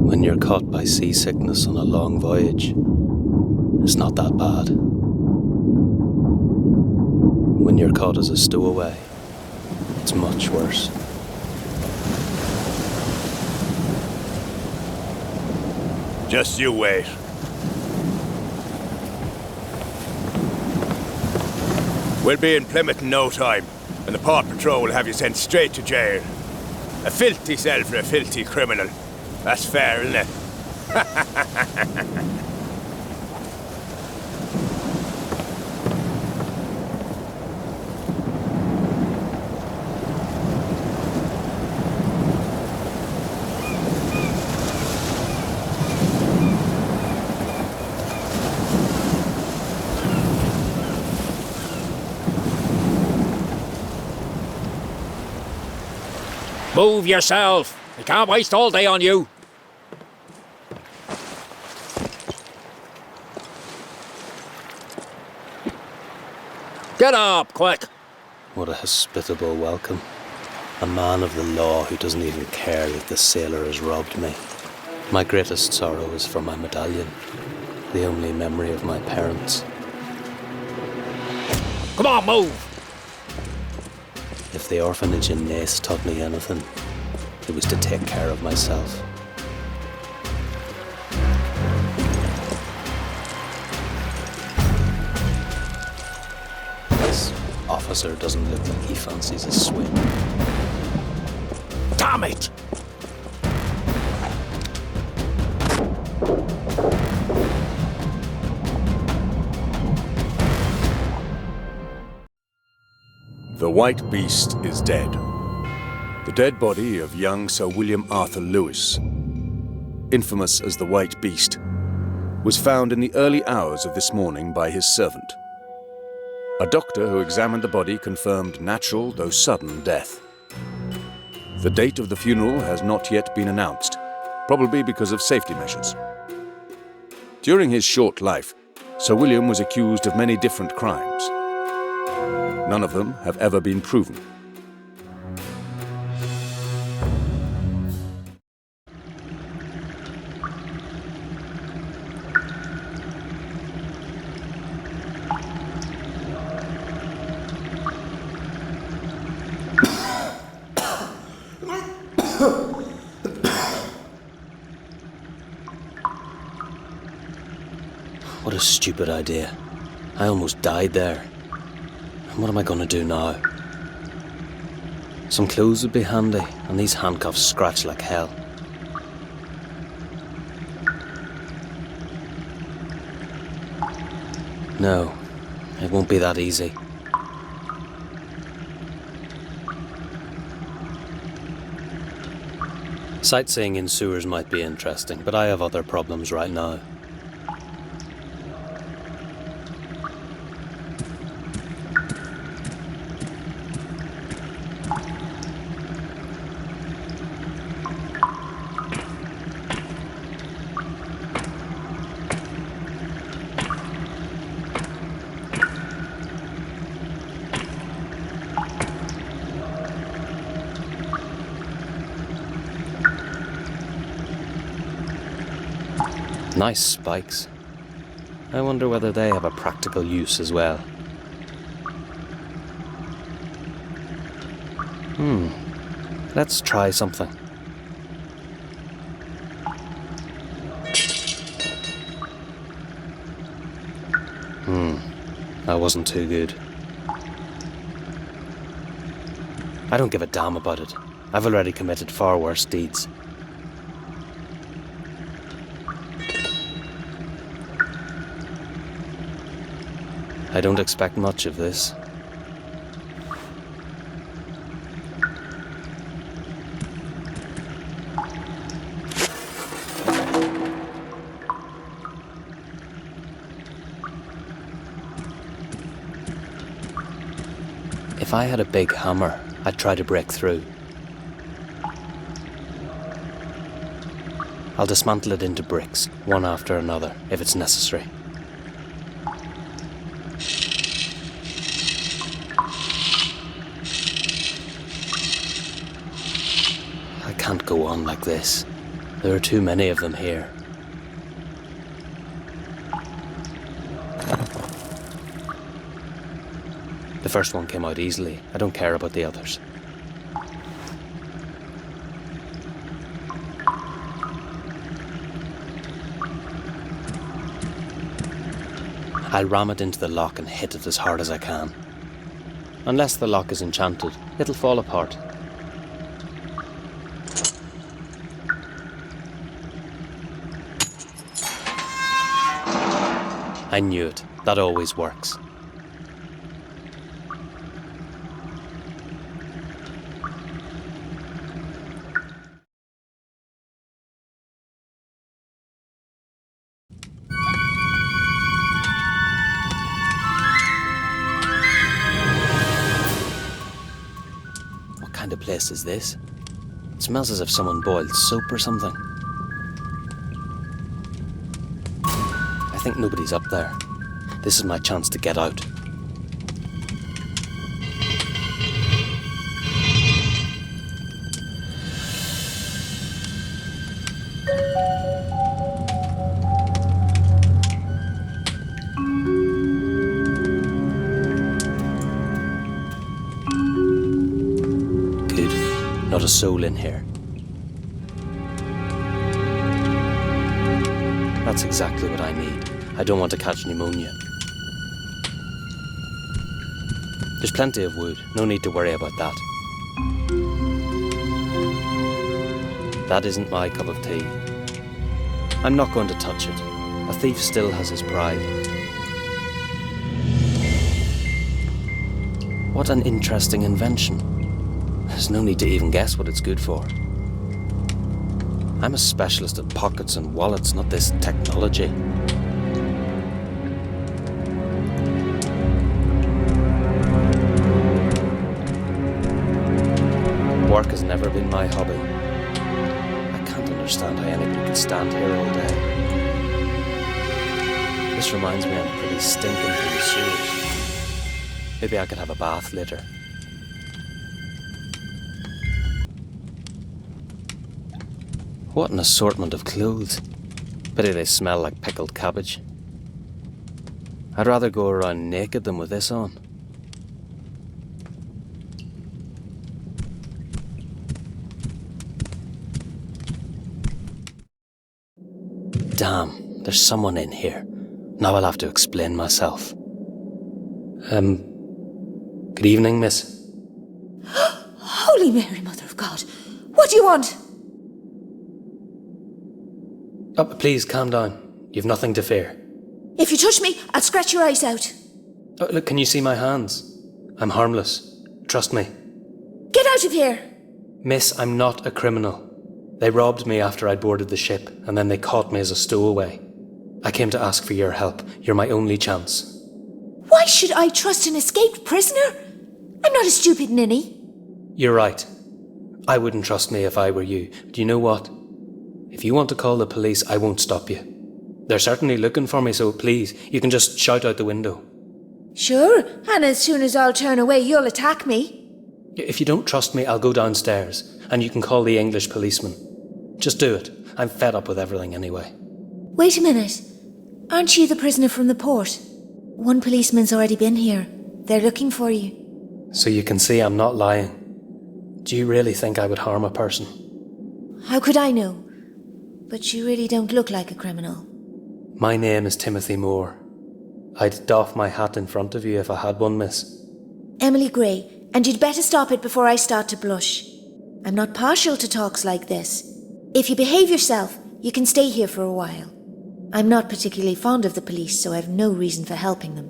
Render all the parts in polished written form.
When you're caught by seasickness on a long voyage, it's not that bad. When you're caught as a stowaway, it's much worse. Just you wait. We'll be in Plymouth in no time, and the Port Patrol will have you sent straight to jail. A filthy cell for a filthy criminal. That's fair, isn't it? Move yourself! I can't waste all day on you! Get up, quick! What a hospitable welcome. A man of the law who doesn't even care that the sailor has robbed me. My greatest sorrow is for my medallion, the only memory of my parents. Come on, move! If the orphanage in Nace taught me anything, it was to take care of myself. This officer doesn't look like he fancies a swim. Damn it! The White Beast is dead. The dead body of young Sir William Arthur Lewis, infamous as the White Beast, was found in the early hours of this morning by his servant. A doctor who examined the body confirmed natural, though sudden, death. The date of the funeral has not yet been announced, probably because of safety measures. During his short life, Sir William was accused of many different crimes. None of them have ever been proven. What a stupid idea. I almost died there. What am I going to do now? Some clothes would be handy, and these handcuffs scratch like hell. No, it won't be that easy. Sightseeing in sewers might be interesting, but I have other problems right now. Nice spikes. I wonder whether they have a practical use as well. Let's try something. That wasn't too good. I don't give a damn about it. I've already committed far worse deeds. I don't expect much of this. If I had a big hammer, I'd try to break through. I'll dismantle it into bricks, one after another, if it's necessary. I can't go on like this. There are too many of them here. The first one came out easily. I don't care about the others. I'll ram it into the lock and hit it as hard as I can. Unless the lock is enchanted, it'll fall apart. I knew it. That always works. What kind of place is this? It smells as if someone boiled soap or something. I think nobody's up there. This is my chance to get out. Good. Not a soul in here. That's exactly what I need. I don't want to catch pneumonia. There's plenty of wood. No need to worry about that. That isn't my cup of tea. I'm not going to touch it. A thief still has his pride. What an interesting invention. There's no need to even guess what it's good for. I'm a specialist at pockets and wallets, not this technology. Work has never been my hobby. I can't understand how anybody could stand here all day. This reminds me I'm pretty stinking from the sewers. Maybe I could have a bath later. What an assortment of clothes. Pity they smell like pickled cabbage. I'd rather go around naked than with this on. Damn, there's someone in here. Now I'll have to explain myself. Good evening, miss. Holy Mary, Mother of God! What do you want? Oh, please, calm down. You've nothing to fear. If you touch me, I'll scratch your eyes out. Oh, look, can you see my hands? I'm harmless. Trust me. Get out of here! Miss, I'm not a criminal. They robbed me after I'd boarded the ship, and then they caught me as a stowaway. I came to ask for your help. You're my only chance. Why should I trust an escaped prisoner? I'm not a stupid ninny. You're right. I wouldn't trust me if I were you. But you know what? If you want to call the police, I won't stop you. They're certainly looking for me, so please, you can just shout out the window. Sure, and as soon as I'll turn away, you'll attack me. If you don't trust me, I'll go downstairs, and you can call the English policeman. Just do it. I'm fed up with everything anyway. Wait a minute. Aren't you the prisoner from the port? One policeman's already been here. They're looking for you. So you can see I'm not lying. Do you really think I would harm a person? How could I know? But you really don't look like a criminal. My name is Timothy Moor. I'd doff my hat in front of you if I had one, miss. Emily Gray, and you'd better stop it before I start to blush. I'm not partial to talks like this. If you behave yourself, you can stay here for a while. I'm not particularly fond of the police, so I've no reason for helping them.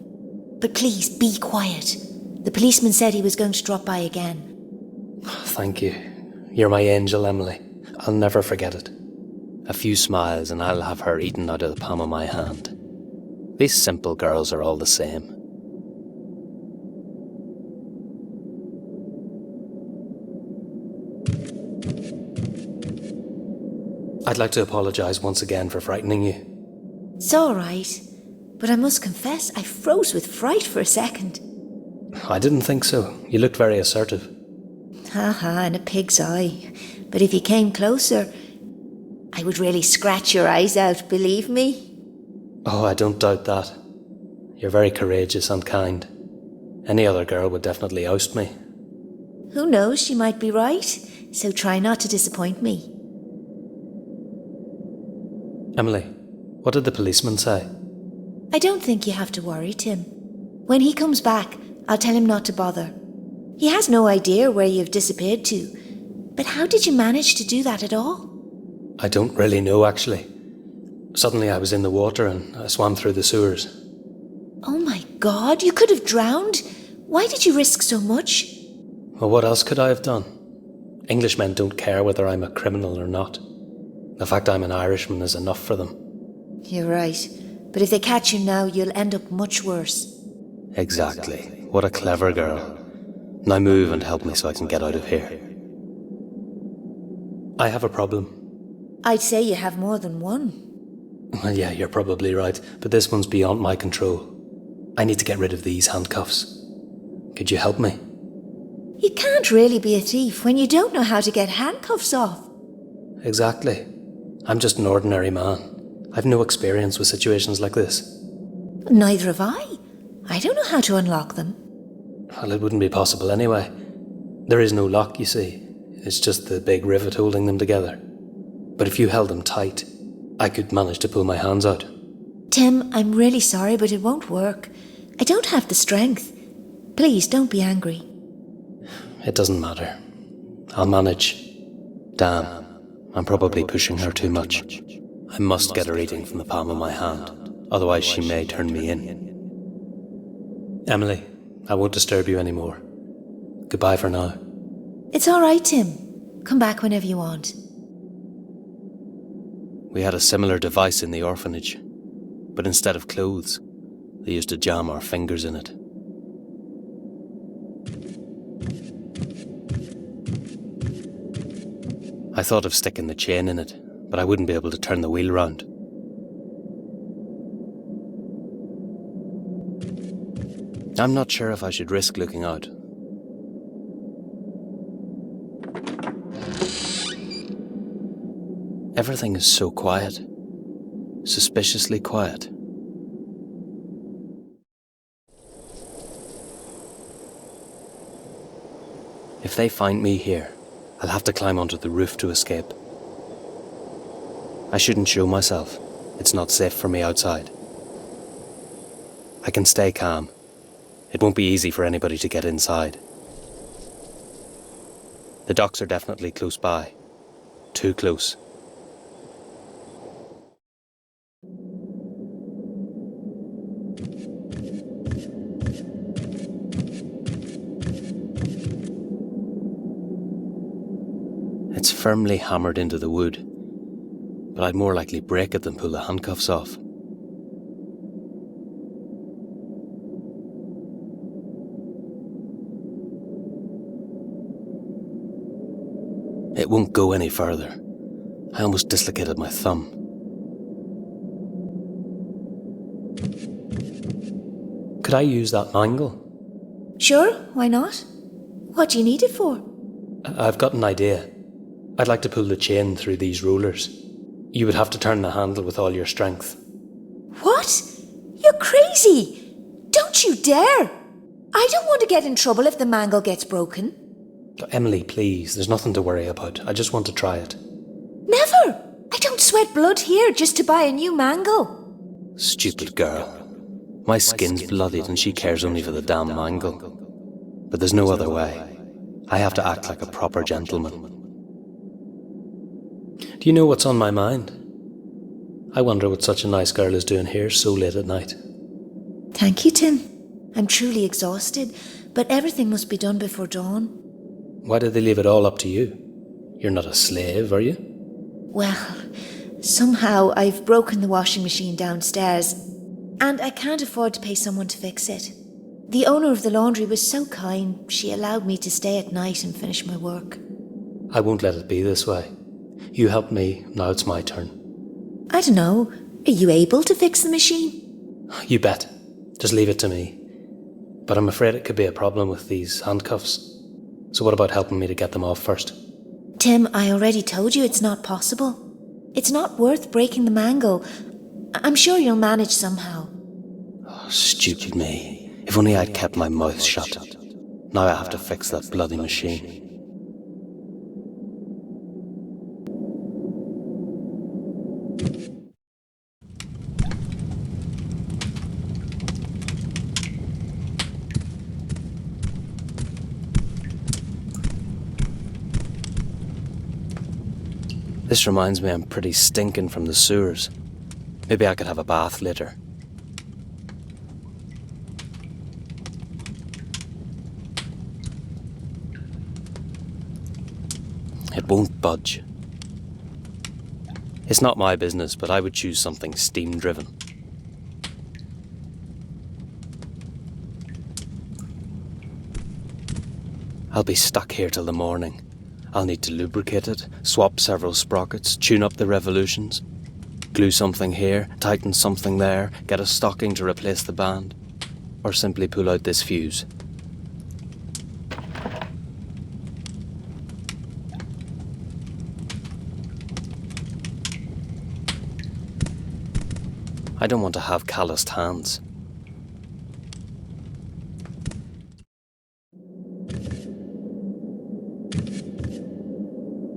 But please, be quiet. The policeman said he was going to drop by again. Thank you. You're my angel, Emily. I'll never forget it. A few smiles and I'll have her eaten out of the palm of my hand. These simple girls are all the same. I'd like to apologise once again for frightening you. It's all right. But I must confess, I froze with fright for a second. I didn't think so. You looked very assertive. Ha, in a pig's eye. But if you came closer, I would really scratch your eyes out, believe me. Oh, I don't doubt that. You're very courageous and kind. Any other girl would definitely oust me. Who knows, she might be right. So try not to disappoint me. Emily, what did the policeman say? I don't think you have to worry, Tim. When he comes back, I'll tell him not to bother. He has no idea where you've disappeared to. But how did you manage to do that at all? I don't really know, actually. Suddenly I was in the water and I swam through the sewers. Oh my God, you could have drowned. Why did you risk so much? Well, what else could I have done? Englishmen don't care whether I'm a criminal or not. The fact I'm an Irishman is enough for them. You're right. But if they catch you now, you'll end up much worse. Exactly. What a clever girl. Now move and help me so I can get out of here. I have a problem. I'd say you have more than one. Well, yeah, you're probably right, but this one's beyond my control. I need to get rid of these handcuffs. Could you help me? You can't really be a thief when you don't know how to get handcuffs off. Exactly. I'm just an ordinary man. I've no experience with situations like this. Neither have I. I don't know how to unlock them. Well, it wouldn't be possible anyway. There is no lock, you see. It's just the big rivet holding them together. But if you held them tight, I could manage to pull my hands out. Tim, I'm really sorry, but it won't work. I don't have the strength. Please, don't be angry. It doesn't matter. I'll manage. Damn, I'm probably pushing her too much. I must get her eating from the palm of my hand, otherwise she may turn me in. Emily, I won't disturb you anymore. Goodbye for now. It's all right, Tim. Come back whenever you want. We had a similar device in the orphanage, but instead of clothes, they used to jam our fingers in it. I thought of sticking the chain in it, but I wouldn't be able to turn the wheel round. I'm not sure if I should risk looking out. Everything is so quiet. Suspiciously quiet. If they find me here, I'll have to climb onto the roof to escape. I shouldn't show myself. It's not safe for me outside. I can stay calm. It won't be easy for anybody to get inside. The docks are definitely close by. Too close. It's firmly hammered into the wood, but I'd more likely break it than pull the handcuffs off. It won't go any further. I almost dislocated my thumb. Could I use that mangle? Sure, why not? What do you need it for? I've got an idea. I'd like to pull the chain through these rollers. You would have to turn the handle with all your strength. What? You're crazy! Don't you dare! I don't want to get in trouble if the mangle gets broken. Emily, please, there's nothing to worry about. I just want to try it. Never! I don't sweat blood here just to buy a new mangle. Stupid girl. My skin's bloodied and she cares only for the damn mangle. But there's no other way. I have to act like a proper gentleman. Do you know what's on my mind? I wonder what such a nice girl is doing here so late at night. Thank you, Tim. I'm truly exhausted, but everything must be done before dawn. Why did they leave it all up to you? You're not a slave, are you? Well, somehow I've broken the washing machine downstairs, and I can't afford to pay someone to fix it. The owner of the laundry was so kind, she allowed me to stay at night and finish my work. I won't let it be this way. You helped me, now it's my turn. I don't know. Are you able to fix the machine? You bet. Just leave it to me. But I'm afraid it could be a problem with these handcuffs. So what about helping me to get them off first? Tim, I already told you it's not possible. It's not worth breaking the mango. I'm sure you'll manage somehow. Oh, stupid me. If only I'd kept my mouth shut. Now I have to fix that bloody machine. This reminds me I'm pretty stinking from the sewers. Maybe I could have a bath later. It won't budge. It's not my business, but I would choose something steam-driven. I'll be stuck here till the morning. I'll need to lubricate it, swap several sprockets, tune up the revolutions, glue something here, tighten something there, get a stocking to replace the band, or simply pull out this fuse. I don't want to have calloused hands.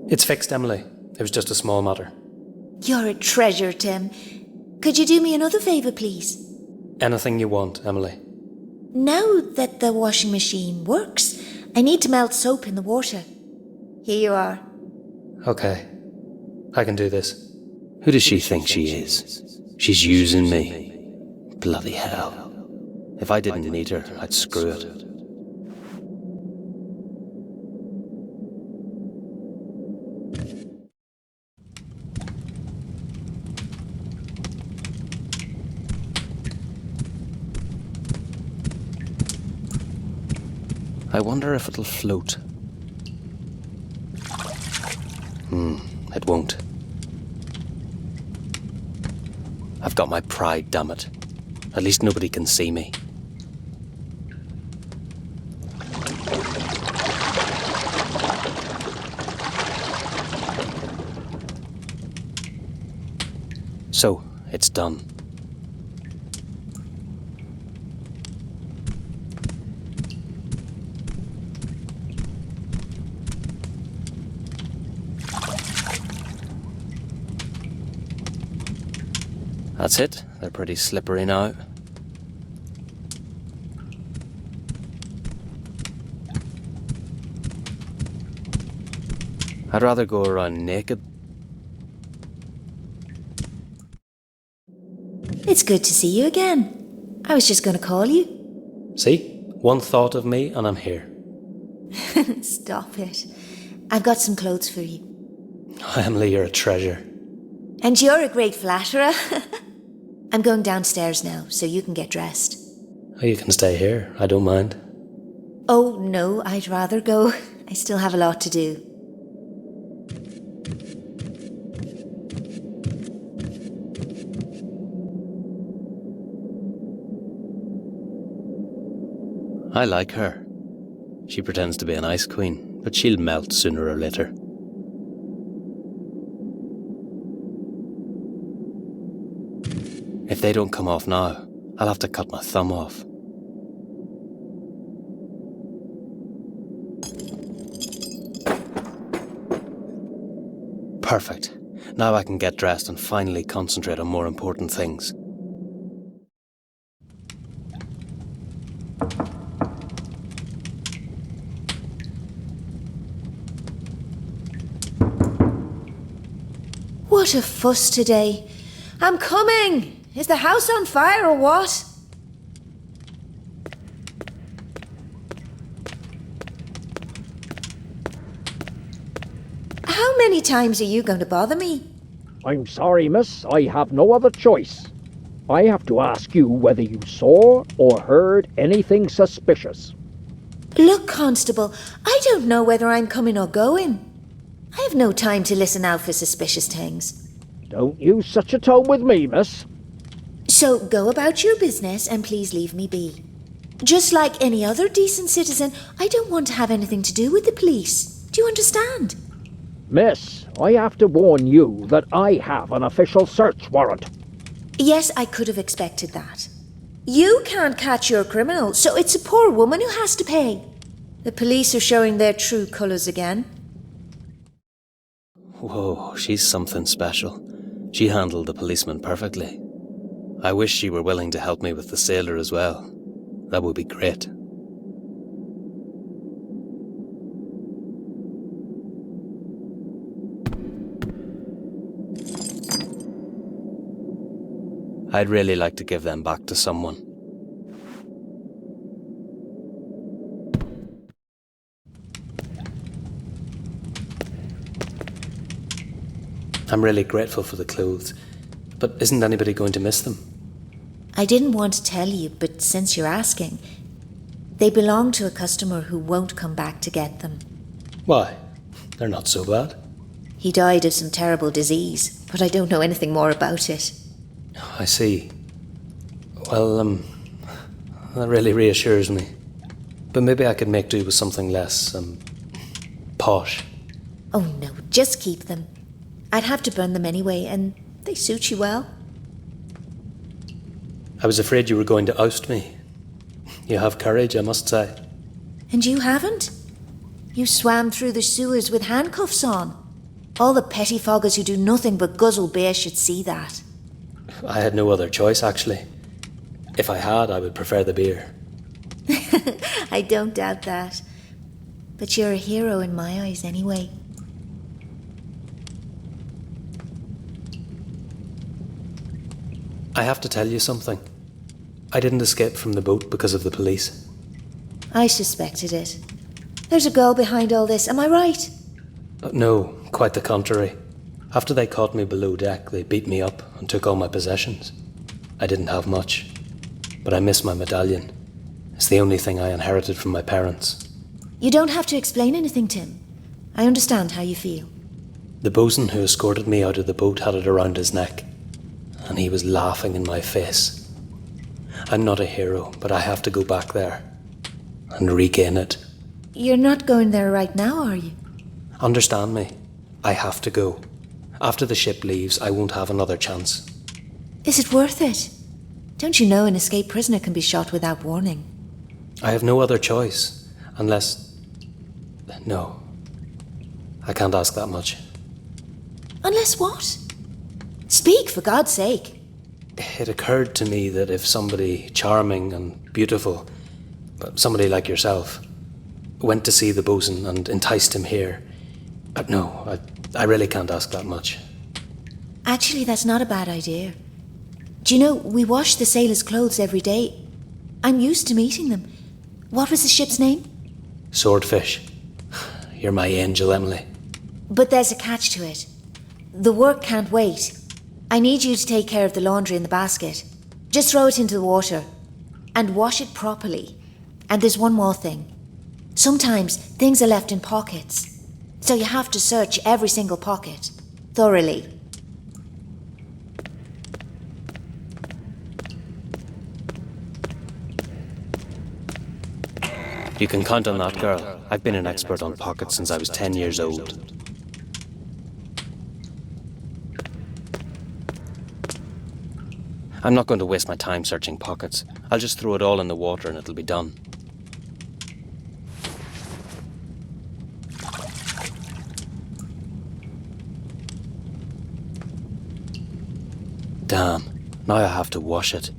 It's fixed, Emily. It was just a small matter. You're a treasure, Tim. Could you do me another favour, please? Anything you want, Emily. Now that the washing machine works, I need to melt soap in the water. Here you are. Okay. I can do this. Who does she think she is? She's using me. Bloody hell. If I didn't need her, I'd screw it. I wonder if it'll float. It won't. I've got my pride, damn it. At least nobody can see me. So, it's done. That's it. They're pretty slippery now. I'd rather go around naked. It's good to see you again. I was just going to call you. See? One thought of me and I'm here. Stop it. I've got some clothes for you. Emily, you're a treasure. And you're a great flatterer. I'm going downstairs now, so you can get dressed. Oh, you can stay here. I don't mind. Oh, no, I'd rather go. I still have a lot to do. I like her. She pretends to be an ice queen, but she'll melt sooner or later. If they don't come off now, I'll have to cut my thumb off. Perfect. Now I can get dressed and finally concentrate on more important things. What a fuss today. I'm coming! Is the house on fire or what? How many times are you going to bother me? I'm sorry, miss. I have no other choice. I have to ask you whether you saw or heard anything suspicious. Look, Constable, I don't know whether I'm coming or going. I have no time to listen out for suspicious things. Don't use such a tone with me, miss. So go about your business and please leave me be. Just like any other decent citizen, I don't want to have anything to do with the police. Do you understand? Miss, I have to warn you that I have an official search warrant. Yes, I could have expected that. You can't catch your criminal, so it's a poor woman who has to pay. The police are showing their true colours again. Whoa, she's something special. She handled the policeman perfectly. I wish she were willing to help me with the sailor as well. That would be great. I'd really like to give them back to someone. I'm really grateful for the clothes, but isn't anybody going to miss them? I didn't want to tell you, but since you're asking, they belong to a customer who won't come back to get them. Why? They're not so bad. He died of some terrible disease, but I don't know anything more about it. I see. Well, that really reassures me. But maybe I could make do with something less, posh. Oh no, just keep them. I'd have to burn them anyway, and they suit you well. I was afraid you were going to oust me. You have courage, I must say. And you haven't? You swam through the sewers with handcuffs on. All the pettifoggers who do nothing but guzzle beer should see that. I had no other choice, actually. If I had, I would prefer the beer. I don't doubt that. But you're a hero in my eyes anyway. I have to tell you something. I didn't escape from the boat because of the police. I suspected it. There's a girl behind all this, am I right? No, quite the contrary. After they caught me below deck, they beat me up and took all my possessions. I didn't have much, but I miss my medallion. It's the only thing I inherited from my parents. You don't have to explain anything, Tim. I understand how you feel. The bosun who escorted me out of the boat had it around his neck, and he was laughing in my face. I'm not a hero, but I have to go back there and regain it. You're not going there right now, are you? Understand me. I have to go. After the ship leaves, I won't have another chance. Is it worth it? Don't you know an escaped prisoner can be shot without warning? I have no other choice, unless... No. I can't ask that much. Unless what? Speak, for God's sake. It occurred to me that if somebody charming and beautiful, somebody like yourself, went to see the bosun and enticed him here... No, I really can't ask that much. Actually, that's not a bad idea. Do you know, we wash the sailors' clothes every day. I'm used to meeting them. What was the ship's name? Swordfish. You're my angel, Emily. But there's a catch to it. The work can't wait. I need you to take care of the laundry in the basket. Just throw it into the water. And wash it properly. And there's one more thing. Sometimes things are left in pockets. So you have to search every single pocket. Thoroughly. You can count on that, girl. I've been an expert on pockets since I was 10 years old. I'm not going to waste my time searching pockets. I'll just throw it all in the water and it'll be done. Damn, now I have to wash it.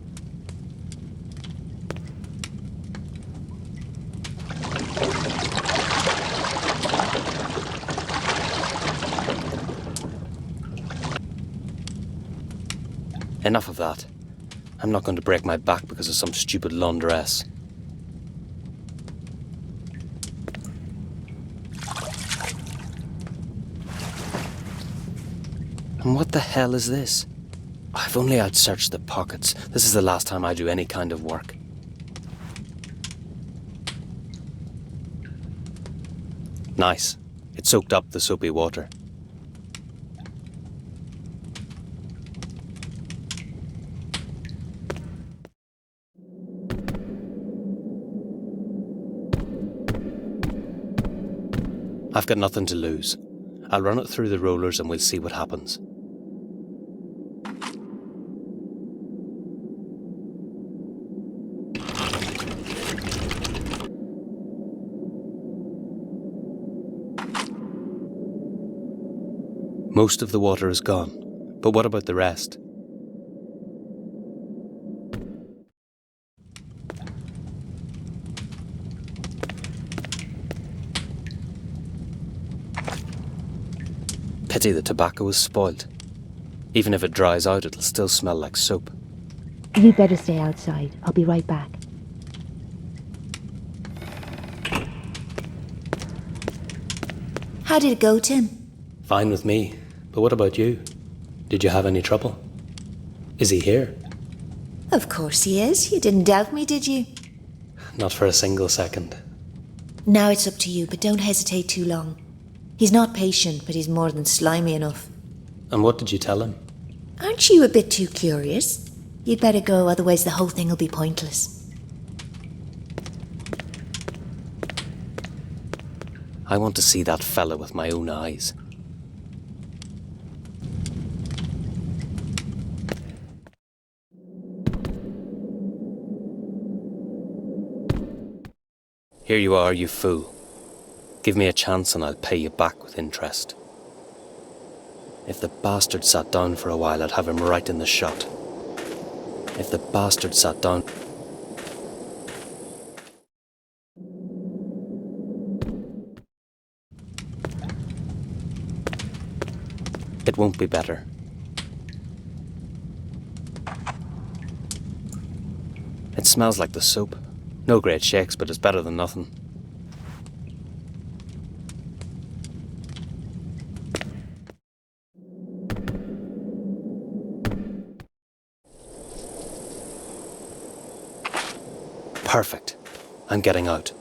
Enough of that. I'm not going to break my back because of some stupid laundress. And what the hell is this? If only I'd searched the pockets. This is the last time I do any kind of work. Nice. It soaked up the soapy water. I've got nothing to lose. I'll run it through the rollers and we'll see what happens. Most of the water is gone, but what about the rest? Pity the tobacco is spoiled. Even if it dries out, it'll still smell like soap. You'd better stay outside. I'll be right back. How did it go, Tim? Fine with me, but what about you? Did you have any trouble? Is he here? Of course he is. You didn't doubt me, did you? Not for a single second. Now it's up to you, but don't hesitate too long. He's not patient, but he's more than slimy enough. And what did you tell him? Aren't you a bit too curious? You'd better go, otherwise the whole thing will be pointless. I want to see that fella with my own eyes. Here you are, you fool. Give me a chance and I'll pay you back with interest. If the bastard sat down for a while, I'd have him right in the shot. If the bastard sat down... It won't be better. It smells like the soap. No great shakes, but it's better than nothing. Perfect. I'm getting out.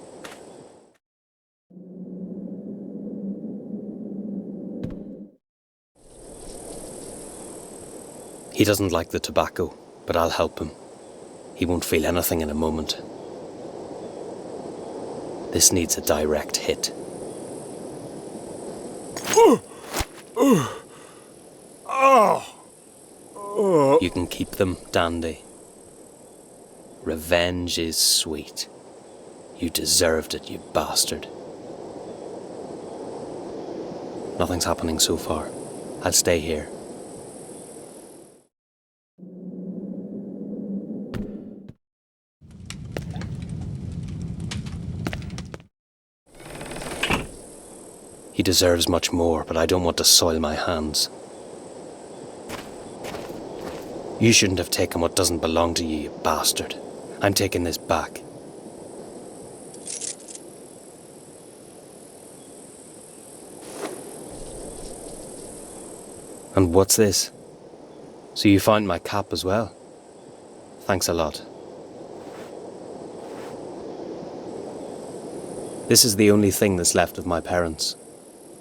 He doesn't like the tobacco, but I'll help him. He won't feel anything in a moment. This needs a direct hit. You can keep them, Dandy. Revenge is sweet. You deserved it, you bastard. Nothing's happening so far. I'll stay here. He deserves much more, but I don't want to soil my hands. You shouldn't have taken what doesn't belong to you, you bastard. I'm taking this back. And what's this? So you found my cap as well? Thanks a lot. This is the only thing that's left of my parents.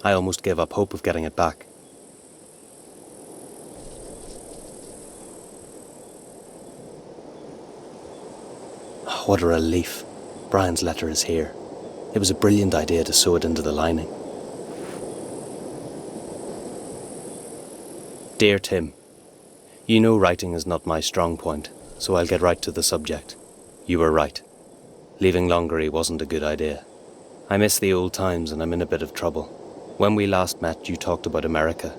I almost gave up hope of getting it back. What a relief. Brian's letter is here. It was a brilliant idea to sew it into the lining. Dear Tim, you know writing is not my strong point, so I'll get right to the subject. You were right. Leaving Longery wasn't a good idea. I miss the old times and I'm in a bit of trouble. When we last met, you talked about America.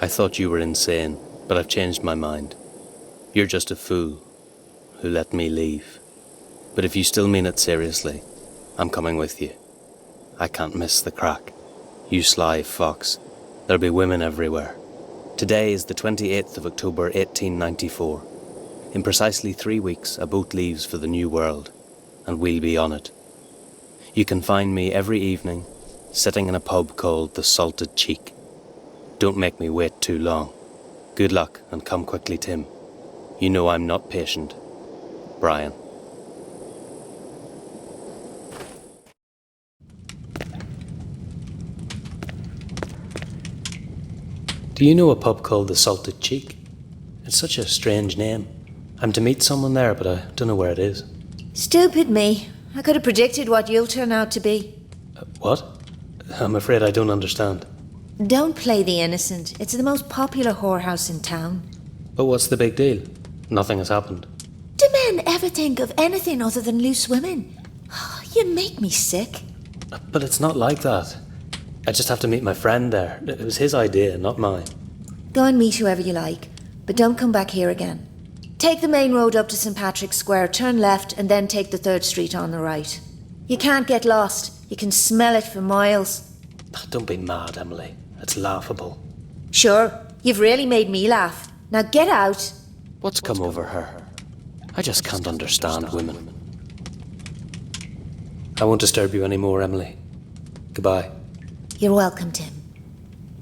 I thought you were insane, but I've changed my mind. You're just a fool who let me leave. But if you still mean it seriously, I'm coming with you. I can't miss the crack. You sly fox. There'll be women everywhere. Today is the 28th of October 1894. In precisely 3 weeks, a boat leaves for the New World, and we'll be on it. You can find me every evening, sitting in a pub called the Salted Cheek. Don't make me wait too long. Good luck, and come quickly, Tim. You know I'm not patient. Brian. Do you know a pub called the Salted Cheek? It's such a strange name. I'm to meet someone there, but I don't know where it is. Stupid me. I could have predicted what you'll turn out to be. What? I'm afraid I don't understand. Don't play the innocent. It's the most popular whorehouse in town. But what's the big deal? Nothing has happened. Do men ever think of anything other than loose women? You make me sick. But it's not like that. I just have to meet my friend there. It was his idea, not mine. Go and meet whoever you like, but don't come back here again. Take the main road up to St. Patrick's Square, turn left, and then take the 3rd Street on the right. You can't get lost. You can smell it for miles. Don't be mad, Emily. It's laughable. Sure, you've really made me laugh. Now get out. What's come over her? I just can't understand women. I won't disturb you anymore, Emily. Goodbye. You're welcome, Tim.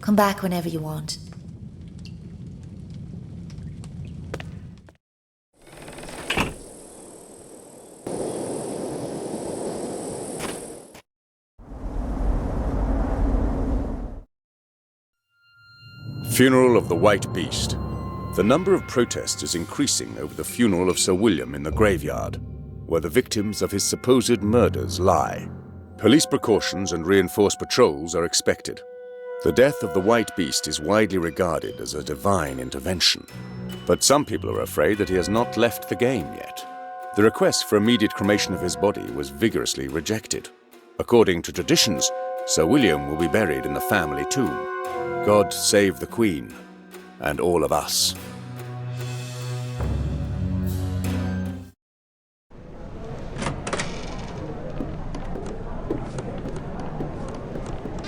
Come back whenever you want. Funeral of the White Beast. The number of protests is increasing over the funeral of Sir William in the graveyard, where the victims of his supposed murders lie. Police precautions and reinforced patrols are expected. The death of the White Beast is widely regarded as a divine intervention, but some people are afraid that he has not left the game yet. The request for immediate cremation of his body was vigorously rejected. According to traditions, Sir William will be buried in the family tomb. God save the Queen, and all of us.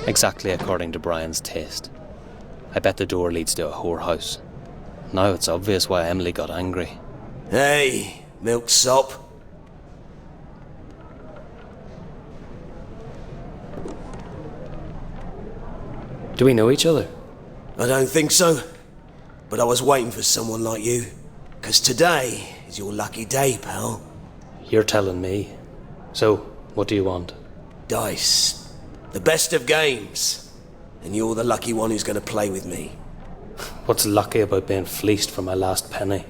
Exactly according to Brian's taste. I bet the door leads to a whorehouse. Now it's obvious why Emily got angry. Hey, milksop. Do we know each other? I don't think so, but I was waiting for someone like you. 'Cause today is your lucky day, pal. You're telling me. So, what do you want? Dice. The best of games. And you're the lucky one who's going to play with me. What's lucky about being fleeced for my last penny?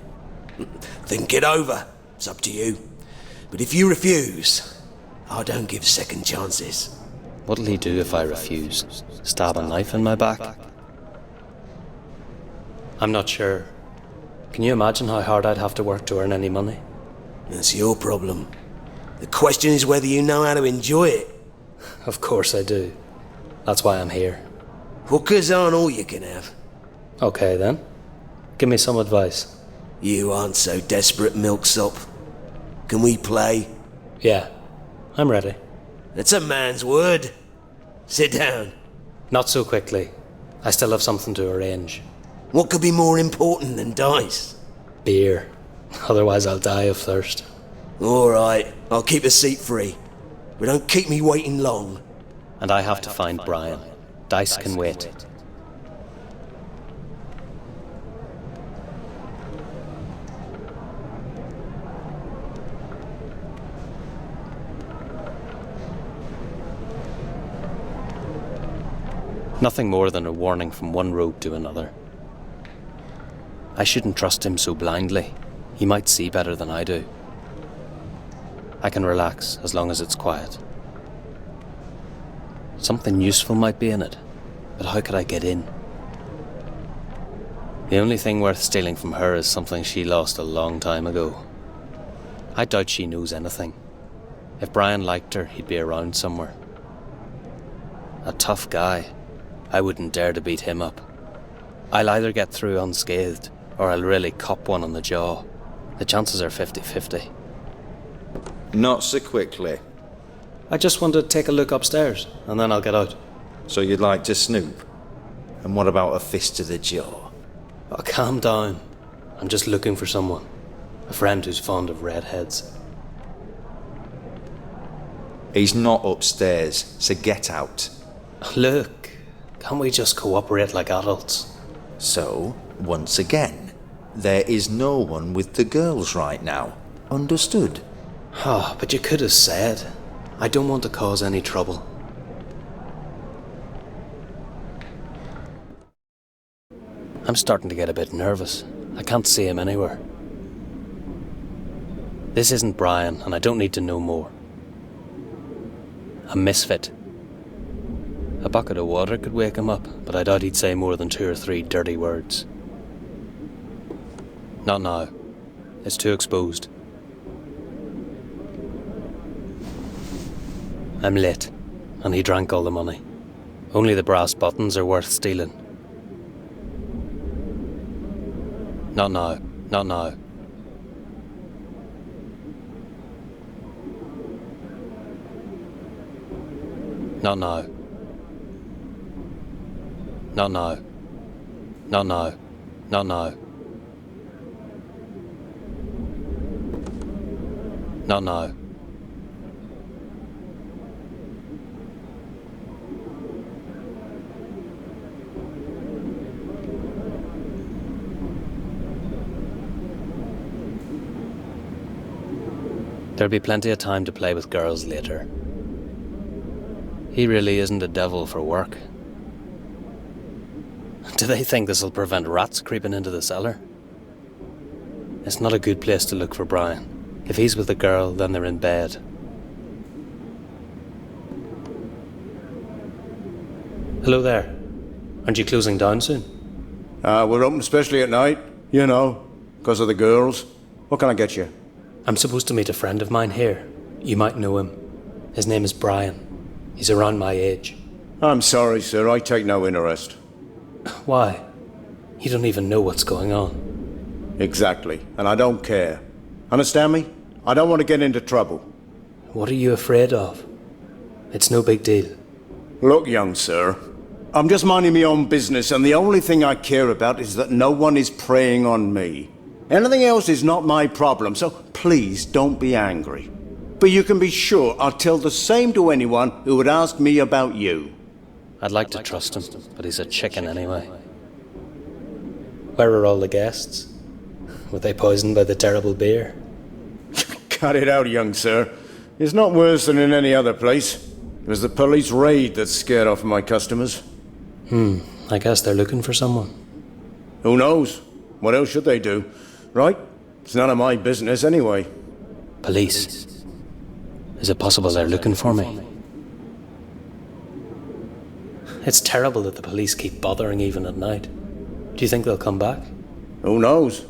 Think it over. It's up to you. But if you refuse, I don't give second chances. What'll he do if I refuse? Stab a knife in my back? I'm not sure. Can you imagine how hard I'd have to work to earn any money? That's your problem. The question is whether you know how to enjoy it. Of course I do. That's why I'm here. Hookers aren't all you can have. Okay then. Give me some advice. You aren't so desperate, milksop. Can we play? Yeah, I'm ready. That's a man's word. Sit down. Not so quickly. I still have something to arrange. What could be more important than dice? Beer. Otherwise I'll die of thirst. All right, I'll keep a seat free. But don't keep me waiting long. And I have to find Brian. Dice can wait. Nothing more than a warning from one road to another. I shouldn't trust him so blindly. He might see better than I do. I can relax as long as it's quiet. Something useful might be in it, but how could I get in? The only thing worth stealing from her is something she lost a long time ago. I doubt she knows anything. If Brian liked her, he'd be around somewhere. A tough guy. I wouldn't dare to beat him up. I'll either get through unscathed, or I'll really cop one on the jaw. The chances are 50-50. Not so quickly. I just want to take a look upstairs, and then I'll get out. So you'd like to snoop? And what about a fist to the jaw? Oh, calm down. I'm just looking for someone. A friend who's fond of redheads. He's not upstairs, so get out. Look, can't we just cooperate like adults? So, once again, there is no one with the girls right now. Understood? Ah, but you could have said. I don't want to cause any trouble. I'm starting to get a bit nervous. I can't see him anywhere. This isn't Brian, and I don't need to know more. A misfit. A bucket of water could wake him up, but I doubt he'd say more than 2 or 3 dirty words. Not now. It's too exposed. I'm late, and he drank all the money. Only the brass buttons are worth stealing. Not now. Not now. Not now. Not now. Not now. Not now. Not now. There'll be plenty of time to play with girls later. He really isn't a devil for work. Do they think this'll prevent rats creeping into the cellar? It's not a good place to look for Brian. If he's with a girl, then they're in bed. Hello there. Aren't you closing down soon? We're open especially at night, you know, because of the girls. What can I get you? I'm supposed to meet a friend of mine here. You might know him. His name is Brian. He's around my age. I'm sorry, sir. I take no interest. Why? You don't even know what's going on. Exactly. And I don't care. Understand me? I don't want to get into trouble. What are you afraid of? It's no big deal. Look, young sir, I'm just minding my own business, and the only thing I care about is that no one is preying on me. Anything else is not my problem, so please don't be angry. But you can be sure I'll tell the same to anyone who would ask me about you. I'd like to trust him, but he's a chicken anyway. Where are all the guests? Were they poisoned by the terrible beer? Cut it out, young sir. It's not worse than in any other place. It was the police raid that scared off my customers. I guess they're looking for someone. Who knows? What else should they do? Right? It's none of my business anyway. Police. Is it possible they're looking for me? It's terrible that the police keep bothering even at night. Do you think they'll come back? Who knows?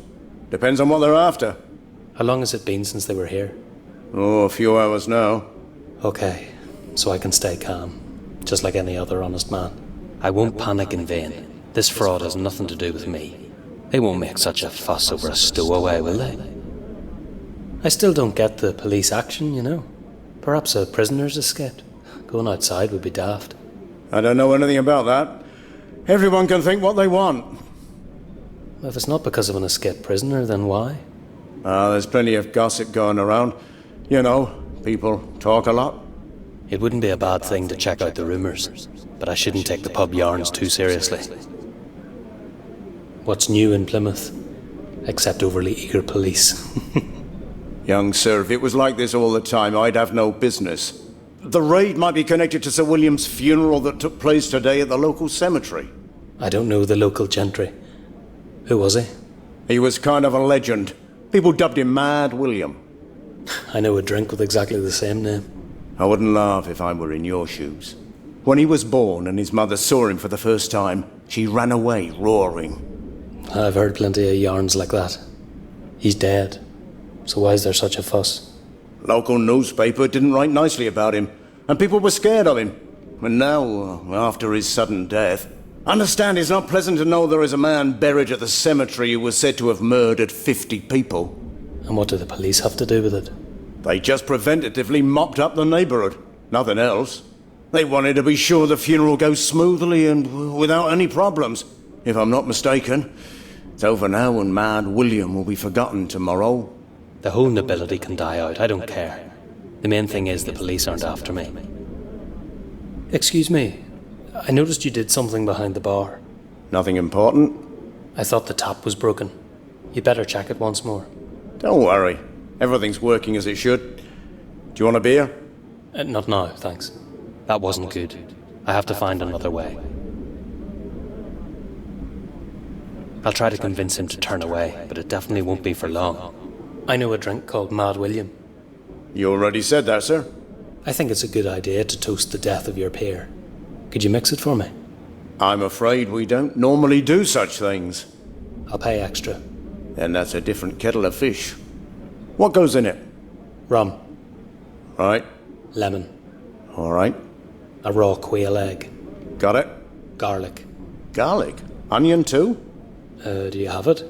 Depends on what they're after. How long has it been since they were here? Oh, a few hours now. Okay, so I can stay calm, just like any other honest man. I won't panic in vain. This fraud has nothing to do with me. They won't make such a fuss over a stowaway, will they? I still don't get the police action, you know. Perhaps a prisoner's escaped. Going outside would be daft. I don't know anything about that. Everyone can think what they want. If it's not because of an escaped prisoner, then why? There's plenty of gossip going around. You know, people talk a lot. It wouldn't be a bad thing to check out the rumours, but I shouldn't take the pub yarns too seriously. What's new in Plymouth? Except overly eager police. Young sir, if it was like this all the time, I'd have no business. The raid might be connected to Sir William's funeral that took place today at the local cemetery. I don't know the local gentry. Who was he? He was kind of a legend. People dubbed him Mad William. I know a drink with exactly the same name. I wouldn't laugh if I were in your shoes. When he was born and his mother saw him for the first time, she ran away roaring. I've heard plenty of yarns like that. He's dead. So why is there such a fuss? Local newspaper didn't write nicely about him, and people were scared of him. And now, after his sudden death, understand it's not pleasant to know there is a man buried at the cemetery who was said to have murdered 50 people. And what do the police have to do with it? They just preventatively mopped up the neighbourhood. Nothing else. They wanted to be sure the funeral goes smoothly and without any problems. If I'm not mistaken, it's over now and Mad William will be forgotten tomorrow. The whole nobility can die out, I don't care. The main thing is the police aren't after me. Excuse me, I noticed you did something behind the bar. Nothing important? I thought the tap was broken. You'd better check it once more. Don't worry. Everything's working as it should. Do you want a beer? Not now, thanks. That wasn't good. I have to find another way. I'll try to convince him to turn away, but it definitely won't be for long. I know a drink called Mad William. You already said that, sir. I think it's a good idea to toast the death of your peer. Could you mix it for me? I'm afraid we don't normally do such things. I'll pay extra. Then that's a different kettle of fish. What goes in it? Rum. Right. Lemon. All right. A raw quail egg. Got it. Garlic. Garlic? Onion too? Do you have it?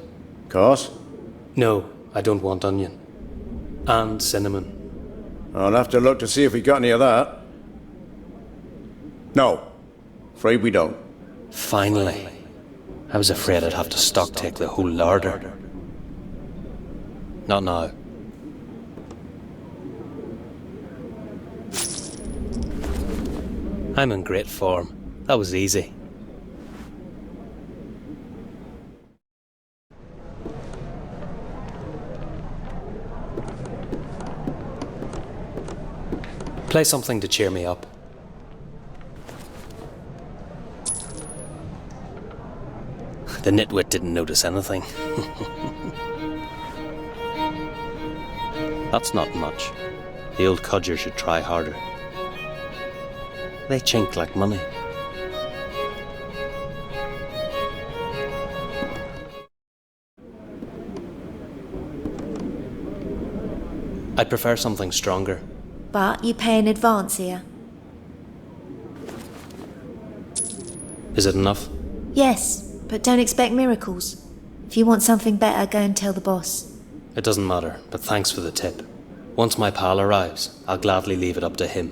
Course. No, I don't want onion. And cinnamon. I'll have to look to see if we got any of that. No. Afraid we don't. Finally. I was afraid I'd have to stock take the whole larder. Not now. I'm in great form. That was easy. Play something to cheer me up. The nitwit didn't notice anything. That's not much. The old codger should try harder. They chink like money. I'd prefer something stronger. But you pay in advance here. Is it enough? Yes, but don't expect miracles. If you want something better, go and tell the boss. It doesn't matter, but thanks for the tip. Once my pal arrives, I'll gladly leave it up to him.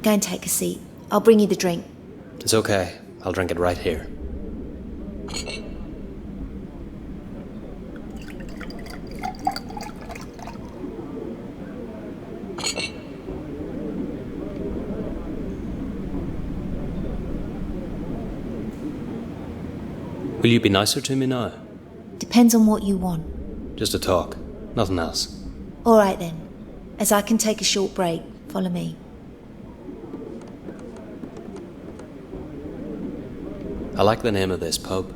Go and take a seat. I'll bring you the drink. It's okay. I'll drink it right here. Will you be nicer to me now? Depends on what you want. Just a talk. Nothing else. All right then. As I can take a short break, follow me. I like the name of this pub.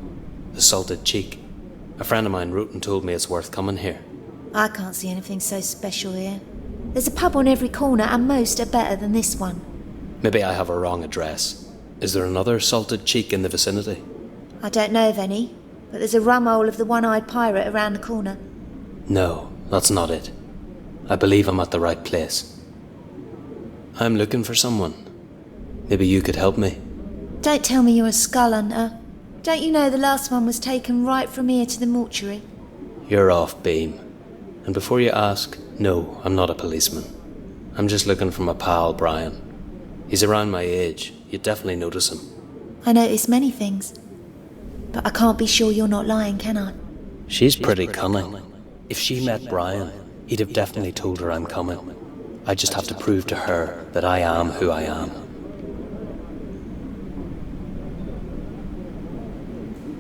The Salted Cheek. A friend of mine wrote and told me it's worth coming here. I can't see anything so special here. There's a pub on every corner and most are better than this one. Maybe I have a wrong address. Is there another Salted Cheek in the vicinity? I don't know of any, but there's a rumhole of the one-eyed pirate around the corner. No, that's not it. I believe I'm at the right place. I'm looking for someone. Maybe you could help me. Don't tell me you're a skull hunter. Don't you know the last one was taken right from here to the mortuary? You're off beam. And before you ask, no, I'm not a policeman. I'm just looking for my pal, Brian. He's around my age. You'd definitely notice him. I notice many things. But I can't be sure you're not lying, can I? She's pretty cunning. If she met Brian, he'd have definitely told her I'm coming. I just have to prove to her that I am who I am.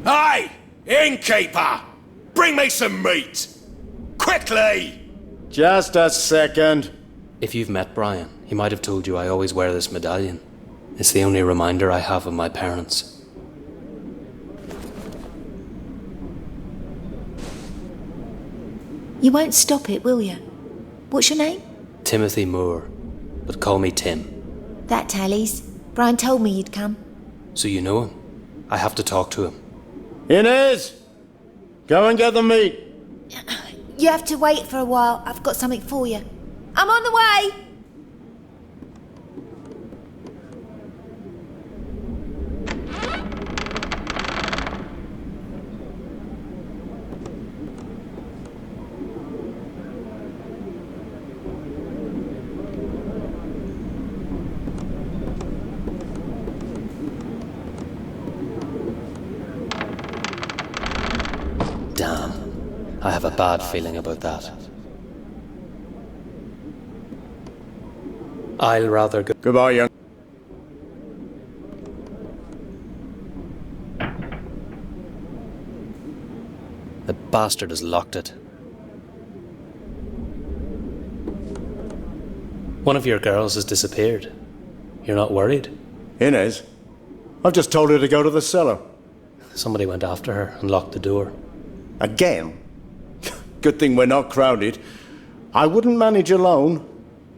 Hey! Innkeeper! Bring me some meat! Quickly! Just a second. If you've met Brian, he might have told you I always wear this medallion. It's the only reminder I have of my parents. You won't stop it, will you? What's your name? Timothy Moor, but call me Tim. That tallies. Brian told me you'd come. So you know him? I have to talk to him. Inez! Go and get the meat. You have to wait for a while. I've got something for you. I'm on the way! Damn, I have a bad feeling about that. I'll rather go. Goodbye, young. The bastard has locked it. One of your girls has disappeared. You're not worried? Inez? I've just told her to go to the cellar. Somebody went after her and locked the door. Again? Good thing we're not crowded. I wouldn't manage alone.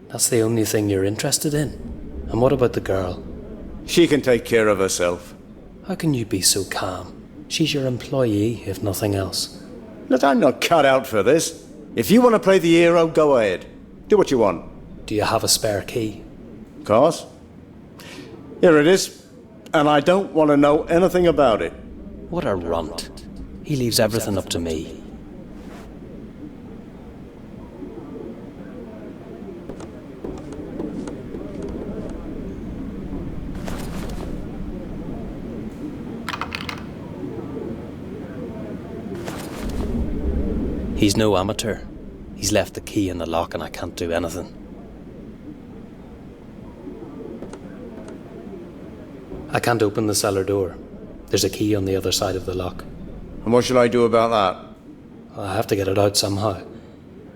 That's the only thing you're interested in? And what about the girl? She can take care of herself. How can you be so calm? She's your employee, if nothing else. Look, I'm not cut out for this. If you want to play the hero, go ahead. Do what you want. Do you have a spare key? Of course. Here it is. And I don't want to know anything about it. What a runt. He leaves everything up to me. He's no amateur. He's left the key in the lock and I can't do anything. I can't open the cellar door. There's a key on the other side of the lock. And what shall I do about that? I have to get it out somehow.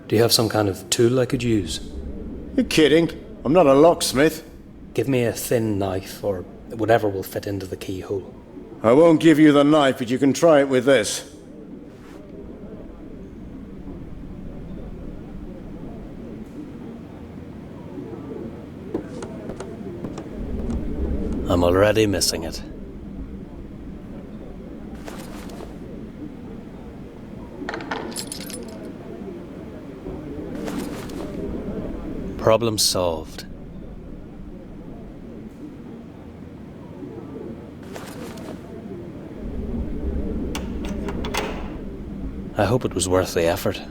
Do you have some kind of tool I could use? You're kidding. I'm not a locksmith. Give me a thin knife or whatever will fit into the keyhole. I won't give you the knife, but you can try it with this. I'm already missing it. Problem solved. I hope it was worth the effort.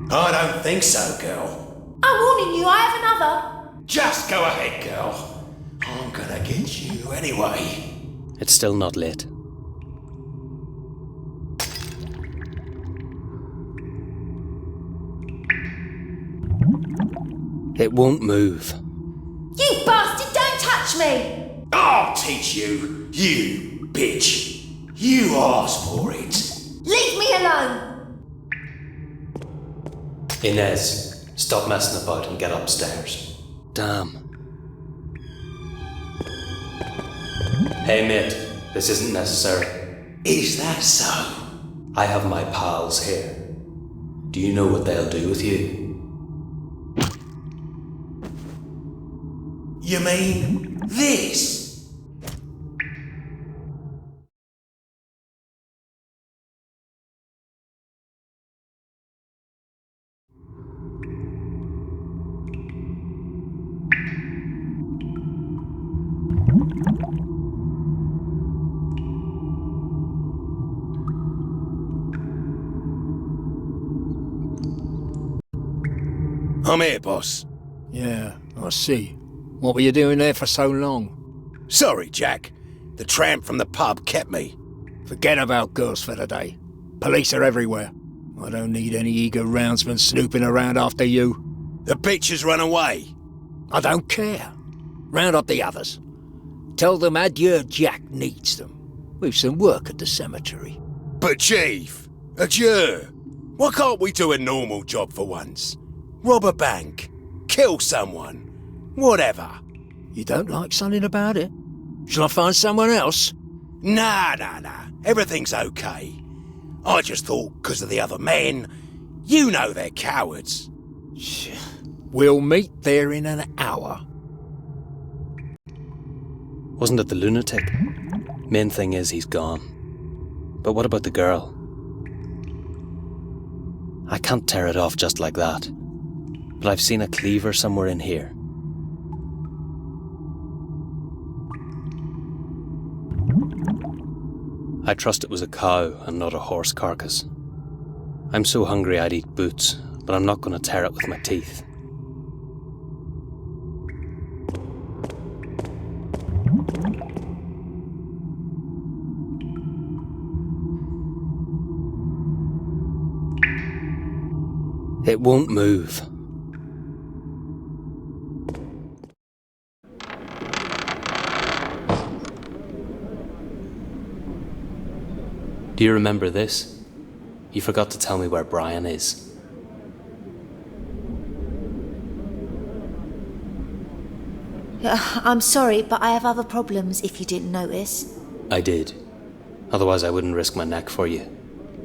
I don't think so, girl. I'm warning you, I have another. Just go ahead, girl. I'm gonna get you anyway. It's still not lit. It won't move. You bastard, don't touch me! I'll teach you, you bitch. You asked for it. Leave me alone! Inez, stop messing about and get upstairs. Damn. Hey mate, this isn't necessary. Is that so? I have my pals here. Do you know what they'll do with you? You mean this? I'm here, boss. Yeah, I see. What were you doing there for so long? Sorry, Jack. The tramp from the pub kept me. Forget about girls for the day. Police are everywhere. I don't need any eager roundsmen snooping around after you. The bitch has run away. I don't care. Round up the others. Tell them Adieu Jack needs them. We've some work at the cemetery. But Chief, adieu. Why can't we do a normal job for once? Rob a bank. Kill someone. Whatever. You don't like something about it? Shall I find someone else? Nah. Everything's okay. I just thought, 'cause of the other men, you know they're cowards. We'll meet there in an hour. Wasn't it the lunatic? Main thing is he's gone. But what about the girl? I can't tear it off just like that. But I've seen a cleaver somewhere in here. I trust it was a cow and not a horse carcass. I'm so hungry I'd eat boots, but I'm not going to tear it with my teeth. It won't move. Do you remember this? You forgot to tell me where Brian is. I'm sorry, but I have other problems, if you didn't notice. I did. Otherwise I wouldn't risk my neck for you.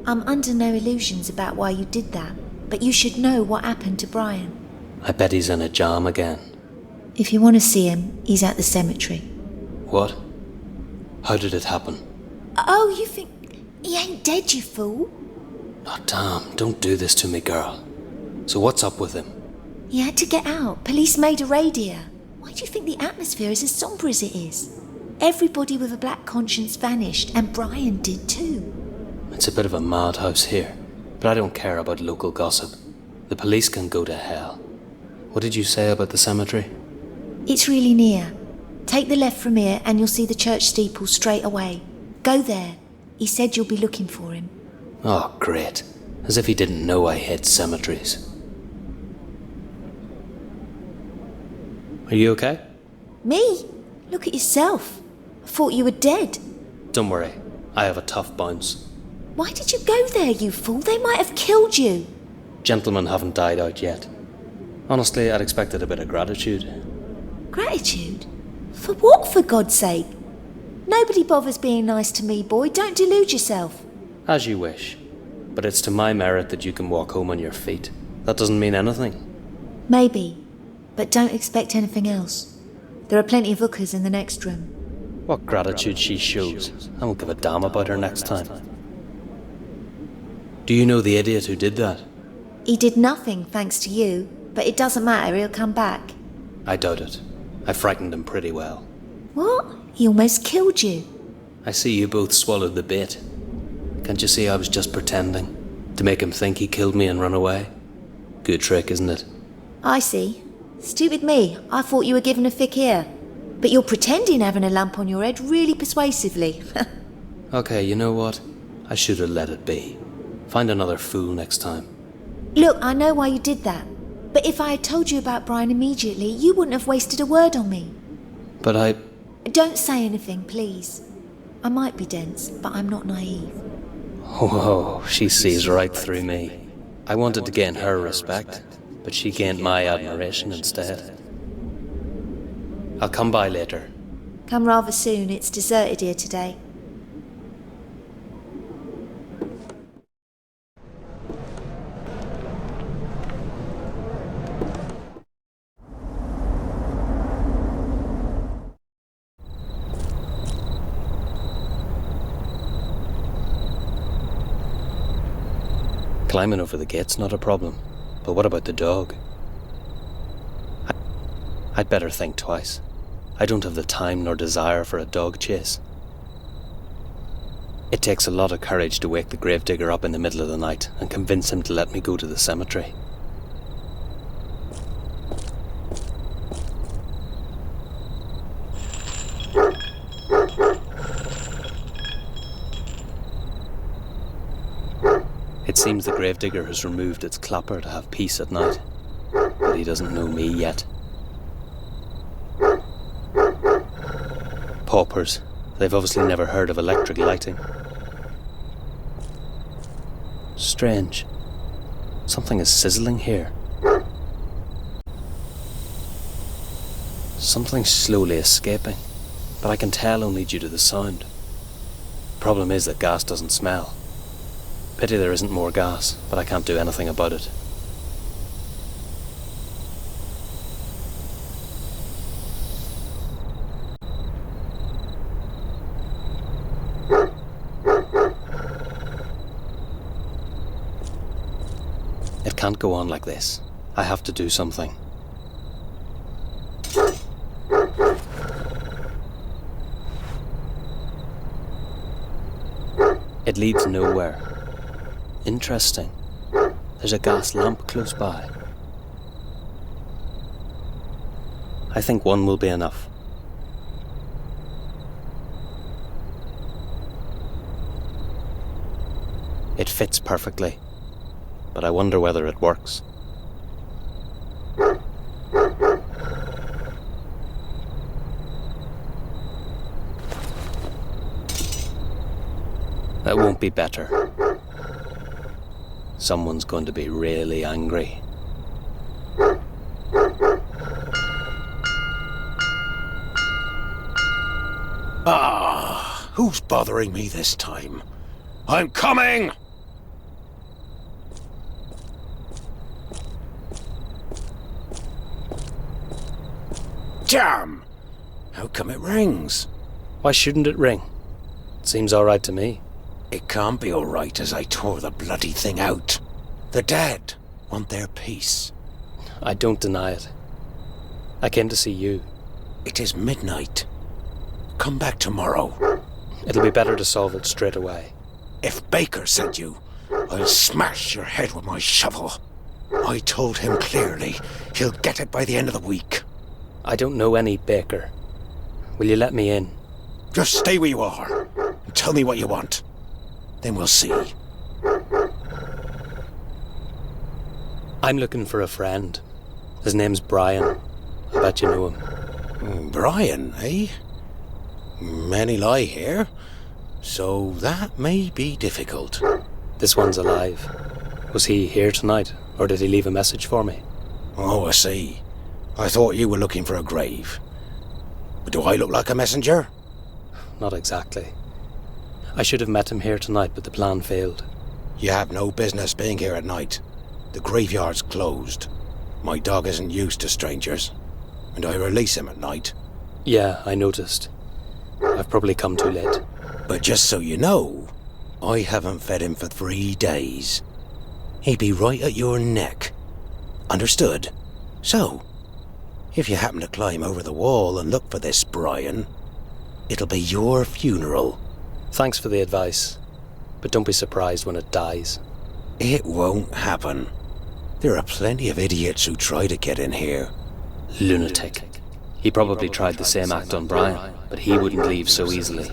I'm under no illusions about why you did that, but you should know what happened to Brian. I bet he's in a jam again. If you want to see him, he's at the cemetery. What? How did it happen? Oh, you think he ain't dead, you fool? Oh, damn, don't do this to me, girl. So what's up with him? He had to get out. Police made a raid here. Why do you think the atmosphere is as sombre as it is? Everybody with a black conscience vanished, and Brian did too. It's a bit of a madhouse here, but I don't care about local gossip. The police can go to hell. What did you say about the cemetery? It's really near. Take the left from here and you'll see the church steeple straight away. Go there. He said you'll be looking for him. Oh, great. As if he didn't know I hate cemeteries. Are you okay? Me? Look at yourself. I thought you were dead. Don't worry. I have a tough bounce. Why did you go there, you fool? They might have killed you. Gentlemen haven't died out yet. Honestly, I'd expected a bit of gratitude. Gratitude? For what, for God's sake? Nobody bothers being nice to me, boy. Don't delude yourself. As you wish. But it's to my merit that you can walk home on your feet. That doesn't mean anything. Maybe. But don't expect anything else. There are plenty of hookers in the next room. What gratitude she shows. I won't give a damn about her next time. Do you know the idiot who did that? He did nothing, thanks to you. But it doesn't matter, he'll come back. I doubt it. I frightened him pretty well. What? He almost killed you. I see you both swallowed the bait. Can't you see I was just pretending? To make him think he killed me and run away? Good trick, isn't it? I see. Stupid me. I thought you were given a thick ear. But you're pretending having a lump on your head really persuasively. Okay, you know what? I should have let it be. Find another fool next time. Look, I know why you did that. But if I had told you about Brian immediately, you wouldn't have wasted a word on me. But I... Don't say anything, please. I might be dense, but I'm not naive. Whoa, she sees right through me. I wanted to gain her respect, but she gained my admiration instead. I'll come by later. Come rather soon, it's deserted here today. Climbing over the gate's not a problem, but what about the dog? I'd better think twice. I don't have the time nor desire for a dog chase. It takes a lot of courage to wake the gravedigger up in the middle of the night and convince him to let me go to the cemetery. It seems the gravedigger has removed its clapper to have peace at night, but he doesn't know me yet. Paupers. They've obviously never heard of electric lighting. Strange. Something is sizzling here. Something's slowly escaping, but I can tell only due to the sound. Problem is that gas doesn't smell. Pity there isn't more gas, but I can't do anything about it. It can't go on like this. I have to do something. It leads nowhere. Interesting. There's a gas lamp close by. I think one will be enough. It fits perfectly, but I wonder whether it works. That won't be better. someone's going to be really angry. Ah, who's bothering me this time? I'm coming! Damn! How come it rings? Why shouldn't it ring? It seems all right to me. It can't be all right as I tore the bloody thing out. The dead want their peace. I don't deny it. I came to see you. It is midnight. Come back tomorrow. It'll be better to solve it straight away. If Baker sent you, I'll smash your head with my shovel. I told him clearly he'll get it by the end of the week. I don't know any Baker. Will you let me in? Just stay where you are and tell me what you want. Then we'll see. I'm looking for a friend. His name's Brian. I bet you know him. Brian, eh? Many lie here, so that may be difficult. This one's alive. Was he here tonight, or did he leave a message for me? Oh, I see. I thought you were looking for a grave. But do I look like a messenger? Not exactly. I should have met him here tonight, but the plan failed. You have no business being here at night. The graveyard's closed. My dog isn't used to strangers, and I release him at night. Yeah, I noticed. I've probably come too late. But just so you know, I haven't fed him for 3 days. He'd be right at your neck. Understood? So, if you happen to climb over the wall and look for this Brian, it'll be your funeral. Thanks for the advice, but don't be surprised when it dies. It won't happen. There are plenty of idiots who try to get in here. Lunatic. He probably tried the same act on Brian, but he wouldn't leave so easily.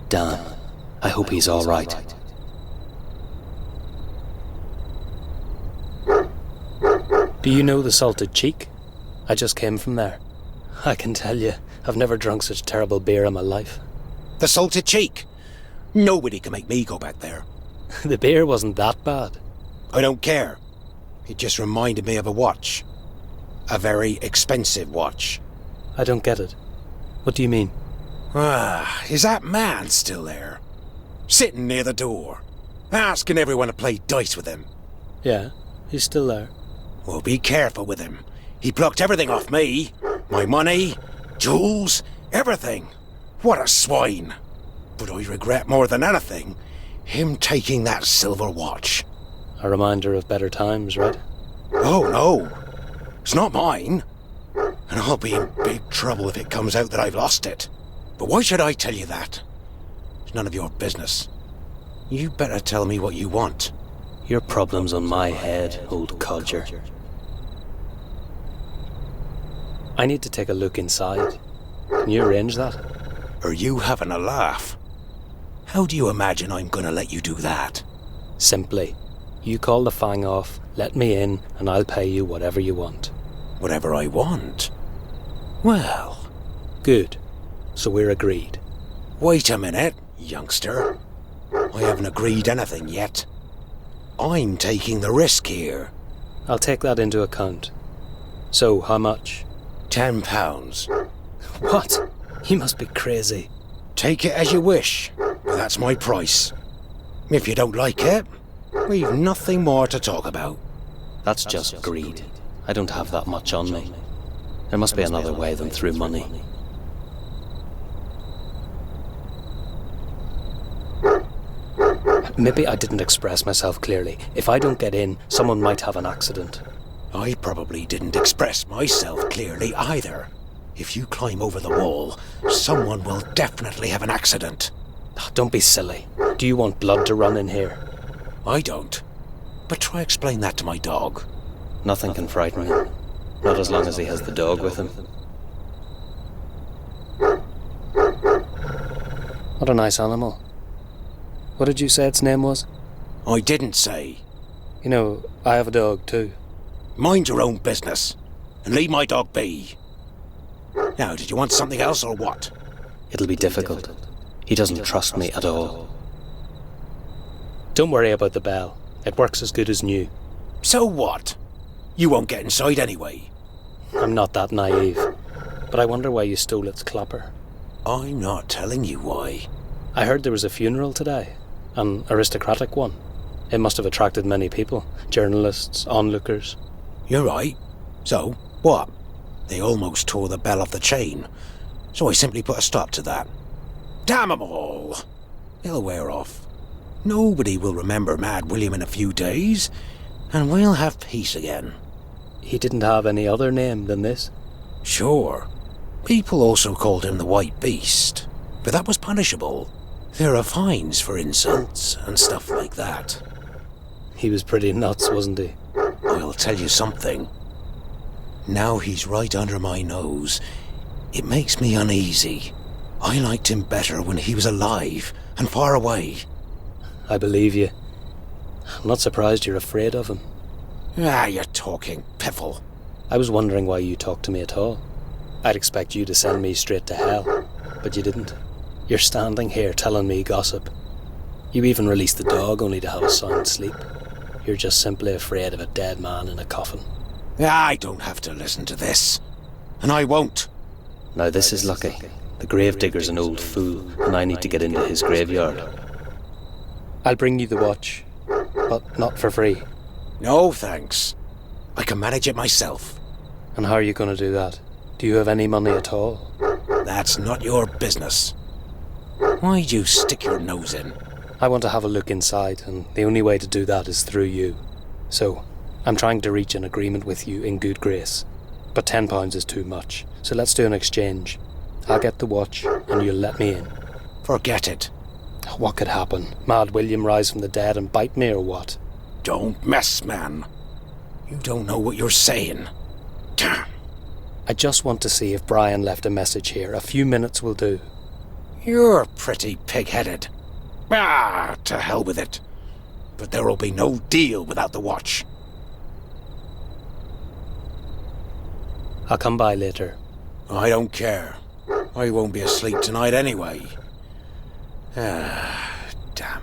Damn. I hope he's all right. Do you know the Salted Cheek? I just came from there. I can tell you, I've never drunk such terrible beer in my life. The Salted Cheek? Nobody can make me go back there. The beer wasn't that bad. I don't care. It just reminded me of a watch. A very expensive watch. I don't get it. What do you mean? Is that man still there? Sitting near the door, asking everyone to play dice with him. Yeah, he's still there. Well, be careful with him. He plucked everything off me. My money, jewels, everything. What a swine. But I regret more than anything him taking that silver watch. A reminder of better times, right? Oh, no. It's not mine. And I'll be in big trouble if it comes out that I've lost it. But why should I tell you that? It's none of your business. You better tell me what you want. Your problem's on my head, old codger. I need to take a look inside. Can you arrange that? Are you having a laugh? How do you imagine I'm gonna let you do that? Simply. You call the fang off, let me in, and I'll pay you whatever you want. Whatever I want? Well... Good. So we're agreed. Wait a minute, youngster. I haven't agreed anything yet. I'm taking the risk here. I'll take that into account. So, how much? £10. What? You must be crazy. Take it as you wish, but that's my price. If you don't like it, we've nothing more to talk about. That's just greed. I don't have that much on me. There must be another way than through money. Maybe I didn't express myself clearly. If I don't get in, someone might have an accident. I probably didn't express myself clearly either. If you climb over the wall, someone will definitely have an accident. Don't be silly. Do you want blood to run in here? I don't. But try explain that to my dog. Nothing can frighten him. Not as long as he has the dog with him. What a nice animal. What did you say its name was? I didn't say. You know, I have a dog too. Mind your own business, and leave my dog be. Now, did you want something else or what? It'll be difficult. He doesn't trust me at all. Don't worry about the bell. It works as good as new. So what? You won't get inside anyway. I'm not that naive, but I wonder why you stole its clapper. I'm not telling you why. I heard there was a funeral today, an aristocratic one. It must have attracted many people, journalists, onlookers. You're right. So, what? They almost tore the bell off the chain, so I simply put a stop to that. Damn 'em all! It'll wear off. Nobody will remember Mad William in a few days, and we'll have peace again. He didn't have any other name than this? Sure. People also called him the White Beast, but that was punishable. There are fines for insults and stuff like that. He was pretty nuts, wasn't he? I'll tell you something. Now he's right under my nose. It makes me uneasy. I liked him better when he was alive and far away. I believe you. I'm not surprised you're afraid of him. Ah, you're talking piffle. I was wondering why you talked to me at all. I'd expect you to send me straight to hell, but you didn't. You're standing here telling me gossip. You even released the dog only to have a sound sleep. You're just simply afraid of a dead man in a coffin. I don't have to listen to this. And I won't. Now this is lucky. The gravedigger's an old fool, and I need to get into his graveyard. I'll bring you the watch, but not for free. No, thanks. I can manage it myself. And how are you going to do that? Do you have any money at all? That's not your business. Why'd you stick your nose in? I want to have a look inside, and the only way to do that is through you. So, I'm trying to reach an agreement with you in good grace. But £10 is too much, so let's do an exchange. I'll get the watch, and you'll let me in. Forget it. What could happen? Mad William rise from the dead and bite me, or what? Don't mess, man. You don't know what you're saying. I just want to see if Brian left a message here. A few minutes will do. You're pretty pig-headed. Ah, to hell with it. But there will be no deal without the watch. I'll come by later. I don't care. I won't be asleep tonight anyway. Ah, damn.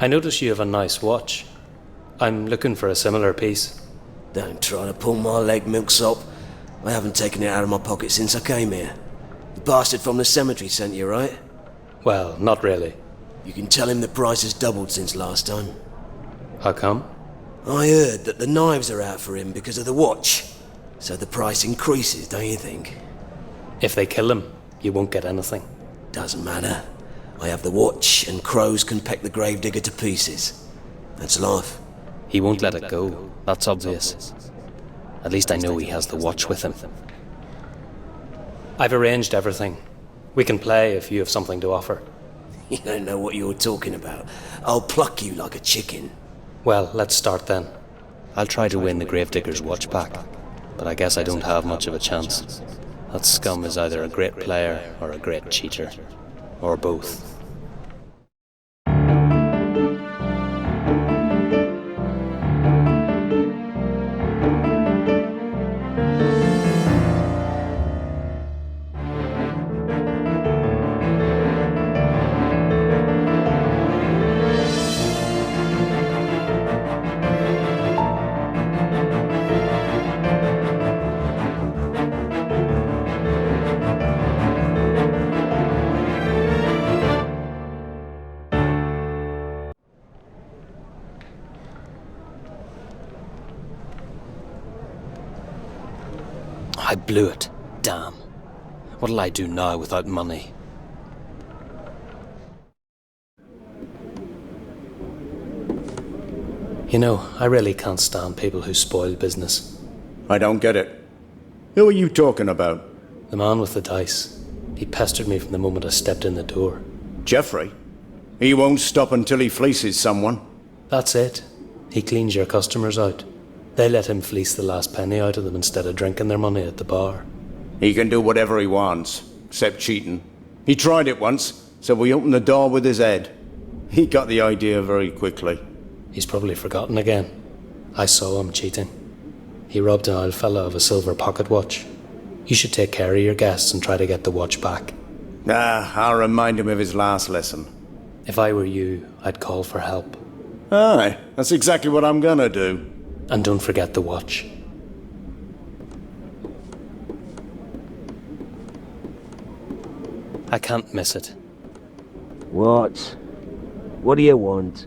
I notice you have a nice watch. I'm looking for a similar piece. Don't try to pull my leg, milksop. I haven't taken it out of my pocket since I came here. The bastard from the cemetery sent you, right? Well, not really. You can tell him the price has doubled since last time. How come? I heard that the knives are out for him because of the watch. So the price increases, don't you think? If they kill him, you won't get anything. Doesn't matter. I have the watch, and crows can peck the gravedigger to pieces. That's life. He won't let it go. That's obvious. At least I know he has the watch with him. I've arranged everything. We can play if you have something to offer. You don't know what you're talking about. I'll pluck you like a chicken. Well, let's start then. I'll try to win the gravedigger's watch back, but I guess I don't have much of a chance. That scum is either a great player or a great cheater. Or both. I blew it. Damn. What'll I do now without money? You know, I really can't stand people who spoil business. I don't get it. Who are you talking about? The man with the dice. He pestered me from the moment I stepped in the door. Jeffrey? He won't stop until he fleeces someone. That's it. He cleans your customers out. They let him fleece the last penny out of them instead of drinking their money at the bar. He can do whatever he wants, except cheating. He tried it once, so we opened the door with his head. He got the idea very quickly. He's probably forgotten again. I saw him cheating. He robbed an old fella of a silver pocket watch. You should take care of your guests and try to get the watch back. I'll remind him of his last lesson. If I were you, I'd call for help. Aye, that's exactly what I'm gonna do. And don't forget the watch. I can't miss it. What? What do you want?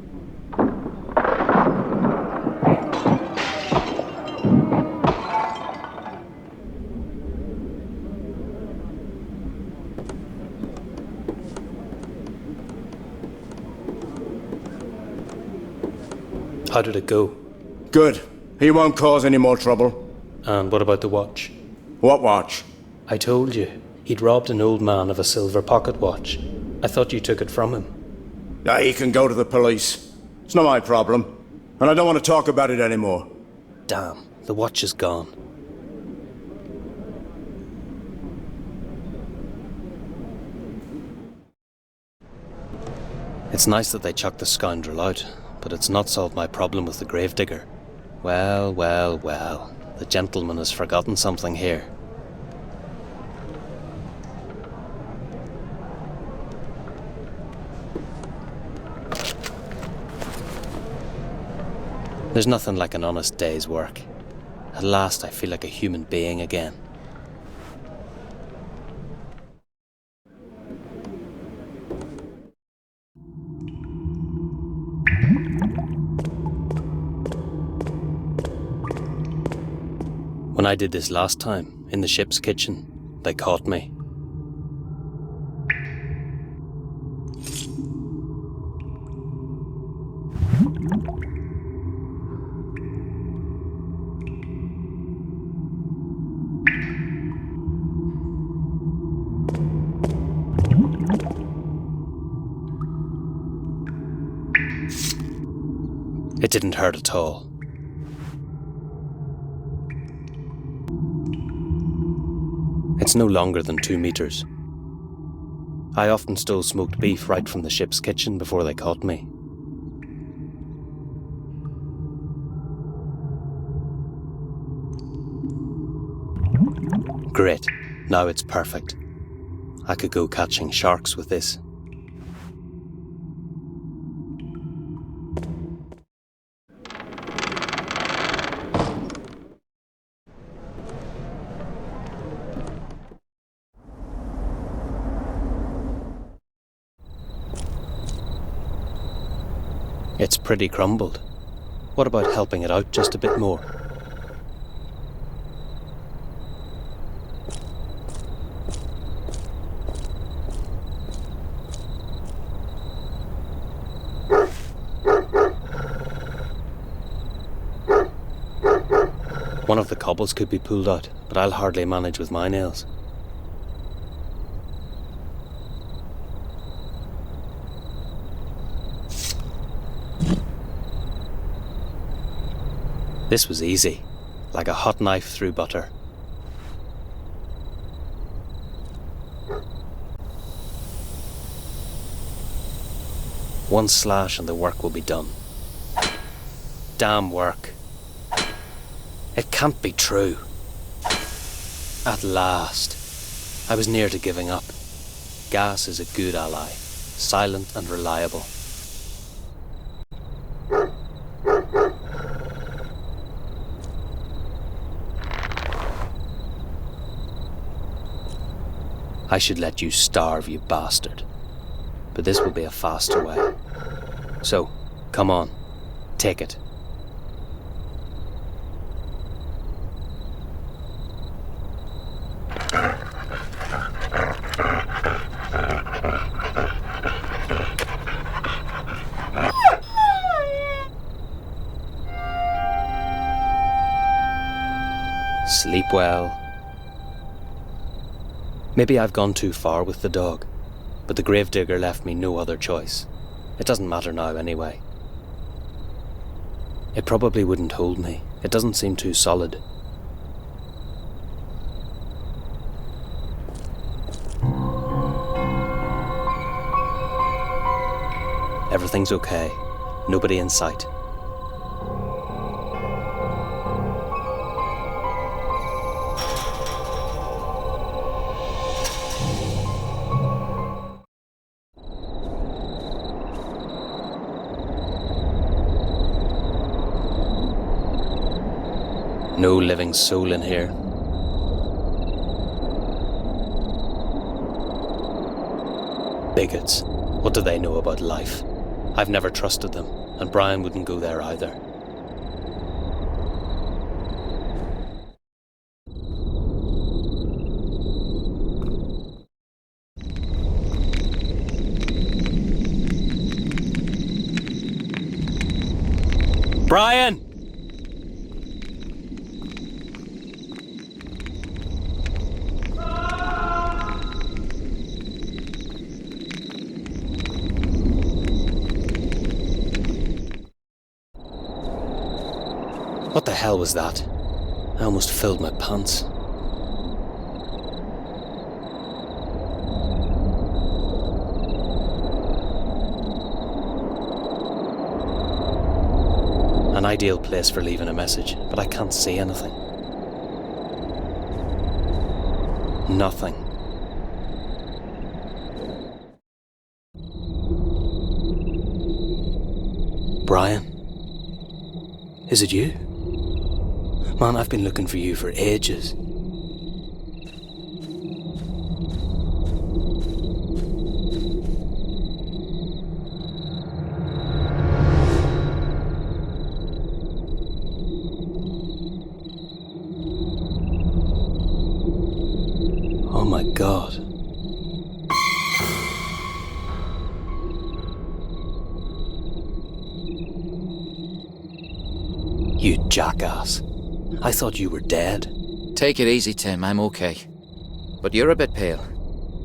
How did it go? Good. He won't cause any more trouble. And what about the watch? What watch? I told you. He'd robbed an old man of a silver pocket watch. I thought you took it from him. He can go to the police. It's not my problem. And I don't want to talk about it anymore. Damn, the watch is gone. It's nice that they chucked the scoundrel out, but it's not solved my problem with the gravedigger. Well, well, well. The gentleman has forgotten something here. There's nothing like an honest day's work. At last I feel like a human being again. When I did this last time, in the ship's kitchen, they caught me. It didn't hurt at all. It's no longer than 2 meters. I often stole smoked beef right from the ship's kitchen before they caught me. Great, now it's perfect. I could go catching sharks with this. It's pretty crumbled. What about helping it out just a bit more? One of the cobbles could be pulled out, but I'll hardly manage with my nails. This was easy, like a hot knife through butter. One slash and the work will be done. Damn work. It can't be true. At last. I was near to giving up. Gas is a good ally, silent and reliable. I should let you starve, you bastard. But this will be a faster way. So, come on, take it. Sleep well. Maybe I've gone too far with the dog, but the gravedigger left me no other choice. It doesn't matter now anyway. It probably wouldn't hold me. It doesn't seem too solid. Everything's okay. Nobody in sight. No living soul in here. Bigots. What do they know about life? I've never trusted them, and Brian wouldn't go there either. Brian! What the hell was that? I almost filled my pants. An ideal place for leaving a message, but I can't see anything. Nothing. Brian? Is it you? Man, I've been looking for you for ages. Oh my God. You jackass. I thought you were dead. Take it easy, Tim. I'm okay. But you're a bit pale.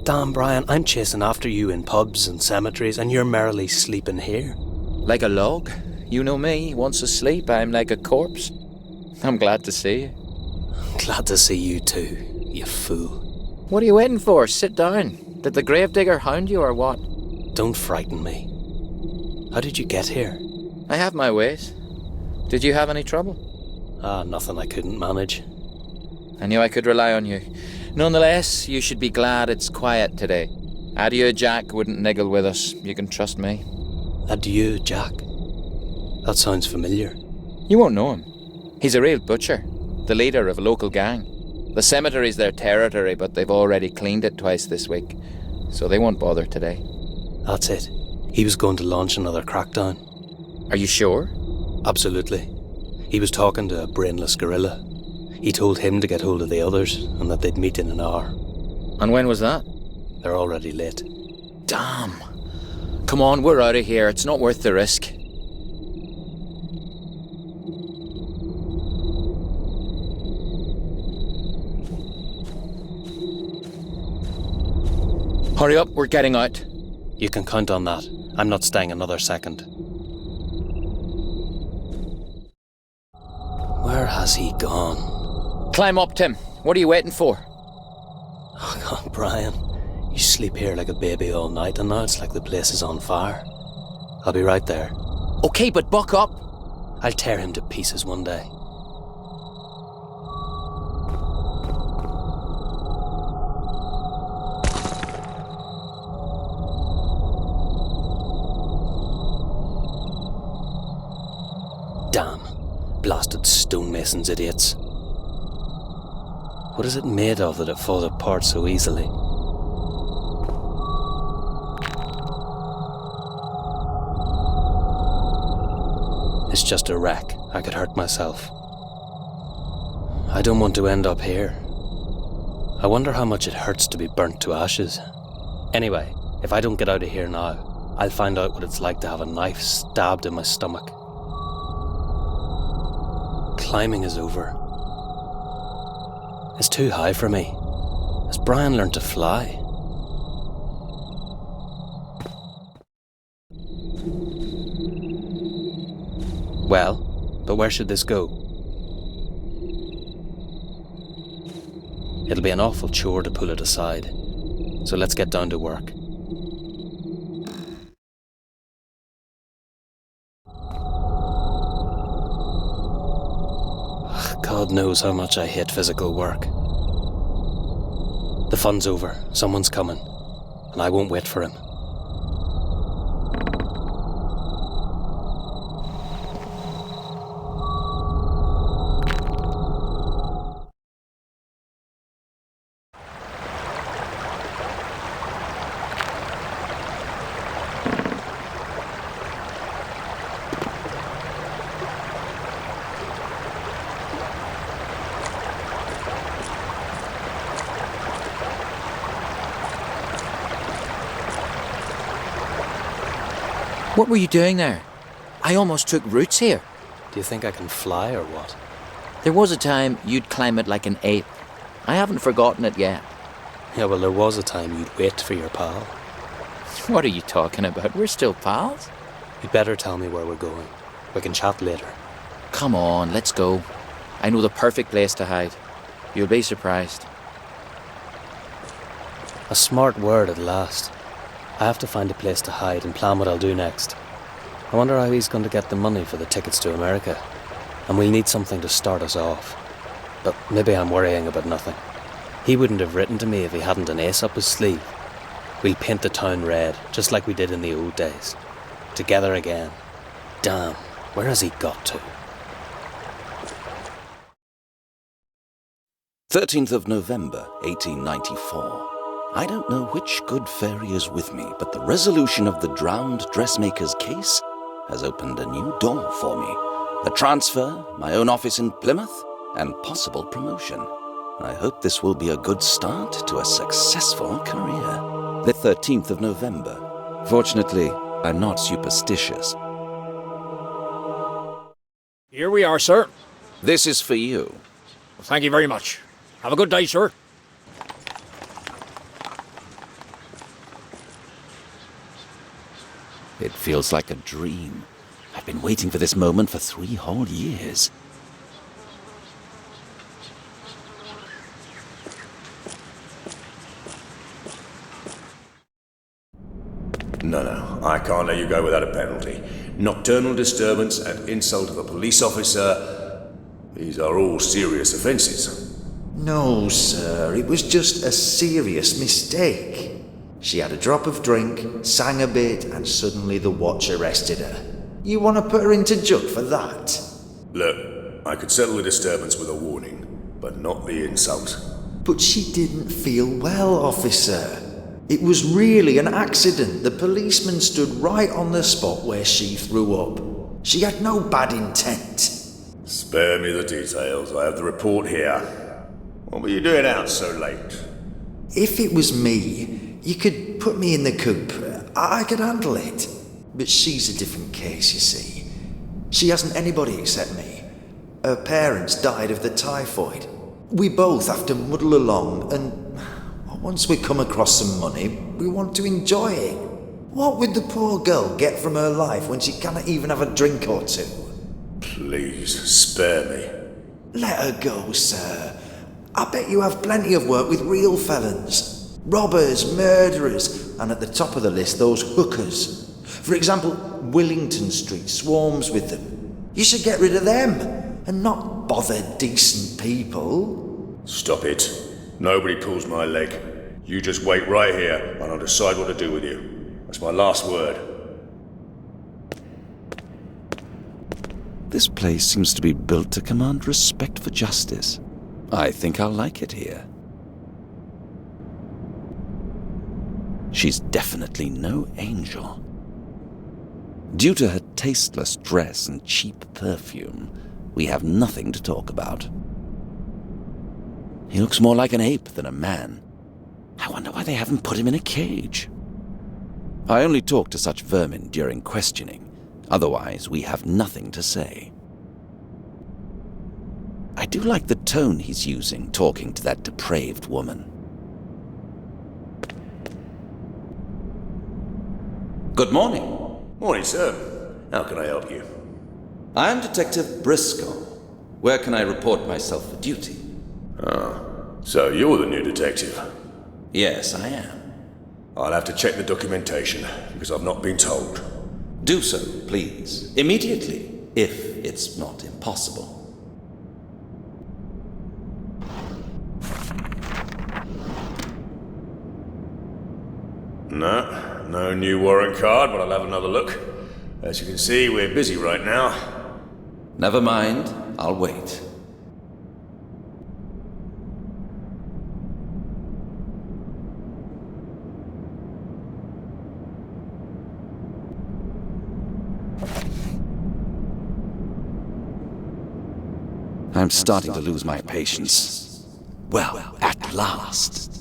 Damn, Brian, I'm chasing after you in pubs and cemeteries, and you're merrily sleeping here. Like a log. You know me. Once asleep, I'm like a corpse. I'm glad to see you. Glad to see you too, you fool. What are you waiting for? Sit down. Did the gravedigger hound you or what? Don't frighten me. How did you get here? I have my ways. Did you have any trouble? Nothing I couldn't manage. I knew I could rely on you. Nonetheless, you should be glad it's quiet today. Adieu, Jack wouldn't niggle with us. You can trust me. Adieu, Jack? That sounds familiar. You won't know him. He's a real butcher. The leader of a local gang. The cemetery's their territory, but they've already cleaned it twice this week. So they won't bother today. That's it. He was going to launch another crackdown. Are you sure? Absolutely. He was talking to a brainless gorilla. He told him to get hold of the others and that they'd meet in an hour. And when was that? They're already late. Damn. Come on, we're out of here. It's not worth the risk. Hurry up, we're getting out. You can count on that. I'm not staying another second. Where has he gone? Climb up, Tim. What are you waiting for? Oh God, Brian. You sleep here like a baby all night, and now it's like the place is on fire. I'll be right there. Okay, but buck up. I'll tear him to pieces one day. Damn. Blasted stonemasons, idiots. What is it made of that it falls apart so easily? It's just a wreck. I could hurt myself. I don't want to end up here. I wonder how much it hurts to be burnt to ashes. Anyway, if I don't get out of here now, I'll find out what it's like to have a knife stabbed in my stomach. Climbing is over. It's too high for me. Has Brian learned to fly? Well, but where should this go? It'll be an awful chore to pull it aside. So let's get down to work. God knows how much I hate physical work. The fun's over. Someone's coming. And I won't wait for him. What were you doing there? I almost took roots here. Do you think I can fly or what? There was a time you'd climb it like an ape. I haven't forgotten it yet. Yeah, well, there was a time you'd wait for your pal. What are you talking about? We're still pals. You'd better tell me where we're going. We can chat later. Come on, let's go. I know the perfect place to hide. You'll be surprised. A smart word at last. I have to find a place to hide and plan what I'll do next. I wonder how he's going to get the money for the tickets to America. And we'll need something to start us off. But maybe I'm worrying about nothing. He wouldn't have written to me if he hadn't an ace up his sleeve. We'll paint the town red, just like we did in the old days. Together again. Damn, where has he got to? 13th of November, 1894. I don't know which good fairy is with me, but the resolution of the drowned dressmaker's case has opened a new door for me. A transfer, my own office in Plymouth, and possible promotion. I hope this will be a good start to a successful career. The 13th of November. Fortunately, I'm not superstitious. Here we are, sir. This is for you. Well, thank you very much. Have a good day, sir. It feels like a dream. I've been waiting for this moment for 3 whole years. No, I can't let you go without a penalty. Nocturnal disturbance and insult of a police officer. These are all serious offences. No, sir, it was just a serious mistake. She had a drop of drink, sang a bit, and suddenly the watch arrested her. You want to put her into jail for that? Look, I could settle the disturbance with a warning, but not the insult. But she didn't feel well, officer. It was really an accident. The policeman stood right on the spot where she threw up. She had no bad intent. Spare me the details. I have the report here. What were you doing out so late? If it was me, you could put me in the coop. I could handle it. But she's a different case, you see. She hasn't anybody except me. Her parents died of the typhoid. We both have to muddle along, and once we come across some money, we want to enjoy it. What would the poor girl get from her life when she cannot even have a drink or two? Please, spare me. Let her go, sir. I bet you have plenty of work with real felons. Robbers, murderers, and at the top of the list, those hookers. For example, Willington Street swarms with them. You should get rid of them, and not bother decent people. Stop it. Nobody pulls my leg. You just wait right here, and I'll decide what to do with you. That's my last word. This place seems to be built to command respect for justice. I think I'll like it here. She's definitely no angel. Due to her tasteless dress and cheap perfume, we have nothing to talk about. He looks more like an ape than a man. I wonder why they haven't put him in a cage. I only talk to such vermin during questioning. Otherwise, we have nothing to say. I do like the tone he's using talking to that depraved woman. Good morning. Morning, sir. How can I help you? I am Detective Briscol. Where can I report myself for duty? So you're the new detective? Yes, I am. I'll have to check the documentation, because I've not been told. Do so, please. Immediately, if it's not impossible. No new warrant card, but I'll have another look. As you can see, we're busy right now. Never mind, I'll wait. I'm starting to lose my patience. Well, at last.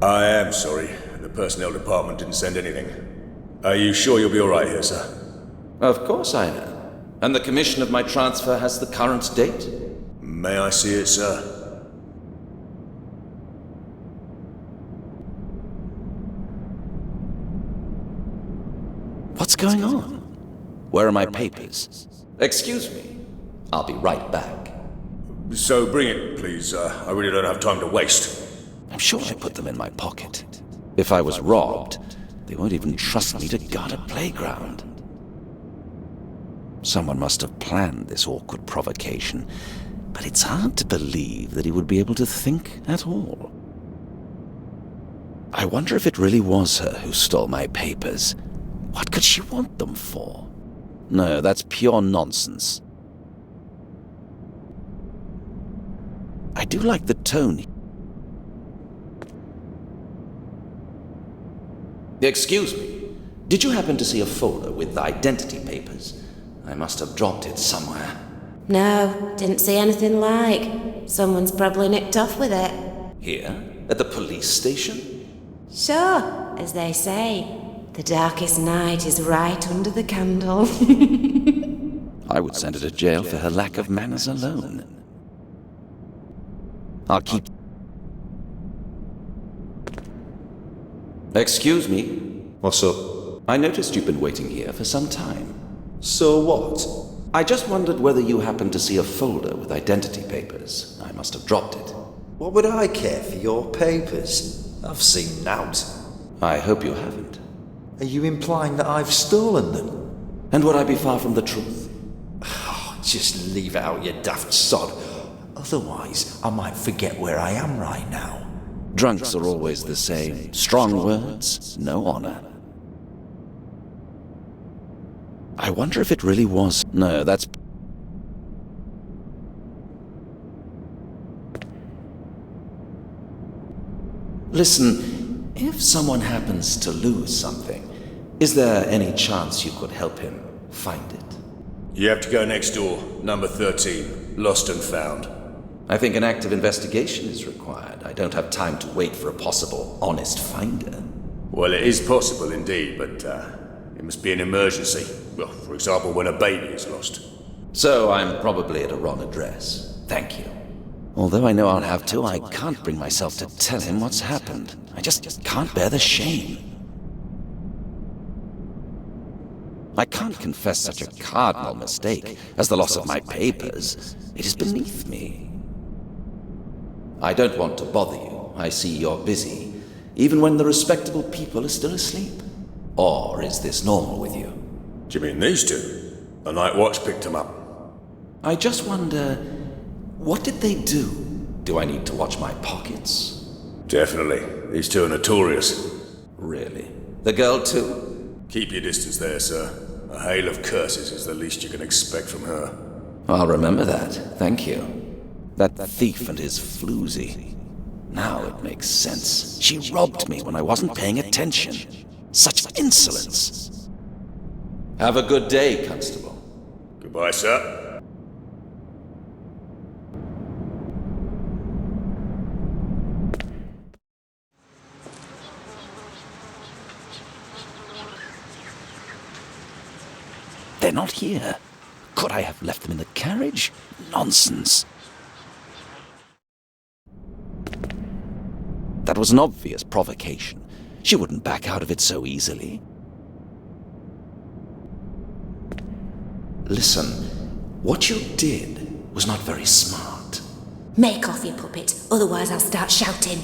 I am sorry. The personnel department didn't send anything. Are you sure you'll be alright here, sir? Of course I am. And the commission of my transfer has the current date? May I see it, sir? What's going on? Where are my papers? Excuse me. I'll be right back. So bring it, please. I really don't have time to waste. I'm sure I put them in my pocket. If I was robbed, they won't even trust me to guard a playground. Someone must have planned this awkward provocation, but it's hard to believe that he would be able to think at all. I wonder if it really was her who stole my papers. What could she want them for? No, that's pure nonsense. I do like the tone. Excuse me, did you happen to see a folder with the identity papers? I must have dropped it somewhere. No, didn't see anything like. Someone's probably nicked off with it. Here? At the police station? Sure, as they say, the darkest night is right under the candle. I would send her to jail for her lack of manners alone. I'll keep... Excuse me. What's up? I noticed you've been waiting here for some time. So what? I just wondered whether you happened to see a folder with identity papers. I must have dropped it. What would I care for your papers? I've seen nought. I hope you haven't. Are you implying that I've stolen them? And would I be far from the truth? Oh, just leave it out, you daft sod. Otherwise, I might forget where I am right now. Drunks are always the same. Strong words, no honor. I wonder if it really was... No, that's... Listen, if someone happens to lose something, is there any chance you could help him find it? You have to go next door, number 13, lost and found. I think an active investigation is required. I don't have time to wait for a possible honest finder. Well, it is possible indeed, but it must be an emergency. Well, for example, when a baby is lost. So I'm probably at a wrong address. Thank you. Although I know I'll have to, I can't bring myself to tell him what's happened. I just can't bear the shame. I can't confess such a cardinal mistake as the loss of my papers. It is beneath me. I don't want to bother you. I see you're busy, even when the respectable people are still asleep. Or is this normal with you? Do you mean these two? The night watch picked them up. I just wonder, what did they do? Do I need to watch my pockets? Definitely. These two are notorious. Really? The girl too? Keep your distance there, sir. A hail of curses is the least you can expect from her. I'll remember that. Thank you. That thief and his floozy. Now it makes sense. She robbed me when I wasn't paying attention. Such insolence. Have a good day, Constable. Goodbye, sir. They're not here. Could I have left them in the carriage? Nonsense. That was an obvious provocation. She wouldn't back out of it so easily. Listen, what you did was not very smart. Make off, you puppet, otherwise I'll start shouting.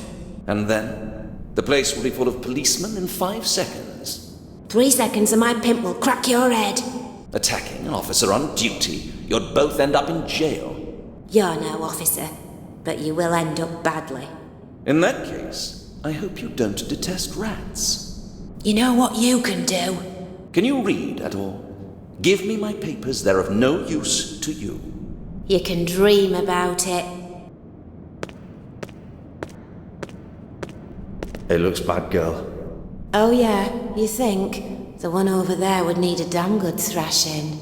And then, the place will be full of policemen in 5 seconds. 3 seconds and my pimp will crack your head. Attacking an officer on duty, you'd both end up in jail. You're no officer, but you will end up badly. In that case, I hope you don't detest rats. You know what you can do? Can you read at all? Give me my papers, they're of no use to you. You can dream about it. It looks bad, girl. Oh yeah, you think? The one over there would need a damn good thrashing.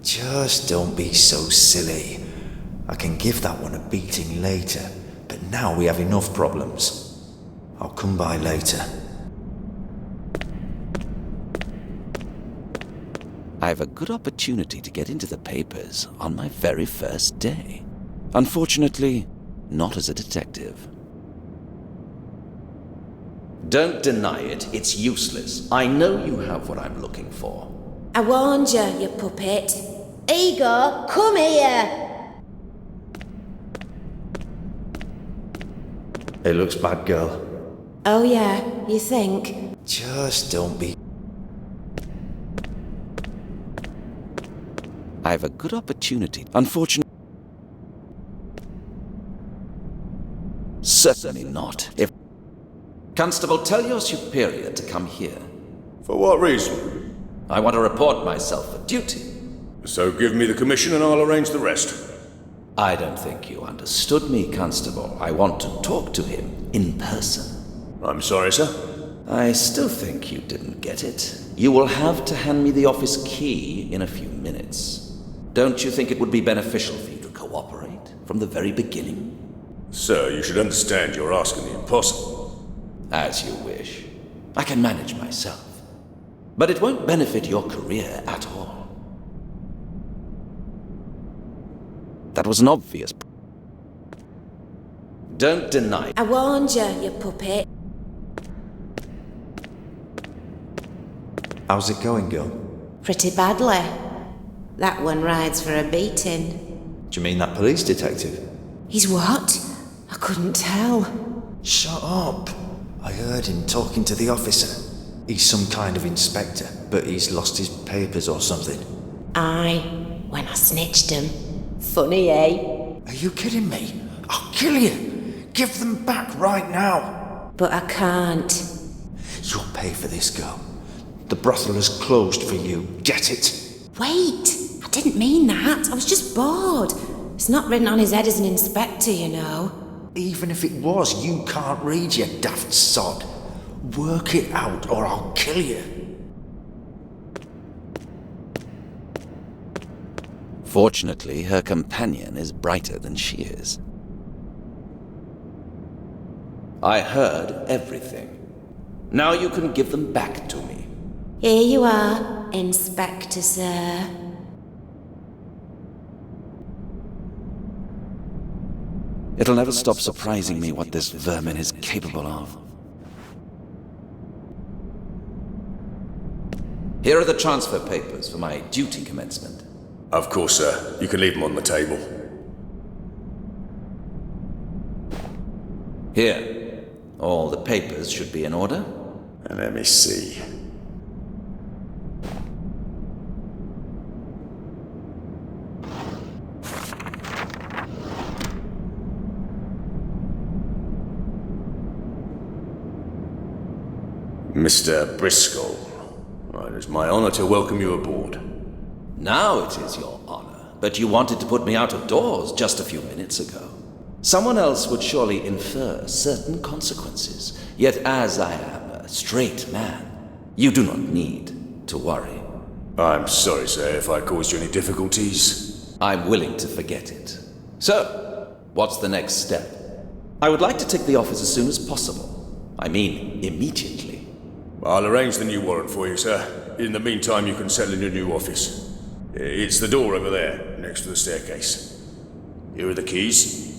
Just don't be so silly. I can give that one a beating later, but now we have enough problems. I'll come by later. I have a good opportunity to get into the papers on my very first day. Unfortunately, not as a detective. Don't deny it. It's useless. I know you have what I'm looking for. I warned you, you puppet. Igor, come here! It looks bad, girl. Oh yeah, you think? Just don't be... I have a good opportunity. Unfortunately... Certainly not. If... Constable, tell your superior to come here. For what reason? I want to report myself for duty. So give me the commission and I'll arrange the rest. I don't think you understood me, Constable. I want to talk to him in person. I'm sorry, sir. I still think you didn't get it. You will have to hand me the office key in a few minutes. Don't you think it would be beneficial for you to cooperate from the very beginning? Sir, you should understand you're asking the impossible. As you wish. I can manage myself. But it won't benefit your career at all. That was an obvious... Don't deny. I warned you, you puppet. How's it going, girl? Pretty badly. That one rides for a beating. Do you mean that police detective? He's what? I couldn't tell. Shut up. I heard him talking to the officer. He's some kind of inspector, but he's lost his papers or something. Aye, when I snitched him. Funny, eh? Are you kidding me? I'll kill you. Give them back right now. But I can't. You'll pay for this, girl. The brothel is closed for you. Get it? Wait, I didn't mean that. I was just bored. It's not written on his head as an inspector, you know. Even if it was, you can't read, you daft sod. Work it out or I'll kill you. Fortunately, her companion is brighter than she is. I heard everything. Now you can give them back to me. Here you are, Inspector, sir. It'll never stop surprising me what this vermin is capable of. Here are the transfer papers for my duty commencement. Of course, sir. You can leave them on the table. Here. All the papers should be in order. Let me see. Mr. Briscol, it is my honor to welcome you aboard. Now it is your honor, but you wanted to put me out of doors just a few minutes ago. Someone else would surely infer certain consequences, yet as I am a straight man, you do not need to worry. I'm sorry, sir, if I caused you any difficulties. I'm willing to forget it. So, what's the next step? I would like to take the office as soon as possible. I mean, immediately. I'll arrange the new warrant for you, sir. In the meantime, you can settle in your new office. It's the door over there, next to the staircase. Here are the keys.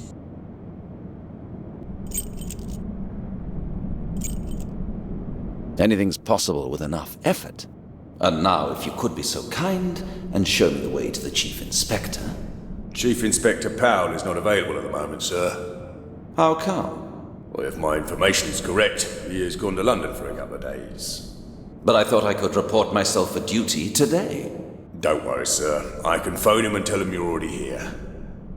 Anything's possible with enough effort. And now, if you could be so kind and show me the way to the Chief Inspector. Chief Inspector Powell is not available at the moment, sir. How come? Well, if my information is correct, he has gone to London for a couple of days. But I thought I could report myself for duty today. Don't worry, sir. I can phone him and tell him you're already here.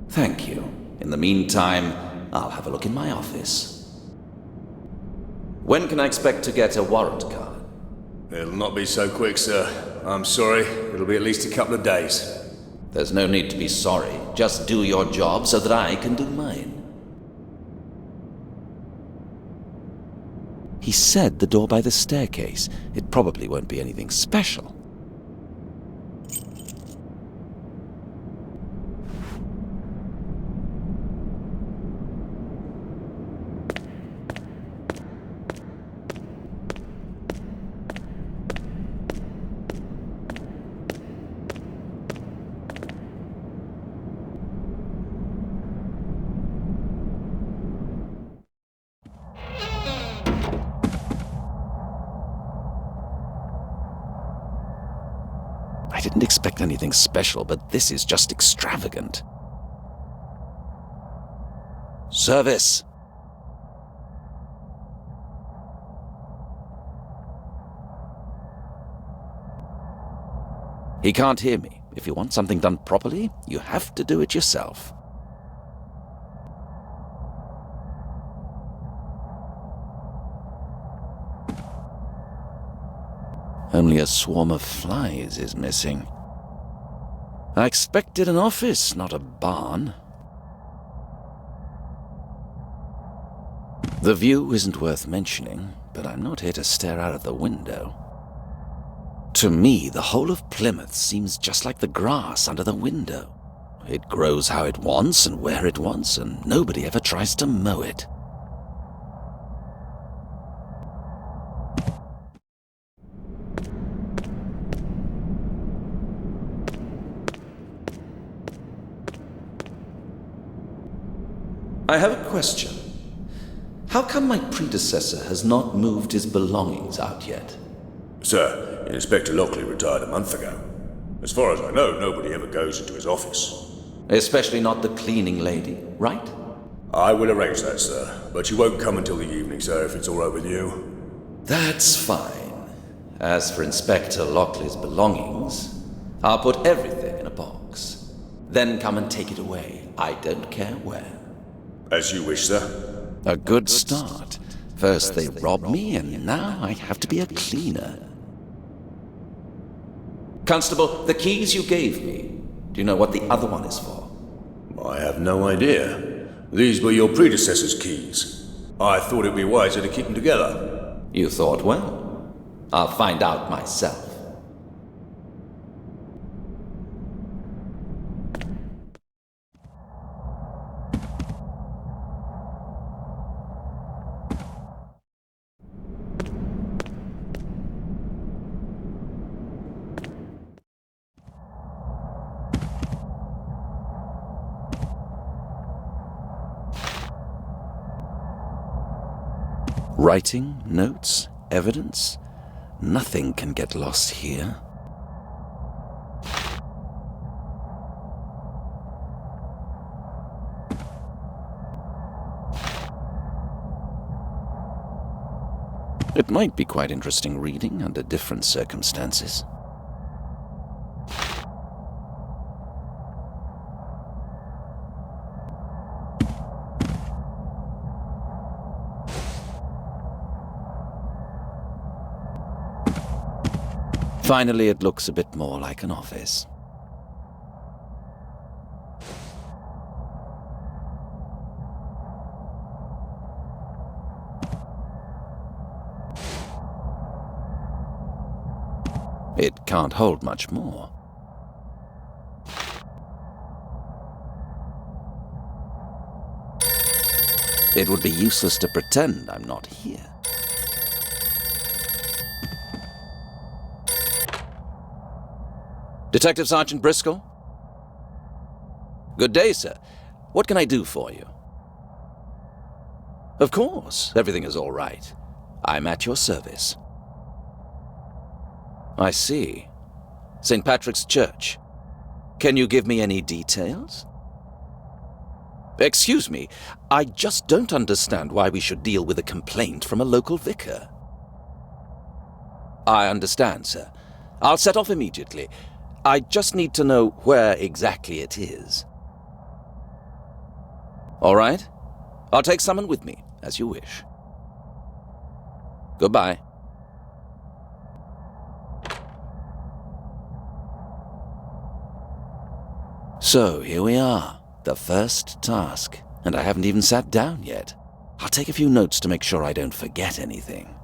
Thank you. In the meantime, I'll have a look in my office. When can I expect to get a warrant card? It'll not be so quick, sir. I'm sorry. It'll be at least a couple of days. There's no need to be sorry. Just do your job so that I can do mine. He said the door by the staircase. It probably won't be anything special. didn't expect anything special, but this is just extravagant. Service! He can't hear me. If you want something done properly, you have to do it yourself. Only a swarm of flies is missing. I expected an office, not a barn. The view isn't worth mentioning, but I'm not here to stare out of the window. To me, the whole of Plymouth seems just like the grass under the window. It grows how it wants and where it wants, and nobody ever tries to mow it. I have a question. How come my predecessor has not moved his belongings out yet? Sir, Inspector Lockley retired a month ago. As far as I know, nobody ever goes into his office. Especially not the cleaning lady, right? I will arrange that, sir. But you won't come until the evening, sir, if it's all right with you. That's fine. As for Inspector Lockley's belongings, I'll put everything in a box. Then come and take it away. I don't care where. As you wish, sir. A good start. First they robbed me, and now I have to be a cleaner. Constable, the keys you gave me, do you know what the other one is for? I have no idea. These were your predecessor's keys. I thought it'd be wiser to keep them together. You thought well. I'll find out myself. Writing, notes, evidence? Nothing can get lost here. It might be quite interesting reading under different circumstances. Finally, it looks a bit more like an office. It can't hold much more. It would be useless to pretend I'm not here. Detective Sergeant Briscol? Good day, sir. What can I do for you? Of course, everything is all right. I'm at your service. I see. St. Patrick's Church. Can you give me any details? Excuse me, I just don't understand why we should deal with a complaint from a local vicar. I understand, sir. I'll set off immediately. I just need to know where exactly it is. All right. I'll take someone with me, as you wish. Goodbye. So, here we are. The first task. And I haven't even sat down yet. I'll take a few notes to make sure I don't forget anything.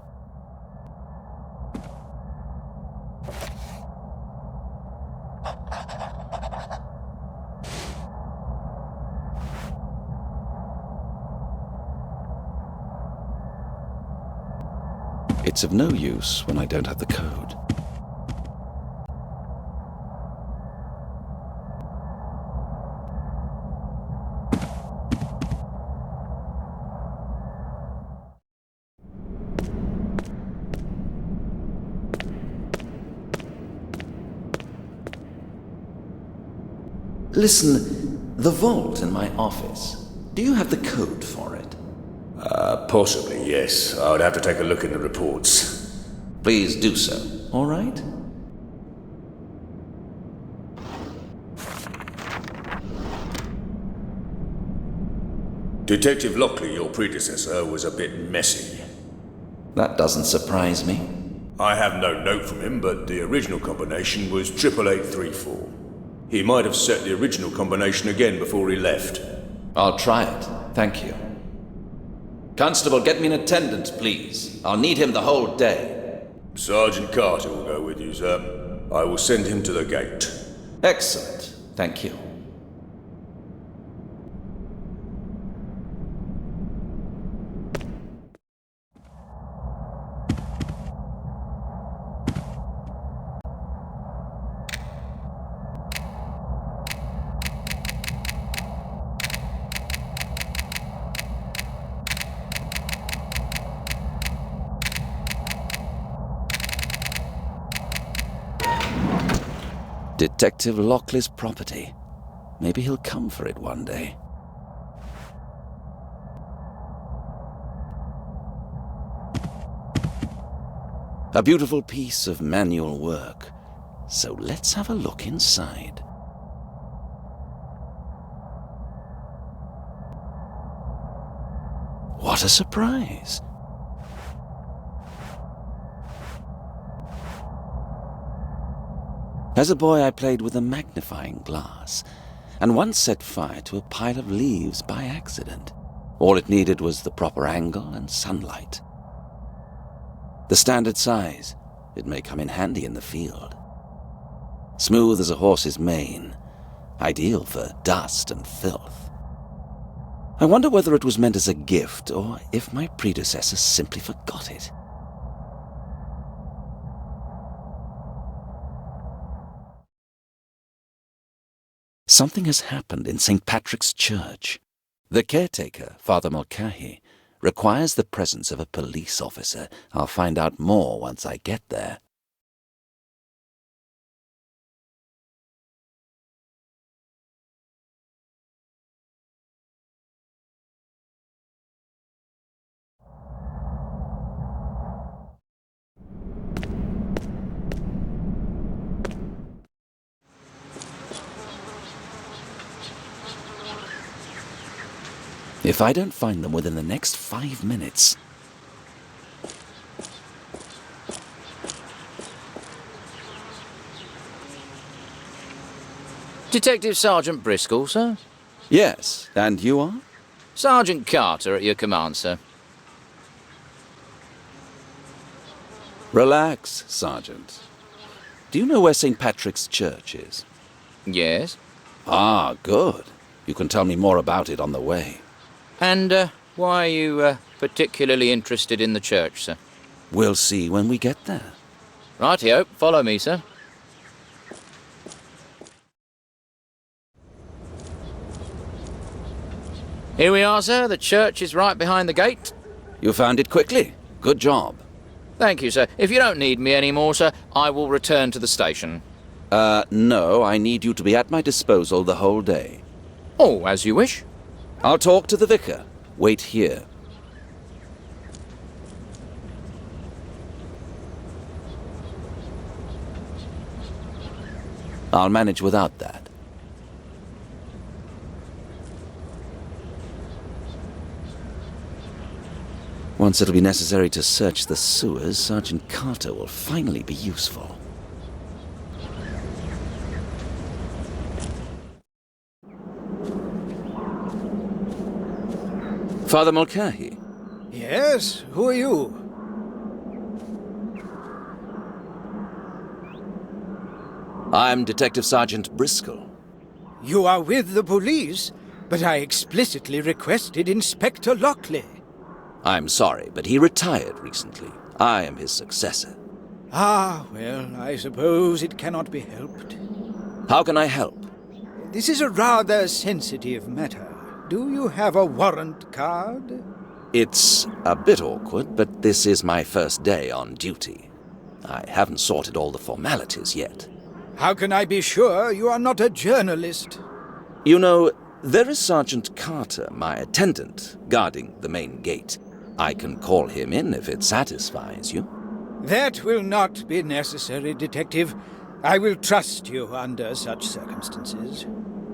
It's of no use when I don't have the code. Listen, the vault in my office. Do you have the code for it? Possibly, yes. I would have to take a look in the reports. Please do so, all right? Detective Lockley, your predecessor, was a bit messy. That doesn't surprise me. I have no note from him, but the original combination was 88834. He might have set the original combination again before he left. I'll try it, thank you. Constable, get me an attendant, please. I'll need him the whole day. Sergeant Carter will go with you, sir. I will send him to the gate. Excellent, thank you. Detective Lockley's property. Maybe he'll come for it one day. A beautiful piece of manual work. So let's have a look inside. What a surprise! As a boy, I played with a magnifying glass, and once set fire to a pile of leaves by accident. All it needed was the proper angle and sunlight. The standard size, it may come in handy in the field. Smooth as a horse's mane, ideal for dust and filth. I wonder whether it was meant as a gift, or if my predecessor simply forgot it. Something has happened in St. Patrick's Church. The caretaker, Father Mulcahy, requires the presence of a police officer. I'll find out more once I get there. If I don't find them within the next 5 minutes... Detective Sergeant Briscol, sir? Yes, and you are? Sergeant Carter at your command, sir. Relax, Sergeant. Do you know where St. Patrick's Church is? Yes. Ah, good. You can tell me more about it on the way. And why are you particularly interested in the church, sir? We'll see when we get there. Rightio, follow me, sir. Here we are, sir. The church is right behind the gate. You found it quickly. Good job. Thank you, sir. If you don't need me anymore, sir, I will return to the station. No, I need you to be at my disposal the whole day. Oh, as you wish. I'll talk to the vicar. Wait here. I'll manage without that. Once it'll be necessary to search the sewers, Sergeant Carter will finally be useful. Father Mulcahy. Yes? Who are you? I'm Detective Sergeant Briscol. You are with the police, but I explicitly requested Inspector Lockley. I'm sorry, but he retired recently. I am his successor. Ah, well, I suppose it cannot be helped. How can I help? This is a rather sensitive matter. Do you have a warrant card? It's a bit awkward, but this is my first day on duty. I haven't sorted all the formalities yet. How can I be sure you are not a journalist? You know, there is Sergeant Carter, my attendant, guarding the main gate. I can call him in if it satisfies you. That will not be necessary, Detective. I will trust you under such circumstances.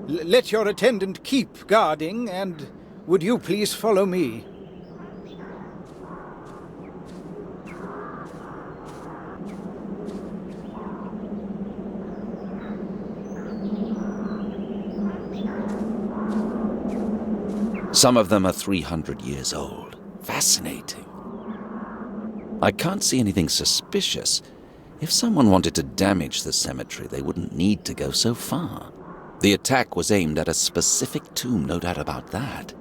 Let your attendant keep guarding, and would you please follow me? Some of them are 300 years old. Fascinating. I can't see anything suspicious. If someone wanted to damage the cemetery, they wouldn't need to go so far. The attack was aimed at a specific tomb, no doubt about that.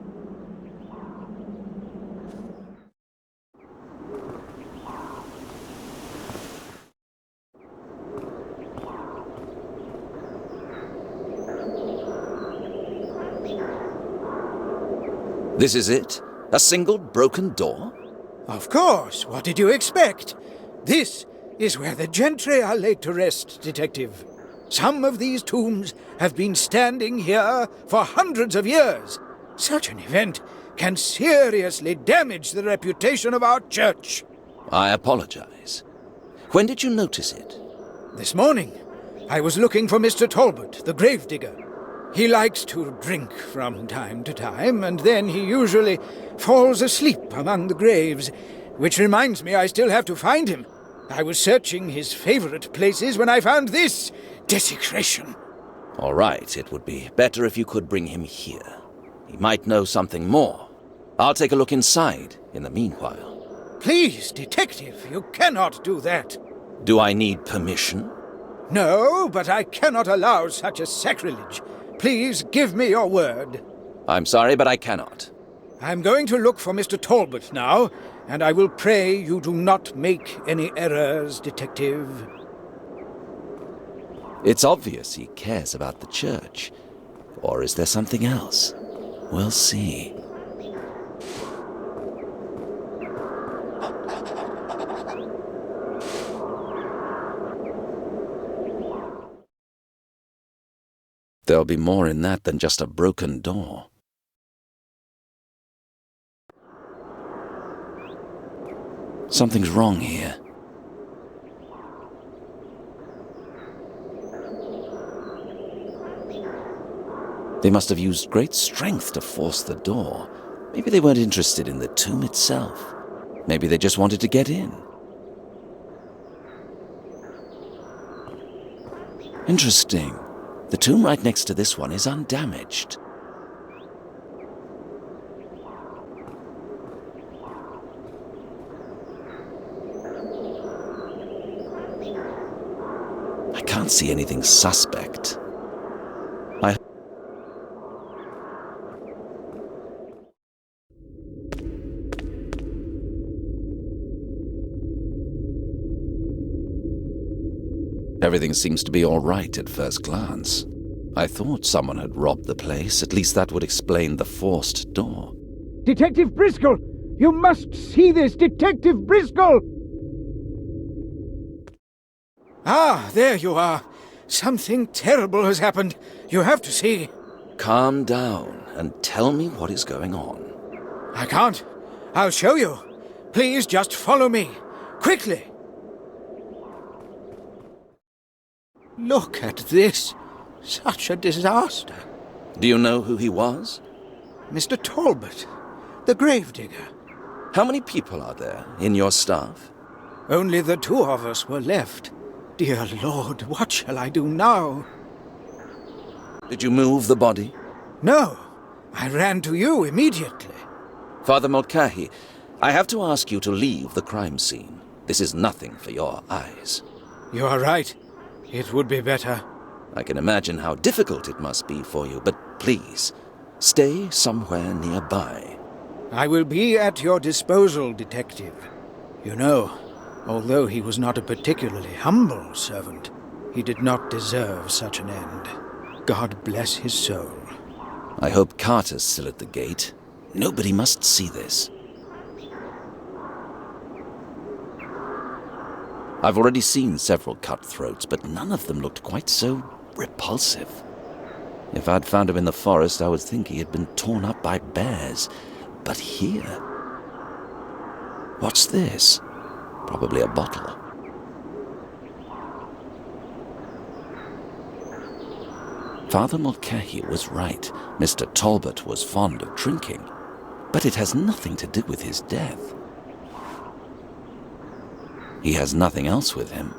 This is it? A single broken door? Of course. What did you expect? This is where the gentry are laid to rest, Detective. Some of these tombs have been standing here for hundreds of years. Such an event can seriously damage the reputation of our church. I apologize. When did you notice it? This morning, I was looking for Mr. Talbot, the gravedigger. He likes to drink from time to time, and then he usually falls asleep among the graves, which reminds me I still have to find him. I was searching his favorite places when I found this desecration. All right, it would be better if you could bring him here. He might know something more. I'll take a look inside in the meanwhile. Please, Detective, you cannot do that. Do I need permission? No, but I cannot allow such a sacrilege. Please give me your word. I'm sorry, but I cannot. I'm going to look for Mr. Talbot now, and I will pray you do not make any errors, Detective. It's obvious he cares about the church. Or is there something else? We'll see. There'll be more in that than just a broken door. Something's wrong here. They must have used great strength to force the door. Maybe they weren't interested in the tomb itself. Maybe they just wanted to get in. Interesting. The tomb right next to this one is undamaged. I can't see anything suspect. Everything seems to be all right at first glance. I thought someone had robbed the place. At least that would explain the forced door. Detective Briscol! You must see this! Detective Briscol! Ah, there you are. Something terrible has happened. You have to see. Calm down and tell me what is going on. I can't. I'll show you. Please just follow me. Quickly. Look at this. Such a disaster. Do you know who he was? Mr. Talbot, the gravedigger. How many people are there in your staff? Only the two of us were left. Dear Lord, what shall I do now? Did you move the body? No. I ran to you immediately. Father Mulcahy, I have to ask you to leave the crime scene. This is nothing for your eyes. You are right. It would be better. I can imagine how difficult it must be for you, but please, stay somewhere nearby. I will be at your disposal, Detective. You know, although he was not a particularly humble servant, he did not deserve such an end. God bless his soul. I hope Carter's still at the gate. Nobody must see this. I've already seen several cutthroats, but none of them looked quite so repulsive. If I'd found him in the forest, I would think he had been torn up by bears. But here... What's this? Probably a bottle. Father Mulcahy was right. Mr. Talbot was fond of drinking. But it has nothing to do with his death. He has nothing else with him.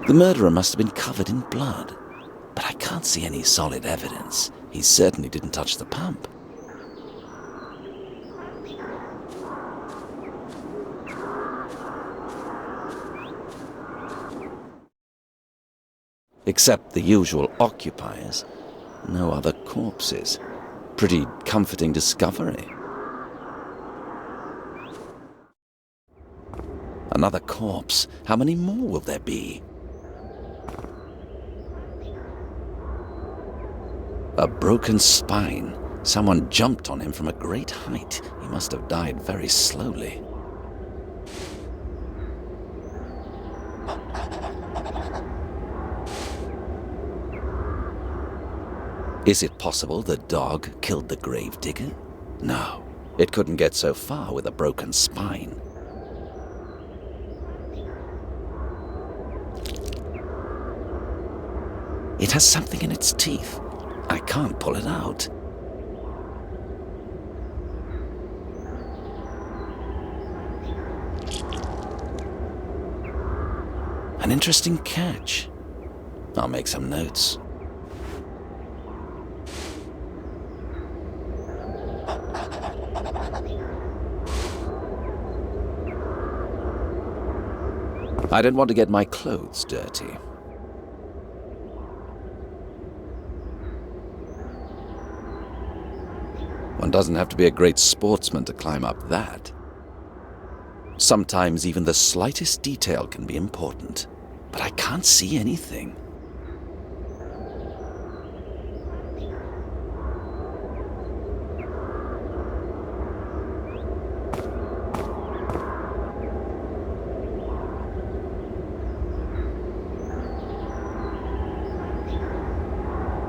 The murderer must have been covered in blood, but I can't see any solid evidence. He certainly didn't touch the pump. Except the usual occupiers, no other corpses. Pretty comforting discovery. Another corpse. How many more will there be? A broken spine. Someone jumped on him from a great height. He must have died very slowly. Is it possible the dog killed the gravedigger? No, it couldn't get so far with a broken spine. It has something in its teeth. I can't pull it out. An interesting catch. I'll make some notes. I don't want to get my clothes dirty. One doesn't have to be a great sportsman to climb up that. Sometimes even the slightest detail can be important, but I can't see anything.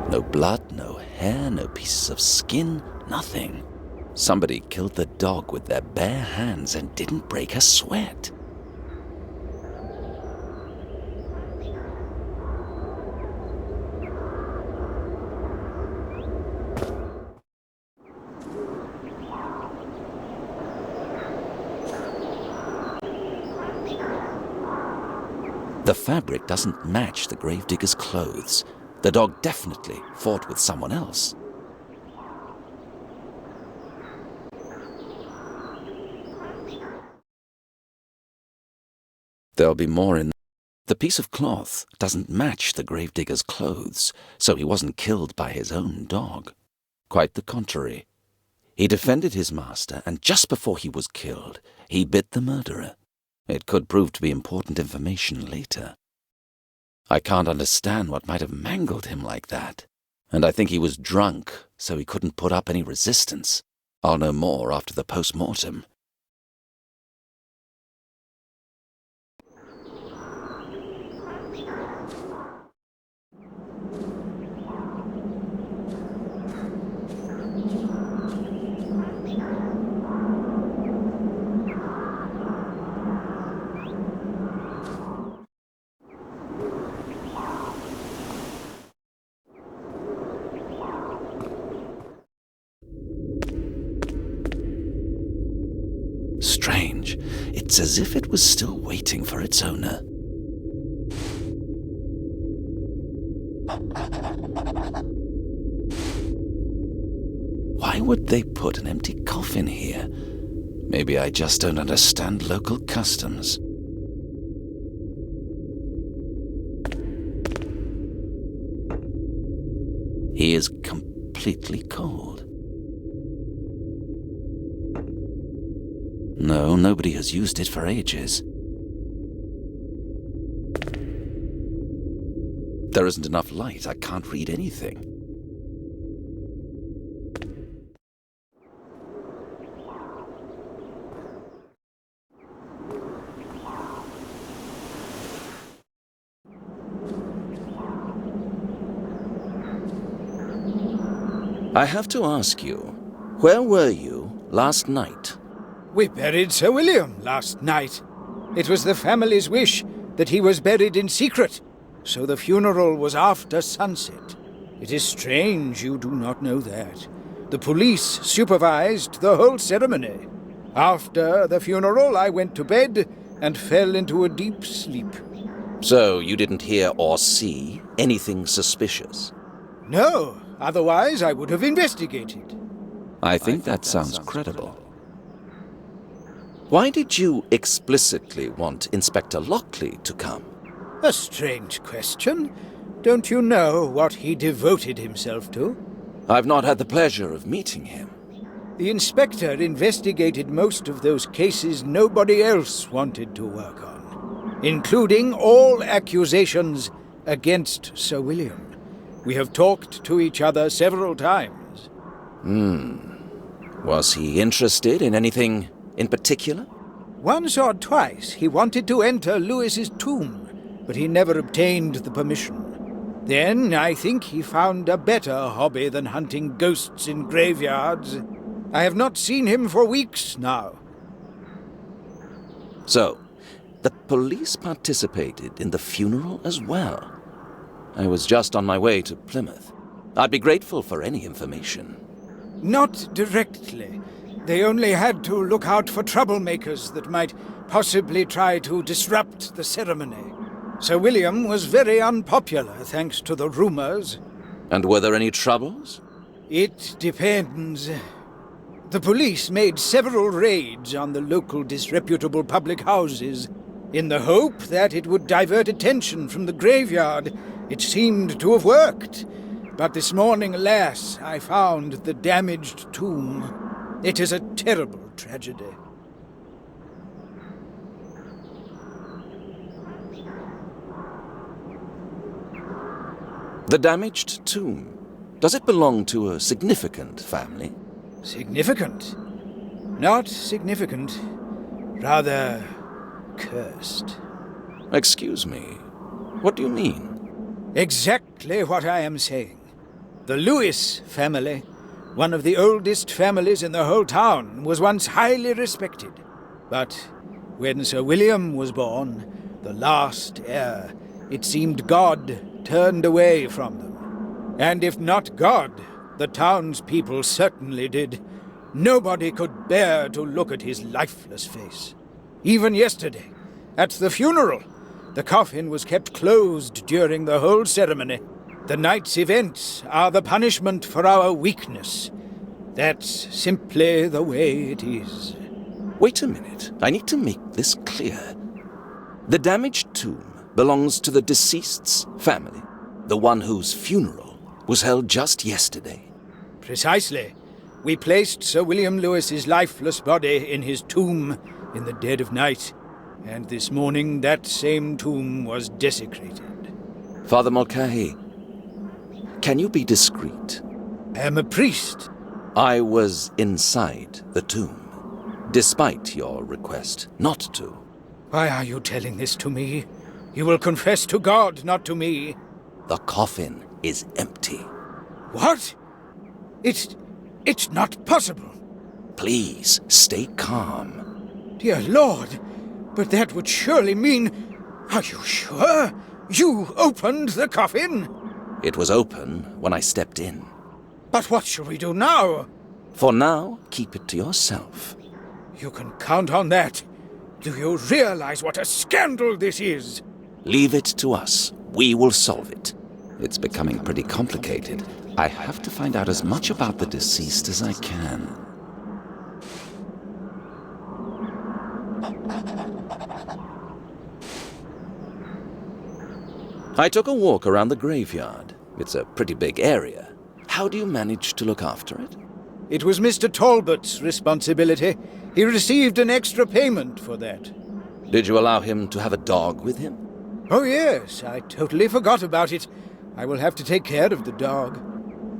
No blood, no hair, no pieces of skin, nothing. Somebody killed the dog with their bare hands and didn't break a sweat. The fabric doesn't match the gravedigger's clothes. The dog definitely fought with someone else. There'll be more in... The piece of cloth doesn't match the gravedigger's clothes, so he wasn't killed by his own dog. Quite the contrary. He defended his master, and just before he was killed, he bit the murderer. It could prove to be important information later. I can't understand what might have mangled him like that. And I think he was drunk, so he couldn't put up any resistance. I'll know more after the post-mortem. Strange. It's as if it was still waiting for its owner. Why would they put an empty coffin here? Maybe I just don't understand local customs. He is completely cold. No, nobody has used it for ages. There isn't enough light. I can't read anything. I have to ask you, where were you last night? We buried Sir William last night. It was the family's wish that he was buried in secret, so the funeral was after sunset. It is strange you do not know that. The police supervised the whole ceremony. After the funeral, I went to bed and fell into a deep sleep. So you didn't hear or see anything suspicious? No, otherwise I would have investigated. I think that sounds credible. Why did you explicitly want Inspector Lockley to come? A strange question. Don't you know what he devoted himself to? I've not had the pleasure of meeting him. The inspector investigated most of those cases nobody else wanted to work on, including all accusations against Sir William. We have talked to each other several times. Was he interested in anything in particular? Once or twice he wanted to enter Lewis's tomb, but he never obtained the permission. Then I think he found a better hobby than hunting ghosts in graveyards. I have not seen him for weeks now. So, the police participated in the funeral as well. I was just on my way to Plymouth. I'd be grateful for any information. Not directly. They only had to look out for troublemakers that might possibly try to disrupt the ceremony. Sir William was very unpopular thanks to the rumors. And were there any troubles? It depends. The police made several raids on the local disreputable public houses in the hope that it would divert attention from the graveyard. It seemed to have worked. But this morning, alas, I found the damaged tomb. It is a terrible tragedy. The damaged tomb. Does it belong to a significant family? Significant? Not significant. Rather cursed. Excuse me. What do you mean? Exactly what I am saying. The Lewis family, one of the oldest families in the whole town, was once highly respected. But when Sir William was born, the last heir, it seemed God turned away from them. And if not God, the townspeople certainly did. Nobody could bear to look at his lifeless face. Even yesterday, at the funeral, the coffin was kept closed during the whole ceremony. The night's events are the punishment for our weakness. That's simply the way it is. Wait a minute. I need to make this clear. The damaged tomb belongs to the deceased's family, the one whose funeral was held just yesterday. Precisely. We placed Sir William Lewis's lifeless body in his tomb in the dead of night, and this morning that same tomb was desecrated. Father Mulcahy, can you be discreet? I am a priest. I was inside the tomb, despite your request not to. Why are you telling this to me? You will confess to God, not to me. The coffin is empty. What? It's not possible. Please, stay calm. Dear Lord, but that would surely mean... Are you sure? You opened the coffin? It was open when I stepped in. But what shall we do now? For now, keep it to yourself. You can count on that. Do you realize what a scandal this is? Leave it to us. We will solve it. It's becoming pretty complicated. I have to find out as much about the deceased as I can. I took a walk around the graveyard. It's a pretty big area. How do you manage to look after it? It was Mr. Talbot's responsibility. He received an extra payment for that. Did you allow him to have a dog with him? Oh, yes, I totally forgot about it. I will have to take care of the dog.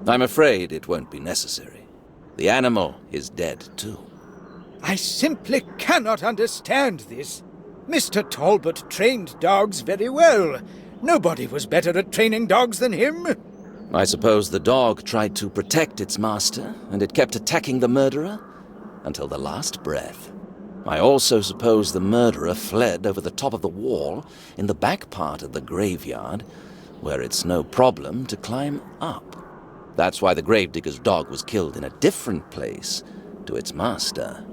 I'm afraid it won't be necessary. The animal is dead, too. I simply cannot understand this. Mr. Talbot trained dogs very well. Nobody was better at training dogs than him. I suppose the dog tried to protect its master, and it kept attacking the murderer until the last breath. I also suppose the murderer fled over the top of the wall in the back part of the graveyard, where it's no problem to climb up. That's why the gravedigger's dog was killed in a different place to its master.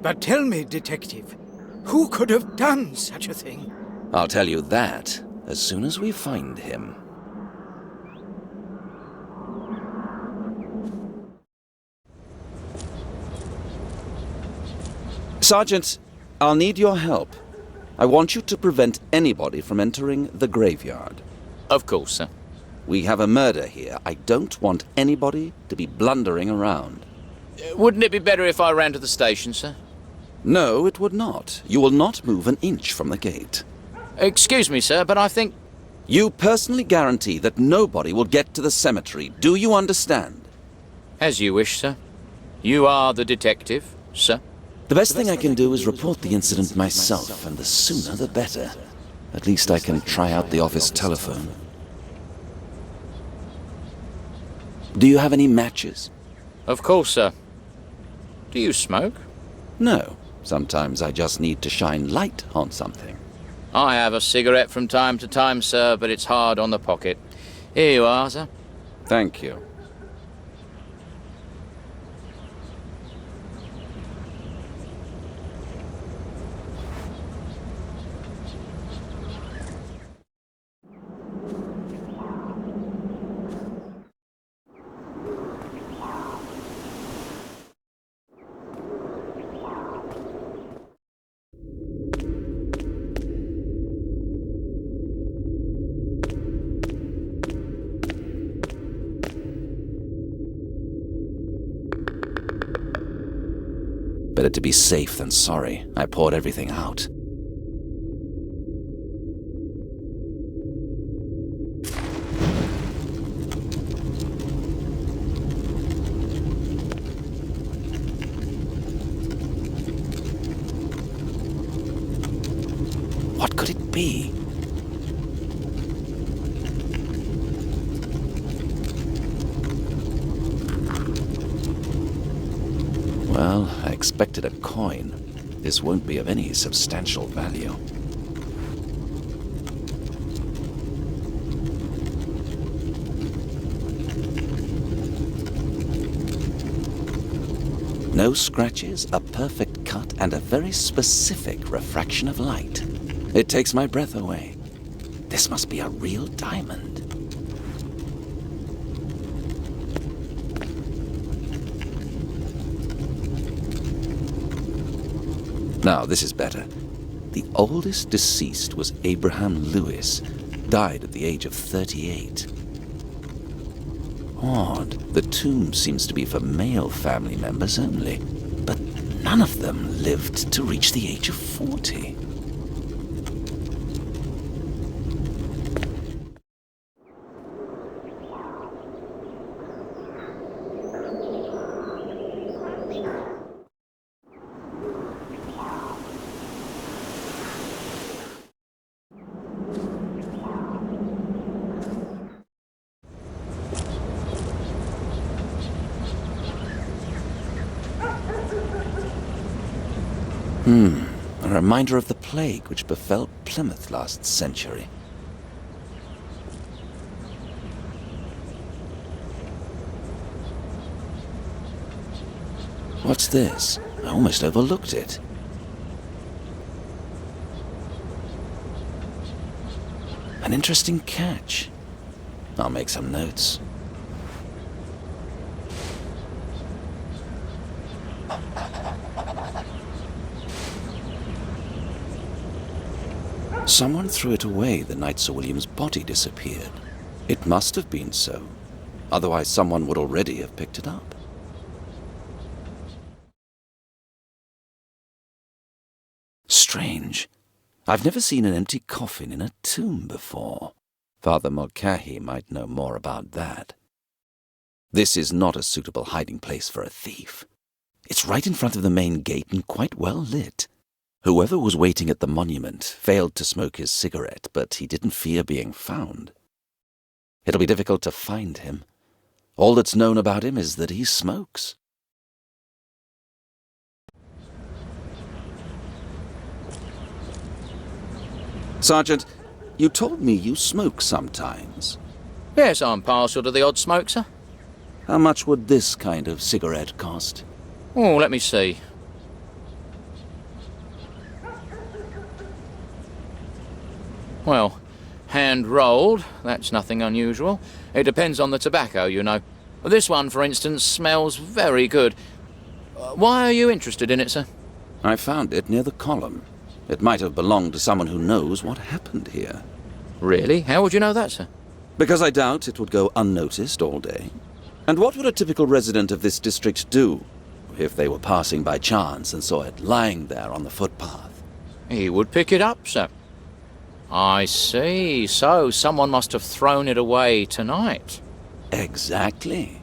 But tell me, Detective, who could have done such a thing? I'll tell you that as soon as we find him. Sergeant, I'll need your help. I want you to prevent anybody from entering the graveyard. Of course, sir. We have a murder here. I don't want anybody to be blundering around. Wouldn't it be better if I ran to the station, sir? No, it would not. You will not move an inch from the gate. Excuse me, sir, but I think... You personally guarantee that nobody will get to the cemetery. Do you understand? As you wish, sir. You are the detective, sir. The best thing I can do is report the incident myself, and the sooner the better. At least I can try out the office telephone. Do you have any matches? Of course, sir. Do you smoke? No. Sometimes I just need to shine light on something. I have a cigarette from time to time, sir, but it's hard on the pocket. Here you are, sir. Thank you. Better to be safe than sorry. I poured everything out. What could it be? Well, I expected a coin. This won't be of any substantial value. No scratches, a perfect cut, and a very specific refraction of light. It takes my breath away. This must be a real diamond. Now, this is better. The oldest deceased was Abraham Lewis, died at the age of 38. Odd. The tomb seems to be for male family members only, but none of them lived to reach the age of 40. A reminder of the plague which befell Plymouth last century. What's this? I almost overlooked it. An interesting catch. I'll make some notes. Someone threw it away the night Sir William's body disappeared. It must have been so. Otherwise, someone would already have picked it up. Strange. I've never seen an empty coffin in a tomb before. Father Mulcahy might know more about that. This is not a suitable hiding place for a thief. It's right in front of the main gate and quite well lit. Whoever was waiting at the monument failed to smoke his cigarette, but he didn't fear being found. It'll be difficult to find him. All that's known about him is that he smokes. Sergeant, you told me you smoke sometimes. Yes, I'm partial to the odd smoke, sir. How much would this kind of cigarette cost? Oh, let me see. Well, hand-rolled, that's nothing unusual. It depends on the tobacco, you know. This one, for instance, smells very good. Why are you interested in it, sir? I found it near the column. It might have belonged to someone who knows what happened here. Really? How would you know that, sir? Because I doubt it would go unnoticed all day. And what would a typical resident of this district do if they were passing by chance and saw it lying there on the footpath? He would pick it up, sir. I see. So someone must have thrown it away tonight. Exactly.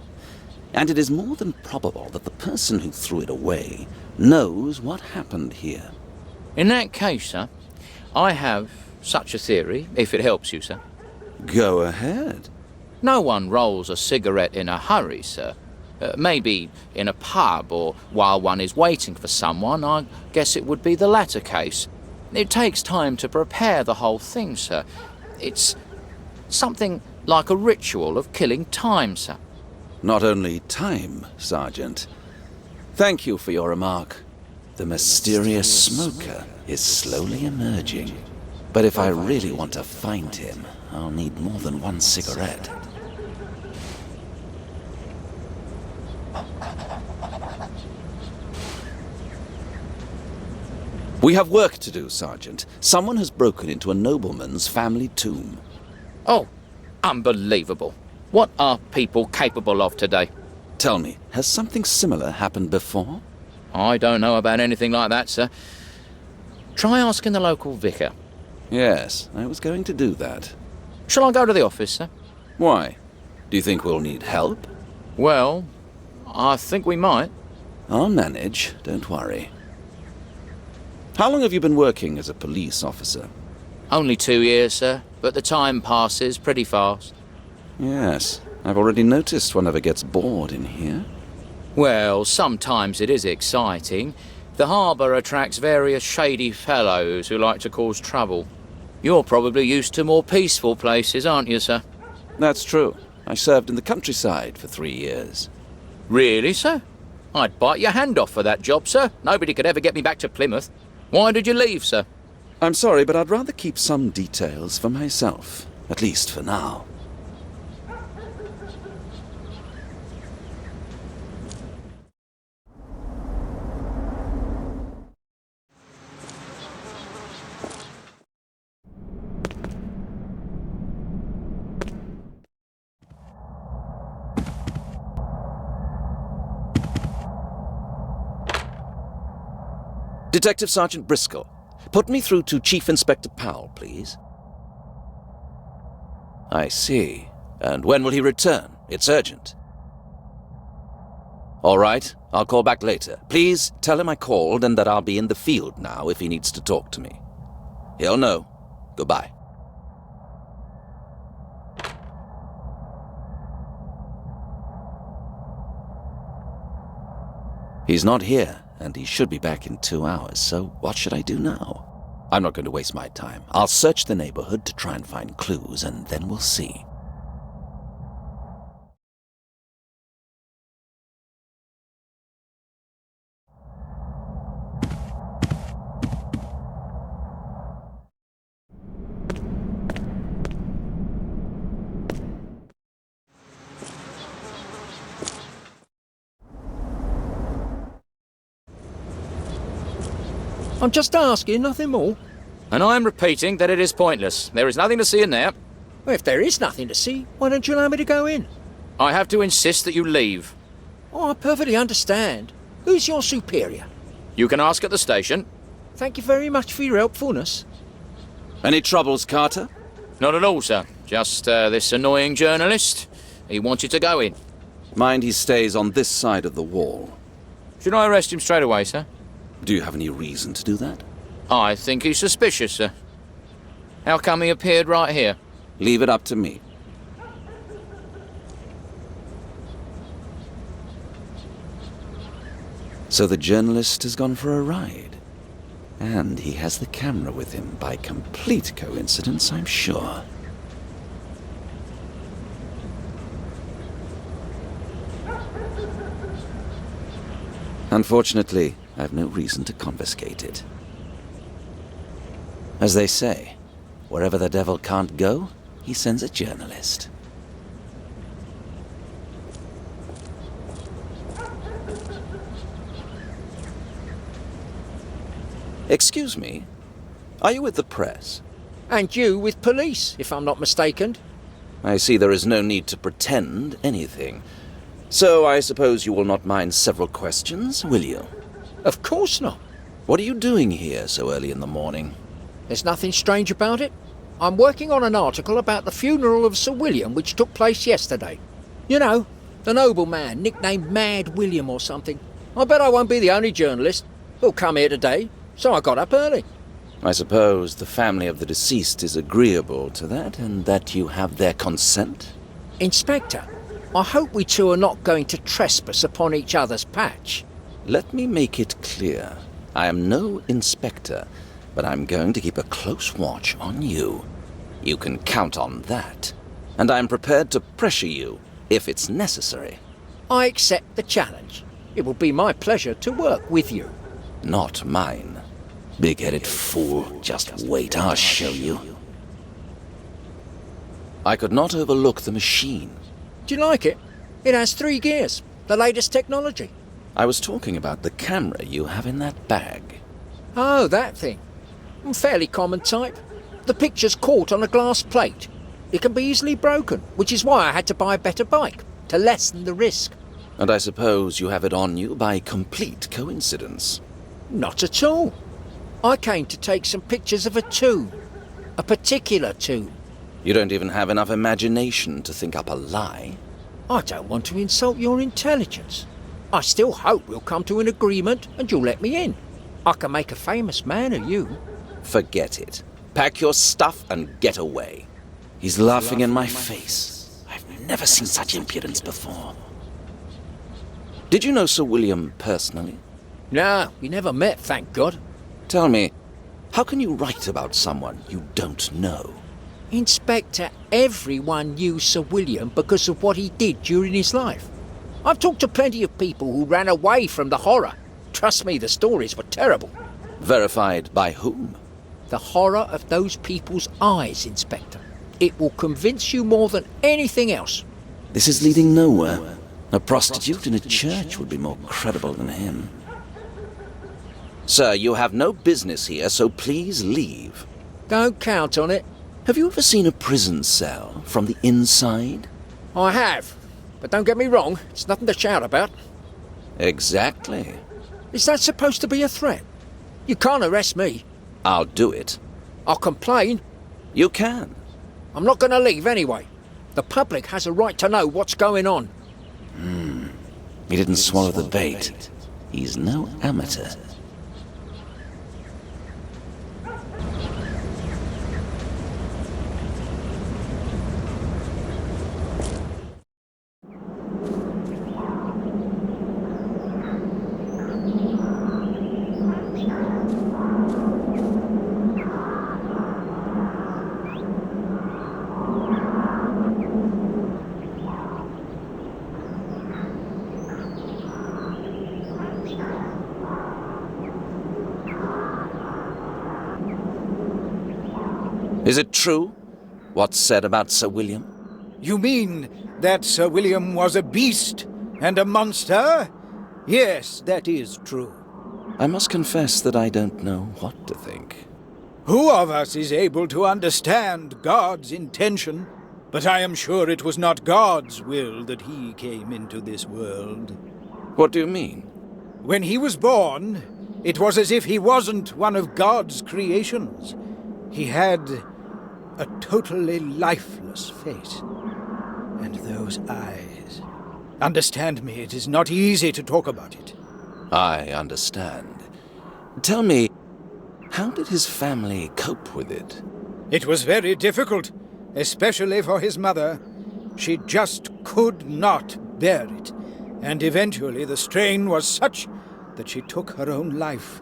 And it is more than probable that the person who threw it away knows what happened here. In that case, sir, I have such a theory, if it helps you, sir. Go ahead. No one rolls a cigarette in a hurry, sir. Maybe in a pub or while one is waiting for someone. I guess it would be the latter case. It takes time to prepare the whole thing, sir. It's something like a ritual of killing time, sir. Not only time, Sergeant. Thank you for your remark. The mysterious smoker is slowly emerging. But if I really want to find him, I'll need more than one cigarette. We have work to do, Sergeant. Someone has broken into a nobleman's family tomb. Oh, unbelievable. What are people capable of today? Tell me, has something similar happened before? I don't know about anything like that, sir. Try asking the local vicar. Yes, I was going to do that. Shall I go to the office, sir? Why? Do you think we'll need help? Well, I think we might. I'll manage, don't worry. How long have you been working as a police officer? Only 2 years, sir, but the time passes pretty fast. Yes, I've already noticed one never gets bored in here. Well, sometimes it is exciting. The harbour attracts various shady fellows who like to cause trouble. You're probably used to more peaceful places, aren't you, sir? That's true. I served in the countryside for 3 years. Really, sir? I'd bite your hand off for that job, sir. Nobody could ever get me back to Plymouth. Why did you leave, sir? I'm sorry, but I'd rather keep some details for myself. At least for now. Detective Sergeant Briscol, put me through to Chief Inspector Powell, please. I see. And when will he return? It's urgent. All right, I'll call back later. Please tell him I called and that I'll be in the field now if he needs to talk to me. He'll know. Goodbye. He's not here, and he should be back in 2 hours, so what should I do now? I'm not going to waste my time. I'll search the neighborhood to try and find clues, and then we'll see. I'm just asking, nothing more. And I'm repeating that it is pointless. There is nothing to see in there. Well, if there is nothing to see, why don't you allow me to go in? I have to insist that you leave. Oh, I perfectly understand. Who's your superior? You can ask at the station. Thank you very much for your helpfulness. Any troubles, Carter? Not at all, sir. Just this annoying journalist. He wanted to go in. Mind he stays on this side of the wall. Should I arrest him straight away, sir? Do you have any reason to do that? I think he's suspicious, sir. How come he appeared right here? Leave it up to me. So the journalist has gone for a ride. And he has the camera with him by complete coincidence, I'm sure. Unfortunately, I have no reason to confiscate it. As they say, wherever the devil can't go, he sends a journalist. Excuse me, are you with the press? And you with police, if I'm not mistaken. I see there is no need to pretend anything. So I suppose you will not mind several questions, will you? Of course not. What are you doing here so early in the morning? There's nothing strange about it. I'm working on an article about the funeral of Sir William, which took place yesterday. You know, the nobleman, nicknamed Mad William or something. I bet I won't be the only journalist who'll come here today, so I got up early. I suppose the family of the deceased is agreeable to that, and that you have their consent? Inspector, I hope we two are not going to trespass upon each other's patch. Let me make it clear. I am no inspector, but I'm going to keep a close watch on you. You can count on that. And I'm prepared to pressure you if it's necessary. I accept the challenge. It will be my pleasure to work with you. Not mine. Big-headed fool. Just wait, I'll show you. I could not overlook the machine. Do you like it? It has 3 gears. The latest technology. I was talking about the camera you have in that bag. Oh, that thing. Fairly common type. The picture's caught on a glass plate. It can be easily broken, which is why I had to buy a better bike, to lessen the risk. And I suppose you have it on you by complete coincidence. Not at all. I came to take some pictures of a tomb. A particular tomb. You don't even have enough imagination to think up a lie. I don't want to insult your intelligence. I still hope we'll come to an agreement and you'll let me in. I can make a famous man of you. Forget it. Pack your stuff and get away. He's laughing in my face. I've never seen such impudence before. Did you know Sir William personally? No, we never met, thank God. Tell me, how can you write about someone you don't know? Inspector, everyone knew Sir William because of what he did during his life. I've talked to plenty of people who ran away from the horror. Trust me, the stories were terrible. Verified by whom? The horror of those people's eyes, Inspector. It will convince you more than anything else. This is leading nowhere. A prostitute in a church would be more credible than him. Sir, you have no business here, so please leave. Don't count on it. Have you ever seen a prison cell from the inside? I have. But don't get me wrong, it's nothing to shout about. Exactly. Is that supposed to be a threat? You can't arrest me. I'll do it. I'll complain. You can. I'm not going to leave anyway. The public has a right to know what's going on. He didn't swallow the bait. He's no amateur. Is it true, what's said about Sir William? You mean that Sir William was a beast and a monster? Yes, that is true. I must confess that I don't know what to think. Who of us is able to understand God's intention? But I am sure it was not God's will that he came into this world. What do you mean? When he was born, it was as if he wasn't one of God's creations. He had a totally lifeless face. And those eyes. Understand me, it is not easy to talk about it. I understand. Tell me, how did his family cope with it? It was very difficult, especially for his mother. She just could not bear it, and eventually the strain was such that she took her own life.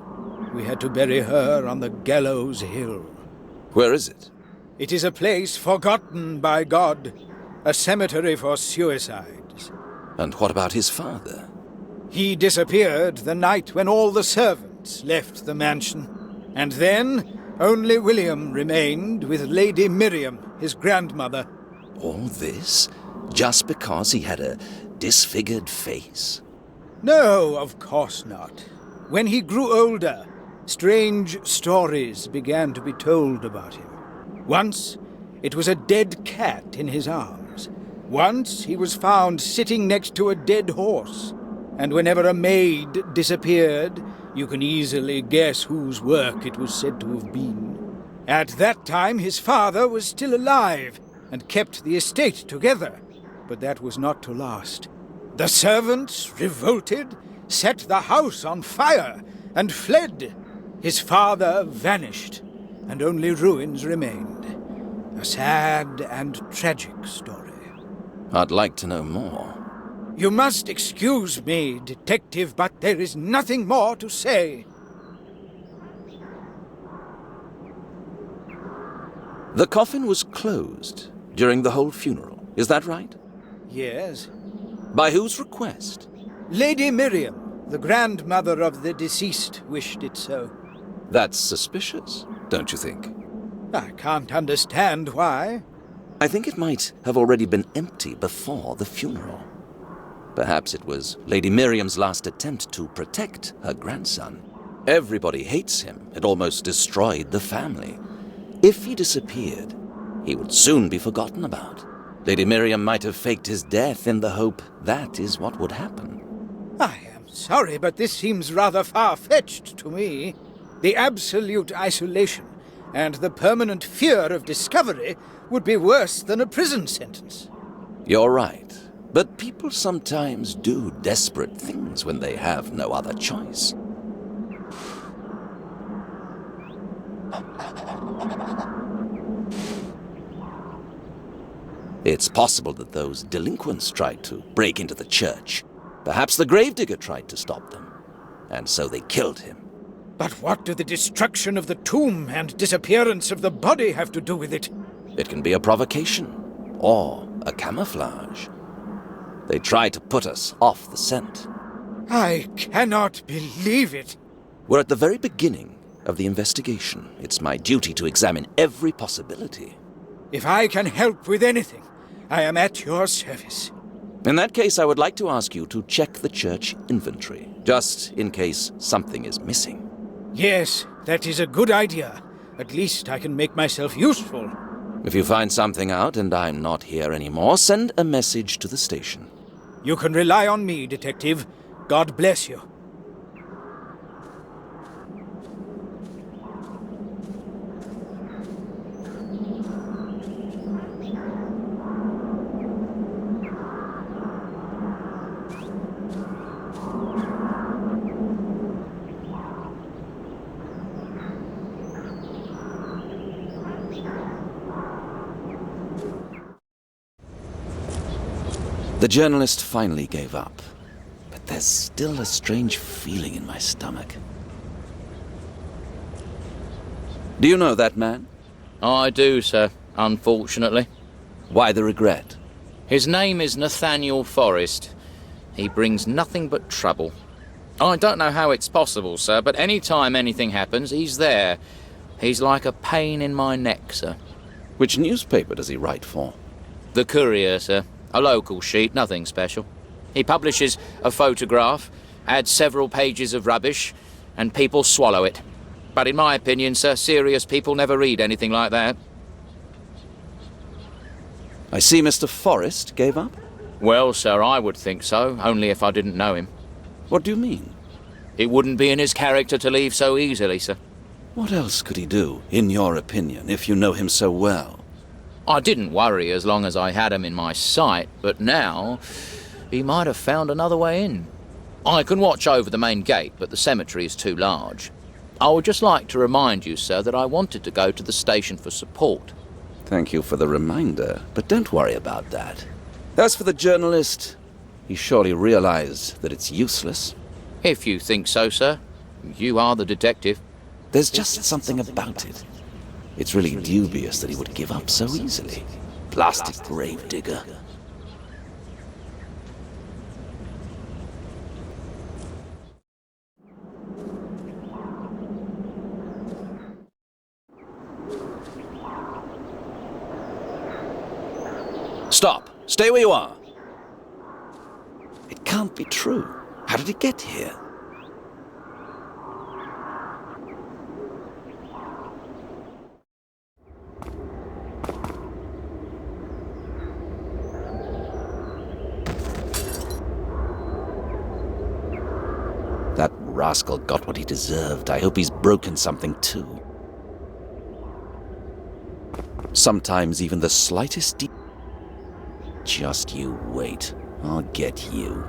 We had to bury her on the Gallows Hill. Where is it? It is a place forgotten by God, a cemetery for suicides. And what about his father? He disappeared the night when all the servants left the mansion, and then only William remained with Lady Miriam, his grandmother. All this just because he had a disfigured face? No, of course not. When he grew older, strange stories began to be told about him. Once, it was a dead cat in his arms. Once, he was found sitting next to a dead horse. And whenever a maid disappeared, you can easily guess whose work it was said to have been. At that time, his father was still alive and kept the estate together, but that was not to last. The servants revolted, set the house on fire, and fled. His father vanished, and only ruins remained. A sad and tragic story. I'd like to know more. You must excuse me, detective, but there is nothing more to say. The coffin was closed during the whole funeral, is that right? Yes. By whose request? Lady Miriam, the grandmother of the deceased, wished it so. That's suspicious, don't you think? I can't understand why. I think it might have already been empty before the funeral. Perhaps it was Lady Miriam's last attempt to protect her grandson. Everybody hates him. It almost destroyed the family. If he disappeared, he would soon be forgotten about. Lady Miriam might have faked his death in the hope that is what would happen. I am sorry, but this seems rather far-fetched to me. The absolute isolation and the permanent fear of discovery would be worse than a prison sentence. You're right. But people sometimes do desperate things when they have no other choice. It's possible that those delinquents tried to break into the church. Perhaps the gravedigger tried to stop them, and so they killed him. But what do the destruction of the tomb and disappearance of the body have to do with it? It can be a provocation, or a camouflage. They try to put us off the scent. I cannot believe it. We're at the very beginning of the investigation. It's my duty to examine every possibility. If I can help with anything, I am at your service. In that case, I would like to ask you to check the church inventory, just in case something is missing. Yes, that is a good idea. At least I can make myself useful. If you find something out and I'm not here anymore, send a message to the station. You can rely on me, Detective. God bless you. The journalist finally gave up, but there's still a strange feeling in my stomach. Do you know that man? I do, sir, unfortunately. Why the regret? His name is Nathaniel Forrest. He brings nothing but trouble. I don't know how it's possible, sir, but any time anything happens, he's there. He's like a pain in my neck, sir. Which newspaper does he write for? The Courier, sir. A local sheet, nothing special. He publishes a photograph, adds several pages of rubbish, and people swallow it. But in my opinion, sir, serious people never read anything like that. I see Mr. Forrest gave up? Well, sir, I would think so, only if I didn't know him. What do you mean? It wouldn't be in his character to leave so easily, sir. What else could he do, in your opinion, if you know him so well? I didn't worry as long as I had him in my sight, but now he might have found another way in. I can watch over the main gate, but the cemetery is too large. I would just like to remind you, sir, that I wanted to go to the station for support. Thank you for the reminder, but don't worry about that. As for the journalist, he surely realized that it's useless. If you think so, sir. You are the detective. There's just something about it. It's really dubious that he would give up so easily. Blasted gravedigger. Stop! Stay where you are! It can't be true. How did he get here? That rascal got what he deserved. I hope he's broken something too. Sometimes even the slightest Just you wait. I'll get you.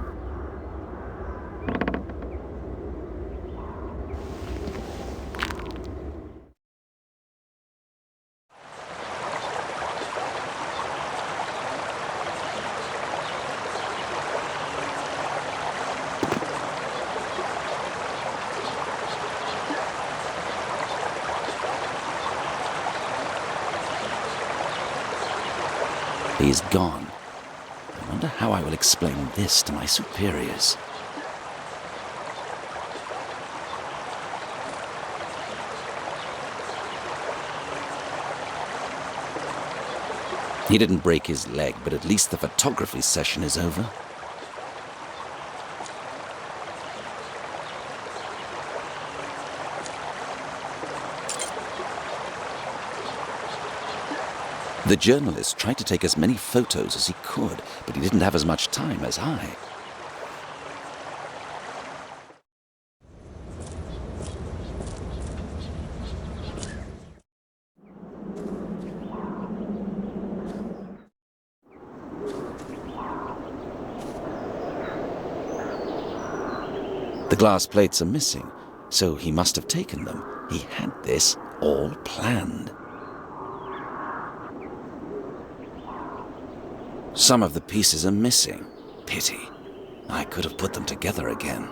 He's gone. I wonder how I will explain this to my superiors. He didn't break his leg, but at least the photography session is over. The journalist tried to take as many photos as he could, but he didn't have as much time as I. The glass plates are missing, so he must have taken them. He had this all planned. Some of the pieces are missing. Pity. I could have put them together again.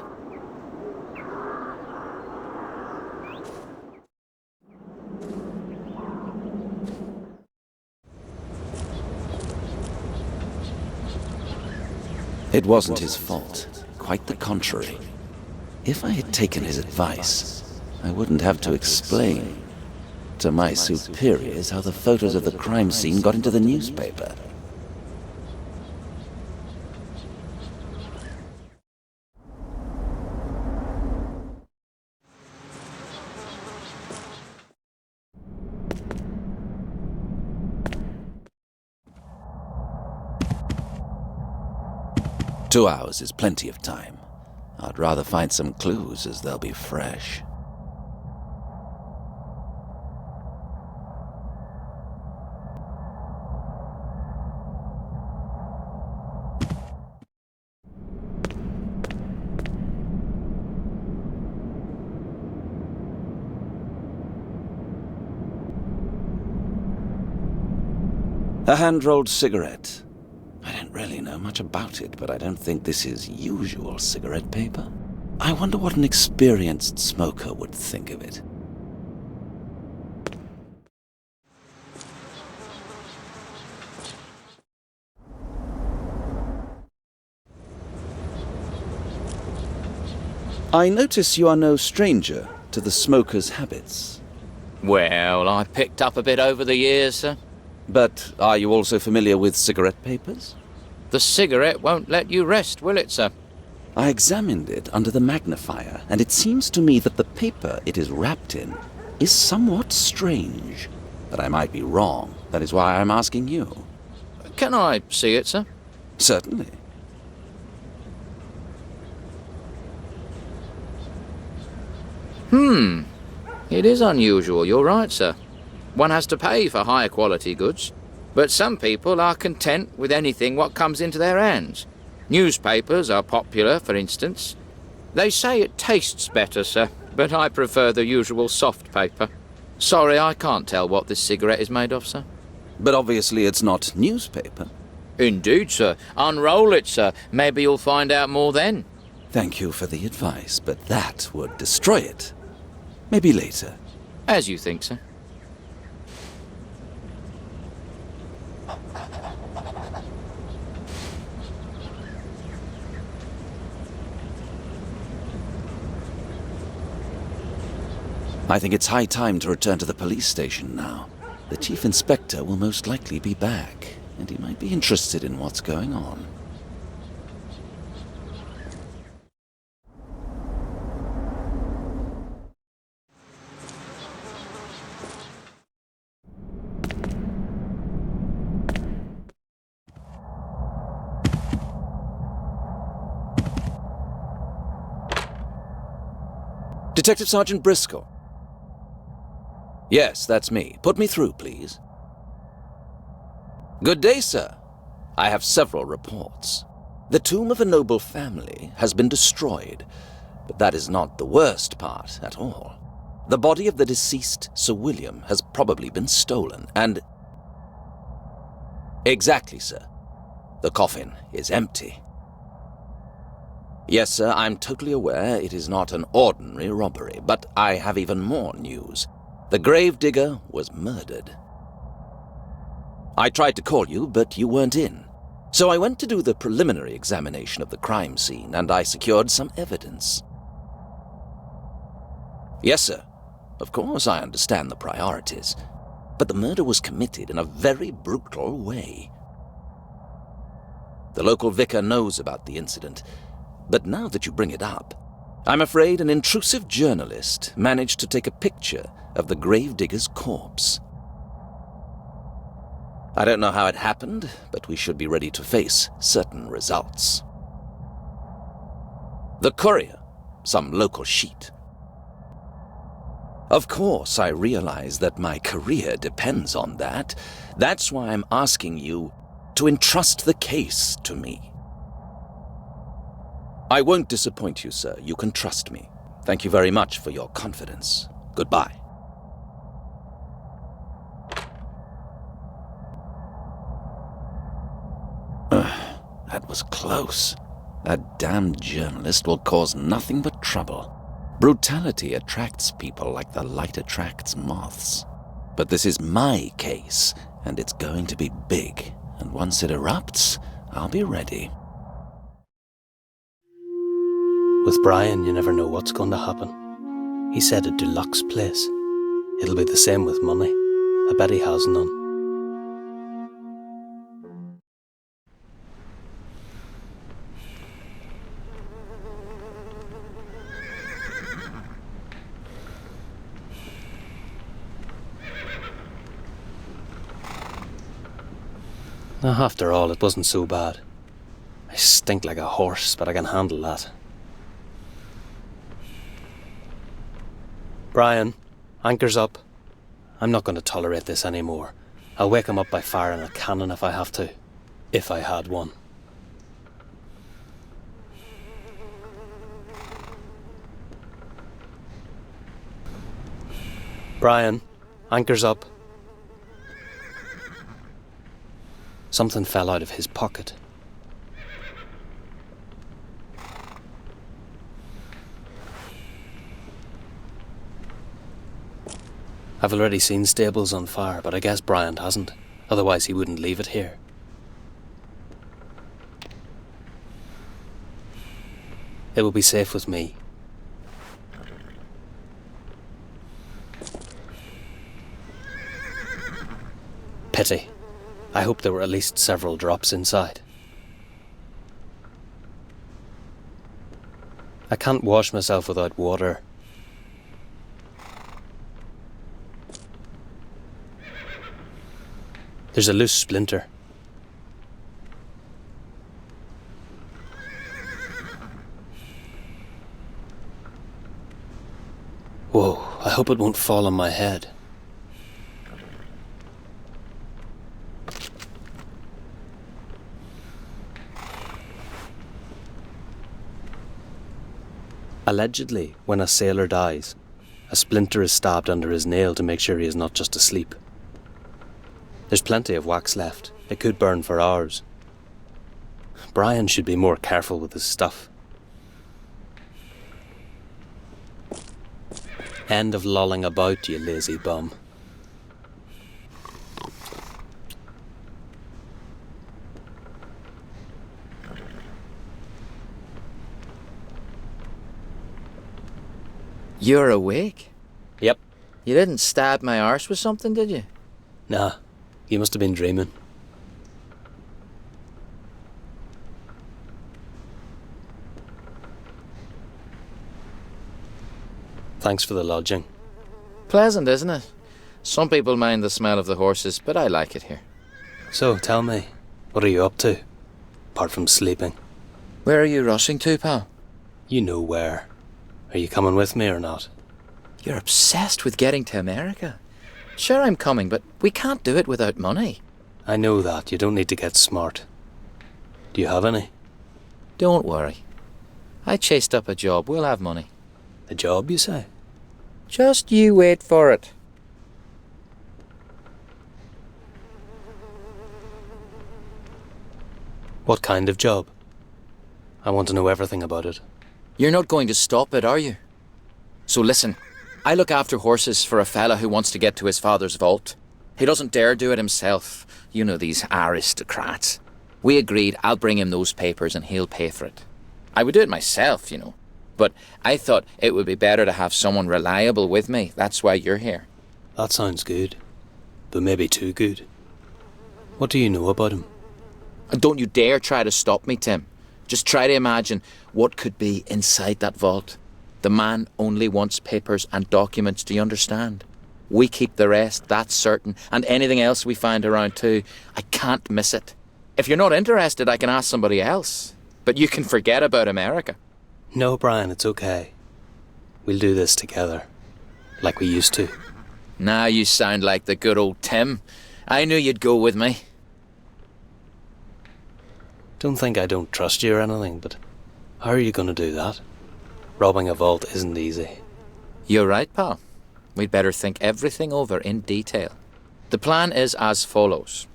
It wasn't his fault. Quite the contrary. If I had taken his advice, I wouldn't have to explain to my superiors how the photos of the crime scene got into the newspaper. Two hours is plenty of time. I'd rather find some clues, as they'll be fresh. A hand-rolled cigarette. I don't really know much about it, but I don't think this is usual cigarette paper. I wonder what an experienced smoker would think of it. I notice you are no stranger to the smoker's habits. Well, I picked up a bit over the years, sir. But are you also familiar with cigarette papers? The cigarette won't let you rest, will it, sir? I examined it under the magnifier, and it seems to me that the paper it is wrapped in is somewhat strange. But I might be wrong. That is why I'm asking you. Can I see it, sir? Certainly. It is unusual, you're right, sir. One has to pay for higher quality goods, but some people are content with anything what comes into their hands. Newspapers are popular, for instance. They say it tastes better, sir, but I prefer the usual soft paper. Sorry, I can't tell what this cigarette is made of, sir. But obviously it's not newspaper. Indeed, sir. Unroll it, sir. Maybe you'll find out more then. Thank you for the advice, but that would destroy it. Maybe later. As you think, sir. I think it's high time to return to the police station now. The chief inspector will most likely be back, and he might be interested in what's going on. Detective Sergeant Briscol. Yes, that's me. Put me through, please. Good day, sir. I have several reports. The tomb of a noble family has been destroyed, but that is not the worst part at all. The body of the deceased Sir William has probably been stolen, and... Exactly, sir. The coffin is empty. Yes, sir, I'm totally aware it is not an ordinary robbery, but I have even more news. The gravedigger was murdered. I tried to call you, but you weren't in. So I went to do the preliminary examination of the crime scene, and I secured some evidence. Yes, sir. Of course, I understand the priorities. But the murder was committed in a very brutal way. The local vicar knows about the incident, but now that you bring it up, I'm afraid an intrusive journalist managed to take a picture of the gravedigger's corpse. I don't know how it happened, but we should be ready to face certain results. The Courier, some local sheet. Of course, I realize that my career depends on that. That's why I'm asking you to entrust the case to me. I won't disappoint you, sir. You can trust me. Thank you very much for your confidence. Goodbye. That was close. That damned journalist will cause nothing but trouble. Brutality attracts people like the light attracts moths. But this is my case, and it's going to be big. And once it erupts, I'll be ready. With Brian, you never know what's going to happen. He said a deluxe place. It'll be the same with money. I bet he has none. After all, it wasn't so bad. I stink like a horse, but I can handle that. Brian, anchor's up. I'm not going to tolerate this anymore. I'll wake him up by firing a cannon if I have to. If I had one. Brian, anchor's up. Something fell out of his pocket. I've already seen stables on fire, but I guess Brian hasn't. Otherwise he wouldn't leave it here. It will be safe with me. Pity. I hope there were at least several drops inside. I can't wash myself without water. There's a loose splinter. Whoa, I hope it won't fall on my head. Allegedly, when a sailor dies, a splinter is stabbed under his nail to make sure he is not just asleep. There's plenty of wax left. It could burn for hours. Brian should be more careful with his stuff. End of lolling about, you lazy bum. You're awake? Yep. You didn't stab my arse with something, did you? Nah, you must have been dreaming. Thanks for the lodging. Pleasant, isn't it? Some people mind the smell of the horses, but I like it here. So, tell me, what are you up to? Apart from sleeping. Where are you rushing to, pal? You know where. Are you coming with me or not? You're obsessed with getting to America. Sure, I'm coming, but we can't do it without money. I know that. You don't need to get smart. Do you have any? Don't worry. I chased up a job. We'll have money. A job, you say? Just you wait for it. What kind of job? I want to know everything about it. You're not going to stop it, are you? So listen, I look after horses for a fella who wants to get to his father's vault. He doesn't dare do it himself. You know these aristocrats. We agreed I'll bring him those papers and he'll pay for it. I would do it myself, you know. But I thought it would be better to have someone reliable with me. That's why you're here. That sounds good. But maybe too good. What do you know about him? And don't you dare try to stop me, Tim. Just try to imagine what could be inside that vault. The man only wants papers and documents, do you understand? We keep the rest, that's certain, and anything else we find around too. I can't miss it. If you're not interested, I can ask somebody else. But you can forget about America. No, Brian, it's okay. We'll do this together, like we used to. Now you sound like the good old Tim. I knew you'd go with me. Don't think I don't trust you or anything, but how are you going to do that? Robbing a vault isn't easy. You're right, pal. We'd better think everything over in detail. The plan is as follows.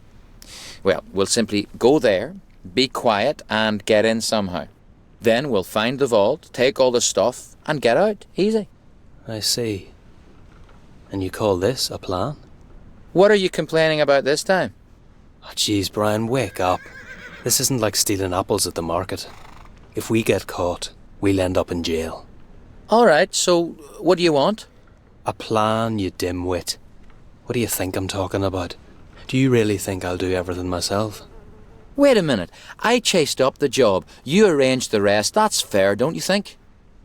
Well, we'll simply go there, be quiet, and get in somehow. Then we'll find the vault, take all the stuff, and get out. Easy. I see. And you call this a plan? What are you complaining about this time? Oh, jeez, Brian, wake up. This isn't like stealing apples at the market. If we get caught, we'll end up in jail. All right, so what do you want? A plan, you dimwit. What do you think I'm talking about? Do you really think I'll do everything myself? Wait a minute. I chased up the job. You arranged the rest. That's fair, don't you think?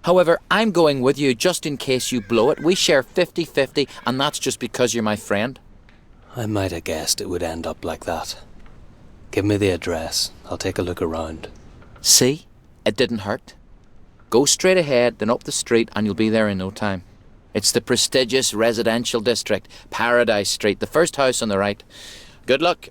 However, I'm going with you just in case you blow it. We share 50-50, and that's just because you're my friend. I might have guessed it would end up like that. Give me the address. I'll take a look around. See? It didn't hurt. Go straight ahead, then up the street, and you'll be there in no time. It's the prestigious residential district, Paradise Street, the first house on the right. Good luck.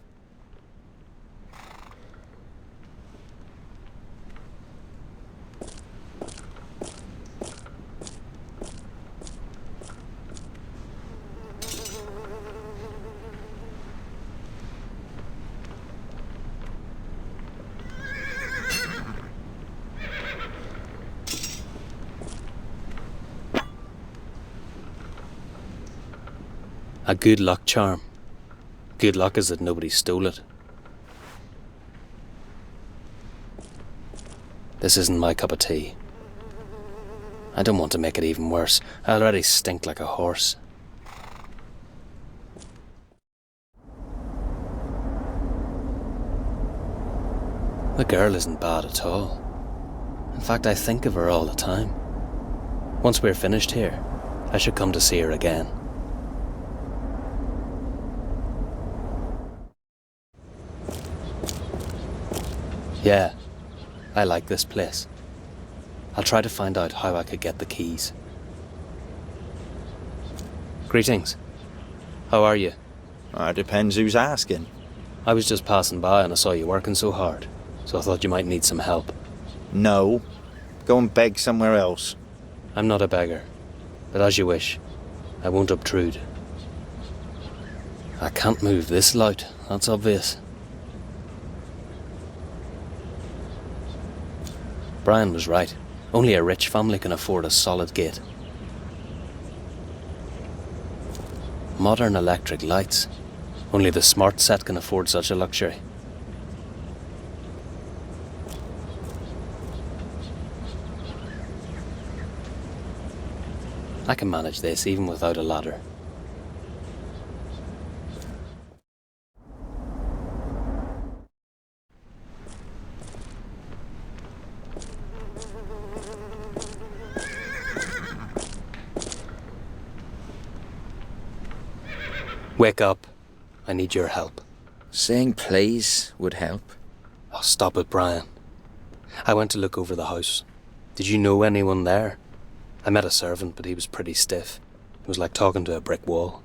A good luck charm. Good luck is that nobody stole it. This isn't my cup of tea. I don't want to make it even worse. I already stink like a horse. The girl isn't bad at all. In fact, I think of her all the time. Once we're finished here, I should come to see her again. Yeah, I like this place. I'll try to find out how I could get the keys. Greetings. How are you? Depends who's asking. I was just passing by and I saw you working so hard, so I thought you might need some help. No. Go and beg somewhere else. I'm not a beggar, but as you wish. I won't obtrude. I can't move this lout, that's obvious. Brian was right. Only a rich family can afford a solid gate. Modern electric lights. Only the smart set can afford such a luxury. I can manage this even without a ladder. Wake up. I need your help. Saying please would help. Oh, stop it, Brian. I went to look over the house. Did you know anyone there? I met a servant, but he was pretty stiff. It was like talking to a brick wall.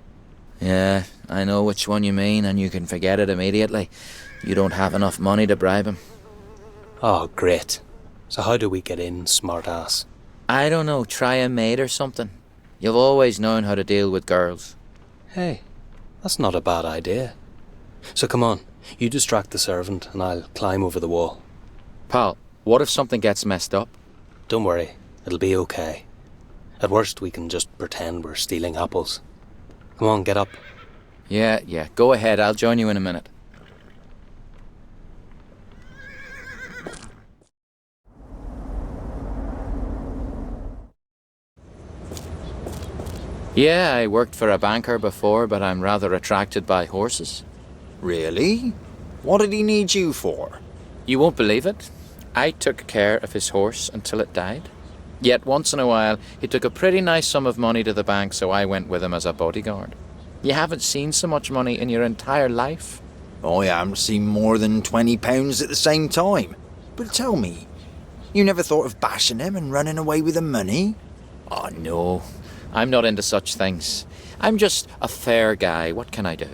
Yeah, I know which one you mean, and you can forget it immediately. You don't have enough money to bribe him. Oh, great. So how do we get in, smart ass? I don't know, try a maid or something. You've always known how to deal with girls. Hey, that's not a bad idea. So come on, you distract the servant and I'll climb over the wall. Pal, what if something gets messed up? Don't worry, it'll be okay. At worst, we can just pretend we're stealing apples. Come on, get up. Yeah, go ahead, I'll join you in a minute. Yeah, I worked for a banker before, but I'm rather attracted by horses. Really? What did he need you for? You won't believe it. I took care of his horse until it died. Yet once in a while, he took a pretty nice sum of money to the bank, so I went with him as a bodyguard. You haven't seen so much money in your entire life? I haven't seen more than £20 at the same time. But tell me, you never thought of bashing him and running away with the money? Oh, no. I'm not into such things. I'm just a fair guy. What can I do?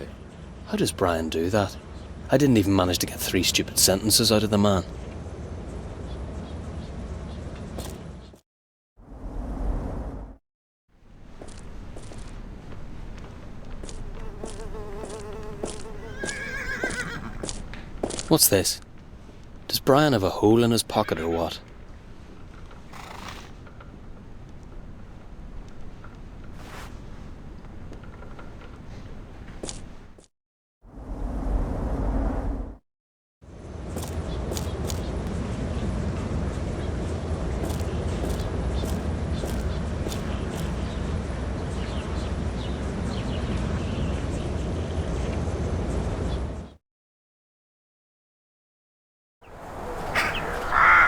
How does Brian do that? I didn't even manage to get 3 stupid sentences out of the man. What's this? Does Brian have a hole in his pocket or what?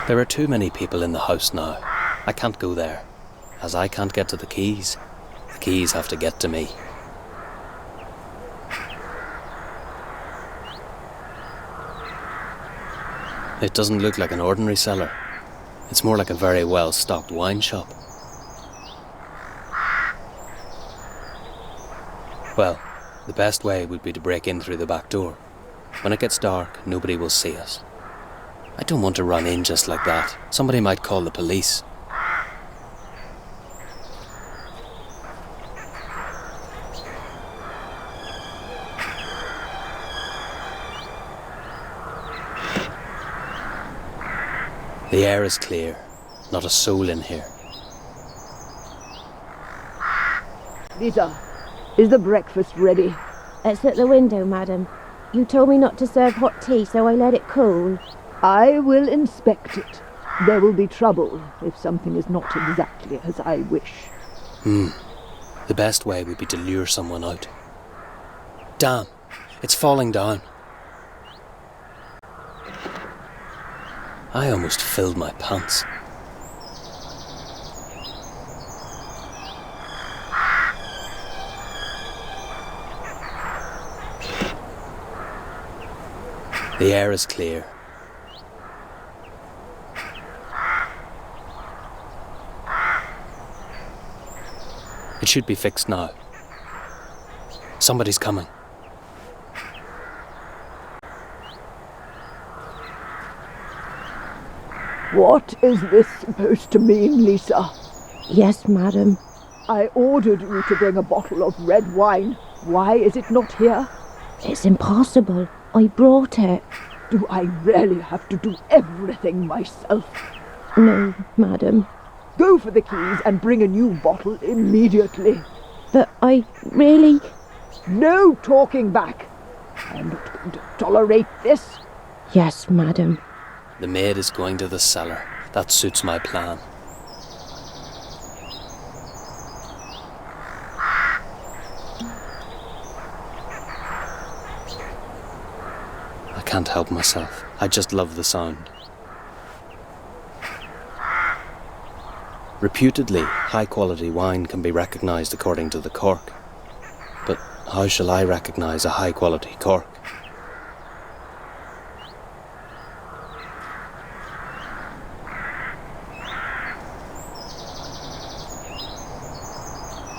There are too many people in the house now. I can't go there. As I can't get to the keys have to get to me. It doesn't look like an ordinary cellar. It's more like a very well-stocked wine shop. Well, the best way would be to break in through the back door. When it gets dark, nobody will see us. I don't want to run in just like that. Somebody might call the police. The air is clear. Not a soul in here. Lisa, is the breakfast ready? It's at the window, madam. You told me not to serve hot tea, so I let it cool. I will inspect it. There will be trouble if something is not exactly as I wish. The best way would be to lure someone out. Damn, it's falling down. I almost filled my pants. The air is clear. It should be fixed now. Somebody's coming. What is this supposed to mean, Lisa? Yes, madam. I ordered you to bring a bottle of red wine. Why is it not here? It's impossible. I brought it. Do I really have to do everything myself? No, madam. Go for the keys and bring a new bottle immediately. But I really... No talking back. I'm not going to tolerate this. Yes, madam. The maid is going to the cellar. That suits my plan. I can't help myself. I just love the sound. Reputedly, high-quality wine can be recognised according to the cork. But how shall I recognise a high-quality cork?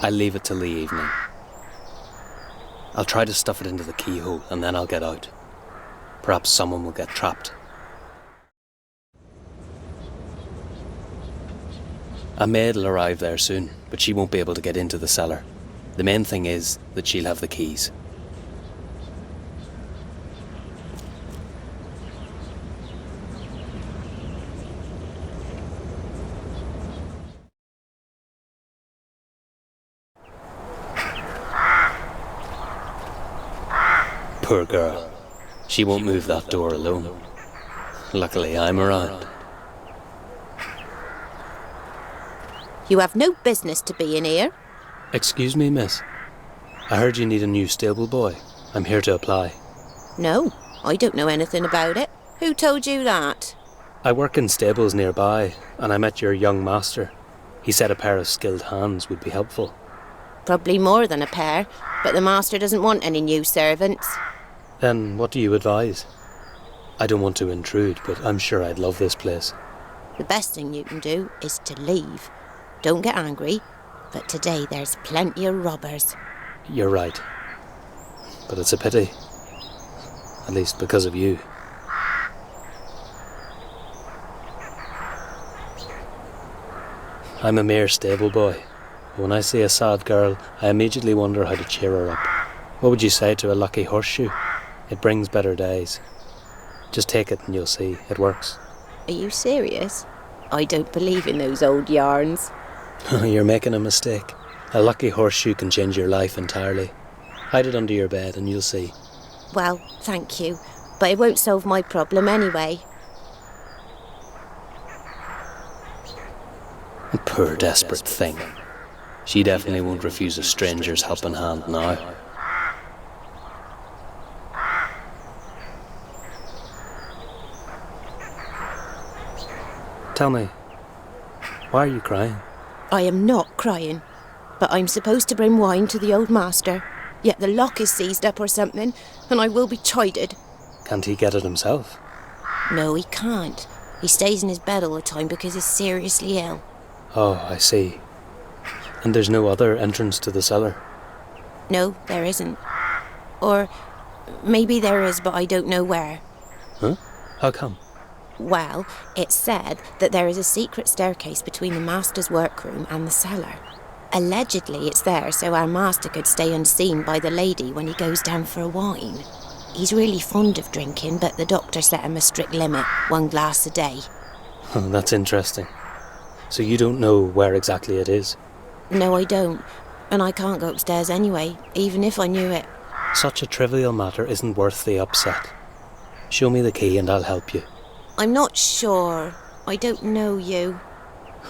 I'll leave it till the evening. I'll try to stuff it into the keyhole and then I'll get out. Perhaps someone will get trapped. A maid'll arrive there soon, but she won't be able to get into the cellar. The main thing is that she'll have the keys. Poor girl. She won't move that door alone. Luckily, I'm around. You have no business to be in here. Excuse me, miss. I heard you need a new stable boy. I'm here to apply. No, I don't know anything about it. Who told you that? I work in stables nearby, and I met your young master. He said a pair of skilled hands would be helpful. Probably more than a pair, but the master doesn't want any new servants. Then what do you advise? I don't want to intrude, but I'm sure I'd love this place. The best thing you can do is to leave. Don't get angry, but today there's plenty of robbers. You're right. But it's a pity. At least because of you. I'm a mere stable boy. When I see a sad girl, I immediately wonder how to cheer her up. What would you say to a lucky horseshoe? It brings better days. Just take it and you'll see, it works. Are you serious? I don't believe in those old yarns. You're making a mistake. A lucky horseshoe can change your life entirely. Hide it under your bed and you'll see. Well, thank you, but it won't solve my problem anyway. A poor desperate thing. She definitely won't refuse a stranger's helping hand now. Tell me, why are you crying? I am not crying, but I'm supposed to bring wine to the old master, yet the lock is seized up or something, and I will be chided. Can't he get it himself? No, he can't. He stays in his bed all the time because he's seriously ill. Oh, I see. And there's no other entrance to the cellar? No, there isn't. Or maybe there is, but I don't know where. Huh? How come? Well, it's said that there is a secret staircase between the master's workroom and the cellar. Allegedly, it's there so our master could stay unseen by the lady when he goes down for a wine. He's really fond of drinking, but the doctor set him a strict limit, 1 glass a day. Oh, that's interesting. So you don't know where exactly it is? No, I don't. And I can't go upstairs anyway, even if I knew it. Such a trivial matter isn't worth the upset. Show me the key and I'll help you. I'm not sure. I don't know you.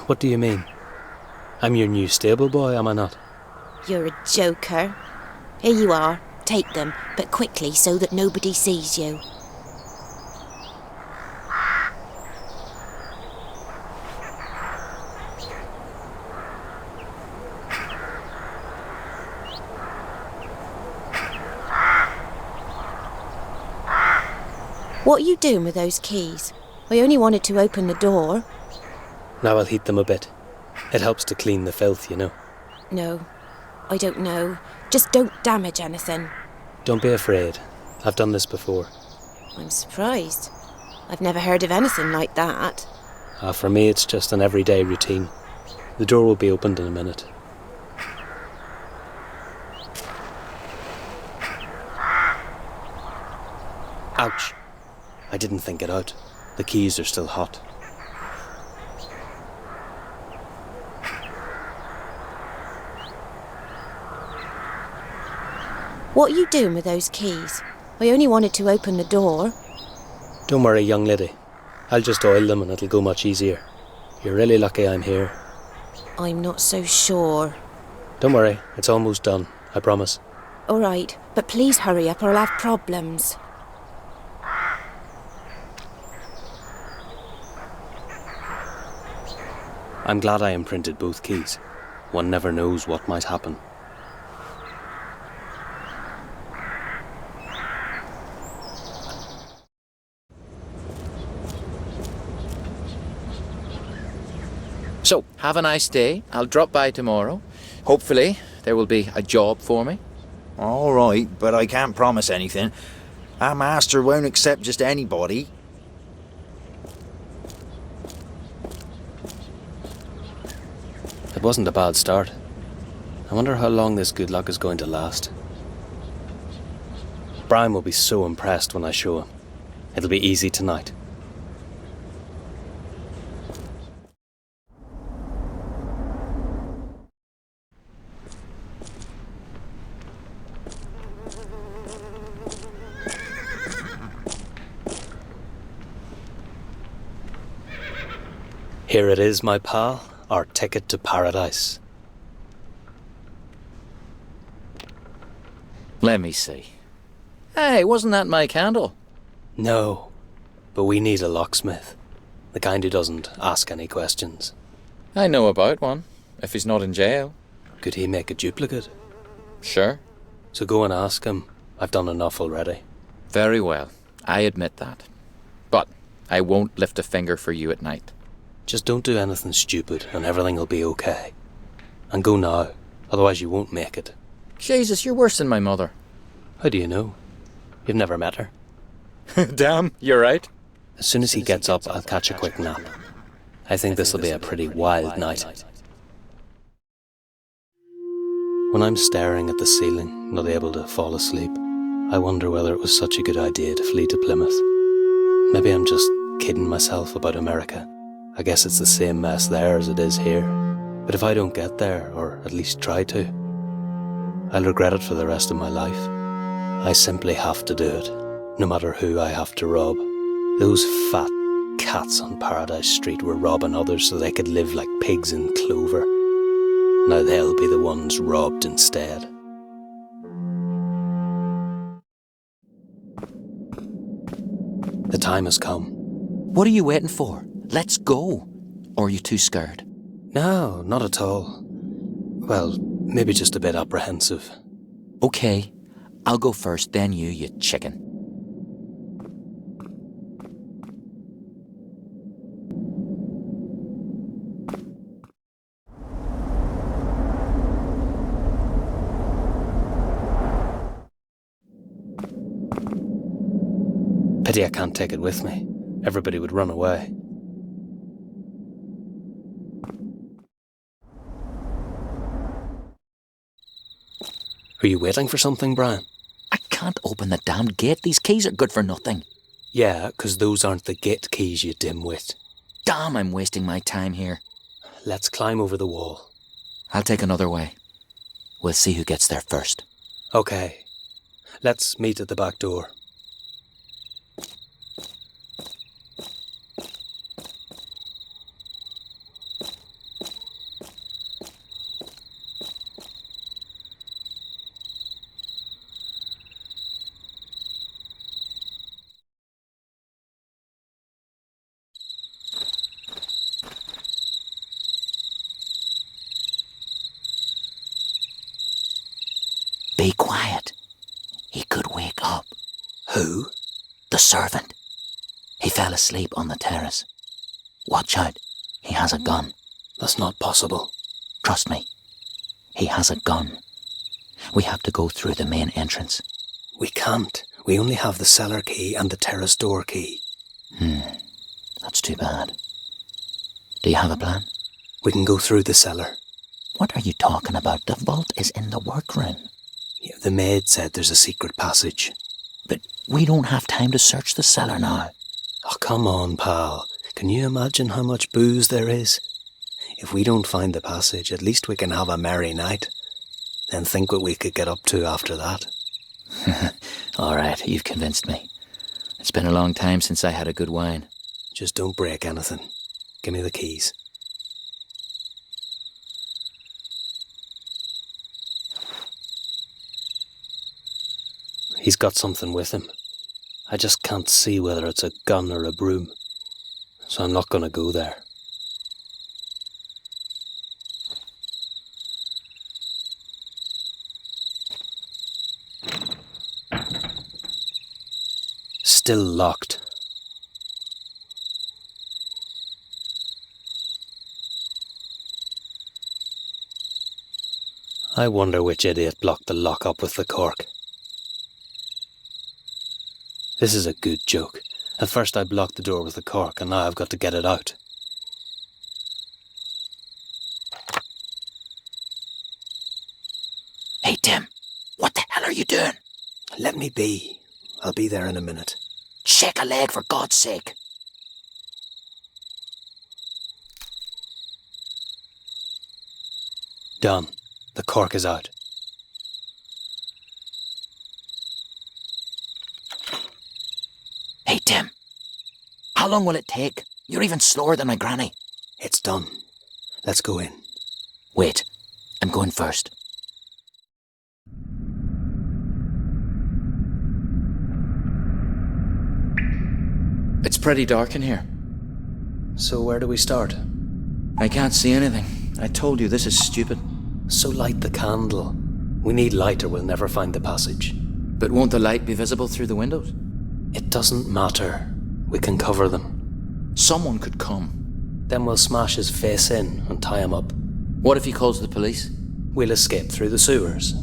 What do you mean? I'm your new stable boy, am I not? You're a joker. Here you are. Take them, but quickly so that nobody sees you. What are you doing with those keys? I only wanted to open the door. Now I'll heat them a bit. It helps to clean the filth, you know. No, I don't know. Just don't damage anything. Don't be afraid. I've done this before. I'm surprised. I've never heard of anything like that. For me, it's just an everyday routine. The door will be opened in a minute. Ouch! I didn't think it out. The keys are still hot. What are you doing with those keys? I only wanted to open the door. Don't worry, young lady. I'll just oil them and it'll go much easier. You're really lucky I'm here. I'm not so sure. Don't worry, it's almost done, I promise. All right, but please hurry up or I'll have problems. I'm glad I imprinted both keys. One never knows what might happen. So, have a nice day. I'll drop by tomorrow. Hopefully, there will be a job for me. All right, but I can't promise anything. Our master won't accept just anybody. It wasn't a bad start. I wonder how long this good luck is going to last. Brian will be so impressed when I show him. It'll be easy tonight. Here it is, my pal, our ticket to paradise. Let me see. Hey, wasn't that my candle? No, but we need a locksmith. The kind who doesn't ask any questions. I know about one, if he's not in jail. Could he make a duplicate? Sure. So go and ask him. I've done enough already. Very well, I admit that. But I won't lift a finger for you at night. Just don't do anything stupid and everything will be okay. And go now, otherwise you won't make it. Jesus, you're worse than my mother. How do you know? You've never met her. Damn, you're right. As soon as he gets up, I'll catch a quick nap. I think this'll be a pretty wild night. When I'm staring at the ceiling, not able to fall asleep, I wonder whether it was such a good idea to flee to Plymouth. Maybe I'm just kidding myself about America. I guess it's the same mess there as it is here. But if I don't get there, or at least try to, I'll regret it for the rest of my life. I simply have to do it, no matter who I have to rob. Those fat cats on Paradise Street were robbing others so they could live like pigs in clover. Now they'll be the ones robbed instead. The time has come. What are you waiting for? Let's go. Or are you too scared? No, not at all. Well, maybe just a bit apprehensive. Okay, I'll go first, then you chicken. Pity I can't take it with me. Everybody would run away. Are you waiting for something, Brian? I can't open the damned gate. These keys are good for nothing. Yeah, 'cause those aren't the gate keys, you dimwit. Damn, I'm wasting my time here. Let's climb over the wall. I'll take another way. We'll see who gets there first. Okay. Let's meet at the back door. Be quiet. He could wake up. Who? The servant. He fell asleep on the terrace. Watch out. He has a gun. That's not possible. Trust me. He has a gun. We have to go through the main entrance. We can't. We only have the cellar key and the terrace door key. That's too bad. Do you have a plan? We can go through the cellar. What are you talking about? The vault is in the workroom. Yeah, the maid said there's a secret passage. But we don't have time to search the cellar now. Oh, come on, pal. Can you imagine how much booze there is? If we don't find the passage, at least we can have a merry night. Then think what we could get up to after that. All right, you've convinced me. It's been a long time since I had a good wine. Just don't break anything. Give me the keys. He's got something with him. I just can't see whether it's a gun or a broom. So I'm not going to go there. Still locked. I wonder which idiot blocked the lock up with the cork. This is a good joke. At first I blocked the door with the cork, and now I've got to get it out. Hey, Tim, what the hell are you doing? Let me be. I'll be there in a minute. Shake a leg, for God's sake. Done. The cork is out. Hey, Tim. How long will it take? You're even slower than my granny. It's done. Let's go in. Wait. I'm going first. It's pretty dark in here. So where do we start? I can't see anything. I told you, this is stupid. So light the candle. We need light or we'll never find the passage. But won't the light be visible through the windows? It doesn't matter. We can cover them. Someone could come. Then we'll smash his face in and tie him up. What if he calls the police? We'll escape through the sewers.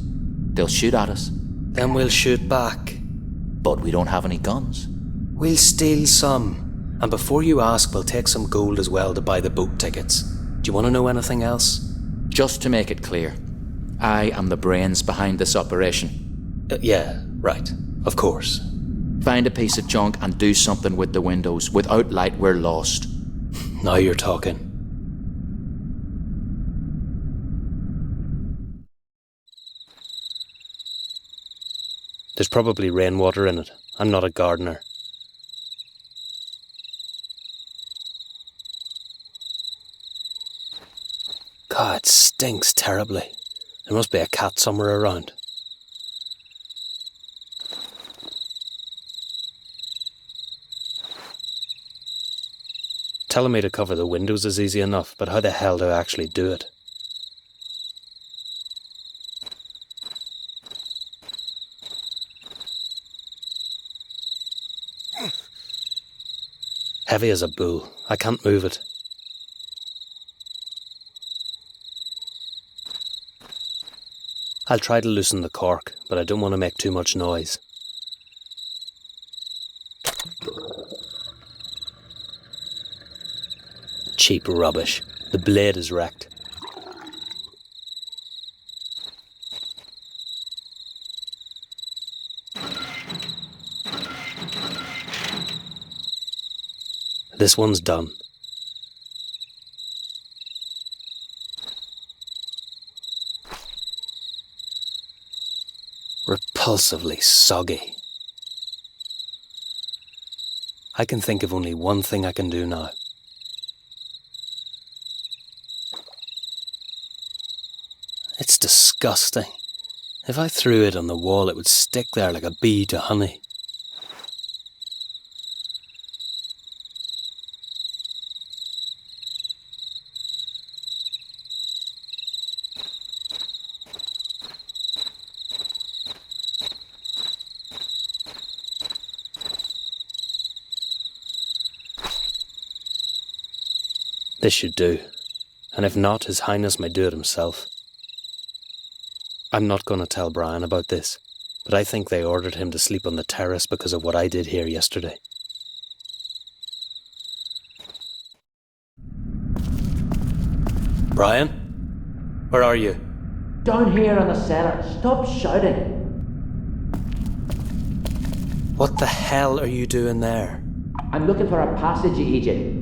They'll shoot at us. Then we'll shoot back. But we don't have any guns. We'll steal some. And before you ask, we'll take some gold as well to buy the boat tickets. Do you want to know anything else? Just to make it clear, I am the brains behind this operation. Yeah, right. Of course. Find a piece of junk and do something with the windows. Without light, we're lost. Now you're talking. There's probably rainwater in it. I'm not a gardener. God, it stinks terribly. There must be a cat somewhere around. Telling me to cover the windows is easy enough, but how the hell do I actually do it? Heavy as a bull. I can't move it. I'll try to loosen the cork, but I don't want to make too much noise. Cheap rubbish. The blade is wrecked. This one's done. Repulsively soggy. I can think of only one thing I can do now. It's disgusting. If I threw it on the wall, it would stick there like a bee to honey. This should do, and if not, His Highness may do it himself. I'm not going to tell Brian about this, but I think they ordered him to sleep on the terrace because of what I did here yesterday. Brian? Where are you? Down here in the cellar. Stop shouting. What the hell are you doing there? I'm looking for a passage, you idiot.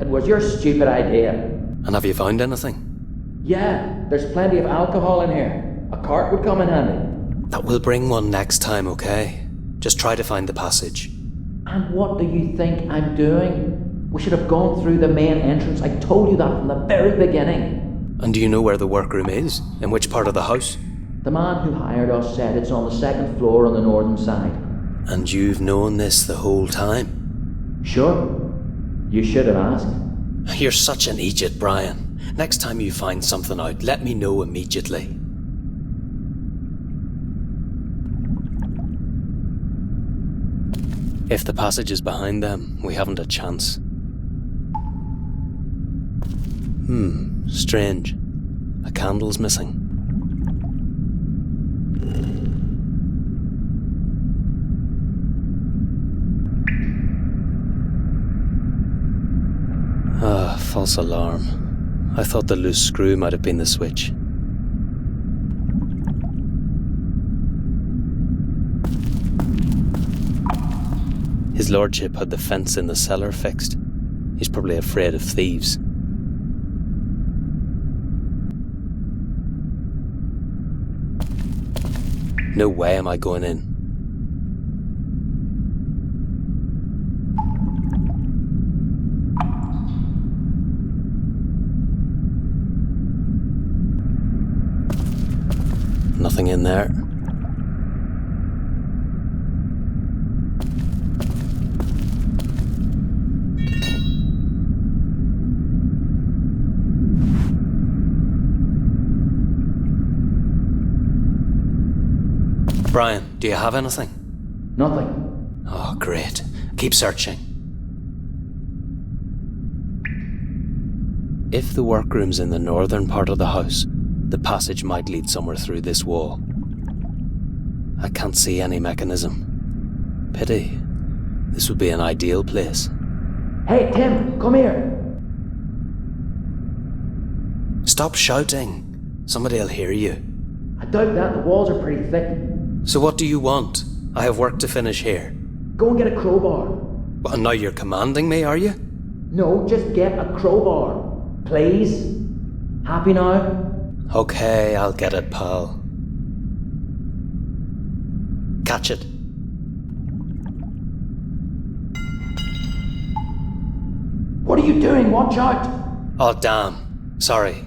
It was your stupid idea. And have you found anything? Yeah, there's plenty of alcohol in here. A cart would come in handy. That will bring one next time, okay? Just try to find the passage. And what do you think I'm doing? We should have gone through the main entrance. I told you that from the very beginning. And do you know where the workroom is? In which part of the house? The man who hired us said it's on the second floor on the northern side. And you've known this the whole time? Sure. You should have asked. You're such an idiot, Brian. Next time you find something out, let me know immediately. If the passage is behind them, we haven't a chance. Strange. A candle's missing. False alarm. I thought the loose screw might have been the switch. His lordship had the fence in the cellar fixed. He's probably afraid of thieves. No way am I going in. Nothing in there. Brian, do you have anything? Nothing. Oh, great. Keep searching. If the workroom's in the northern part of the house, the passage might lead somewhere through this wall. I can't see any mechanism. Pity. This would be an ideal place. Hey, Tim, come here. Stop shouting. Somebody'll hear you. I doubt that. The walls are pretty thick. So what do you want? I have work to finish here. Go and get a crowbar. Well, now you're commanding me, are you? No, just get a crowbar. Please. Happy now? Okay, I'll get it, pal. Catch it. What are you doing? Watch out! Oh, damn. Sorry.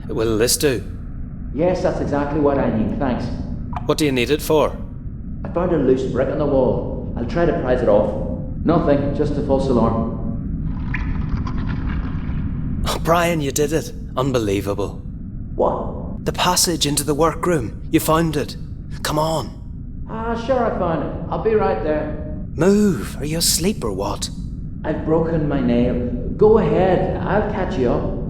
Will this do? Yes, that's exactly what I need, thanks. What do you need it for? I found a loose brick on the wall. I'll try to prise it off. Nothing, just a false alarm. Oh, Brian, you did it. Unbelievable. What? The passage into the workroom. You found it. Come on. Sure, I found it. I'll be right there. Move. Are you asleep or what? I've broken my nail. Go ahead. I'll catch you up.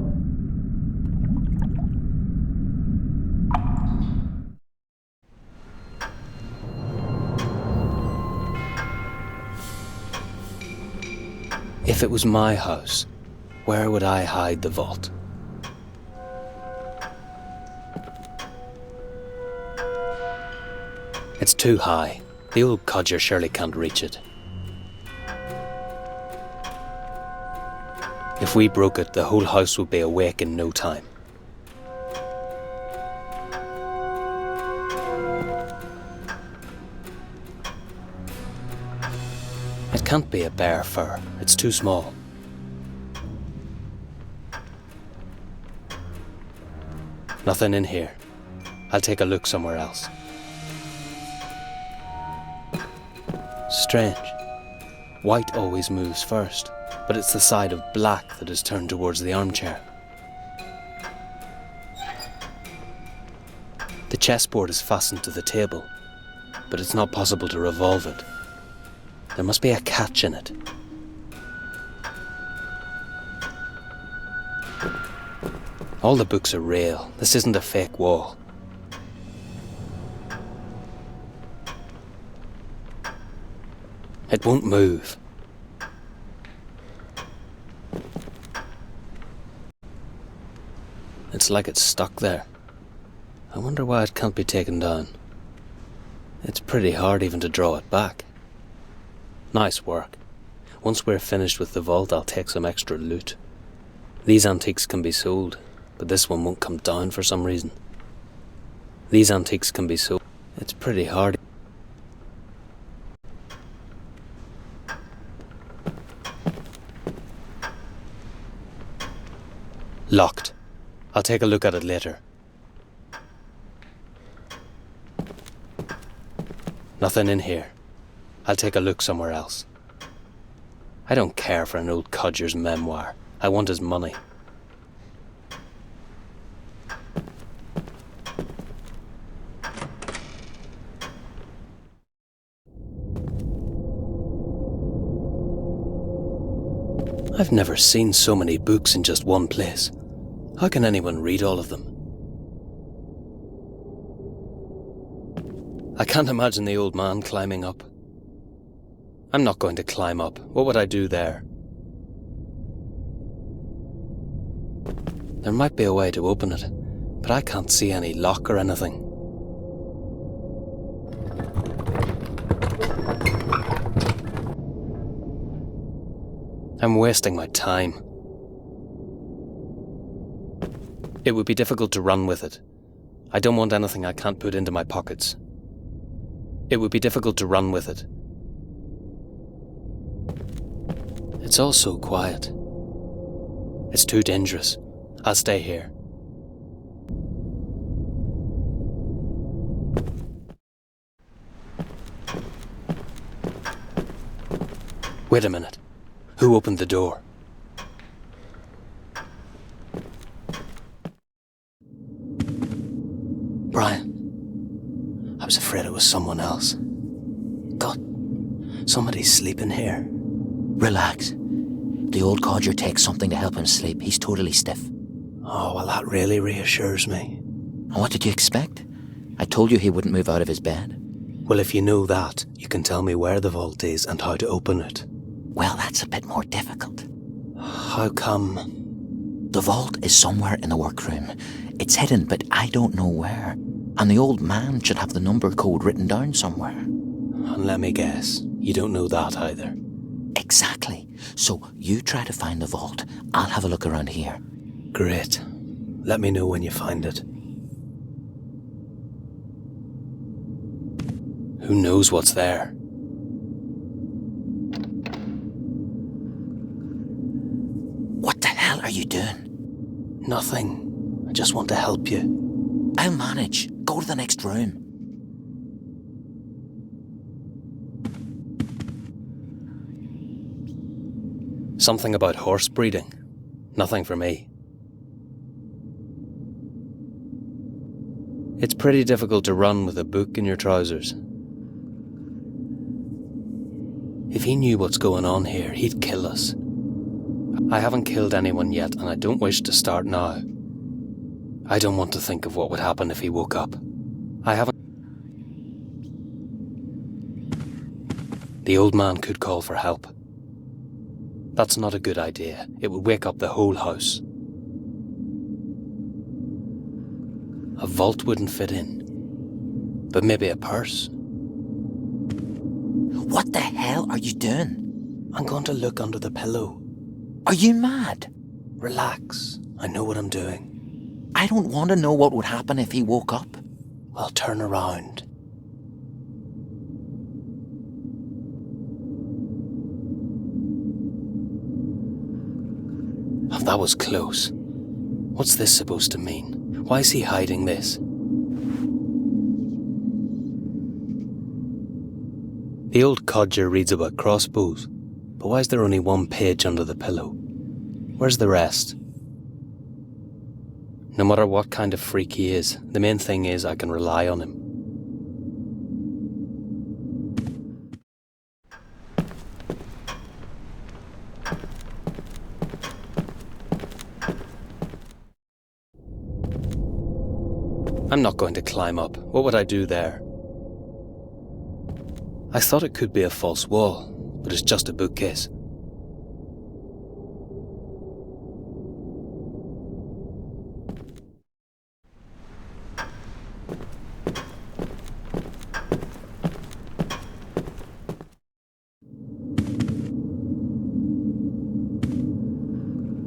If it was my house, where would I hide the vault? It's too high. The old codger surely can't reach it. If we broke it, the whole house would be awake in no time. It can't be a bear fur. It's too small. Nothing in here. I'll take a look somewhere else. Strange. White always moves first, but it's the side of black that is turned towards the armchair. The chessboard is fastened to the table, but it's not possible to revolve it. There must be a catch in it. All the books are real. This isn't a fake wall. It won't move. It's like it's stuck there. I wonder why it can't be taken down. It's pretty hard even to draw it back. Nice work. Once we're finished with the vault, I'll take some extra loot. These antiques can be sold, but this one won't come down for some reason. These antiques can be sold. It's pretty hard. Locked. I'll take a look at it later. Nothing in here. I'll take a look somewhere else. I don't care for an old codger's memoir. I want his money. I've never seen so many books in just one place. How can anyone read all of them? I can't imagine the old man climbing up. I'm not going to climb up. What would I do there? There might be a way to open it, but I can't see any lock or anything. I'm wasting my time. It would be difficult to run with it. I don't want anything I can't put into my pockets. It would be difficult to run with it. It's all so quiet. It's too dangerous. I'll stay here. Wait a minute. Who opened the door? Brian, I was afraid it was someone else. God, somebody's sleeping here. Relax. The old codger takes something to help him sleep. He's totally stiff. Oh, well, that really reassures me. And what did you expect? I told you he wouldn't move out of his bed. Well, if you know that, you can tell me where the vault is and how to open it. Well, that's a bit more difficult. How come? The vault is somewhere in the workroom. It's hidden, but I don't know where. And the old man should have the number code written down somewhere. And let me guess, you don't know that either. Exactly. So you try to find the vault. I'll have a look around here. Great. Let me know when you find it. Who knows what's there? What the hell are you doing? Nothing. I just want to help you. I'll manage. Go to the next room. Something about horse breeding. Nothing for me. It's pretty difficult to run with a book in your trousers. If he knew what's going on here, he'd kill us. I haven't killed anyone yet, and I don't wish to start now. I don't want to think of what would happen if he woke up. I haven't... The old man could call for help. That's not a good idea. It would wake up the whole house. A vault wouldn't fit in. But maybe a purse. What the hell are you doing? I'm going to look under the pillow. Are you mad? Relax. I know what I'm doing. I don't want to know what would happen if he woke up. Well, turn around. Oh, that was close. What's this supposed to mean? Why is he hiding this? The old codger reads about crossbows, but why is there only one page under the pillow? Where's the rest? No matter what kind of freak he is, the main thing is I can rely on him. I'm not going to climb up. What would I do there? I thought it could be a false wall, but it's just a bookcase.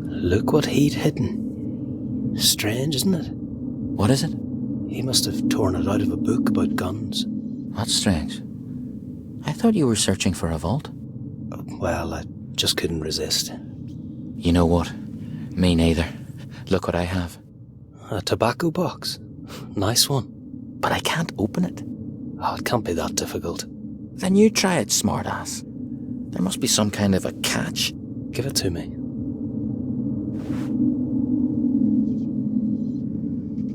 Look what he'd hidden. Strange, isn't it? What is it? He must have torn it out of a book about guns. That's strange. I thought you were searching for a vault. Well, I just couldn't resist. You know what? Me neither. Look what I have. A tobacco box. Nice one. But I can't open it. Oh, it can't be that difficult. Then you try it, smartass. There must be some kind of a catch. Give it to me.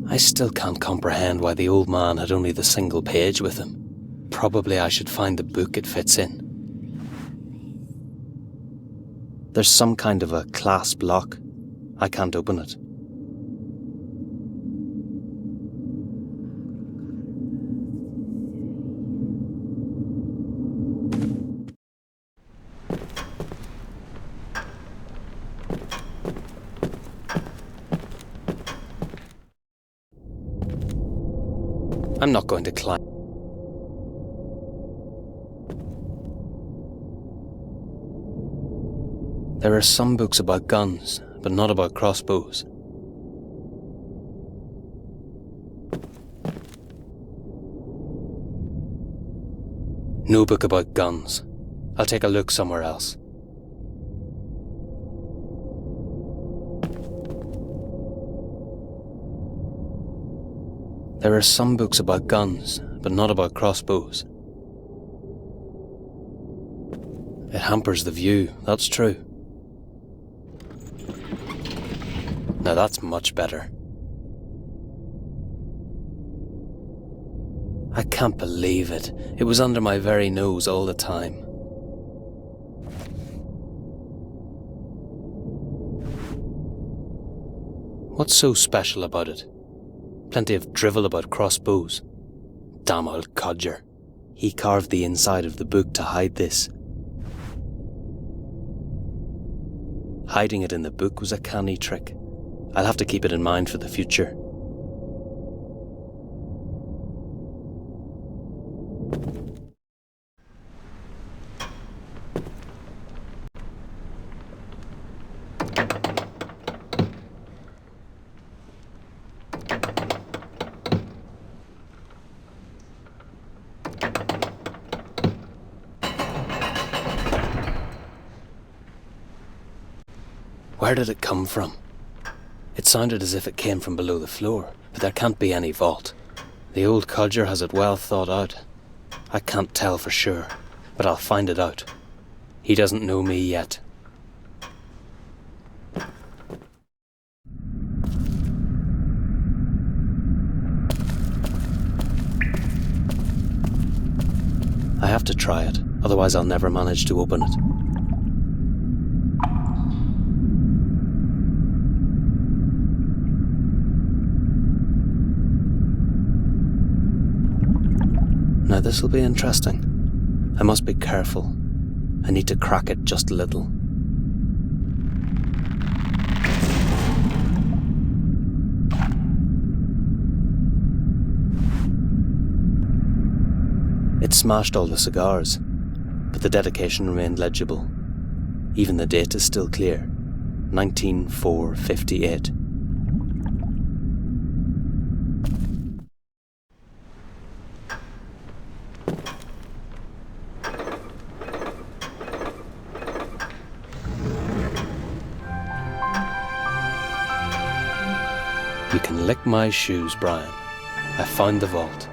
I still can't comprehend why the old man had only the single page with him. Probably I should find the book it fits in. There's some kind of a clasp lock. I can't open it. I'm not going to climb. There are some books about guns, but not about crossbows. No book about guns. I'll take a look somewhere else. There are some books about guns, but not about crossbows. It hampers the view, that's true. Now that's much better. I can't believe it. It was under my very nose all the time. What's so special about it? Plenty of drivel about crossbows. Damn old codger. He carved the inside of the book to hide this. Hiding it in the book was a canny trick. I'll have to keep it in mind for the future. Where did it come from? It sounded as if it came from below the floor, but there can't be any vault. The old codger has it well thought out. I can't tell for sure, but I'll find it out. He doesn't know me yet. I have to try it, otherwise I'll never manage to open it. Now this'll be interesting. I must be careful. I need to crack it just a little. It smashed all the cigars, but the dedication remained legible. Even the date is still clear. 19/4/58. You can lick my shoes, Brian. I found the vault.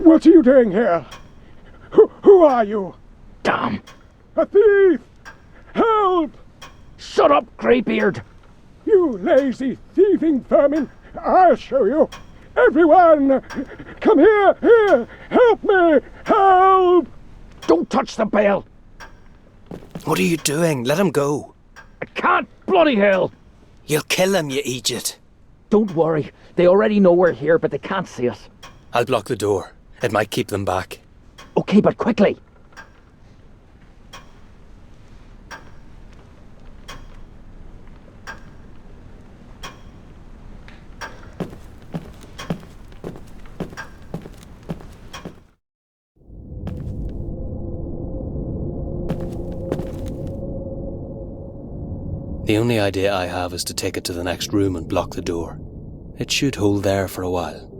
What are you doing here? Who are you? Damn! A thief! Help! Shut up, Greybeard! You lazy, thieving vermin! I'll show you! Everyone! Come here! Here! Help me! Help! Don't touch the bell! What are you doing? Let him go. I can't! Bloody hell! You'll kill him, you idiot. Don't worry. They already know we're here, but they can't see us. I'll block the door. It might keep them back. Okay, but quickly. The only idea I have is to take it to the next room and block the door. It should hold there for a while.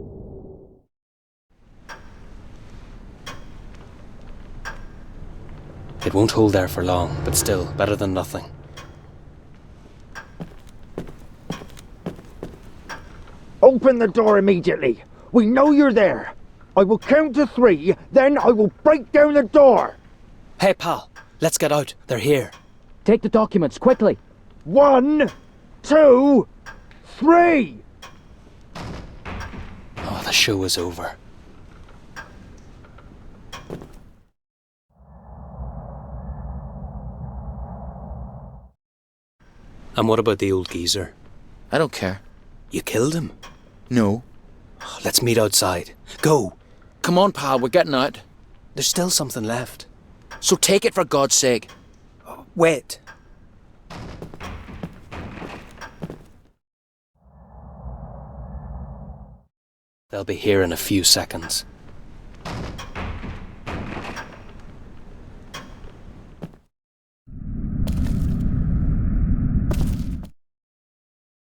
It won't hold there for long, but still, better than nothing. Open the door immediately. We know you're there. I will count to 3, then I will break down the door. Hey, pal, let's get out. They're here. Take the documents, quickly. 1, 2, 3. Oh, the show is over. And what about the old geezer? I don't care. You killed him? No. Let's meet outside. Go. Come on, pal, we're getting out. There's still something left. So take it for God's sake. Wait. They'll be here in a few seconds.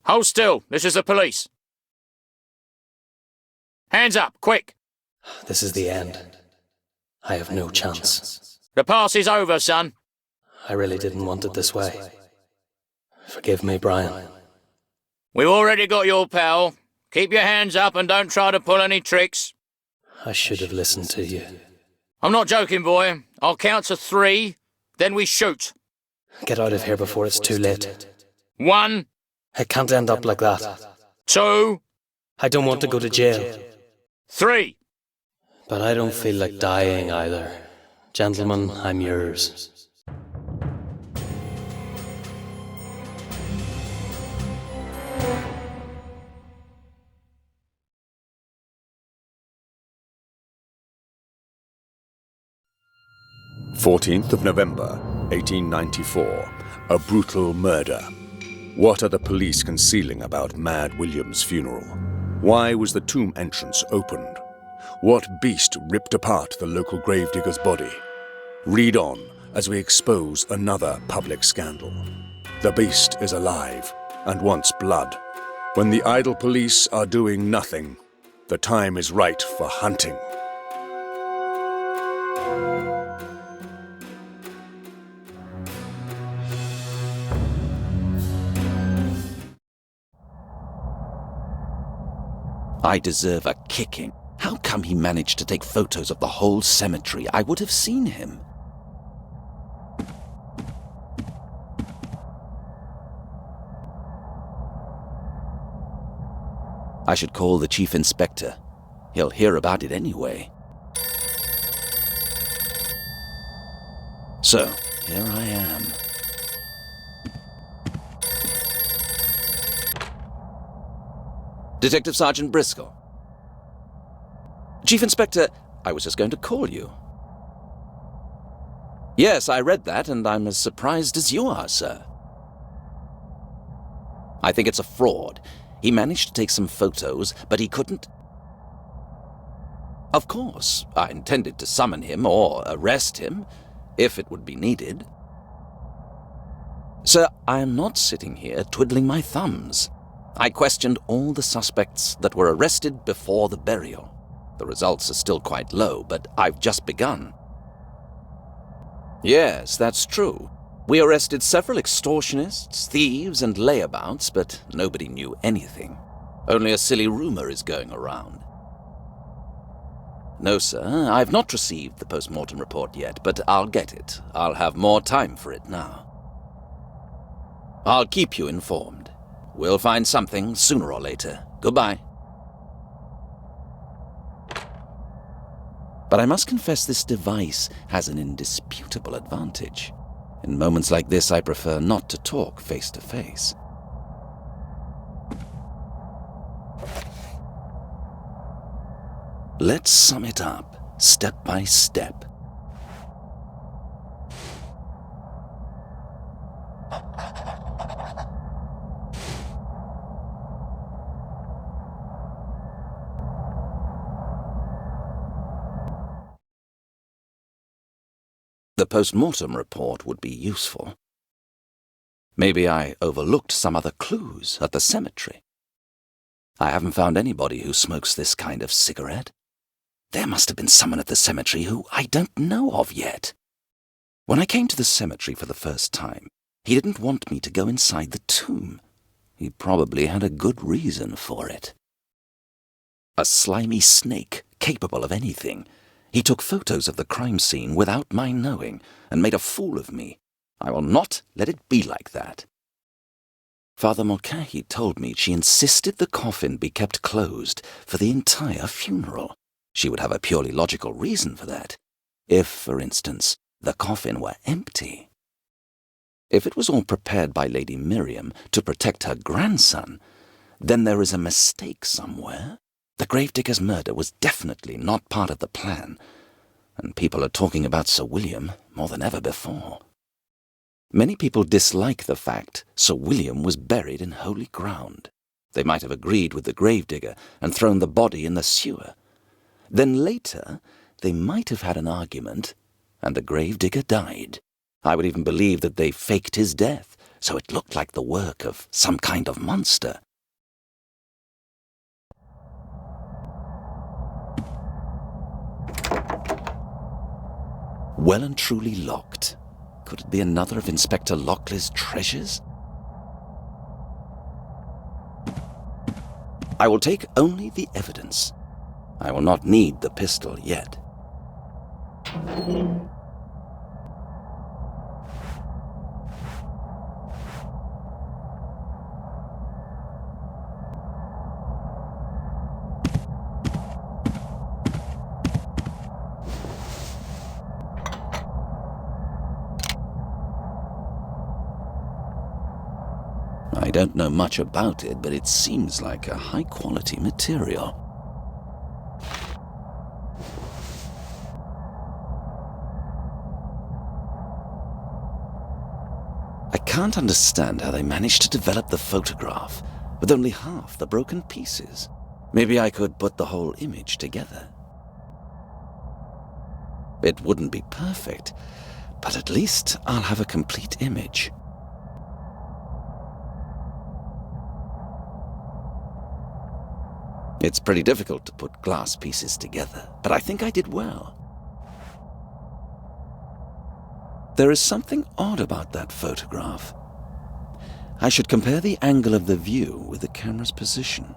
Hold still. This is the police. Hands up, quick. This is the end. I have no chance. The pass is over, son. I really didn't want it this way. Forgive me, Brian. We've already got your pal. Keep your hands up and don't try to pull any tricks. I should have listened to you. I'm not joking, boy. I'll count to 3, then we shoot. Get out of here before it's too late. 1. It can't end up like that. 2. I don't want to go to jail. 3. But I don't feel like dying either. Gentlemen, I'm yours. November 1894. A brutal murder. What are the police concealing about Mad William's funeral? Why was the tomb entrance opened? What beast ripped apart the local gravedigger's body? Read on as we expose another public scandal. The beast is alive and wants blood. When the idle police are doing nothing, the time is right for hunting. I deserve a kicking. How come he managed to take photos of the whole cemetery? I would have seen him. I should call the chief inspector. He'll hear about it anyway. So, here I am. Detective Sergeant Briscol. Chief Inspector, I was just going to call you. Yes, I read that, and I'm as surprised as you are, sir. I think it's a fraud. He managed to take some photos, but he couldn't... Of course, I intended to summon him or arrest him, if it would be needed. Sir, I am not sitting here twiddling my thumbs. I questioned all the suspects that were arrested before the burial. The results are still quite low, but I've just begun. Yes, that's true. We arrested several extortionists, thieves, and layabouts, but nobody knew anything. Only a silly rumor is going around. No, sir. I've not received the post-mortem report yet, but I'll get it. I'll have more time for it now. I'll keep you informed. We'll find something sooner or later. Goodbye. But I must confess this device has an indisputable advantage. In moments like this, I prefer not to talk face to face. Let's sum it up, step by step. The post-mortem report would be useful. Maybe I overlooked some other clues at the cemetery. I haven't found anybody who smokes this kind of cigarette. There must have been someone at the cemetery who I don't know of yet. When I came to the cemetery for the first time, he didn't want me to go inside the tomb. He probably had a good reason for it. A slimy snake capable of anything. He took photos of the crime scene without my knowing and made a fool of me. I will not let it be like that. Father Mulcahy told me she insisted the coffin be kept closed for the entire funeral. She would have a purely logical reason for that. If, for instance, the coffin were empty. If it was all prepared by Lady Miriam to protect her grandson, then there is a mistake somewhere. The gravedigger's murder was definitely not part of the plan, and people are talking about Sir William more than ever before. Many people dislike the fact Sir William was buried in holy ground. They might have agreed with the gravedigger and thrown the body in the sewer. Then later, they might have had an argument, and the gravedigger died. I would even believe that they faked his death, so it looked like the work of some kind of monster. Well and truly locked. Could it be another of Inspector Lockley's treasures? I will take only the evidence. I will not need the pistol yet. I don't know much about it, but it seems like a high-quality material. I can't understand how they managed to develop the photograph with only half the broken pieces. Maybe I could put the whole image together. It wouldn't be perfect, but at least I'll have a complete image. It's pretty difficult to put glass pieces together, but I think I did well. There is something odd about that photograph. I should compare the angle of the view with the camera's position.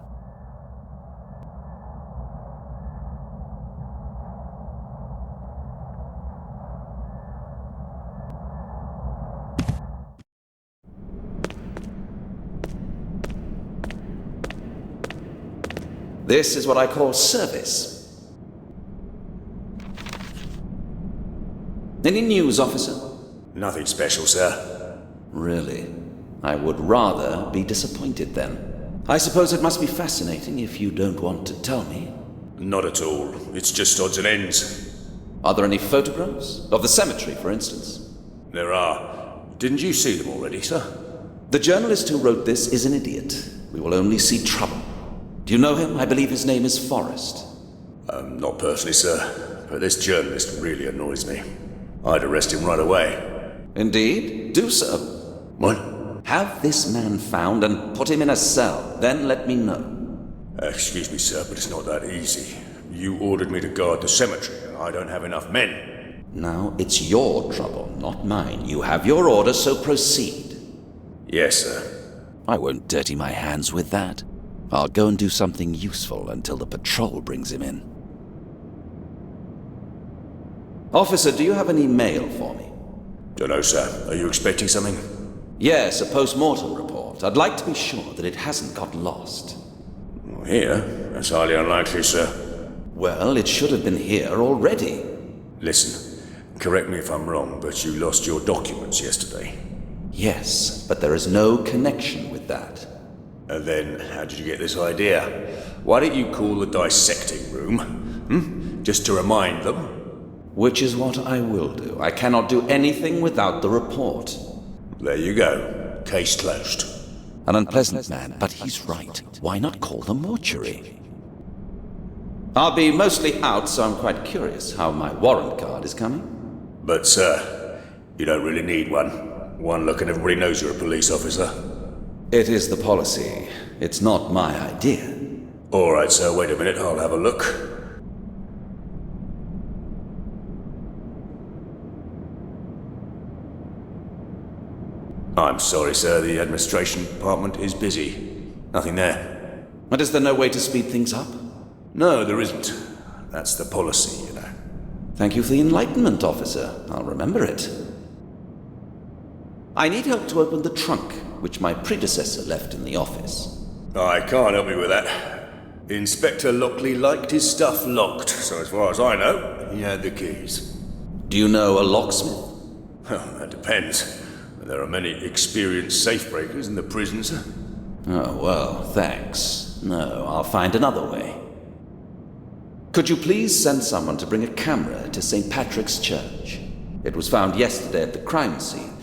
This is what I call service. Any news, officer? Nothing special, sir. Really? I would rather be disappointed then. I suppose it must be fascinating if you don't want to tell me. Not at all. It's just odds and ends. Are there any photographs? Of the cemetery, for instance? There are. Didn't you see them already, sir? The journalist who wrote this is an idiot. We will only see trouble. Do you know him? I believe his name is Forrest. Not personally, sir. But this journalist really annoys me. I'd arrest him right away. Indeed? Do so. What? Have this man found and put him in a cell. Then let me know. Excuse me, sir, but it's not that easy. You ordered me to guard the cemetery, and I don't have enough men. Now, it's your trouble, not mine. You have your order, so proceed. Yes, sir. I won't dirty my hands with that. I'll go and do something useful until the patrol brings him in. Officer, do you have any mail for me? Dunno, sir. Are you expecting something? Yes, a post-mortem report. I'd like to be sure that it hasn't got lost. Here? That's highly unlikely, sir. Well, it should have been here already. Listen, correct me if I'm wrong, but you lost your documents yesterday. Yes, but there is no connection with that. And then, how did you get this idea? Why don't you call the dissecting room? Just to remind them? Which is what I will do. I cannot do anything without the report. There you go. Case closed. An unpleasant man, but he's right. Why not call the mortuary? I'll be mostly out, so I'm quite curious how my warrant card is coming. But, sir, you don't really need one. One look and everybody knows you're a police officer. It is the policy. It's not my idea. All right, sir, wait a minute. I'll have a look. I'm sorry, sir. The administration department is busy. Nothing there. But is there no way to speed things up? No, there isn't. That's the policy, you know. Thank you for the enlightenment, officer. I'll remember it. I need help to open the trunk, which my predecessor left in the office. I can't help you with that. Inspector Lockley liked his stuff locked, so as far as I know, he had the keys. Do you know a locksmith? Well, that depends. There are many experienced safebreakers in the prison, sir. Oh, well, thanks. No, I'll find another way. Could you please send someone to bring a camera to St. Patrick's Church? It was found yesterday at the crime scene.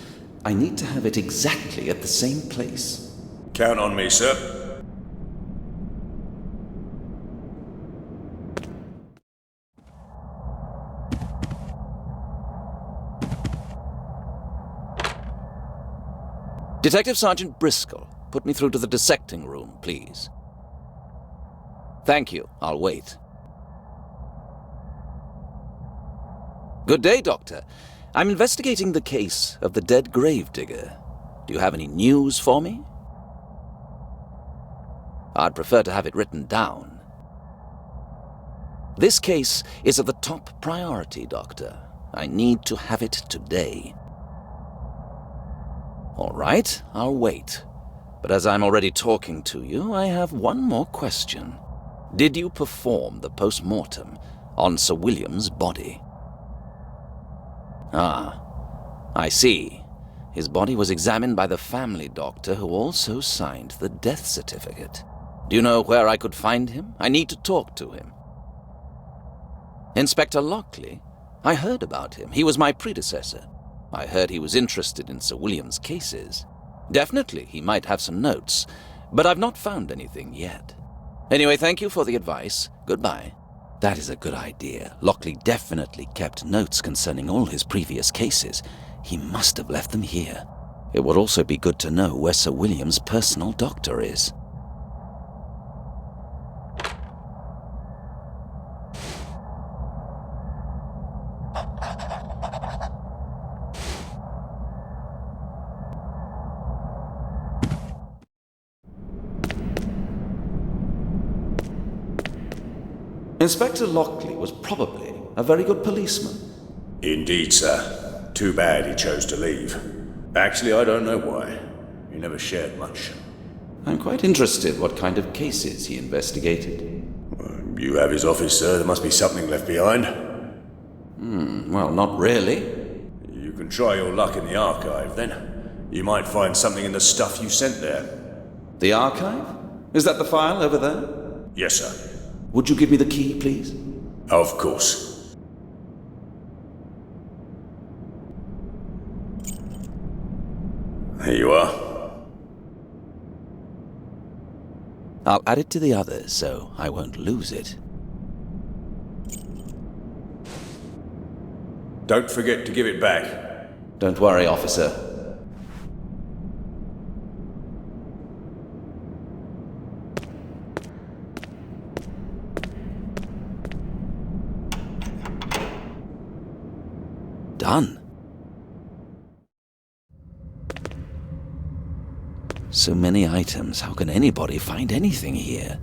I need to have it exactly at the same place. Count on me, sir. Detective Sergeant Briscol, put me through to the dissecting room, please. Thank you. I'll wait. Good day, Doctor. I'm investigating the case of the dead gravedigger. Do you have any news for me? I'd prefer to have it written down. This case is of the top priority, Doctor. I need to have it today. All right, I'll wait. But as I'm already talking to you, I have one more question. Did you perform the post-mortem on Sir William's body? Ah, I see. His body was examined by the family doctor who also signed the death certificate. Do you know where I could find him? I need to talk to him. Inspector Lockley? I heard about him. He was my predecessor. I heard he was interested in Sir William's cases. Definitely, he might have some notes, but I've not found anything yet. Anyway, thank you for the advice. Goodbye. That is a good idea. Lockley definitely kept notes concerning all his previous cases. He must have left them here. It would also be good to know where Sir William's personal doctor is. Inspector Lockley was probably a very good policeman. Indeed, sir. Too bad he chose to leave. Actually, I don't know why. He never shared much. I'm quite interested what kind of cases he investigated. You have his office, sir. There must be something left behind. Well, not really. You can try your luck in the archive, then. You might find something in the stuff you sent there. The archive? Is that the file over there? Yes, sir. Would you give me the key, please? Of course. Here you are. I'll add it to the others so I won't lose it. Don't forget to give it back. Don't worry, officer. Done. So many items, how can anybody find anything here?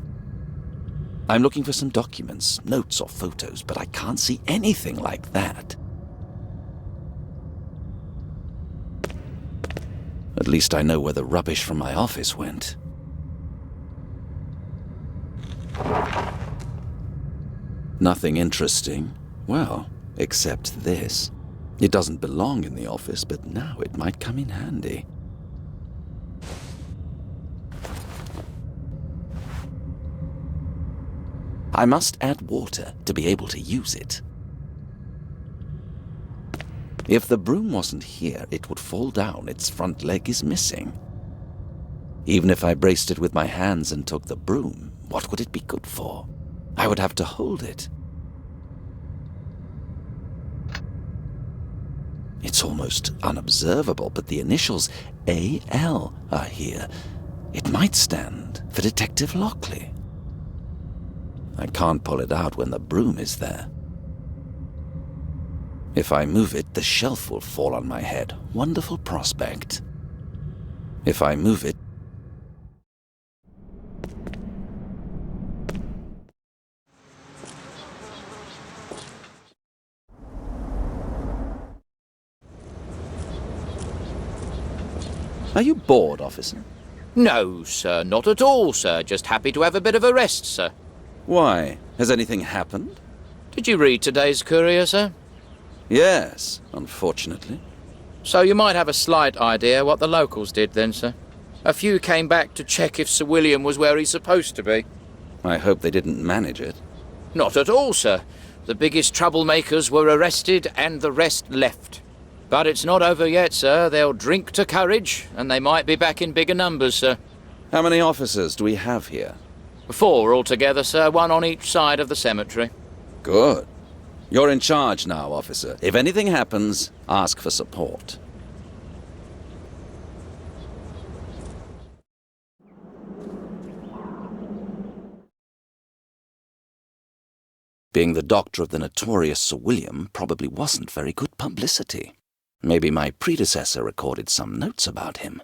I'm looking for some documents, notes or photos, but I can't see anything like that. At least I know where the rubbish from my office went. Nothing interesting. Well, except this. It doesn't belong in the office, but now it might come in handy. I must add water to be able to use it. If the broom wasn't here, it would fall down. Its front leg is missing. Even if I braced it with my hands and took the broom, what would it be good for? I would have to hold it. It's almost unobservable, but the initials A.L. are here. It might stand for Detective Lockley. I can't pull it out when the broom is there. If I move it, the shelf will fall on my head. Wonderful prospect. If I move it... Are you bored, officer? No, sir, not at all, sir. Just happy to have a bit of a rest, sir. Why? Has anything happened? Did you read today's Courier, sir? Yes, unfortunately. So you might have a slight idea what the locals did then, sir. A few came back to check if Sir William was where he's supposed to be. I hope they didn't manage it. Not at all, sir. The biggest troublemakers were arrested and the rest left. But it's not over yet, sir. They'll drink to courage, and they might be back in bigger numbers, sir. How many officers do we have here? 4 altogether, sir. 1 on each side of the cemetery. Good. You're in charge now, officer. If anything happens, ask for support. Being the doctor of the notorious Sir William probably wasn't very good publicity. Maybe my predecessor recorded some notes about him.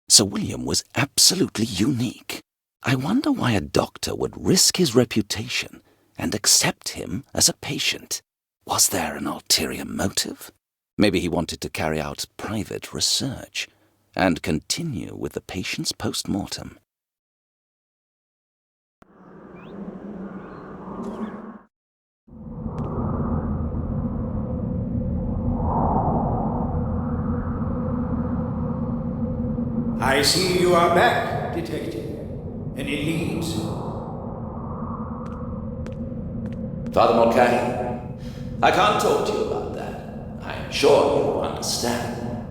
Sir William was absolutely unique. I wonder why a doctor would risk his reputation and accept him as a patient. Was there an ulterior motive? Maybe he wanted to carry out private research and continue with the patient's post-mortem. I see you are back, Detective. Any leads? Father Mulcahy, I can't talk to you about that. I'm sure you understand.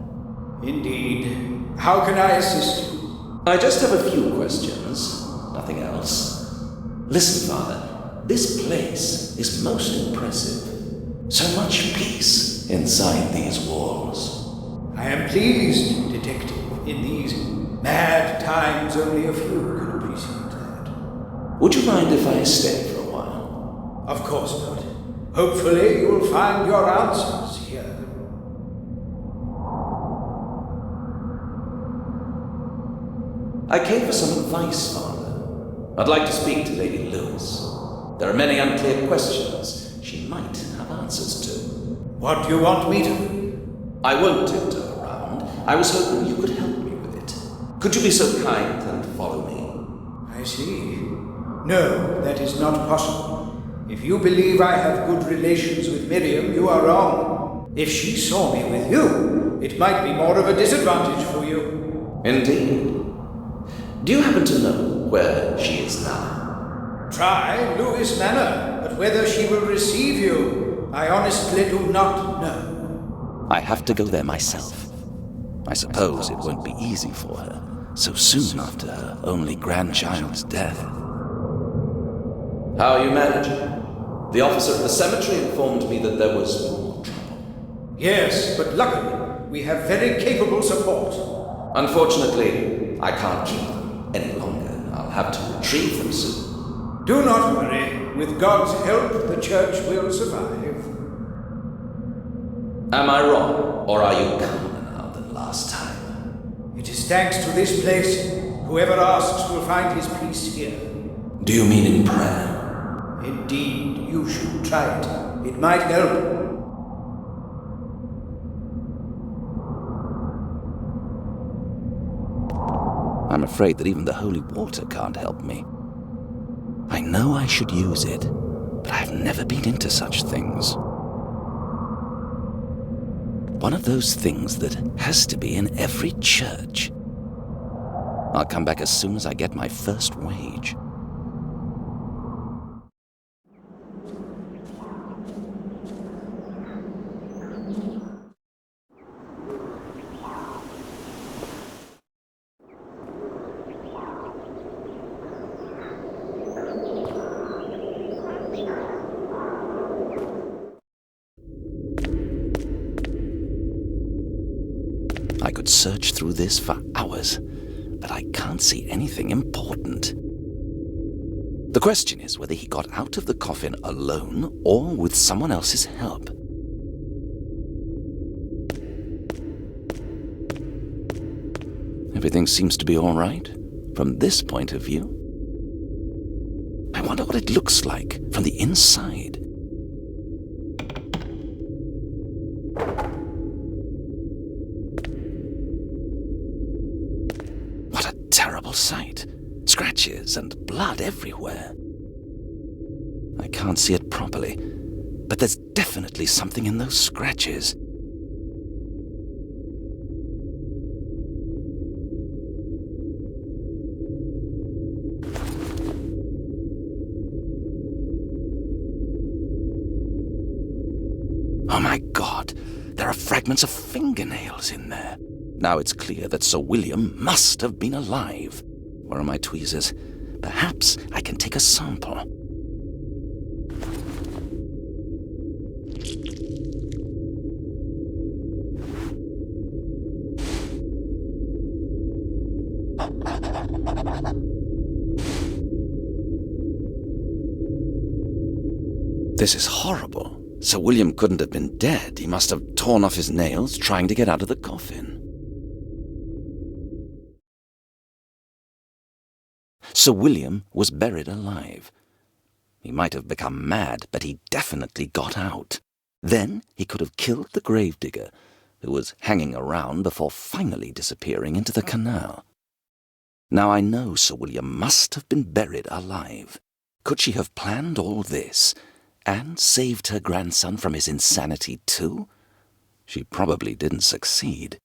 Indeed. How can I assist you? I just have a few questions, nothing else. Listen, Father, this place is most impressive. So much peace inside these walls. I am pleased, Detective. In these mad times, only a few can appreciate that. Would you mind if I stay for a while? Of course not. Hopefully you'll find your answers here. I came for some advice, Father. I'd like to speak to Lady Lewis. There are many unclear questions she might have answers to. What do you want me to do? I won't tiptoe around. I was hoping you could help me with it. Could you be so kind and follow me? I see. No, that is not possible. If you believe I have good relations with Miriam, you are wrong. If she saw me with you, it might be more of a disadvantage for you. Indeed. Do you happen to know where she is now? Try Lewis Manor, but whether she will receive you, I honestly do not know. I have to go there myself. I suppose it won't be easy for her, so soon after her only grandchild's death. How are you managing? The officer at the cemetery informed me that there was more trouble. Yes, but luckily, we have very capable support. Unfortunately, I can't keep them any longer. I'll have to retrieve them soon. Do not worry. With God's help, the church will survive. Am I wrong, or are you calmer now than last time? It is thanks to this place. Whoever asks will find his peace here. Do you mean in prayer? Indeed, you should try it. It might help. I'm afraid that even the holy water can't help me. I know I should use it, but I've never been into such things. One of those things that has to be in every church. I'll come back as soon as I get my first wage. I could search through this for hours, but I can't see anything important. The question is whether he got out of the coffin alone or with someone else's help. Everything seems to be all right from this point of view. I wonder what it looks like from the inside. What a terrible sight. Scratches and blood everywhere. I can't see it properly, but there's definitely something in those scratches. Oh my God, there are fragments of fingernails in there. Now it's clear that Sir William must have been alive. Where are my tweezers? Perhaps I can take a sample. This is horrible. Sir William couldn't have been dead. He must have torn off his nails trying to get out of the coffin. Sir William was buried alive. He might have become mad, but he definitely got out. Then he could have killed the gravedigger, who was hanging around before finally disappearing into the canal. Now I know Sir William must have been buried alive. Could she have planned all this and saved her grandson from his insanity too? She probably didn't succeed.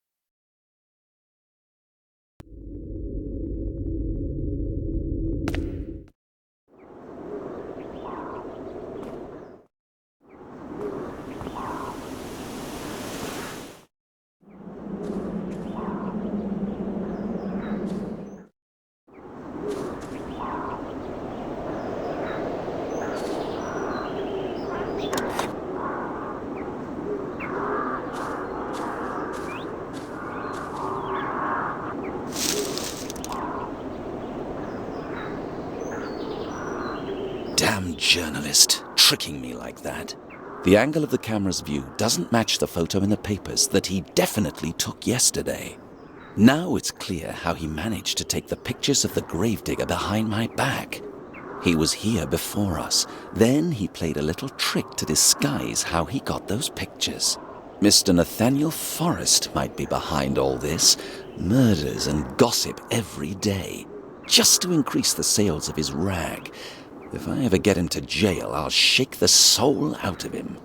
Damn journalist, tricking me like that. The angle of the camera's view doesn't match the photo in the papers that he definitely took yesterday. Now it's clear how he managed to take the pictures of the gravedigger behind my back. He was here before us. Then he played a little trick to disguise how he got those pictures. Mr. Nathaniel Forrest might be behind all this. Murders and gossip every day, just to increase the sales of his rag. If I ever get him to jail, I'll shake the soul out of him.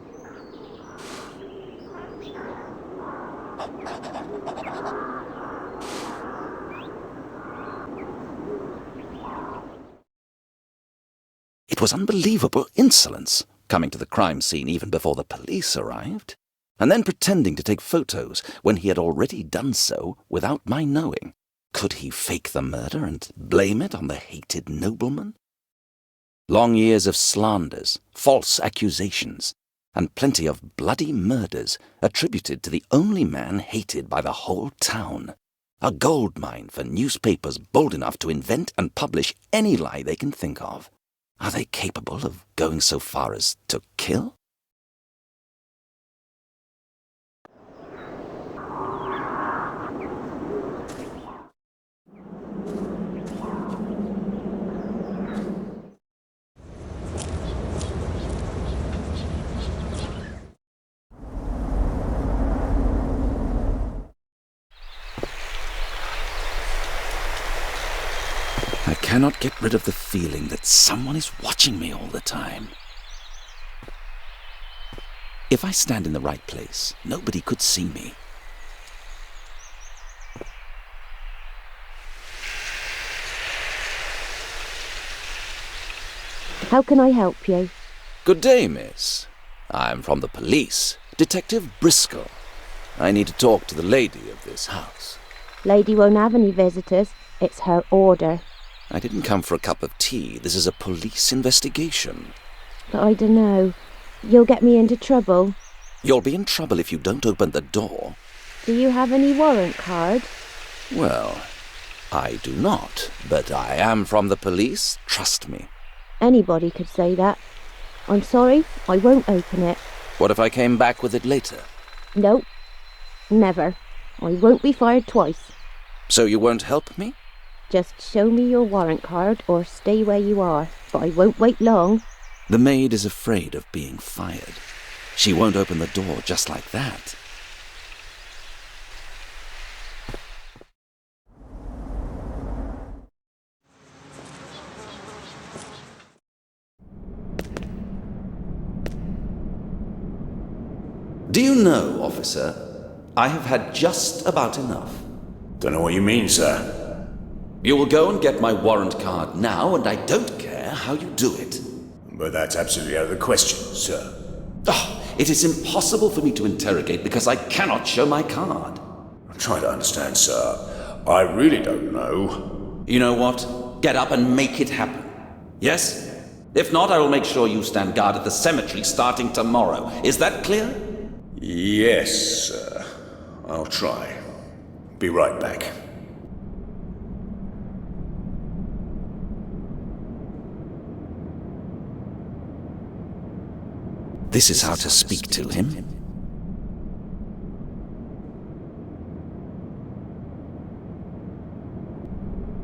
It was unbelievable insolence, coming to the crime scene even before the police arrived, and then pretending to take photos when he had already done so without my knowing. Could he fake the murder and blame it on the hated nobleman? Long years of slanders, false accusations, and plenty of bloody murders attributed to the only man hated by the whole town. A goldmine for newspapers bold enough to invent and publish any lie they can think of. Are they capable of going so far as to kill? cannot get rid of the feeling that someone is watching me all the time. If I stand in the right place, nobody could see me. How can I help you? Good day, miss. I'm from the police, Detective Briscol. I need to talk to the lady of this house. Lady won't have any visitors. It's her order. I didn't come for a cup of tea. This is a police investigation. But I dunno. You'll get me into trouble. You'll be in trouble if you don't open the door. Do you have any warrant card? Well, I do not, but I am from the police. Trust me. Anybody could say that. I'm sorry, I won't open it. What if I came back with it later? Nope. Never. I won't be fired twice. So you won't help me? Just show me your warrant card or stay where you are, but I won't wait long. The maid is afraid of being fired. She won't open the door just like that. Do you know, officer, I have had just about enough. Don't know what you mean, sir. You will go and get my warrant card now, and I don't care how you do it. But that's absolutely out of the question, sir. It is impossible for me to interrogate because I cannot show my card. I'm trying to understand, sir. I really don't know. You know what? Get up and make it happen. Yes? If not, I will make sure you stand guard at the cemetery starting tomorrow. Is that clear? Yes, sir. I'll try. Be right back. This is how to speak to him.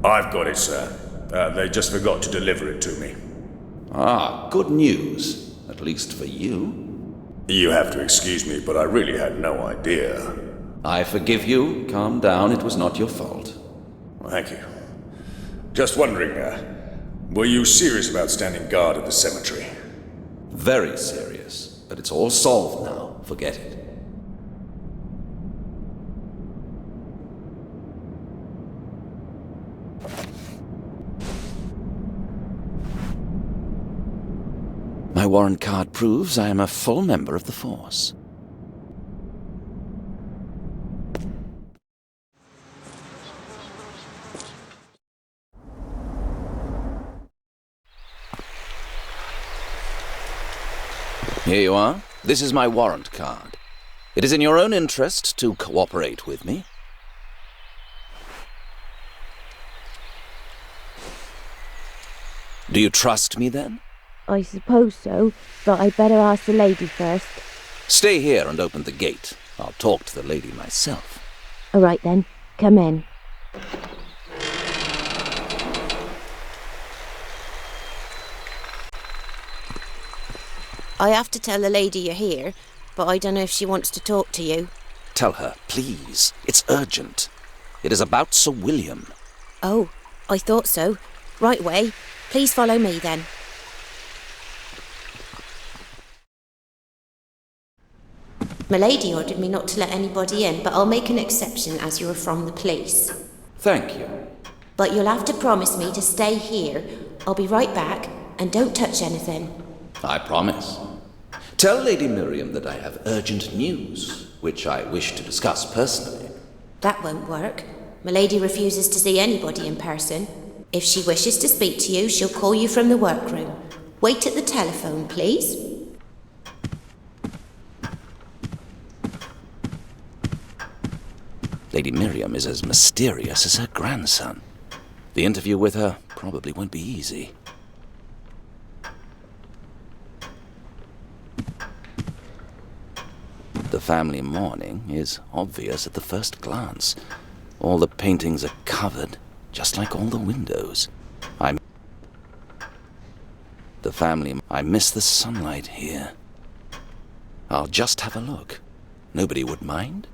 I've got it, sir. They just forgot to deliver it to me. Ah, good news. At least for you. You have to excuse me, but I really had no idea. I forgive you. Calm down. It was not your fault. Well, thank you. Just wondering, were you serious about standing guard at the cemetery? Very serious. But it's all solved now. Forget it. My warrant card proves I am a full member of the force. Here you are. This is my warrant card. It is in your own interest to cooperate with me. Do you trust me then? I suppose so, but I'd better ask the lady first. Stay here and open the gate. I'll talk to the lady myself. All right then, come in. I have to tell the lady you're here, but I don't know if she wants to talk to you. Tell her, please. It's urgent. It is about Sir William. Oh, I thought so. Right away. Please follow me then. Milady ordered me not to let anybody in, but I'll make an exception as you're from the police. Thank you. But you'll have to promise me to stay here. I'll be right back, and don't touch anything. I promise. Tell Lady Miriam that I have urgent news, which I wish to discuss personally. That won't work. Milady refuses to see anybody in person. If she wishes to speak to you, she'll call you from the workroom. Wait at the telephone, please. Lady Miriam is as mysterious as her grandson. The interview with her probably won't be easy. The family mourning is obvious at the first glance. All the paintings are covered, just like all the windows. I miss the sunlight here. I'll just have a look. Nobody would mind?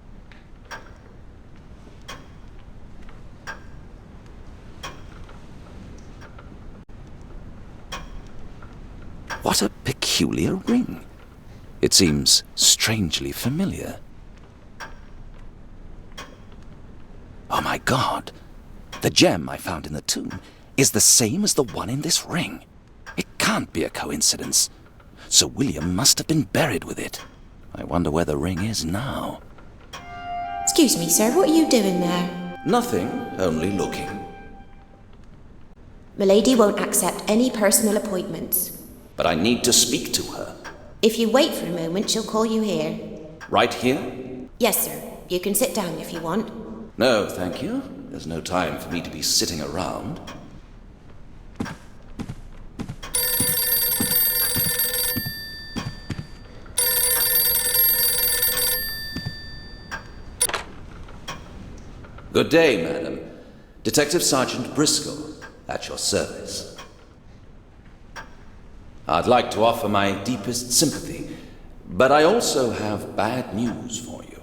What a peculiar ring. It seems strangely familiar. Oh my God! The gem I found in the tomb is the same as the one in this ring. It can't be a coincidence. Sir William must have been buried with it. I wonder where the ring is now. Excuse me, sir, what are you doing there? Nothing, only looking. Milady won't accept any personal appointments. But I need to speak to her. If you wait for a moment, she'll call you here. Right here? Yes, sir. You can sit down if you want. No, thank you. There's no time for me to be sitting around. Good day, madam. Detective Sergeant Briscol, at your service. I'd like to offer my deepest sympathy, but I also have bad news for you.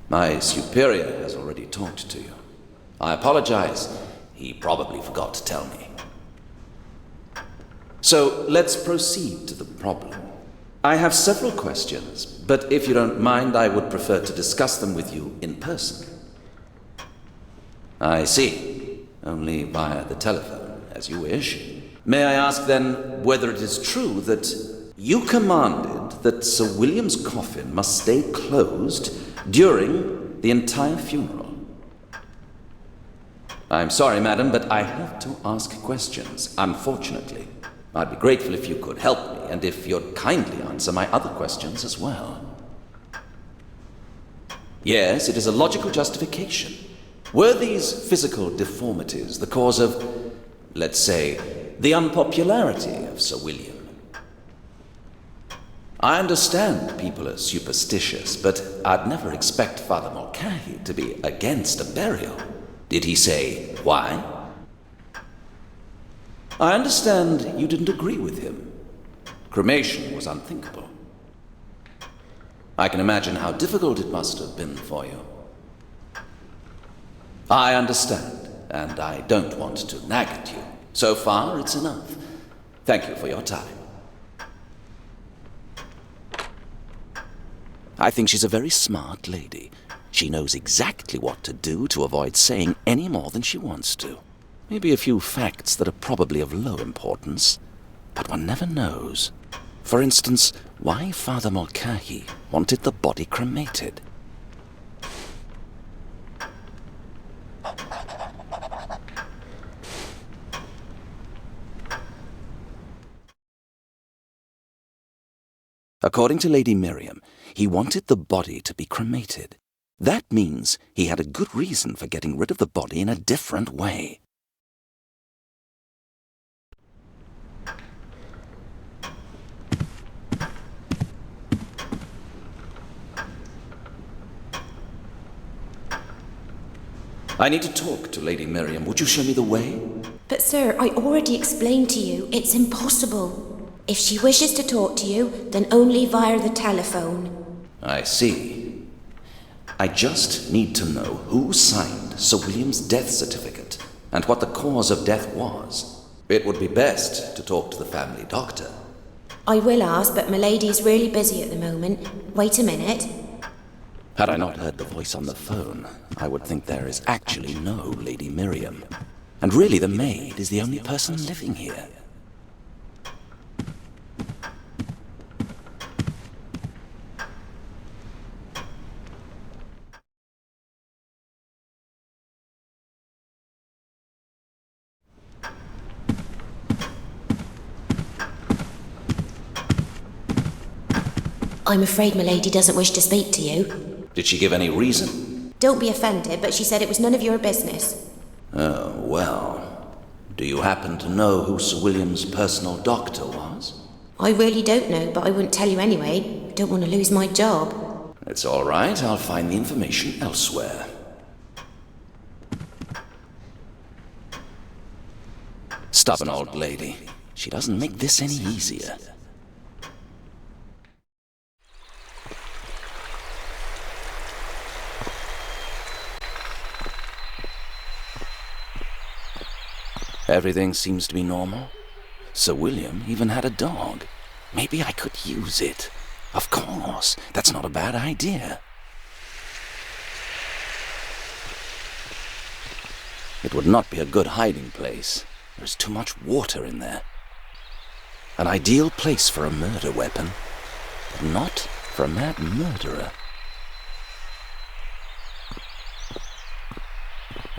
My superior has already talked to you. I apologize. He probably forgot to tell me. So let's proceed to the problem. I have several questions, but if you don't mind, I would prefer to discuss them with you in person. I see. Only via the telephone, as you wish. May I ask then whether it is true that you commanded that Sir William's coffin must stay closed during the entire funeral? I'm sorry, madam, but I have to ask questions, unfortunately. I'd be grateful if you could help me, and if you'd kindly answer my other questions as well. Yes, it is a logical justification. Were these physical deformities the cause of, let's say, the unpopularity of Sir William? I understand people are superstitious, but I'd never expect Father Mulcahy to be against a burial. Did he say why? I understand you didn't agree with him. Cremation was unthinkable. I can imagine how difficult it must have been for you. I understand, and I don't want to nag at you. So far, it's enough. Thank you for your time. I think she's a very smart lady. She knows exactly what to do to avoid saying any more than she wants to. Maybe a few facts that are probably of low importance, but one never knows. For instance, why Father Mulcahy wanted the body cremated. According to Lady Miriam, he wanted the body to be cremated. That means he had a good reason for getting rid of the body in a different way. I need to talk to Lady Miriam. Would you show me the way? But sir, I already explained to you, it's impossible. If she wishes to talk to you, then only via the telephone. I see. I just need to know who signed Sir William's death certificate and what the cause of death was. It would be best to talk to the family doctor. I will ask, but Milady's really busy at the moment. Wait a minute. Had I not heard the voice on the phone, I would think there is actually no Lady Miriam. And really the maid is the only person living here. I'm afraid Milady doesn't wish to speak to you. Did she give any reason? Don't be offended, but she said it was none of your business. Oh, well. Do you happen to know who Sir William's personal doctor was? I really don't know, but I wouldn't tell you anyway. I don't want to lose my job. It's all right. I'll find the information elsewhere. Stubborn old lady. She doesn't make this any easier. Everything seems to be normal. Sir William even had a dog. Maybe I could use it. Of course, that's not a bad idea. It would not be a good hiding place. There's too much water in there. An ideal place for a murder weapon, but not for a mad murderer.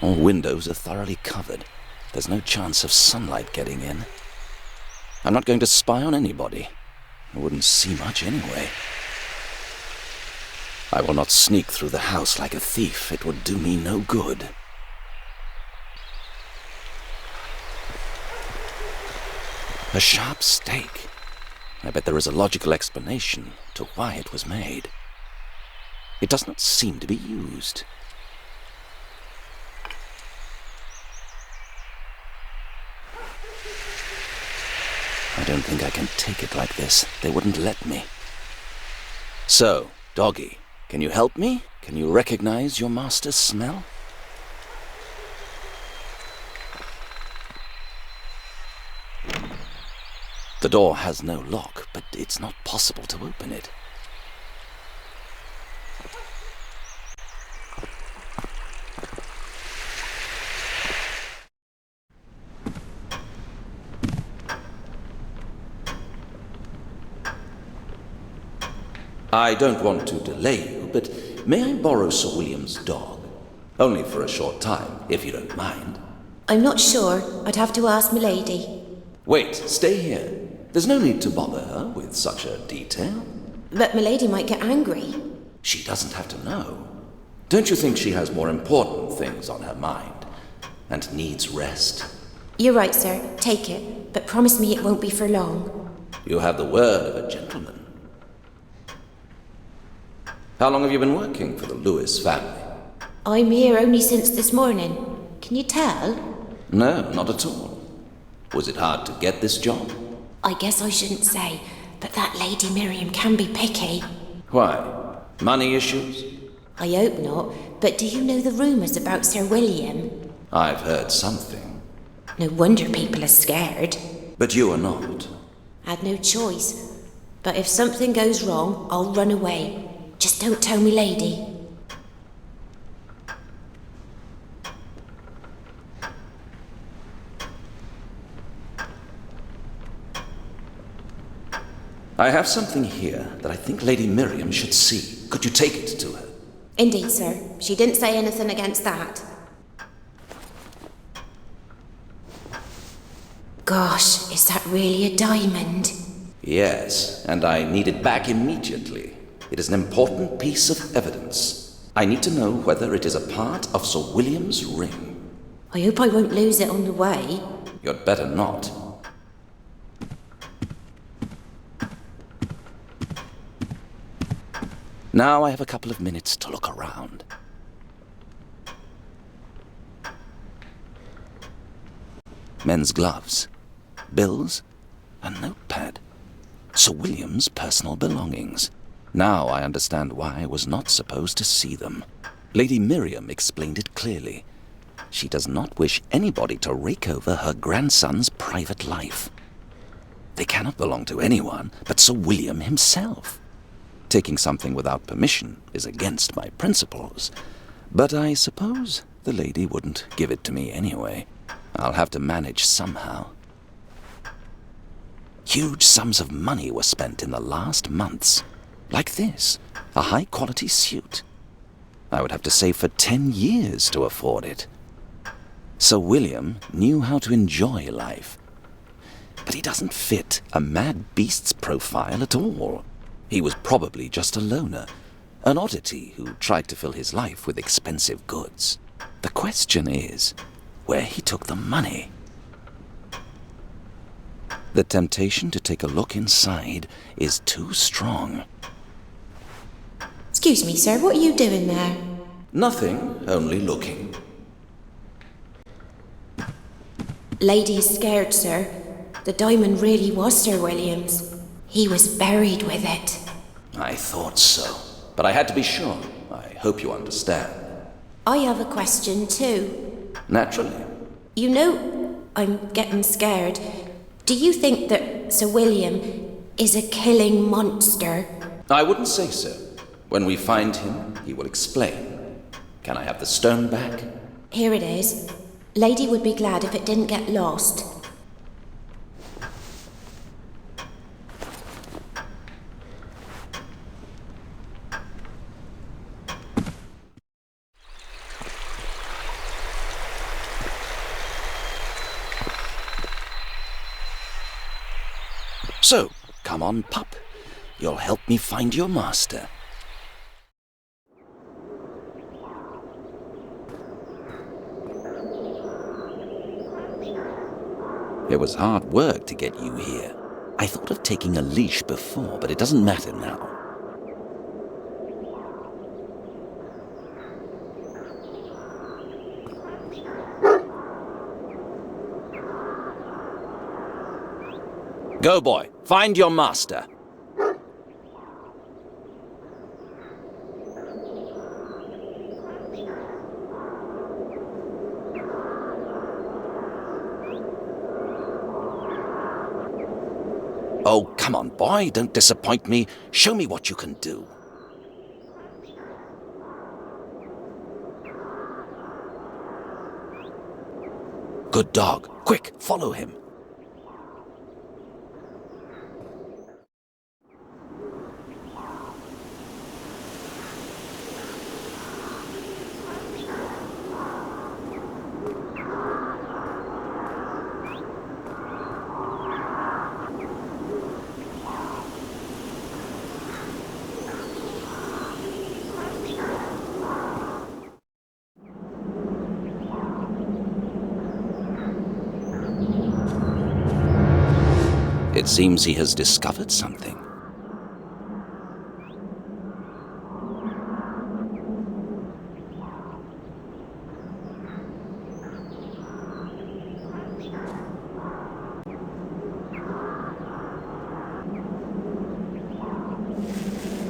All windows are thoroughly covered. There's no chance of sunlight getting in. I'm not going to spy on anybody. I wouldn't see much anyway. I will not sneak through the house like a thief. It would do me no good. A sharp stake. I bet there is a logical explanation to why it was made. It does not seem to be used. I don't think I can take it like this. They wouldn't let me. So, doggy, can you help me? Can you recognize your master's smell? The door has no lock, but it's not possible to open it. I don't want to delay you, but may I borrow Sir William's dog? Only for a short time, if you don't mind. I'm not sure. I'd have to ask milady. Wait, stay here. There's no need to bother her with such a detail. But milady might get angry. She doesn't have to know. Don't you think she has more important things on her mind and needs rest? You're right, sir. Take it. But promise me it won't be for long. You have the word of a gentleman. How long have you been working for the Lewis family? I'm here only since this morning. Can you tell? No, not at all. Was it hard to get this job? I guess I shouldn't say, but that Lady Miriam can be picky. Why? Money issues? I hope not, but do you know the rumours about Sir William? I've heard something. No wonder people are scared. But you are not. Had no choice. But if something goes wrong, I'll run away. Just don't tell me, lady. I have something here that I think Lady Miriam should see. Could you take it to her? Indeed, sir. She didn't say anything against that. Gosh, is that really a diamond? Yes, and I need it back immediately. It is an important piece of evidence. I need to know whether it is a part of Sir William's ring. I hope I won't lose it on the way. You'd better not. Now I have a couple of minutes to look around. Men's gloves, bills, a notepad. Sir William's personal belongings. Now I understand why I was not supposed to see them. Lady Miriam explained it clearly. She does not wish anybody to rake over her grandson's private life. They cannot belong to anyone but Sir William himself. Taking something without permission is against my principles, but I suppose the lady wouldn't give it to me anyway. I'll have to manage somehow. Huge sums of money were spent in the last months. Like this, a high-quality suit. I would have to save for 10 years to afford it. Sir William knew how to enjoy life, but he doesn't fit a mad beast's profile at all. He was probably just a loner, an oddity who tried to fill his life with expensive goods. The question is, where he took the money. The temptation to take a look inside is too strong. Excuse me, sir, what are you doing there? Nothing, only looking. Lady is scared, sir. The diamond really was Sir William's. He was buried with it. I thought so, but I had to be sure. I hope you understand. I have a question too. Naturally. You know, I'm getting scared. Do you think that Sir William is a killing monster? I wouldn't say so. When we find him, he will explain. Can I have the stone back? Here it is. Lady would be glad if it didn't get lost. So, come on, pup. You'll help me find your master. It was hard work to get you here. I thought of taking a leash before, but it doesn't matter now. Go, boy. Find your master. Oh, come on, boy. Don't disappoint me. Show me what you can do. Good dog. Quick, follow him. It seems he has discovered something.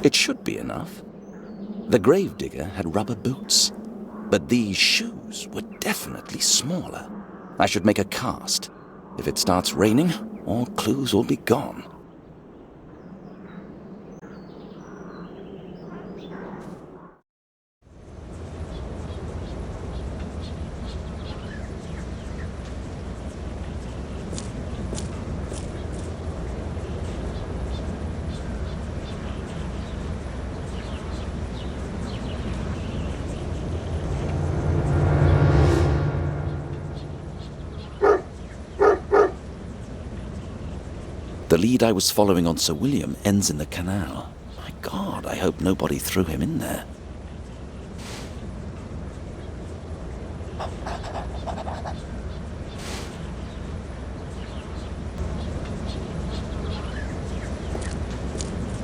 It should be enough. The gravedigger had rubber boots, but these shoes were definitely smaller. I should make a cast. If it starts raining, all clues will be gone. The lead I was following on Sir William ends in the canal. My God, I hope nobody threw him in there.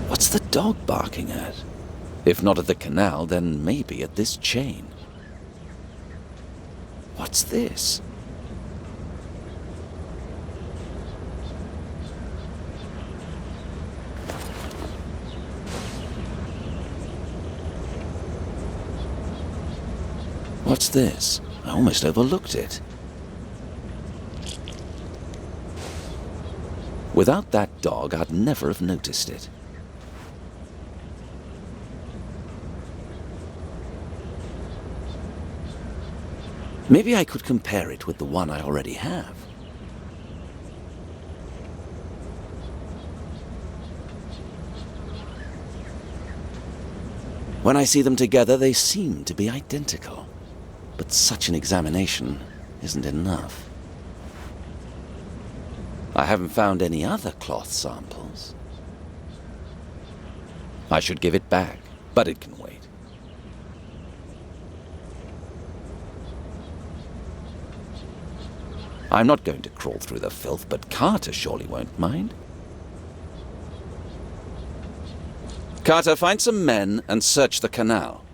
What's the dog barking at? If not at the canal, then maybe at this chain. What's this? What's this? I almost overlooked it. Without that dog, I'd never have noticed it. Maybe I could compare it with the one I already have. When I see them together, they seem to be identical. But such an examination isn't enough. I haven't found any other cloth samples. I should give it back, but it can wait. I'm not going to crawl through the filth, but Carter surely won't mind. Carter, find some men and search the canal.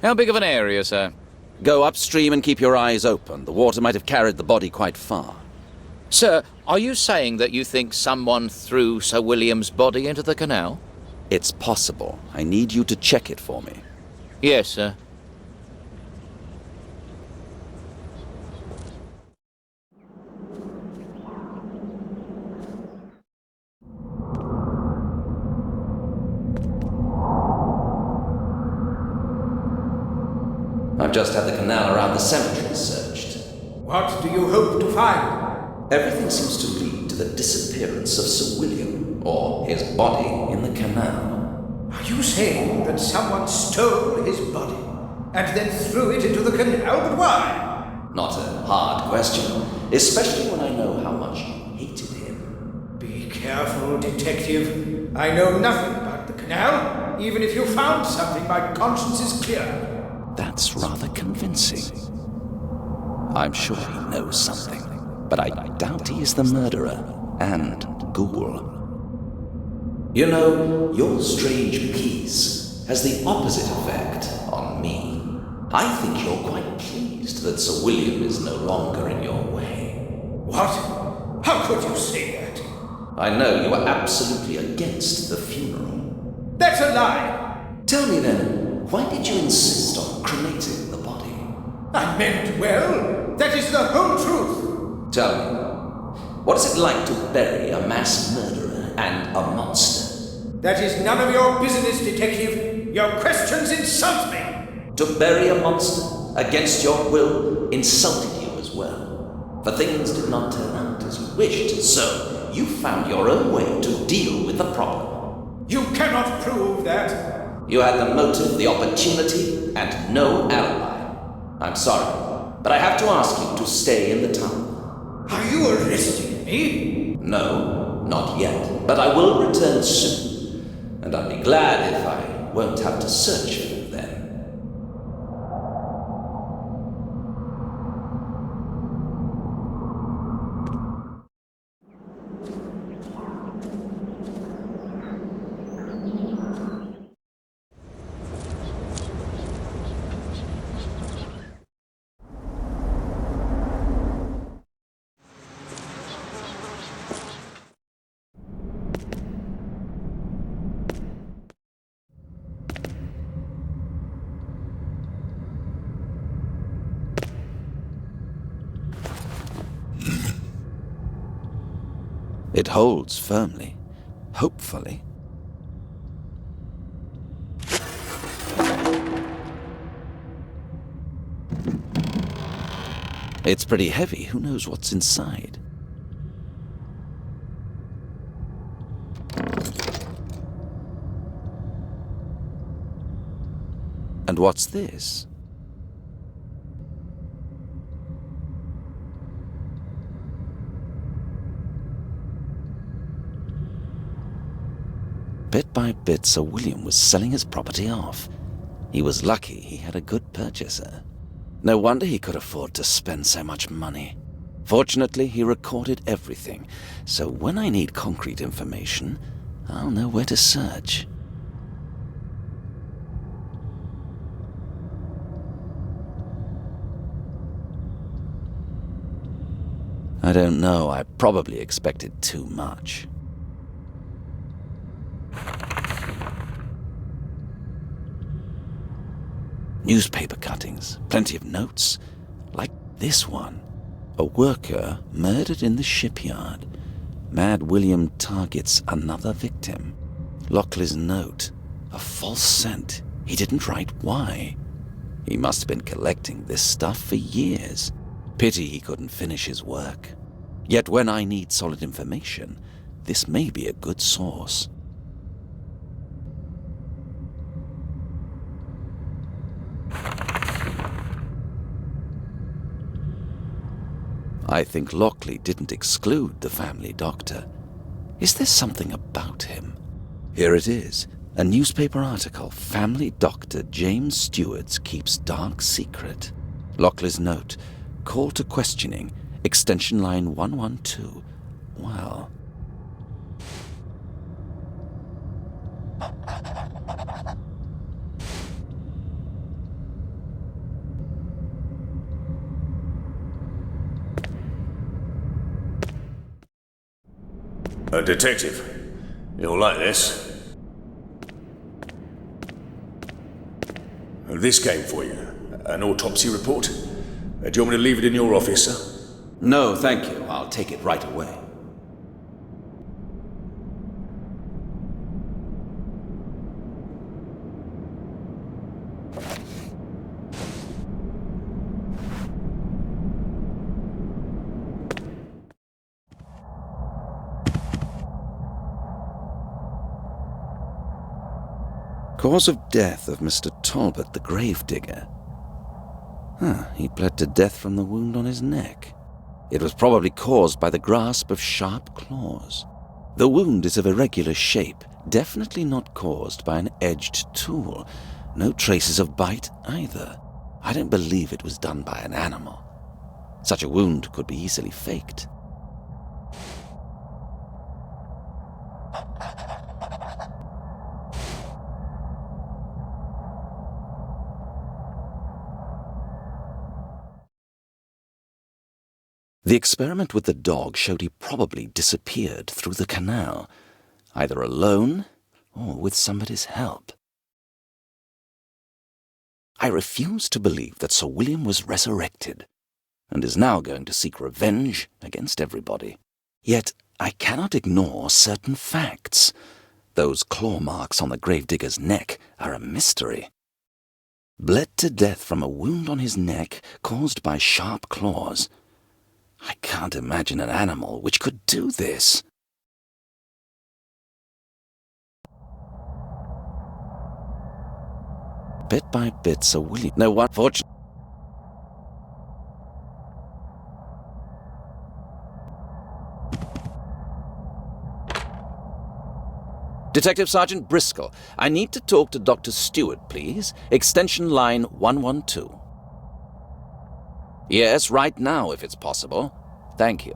How big of an area, sir? Go upstream and keep your eyes open. The water might have carried the body quite far. Sir, are you saying that you think someone threw Sir William's body into the canal? It's possible. I need you to check it for me. Yes, sir. I've just had the canal around the cemetery searched. What do you hope to find? Everything seems to lead to the disappearance of Sir William, or his body, in the canal. Are you saying that someone stole his body and then threw it into the canal? But why? Not a hard question, especially when I know how much you hated him. Be careful, detective. I know nothing about the canal. Even if you found something, my conscience is clear. That's rather convincing. I'm sure he knows something, but I doubt he is the murderer and ghoul. You know, your strange peace has the opposite effect on me. I think you're quite pleased that Sir William is no longer in your way. What? How could you say that? I know you are absolutely against the funeral. That's a lie! Tell me then, why did you insist on cremating the body? I meant well. That is the whole truth. Tell me, what is it like to bury a mass murderer and a monster? That is none of your business, detective. Your questions insult me. To bury a monster against your will insulted you as well. For things did not turn out as you wished, so you found your own way to deal with the problem. You cannot prove that. You had the motive, the opportunity, and no alibi. I'm sorry, but I have to ask you to stay in the town. Are you arresting me? No, not yet, but I will return soon, and I'll be glad if I won't have to search for you then. It holds firmly, hopefully. It's pretty heavy. Who knows what's inside? And what's this? Bit by bit, Sir William was selling his property off. He was lucky he had a good purchaser. No wonder he could afford to spend so much money. Fortunately, he recorded everything, so when I need concrete information, I'll know where to search. I don't know, I probably expected too much. Newspaper cuttings, plenty of notes, like this one. A worker murdered in the shipyard. Mad William targets another victim. Lockley's note, a false scent. He didn't write why. He must have been collecting this stuff for years. Pity he couldn't finish his work. Yet when I need solid information, this may be a good source. I think Lockley didn't exclude the family doctor. Is there something about him? Here it is, a newspaper article. Family doctor James Stewards keeps dark secret. Lockley's note, call to questioning, extension line 112. Well... A detective. You'll like this. This came for you. An autopsy report. Do you want me to leave it in your office, sir? No, thank you. I'll take it right away. Cause of death of Mr. Talbot, the gravedigger. He bled to death from the wound on his neck. It was probably caused by the grasp of sharp claws. The wound is of irregular shape, definitely not caused by an edged tool. No traces of bite either. I don't believe it was done by an animal. Such a wound could be easily faked. The experiment with the dog showed he probably disappeared through the canal, either alone or with somebody's help. I refuse to believe that Sir William was resurrected and is now going to seek revenge against everybody. Yet I cannot ignore certain facts. Those claw marks on the gravedigger's neck are a mystery. Bled to death from a wound on his neck caused by sharp claws. I can't imagine an animal which could do this. Bit by bit, Sir William... No, what? Fortunately... Detective Sergeant Briscol, I need to talk to Dr. Stewart, please. Extension line 112. Yes, right now, if it's possible. Thank you.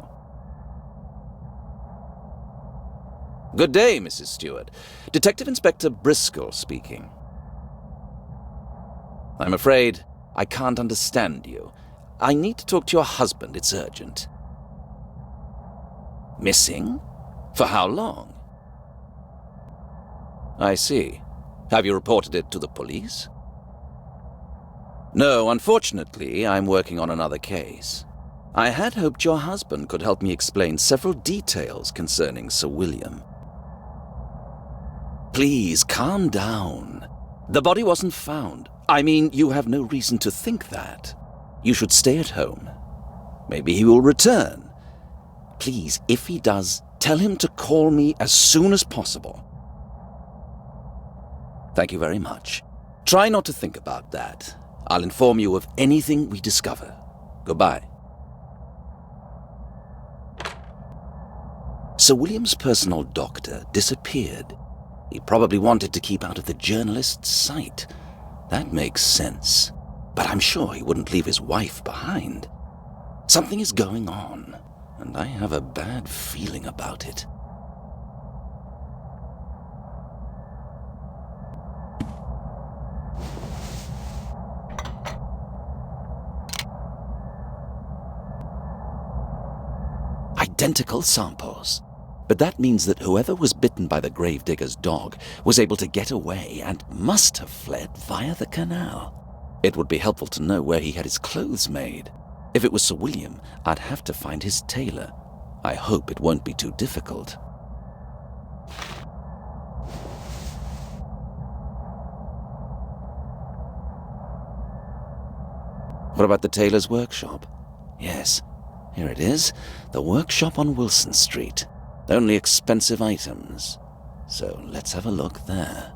Good day, Mrs. Stewart. Detective Inspector Briscol speaking. I'm afraid I can't understand you. I need to talk to your husband. It's urgent. Missing? For how long? I see. Have you reported it to the police? No, unfortunately, I'm working on another case. I had hoped your husband could help me explain several details concerning Sir William. Please, calm down. The body wasn't found. I mean, you have no reason to think that. You should stay at home. Maybe he will return. Please, if he does, tell him to call me as soon as possible. Thank you very much. Try not to think about that. I'll inform you of anything we discover. Goodbye. Sir William's personal doctor disappeared. He probably wanted to keep out of the journalist's sight. That makes sense. But I'm sure he wouldn't leave his wife behind. Something is going on, and I have a bad feeling about it. Identical samples. But that means that whoever was bitten by the gravedigger's dog was able to get away and must have fled via the canal. It would be helpful to know where he had his clothes made. If it was Sir William, I'd have to find his tailor. I hope it won't be too difficult. What about the tailor's workshop? Yes, here it is. The workshop on Wilson Street. Only expensive items. So let's have a look there.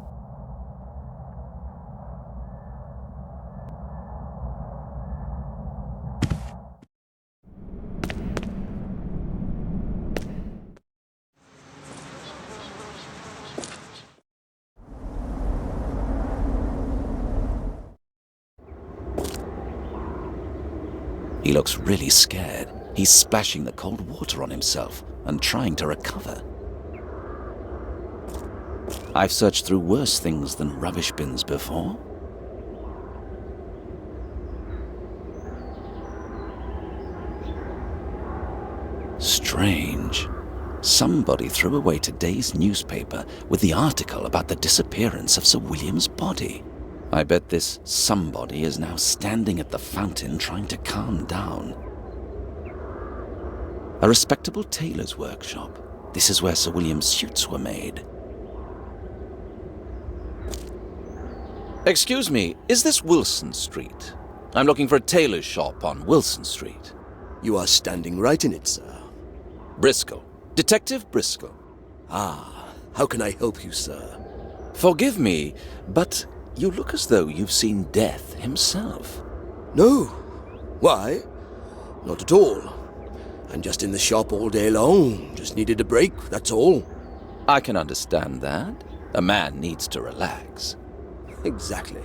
He looks really scared. He's splashing the cold water on himself and trying to recover. I've searched through worse things than rubbish bins before. Strange. Somebody threw away today's newspaper with the article about the disappearance of Sir William's body. I bet this somebody is now standing at the fountain trying to calm down. A respectable tailor's workshop. This is where Sir William's suits were made. Excuse me, is this Wilson Street? I'm looking for a tailor's shop on Wilson Street. You are standing right in it, sir. Briscol. Detective Briscol. Ah, how can I help you, sir? Forgive me, but you look as though you've seen death himself. No. Why? Not at all. I'm just in the shop all day long. Just needed a break, that's all. I can understand that. A man needs to relax. Exactly.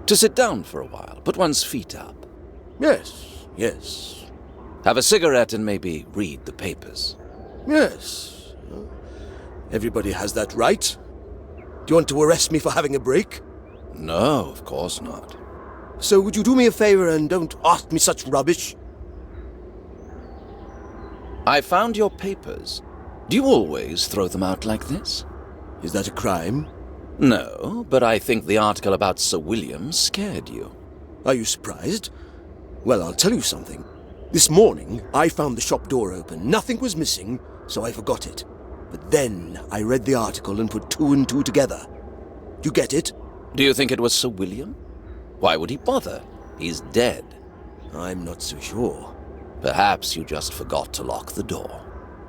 To sit down for a while, put one's feet up. Yes, yes. Have a cigarette and maybe read the papers. Yes. Everybody has that right. Do you want to arrest me for having a break? No, of course not. So would you do me a favor and don't ask me such rubbish? I found your papers. Do you always throw them out like this? Is that a crime? No, but I think the article about Sir William scared you. Are you surprised? Well, I'll tell you something. This morning, I found the shop door open. Nothing was missing, so I forgot it. But then I read the article and put two and two together. Do you get it? Do you think it was Sir William? Why would he bother? He's dead. I'm not so sure. Perhaps you just forgot to lock the door.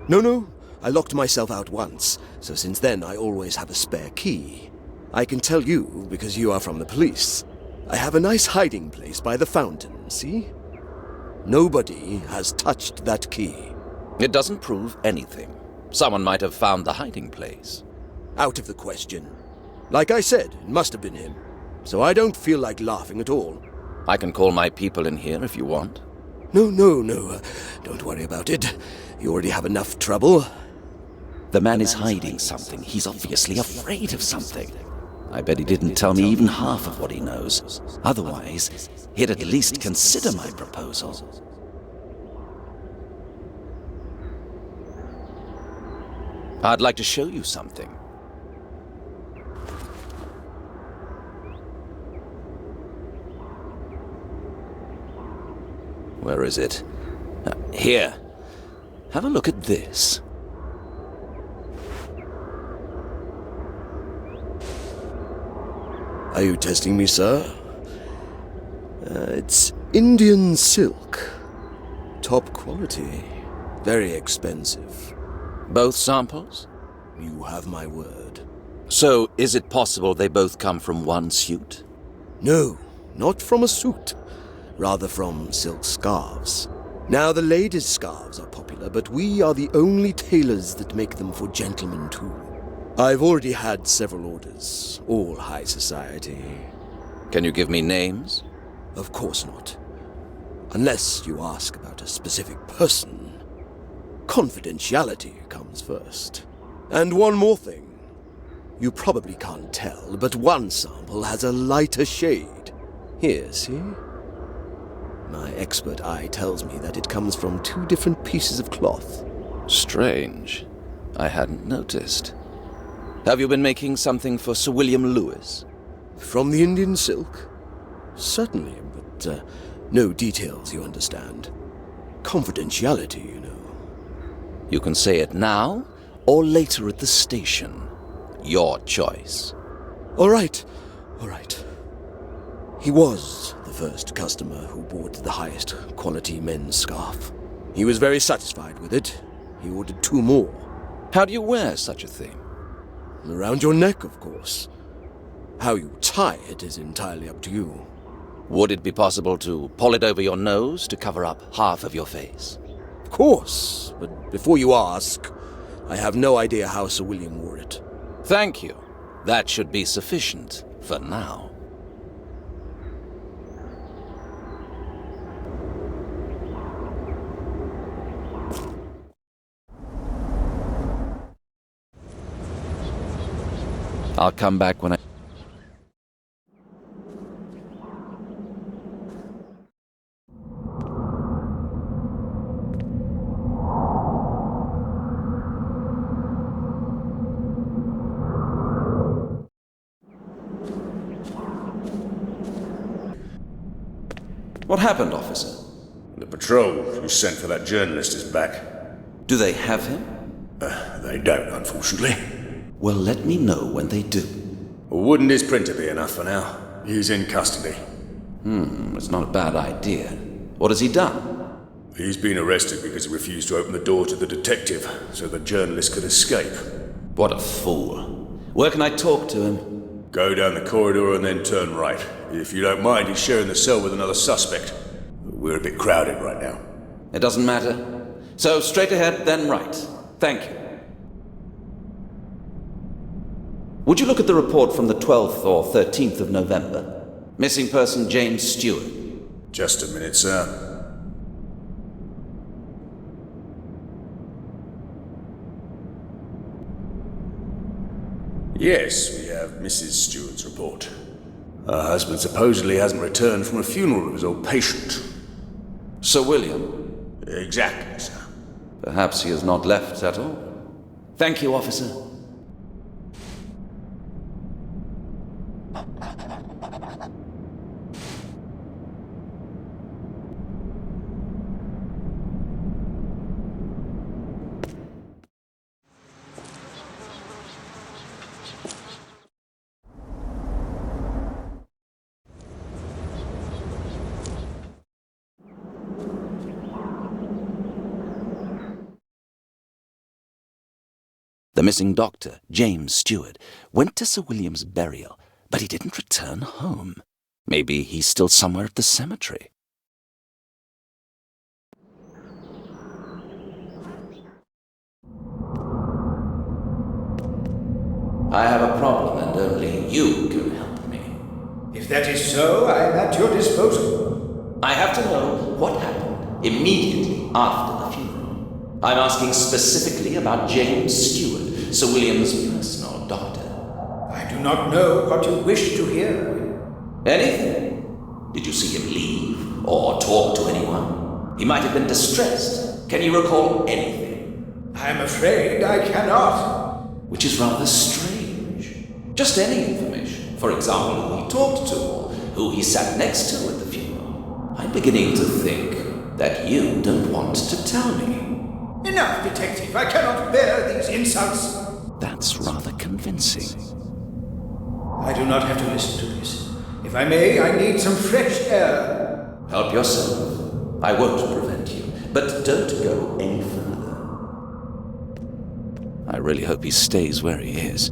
No. I locked myself out once, so since then I always have a spare key. I can tell you because you are from the police. I have a nice hiding place by the fountain, see? Nobody has touched that key. It doesn't prove anything. Someone might have found the hiding place. Out of the question. Like I said, it must have been him. So I don't feel like laughing at all. I can call my people in here if you want. No. Don't worry about it. You already have enough trouble. The man is hiding something. He's obviously afraid of something. I bet he didn't tell me even half of what he knows. Otherwise, he'd at least consider my proposal. I'd like to show you something. Where is it? Here. Have a look at this. Are you testing me, sir? It's Indian silk. Top quality. Very expensive. Both samples? You have my word. So, is it possible they both come from one suit? No, not from a suit. Rather from silk scarves. Now, the ladies' scarves are popular, but we are the only tailors that make them for gentlemen, too. I've already had several orders, all high society. Can you give me names? Of course not. Unless you ask about a specific person. Confidentiality comes first. And one more thing. You probably can't tell, but one sample has a lighter shade. Here, see? My expert eye tells me that it comes from two different pieces of cloth. Strange. I hadn't noticed. Have you been making something for Sir William Lewis? From the Indian silk? Certainly, but no details, you understand. Confidentiality, you know. You can say it now, or later at the station. Your choice. All right. He was the first customer who bought the highest quality men's scarf. He was very satisfied with it. He ordered 2 more. How do you wear such a thing? Around your neck, of course. How you tie it is entirely up to you. Would it be possible to pull it over your nose to cover up half of your face? Of course, but before you ask, I have no idea how Sir William wore it. Thank you. That should be sufficient for now. I'll come back when I... What happened, officer? The patrol you sent for that journalist is back. Do they have him? They don't, unfortunately. Well, let me know when they do. Wouldn't his printer be enough for now? He's in custody. It's not a bad idea. What has he done? He's been arrested because he refused to open the door to the detective so the journalist could escape. What a fool. Where can I talk to him? Go down the corridor and then turn right. If you don't mind, he's sharing the cell with another suspect. We're a bit crowded right now. It doesn't matter. So straight ahead, then right. Thank you. Would you look at the report from the 12th or 13th of November? Missing person James Stewart. Just a minute, sir. Yes, we have Mrs. Stewart's report. Her husband supposedly hasn't returned from a funeral of his old patient. Sir William? Exactly, sir. Perhaps he has not left at all. Thank you, officer. The missing doctor, James Stewart, went to Sir William's burial, but he didn't return home. Maybe he's still somewhere at the cemetery. I have a problem and only you can help me. If that is so, I am at your disposal. I have to know what happened immediately after the funeral. I'm asking specifically about James Stewart, Sir William's personal doctor. I do not know what you wish to hear. Anything? Did you see him leave or talk to anyone? He might have been distressed. Can you recall anything? I am afraid I cannot. Which is rather strange. Just any information. For example, who he talked to or who he sat next to at the funeral. I'm beginning to think that you don't want to tell me. Enough, detective. I cannot bear these insults. That's rather convincing. I do not have to listen to this. If I may, I need some fresh air. Help yourself. I won't prevent you, but don't go any further. I really hope he stays where he is.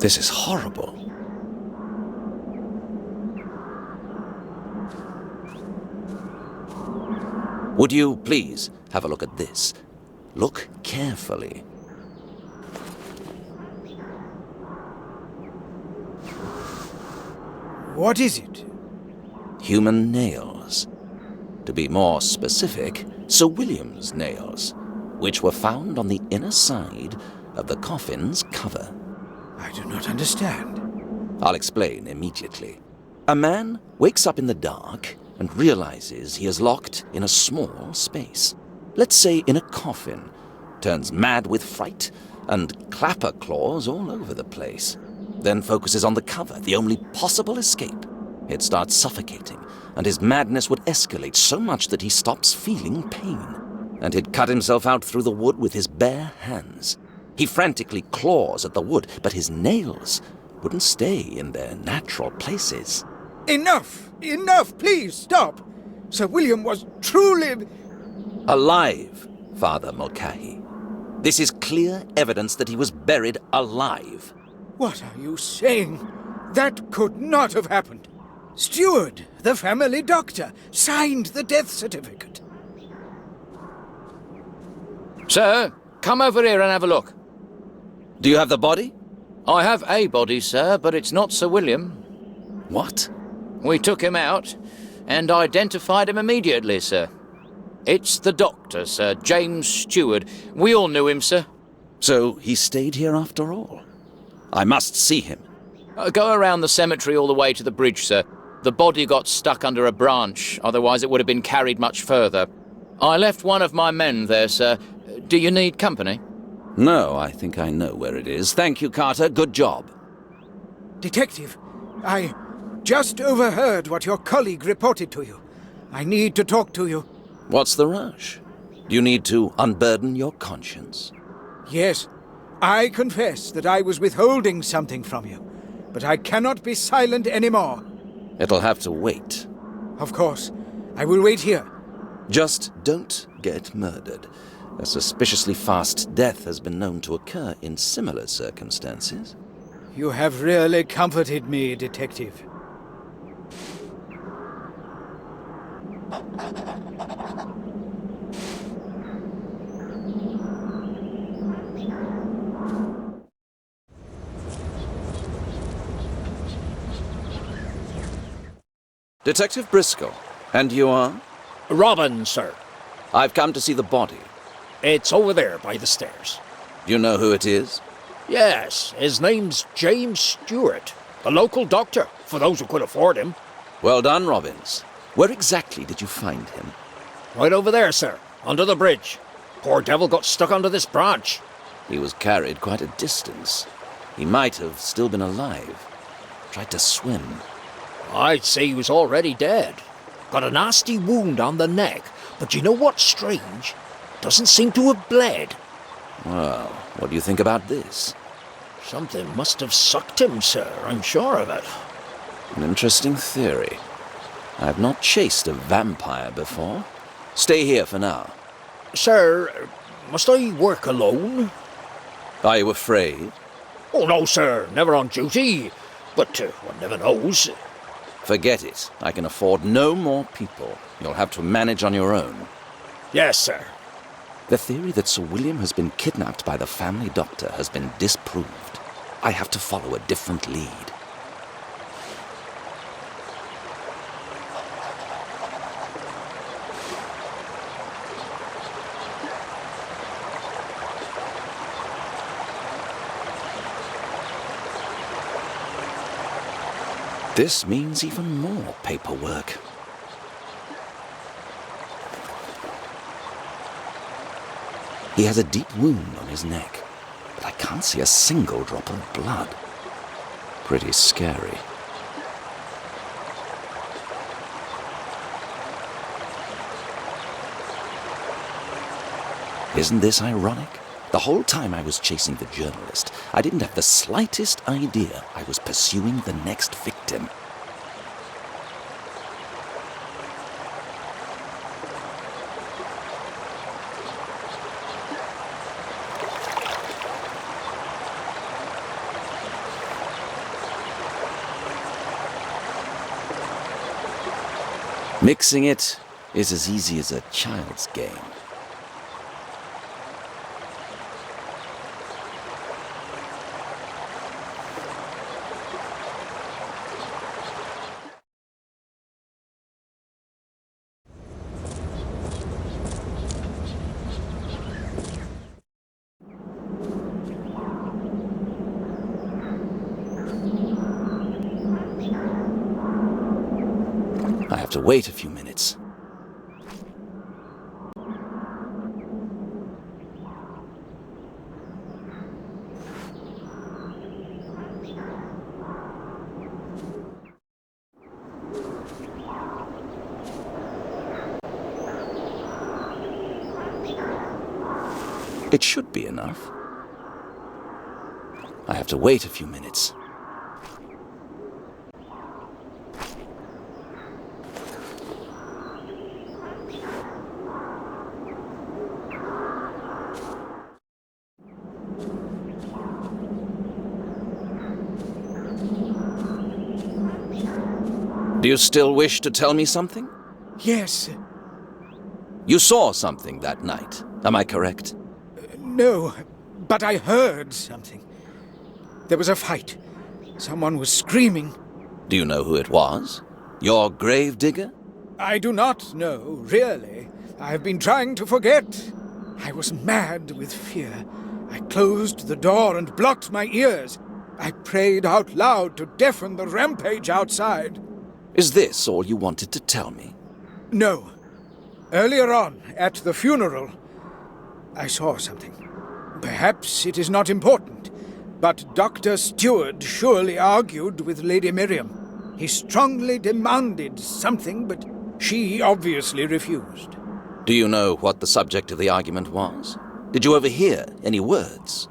This is horrible. Would you please have a look at this? Look carefully. What is it? Human nails. To be more specific, Sir William's nails, which were found on the inner side of the coffin's cover. I do not understand. I'll explain immediately. A man wakes up in the dark and realizes he is locked in a small space. Let's say in a coffin, turns mad with fright and clapper claws all over the place. Then focuses on the cover, the only possible escape. It starts suffocating, and his madness would escalate so much that he stops feeling pain. And he'd cut himself out through the wood with his bare hands. He frantically claws at the wood, but his nails wouldn't stay in their natural places. Enough! Enough! Please, stop! Sir William was truly... alive, Father Mulcahy. This is clear evidence that he was buried alive. What are you saying? That could not have happened. Stewart, the family doctor, signed the death certificate. Sir, come over here and have a look. Do you have the body? I have a body, sir, but it's not Sir William. What? We took him out and identified him immediately, sir. It's the doctor, Sir James Stewart. We all knew him, sir. So he stayed here after all? I must see him. Go around the cemetery all the way to the bridge, sir. The body got stuck under a branch, otherwise it would have been carried much further. I left one of my men there, sir. Do you need company? No, I think I know where it is. Thank you, Carter. Good job. Detective, I just overheard what your colleague reported to you. I need to talk to you. What's the rush? Do you need to unburden your conscience? Yes, I confess that I was withholding something from you, but I cannot be silent anymore. It'll have to wait. Of course. I will wait here. Just don't get murdered. A suspiciously fast death has been known to occur in similar circumstances. You have really comforted me, Detective. Detective Briscol. And you are? Robin, sir. I've come to see the body. It's over there by the stairs. Do you know who it is? Yes, his name's James Stewart, the local doctor, for those who could afford him. Well done, Robbins. Where exactly did you find him? Right over there, sir, under the bridge. Poor devil got stuck onto this branch. He was carried quite a distance. He might have still been alive. Tried to swim. I'd say he was already dead. Got a nasty wound on the neck, but you know what's strange? Doesn't seem to have bled. Well, what do you think about this? Something must have sucked him, sir, I'm sure of it. An interesting theory. I have not chased a vampire before. Stay here for now. Sir, must I work alone? Are you afraid? Oh, no, sir, never on duty. But one never knows. Forget it. I can afford no more people. You'll have to manage on your own. Yes, sir. The theory that Sir William has been kidnapped by the family doctor has been disproved. I have to follow a different lead. This means even more paperwork. He has a deep wound on his neck, but I can't see a single drop of blood. Pretty scary. Isn't this ironic? The whole time I was chasing the journalist, I didn't have the slightest idea I was pursuing the next victim. Mixing it is as easy as a child's game. I have to wait a few minutes. It should be enough. I have to wait a few minutes. Do you still wish to tell me something? Yes. You saw something that night, am I correct? No, but I heard something. There was a fight. Someone was screaming. Do you know who it was? Your grave digger? I do not know, really. I have been trying to forget. I was mad with fear. I closed the door and blocked my ears. I prayed out loud to deafen the rampage outside. Is this all you wanted to tell me? No. Earlier on, at the funeral, I saw something. Perhaps it is not important, but Dr. Stewart surely argued with Lady Miriam. He strongly demanded something, but she obviously refused. Do you know what the subject of the argument was? Did you overhear any words?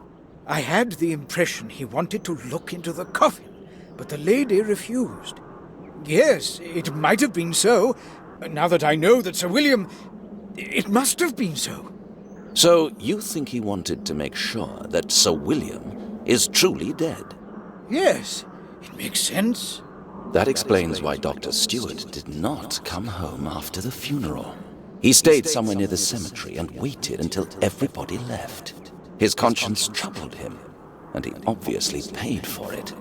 I had the impression he wanted to look into the coffin, but the lady refused. Yes, it might have been so. Now that I know that Sir William... It must have been so. So you think he wanted to make sure that Sir William is truly dead? Yes, it makes sense. That explains why Dr. Stewart did not come home after the funeral. He stayed somewhere near the cemetery and waited until everybody left. His conscience troubled him, and he obviously paid for it.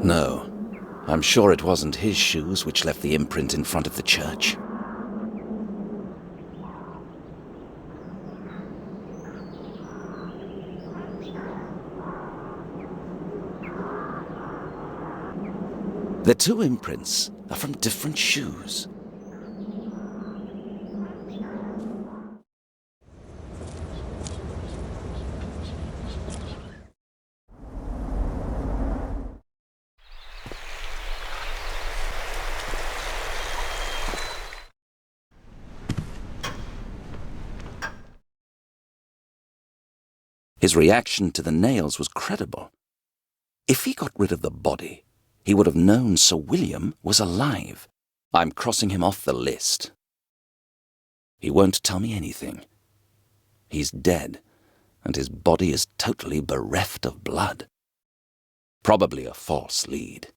No, I'm sure it wasn't his shoes which left the imprint in front of the church. The two imprints are from different shoes. His reaction to the nails was credible. If he got rid of the body, he would have known Sir William was alive. I'm crossing him off the list. He won't tell me anything. He's dead, and his body is totally bereft of blood. Probably a false lead.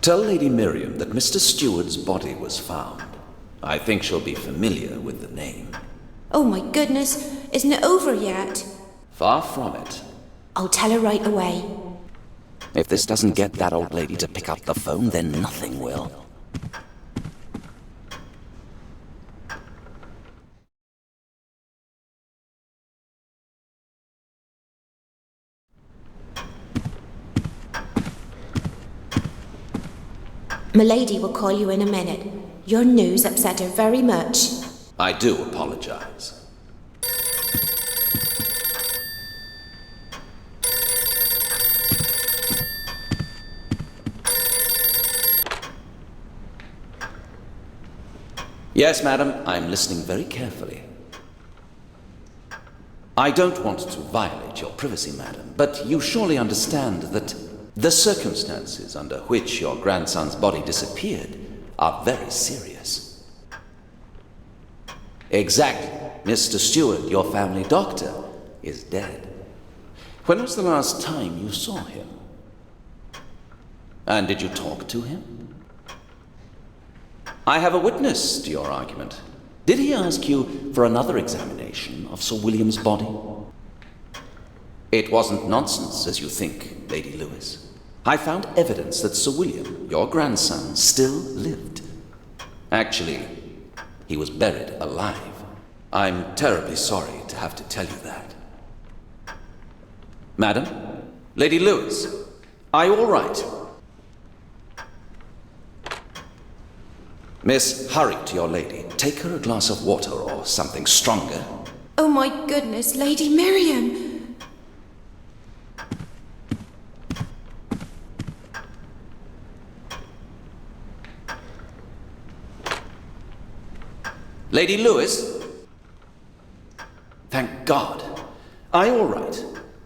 Tell Lady Miriam that Mr. Stewart's body was found. I think she'll be familiar with the name. Oh my goodness, isn't it over yet? Far from it. I'll tell her right away. If this doesn't get that old lady to pick up the phone, then nothing will. Milady will call you in a minute. Your news upset her very much. I do apologize. Yes, madam, I'm listening very carefully. I don't want to violate your privacy, madam, but you surely understand that the circumstances under which your grandson's body disappeared are very serious. Exactly. Mr. Stewart, your family doctor, is dead. When was the last time you saw him? And did you talk to him? I have a witness to your argument. Did he ask you for another examination of Sir William's body? It wasn't nonsense, as you think, Lady Lewis. I found evidence that Sir William, your grandson, still lived. Actually, he was buried alive. I'm terribly sorry to have to tell you that. Madam? Lady Lewis, are you all right? Miss, hurry to your lady. Take her a glass of water or something stronger. Oh my goodness, Lady Miriam! Lady Lewis? Thank God. Are you all right?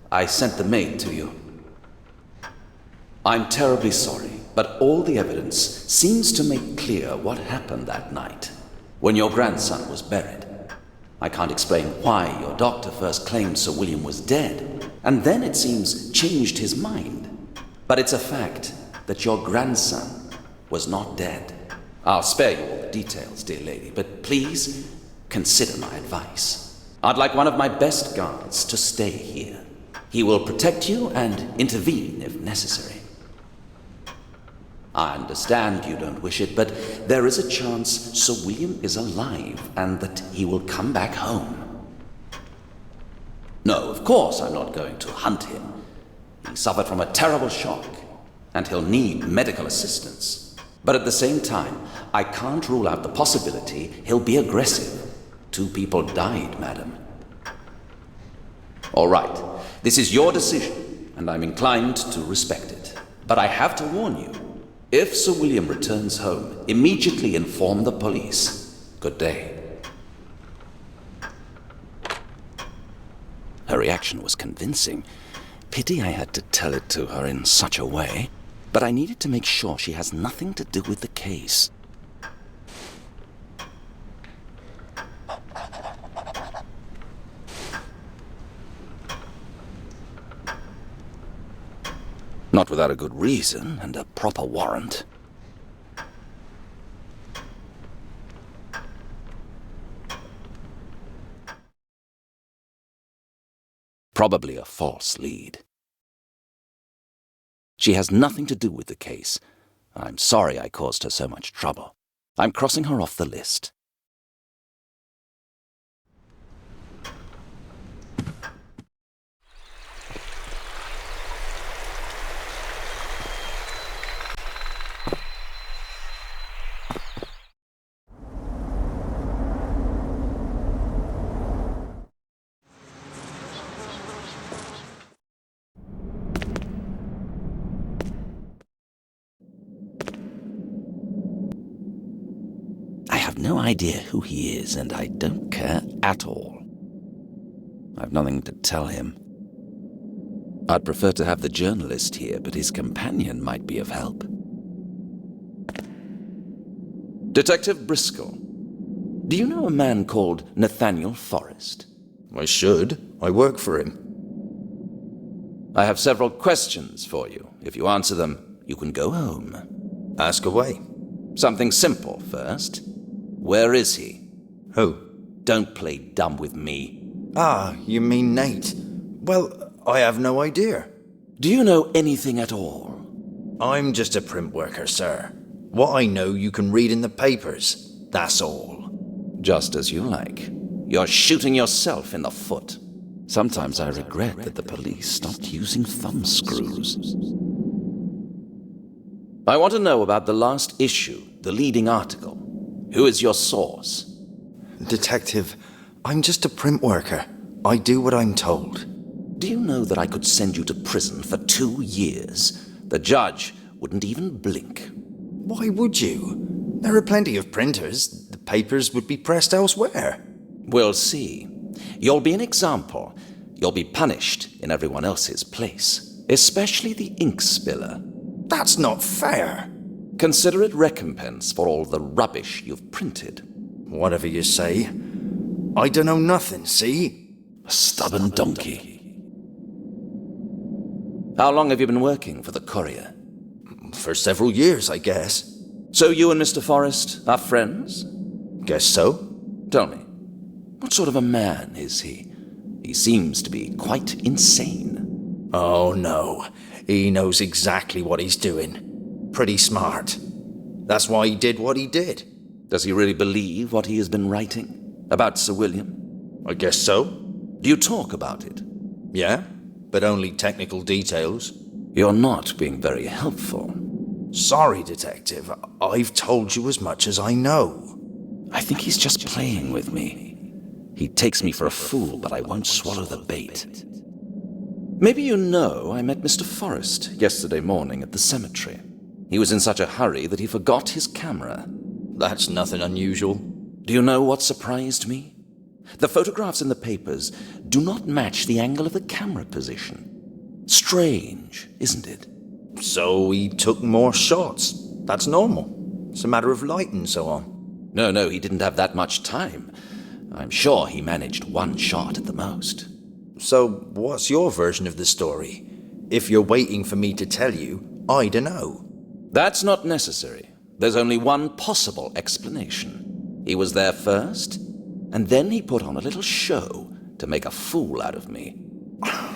I sent the maid to you. I'm terribly sorry, but all the evidence seems to make clear what happened that night when your grandson was buried. I can't explain why your doctor first claimed Sir William was dead, and then it seems changed his mind. But it's a fact that your grandson was not dead. I'll spare you all the details, dear lady, but please consider my advice. I'd like one of my best guards to stay here. He will protect you and intervene if necessary. I understand you don't wish it, but there is a chance Sir William is alive and that he will come back home. No, of course I'm not going to hunt him. He suffered from a terrible shock, and he'll need medical assistance. But at the same time, I can't rule out the possibility he'll be aggressive. 2 people died, madam. All right, this is your decision, and I'm inclined to respect it. But I have to warn you, if Sir William returns home, immediately inform the police. Good day. Her reaction was convincing. Pity I had to tell it to her in such a way, but I needed to make sure she has nothing to do with the case. Not without a good reason and a proper warrant. Probably a false lead. She has nothing to do with the case. I'm sorry I caused her so much trouble. I'm crossing her off the list. I have no idea who he is, and I don't care at all. I've nothing to tell him. I'd prefer to have the journalist here, but his companion might be of help. Detective Briscol, do you know a man called Nathaniel Forrest? I should. I work for him. I have several questions for you. If you answer them, you can go home. Ask away. Something simple first. Where is he? Who? Don't play dumb with me. Ah, you mean Nate. Well, I have no idea. Do you know anything at all? I'm just a print worker, sir. What I know you can read in the papers. That's all. Just as you like. You're shooting yourself in the foot. Sometimes I regret that the police stopped using thumbscrews. I want to know about the last issue, the leading article. Who is your source? Detective, I'm just a print worker. I do what I'm told. Do you know that I could send you to prison for 2 years? The judge wouldn't even blink. Why would you? There are plenty of printers. The papers would be pressed elsewhere. We'll see. You'll be an example. You'll be punished in everyone else's place, especially the ink spiller. That's not fair. Consider it recompense for all the rubbish you've printed. Whatever you say. I don't know nothing, see? A stubborn donkey. How long have you been working for the Courier? For several years, I guess. So you and Mr. Forrest are friends? Guess so. Tell me, what sort of a man is he? He seems to be quite insane. Oh, no. He knows exactly what he's doing. Pretty smart. That's why he did what he did. Does he really believe what he has been writing? About Sir William? I guess so. Do you talk about it? Yeah, but only technical details. You're not being very helpful. Sorry, Detective. I've told you as much as I know. I think he's just playing with me. He takes me for a fool, but I won't swallow the bait. Maybe you know I met Mr. Forrest yesterday morning at the cemetery. He was in such a hurry that he forgot his camera. That's nothing unusual. Do you know what surprised me? The photographs in the papers do not match the angle of the camera position. Strange, isn't it? So he took more shots. That's normal. It's a matter of light and so on. No, he didn't have that much time. I'm sure he managed 1 shot at the most. So what's your version of the story? If you're waiting for me to tell you, I don't know. That's not necessary. There's only one possible explanation. He was there first, and then he put on a little show to make a fool out of me.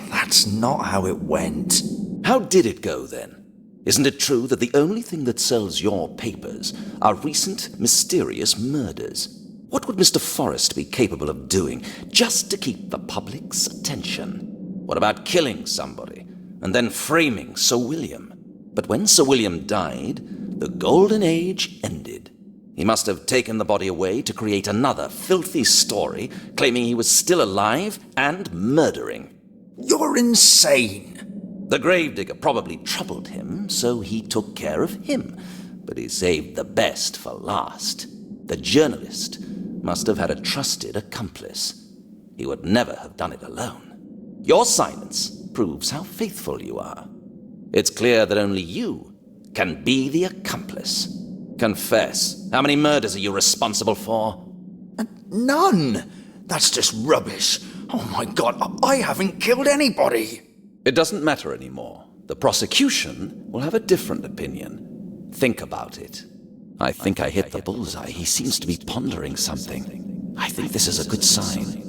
That's not how it went. How did it go, then? Isn't it true that the only thing that sells your papers are recent, mysterious murders? What would Mr. Forrest be capable of doing just to keep the public's attention? What about killing somebody and then framing Sir William? But when Sir William died, the golden age ended. He must have taken the body away to create another filthy story, claiming he was still alive and murdering. You're insane. The gravedigger probably troubled him, so he took care of him. But he saved the best for last. The journalist must have had a trusted accomplice. He would never have done it alone. Your silence proves how faithful you are. It's clear that only you can be the accomplice. Confess. How many murders are you responsible for? None! That's just rubbish. Oh my god, I haven't killed anybody! It doesn't matter anymore. The prosecution will have a different opinion. Think about it. I think I hit the bullseye. He seems to be pondering something. I think this is a good sign.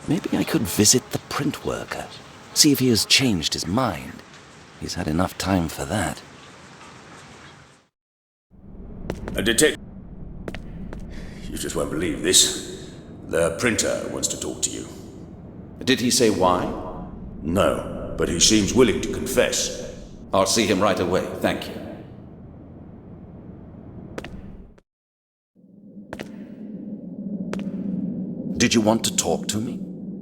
Maybe I could visit the print worker, see if he has changed his mind. He's had enough time for that. A detective. You just won't believe this. The printer wants to talk to you. Did he say why? No, but he seems willing to confess. I'll see him right away, thank you. Did you want to talk to me?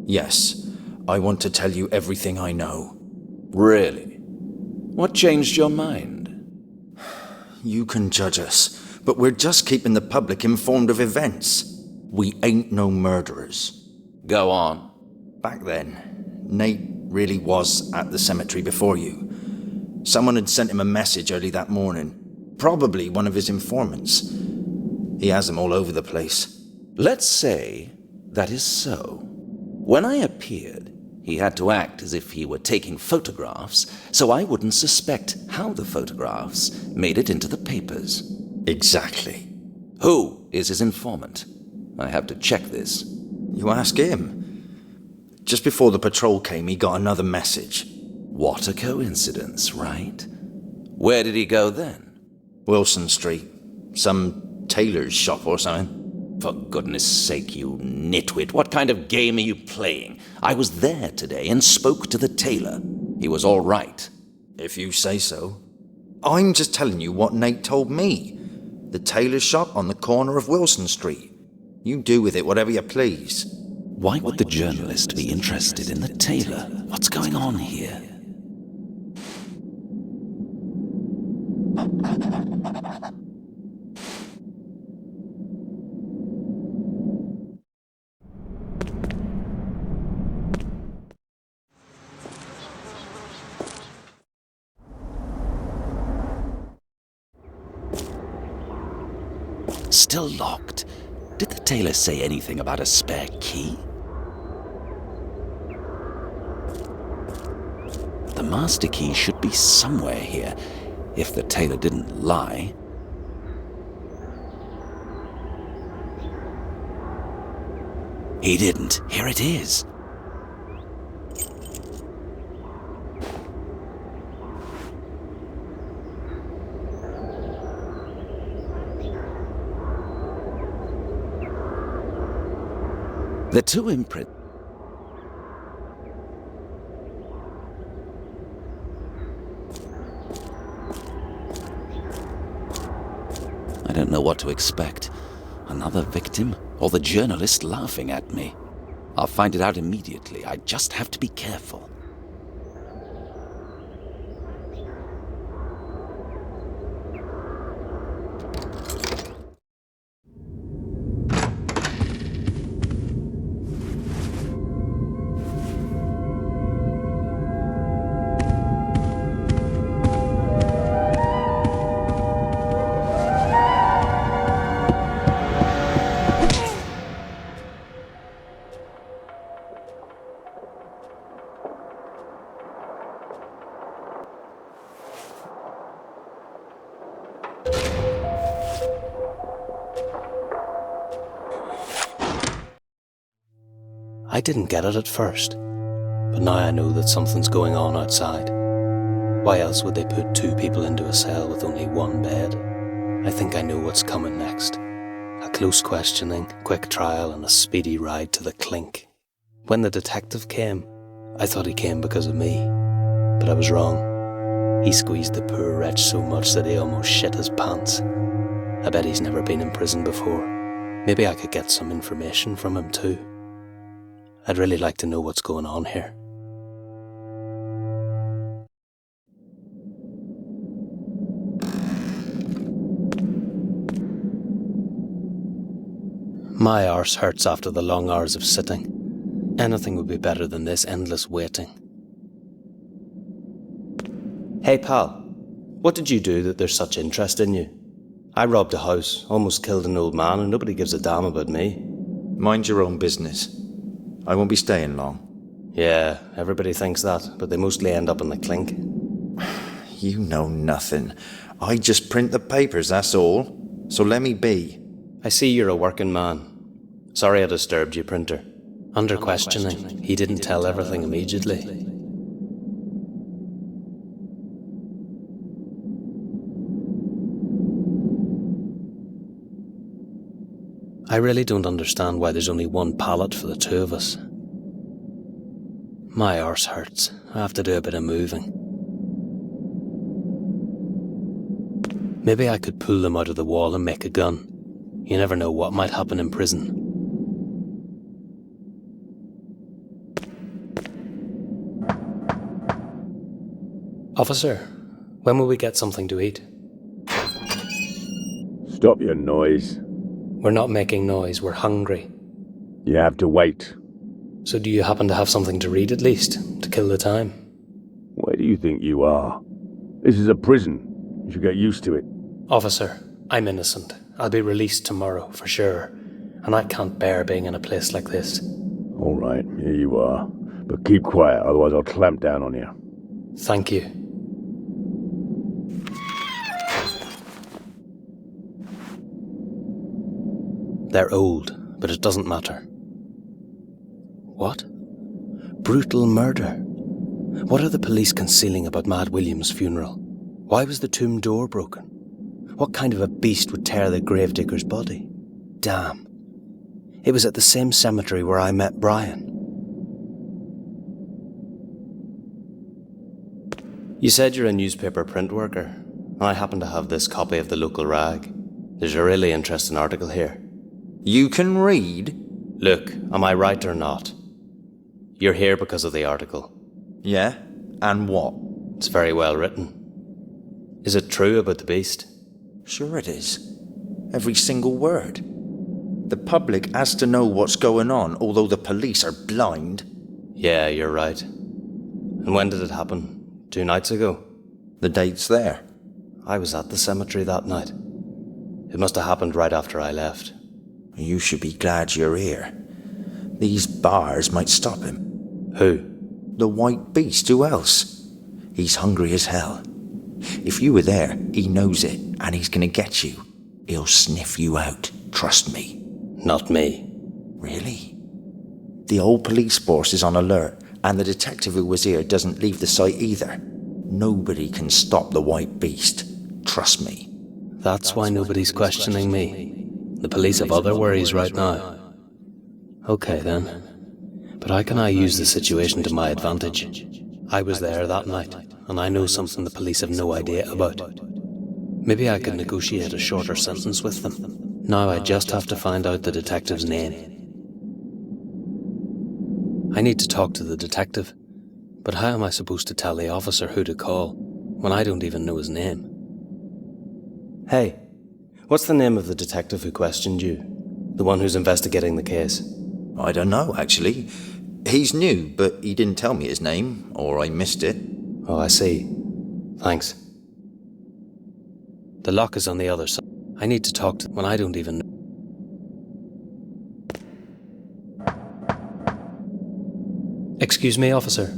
Yes. I want to tell you everything I know. Really? What changed your mind? You can judge us, but we're just keeping the public informed of events. We ain't no murderers. Go on. Back then, Nate really was at the cemetery before you. Someone had sent him a message early that morning. Probably one of his informants. He has them all over the place. Let's say that is so. When I appeared, he had to act as if he were taking photographs, so I wouldn't suspect how the photographs made it into the papers. Exactly. Who is his informant? I have to check this. You ask him. Just before the patrol came, he got another message. What a coincidence, right? Where did he go then? Wilson Street. Some tailor's shop or something. For goodness sake, you nitwit, what kind of game are you playing? I was there today and spoke to the tailor. He was all right. If you say so. I'm just telling you what Nate told me. The tailor's shop on the corner of Wilson Street. You do with it whatever you please. Why would the journalist be interested in the tailor? What's going on here? Still locked. Did the tailor say anything about a spare key? The master key should be somewhere here, if the tailor didn't lie. He didn't. Here it is. The two imprints. I don't know what to expect. Another victim, or the journalist laughing at me. I'll find it out immediately. I just have to be careful. I didn't get it at first, but now I know that something's going on outside. Why else would they put 2 people into a cell with only 1 bed? I think I know what's coming next. A close questioning, quick trial, and a speedy ride to the clink. When the detective came, I thought he came because of me. But I was wrong. He squeezed the poor wretch so much that he almost shit his pants. I bet he's never been in prison before. Maybe I could get some information from him too. I'd really like to know what's going on here. My arse hurts after the long hours of sitting. Anything would be better than this endless waiting. Hey pal, what did you do that there's such interest in you? I robbed a house, almost killed an old man, and nobody gives a damn about me. Mind your own business. I won't be staying long. Yeah, everybody thinks that, but they mostly end up in the clink. You know nothing. I just print the papers, that's all. So let me be. I see you're a working man. Sorry I disturbed you, printer. Under questioning, he didn't tell everything immediately. I really don't understand why there's only 1 pallet for the 2 of us. My arse hurts. I have to do a bit of moving. Maybe I could pull them out of the wall and make a gun. You never know what might happen in prison. Officer, when will we get something to eat? Stop your noise. We're not making noise, we're hungry. You have to wait. So do you happen to have something to read at least, to kill the time? Where do you think you are? This is a prison. You should get used to it. Officer, I'm innocent. I'll be released tomorrow, for sure. And I can't bear being in a place like this. All right, here you are. But keep quiet, otherwise I'll clamp down on you. Thank you. They're old, but it doesn't matter. What? Brutal murder? What are the police concealing about Mad William's funeral? Why was the tomb door broken? What kind of a beast would tear the gravedigger's body? Damn. It was at the same cemetery where I met Brian. You said you're a newspaper print worker. I happen to have this copy of the local rag. There's a really interesting article here. You can read? Look, am I right or not? You're here because of the article. Yeah? And what? It's very well written. Is it true about the beast? Sure it is. Every single word. The public has to know what's going on, although the police are blind. Yeah, you're right. And when did it happen? 2 nights ago? The date's there. I was at the cemetery that night. It must have happened right after I left. You should be glad you're here. These bars might stop him. Who? The White Beast, who else? He's hungry as hell. If you were there, he knows it, and he's gonna get you. He'll sniff you out, trust me. Not me. Really? The old police force is on alert, and the detective who was here doesn't leave the site either. Nobody can stop the White Beast, trust me. That's why nobody's questioning me. The police have other worries right now. Okay then. But how can I use the situation to my advantage? I was there that night, and I know something the police have no idea about. Maybe I could negotiate a shorter sentence with them. Now I just have to find out the detective's name. I need to talk to the detective, but how am I supposed to tell the officer who to call when I don't even know his name? Hey, what's the name of the detective who questioned you? The one who's investigating the case? I don't know, actually. He's new, but he didn't tell me his name, or I missed it. Oh, I see. Thanks. The lock is on the other side. I need to talk to when I don't even know. Excuse me, officer.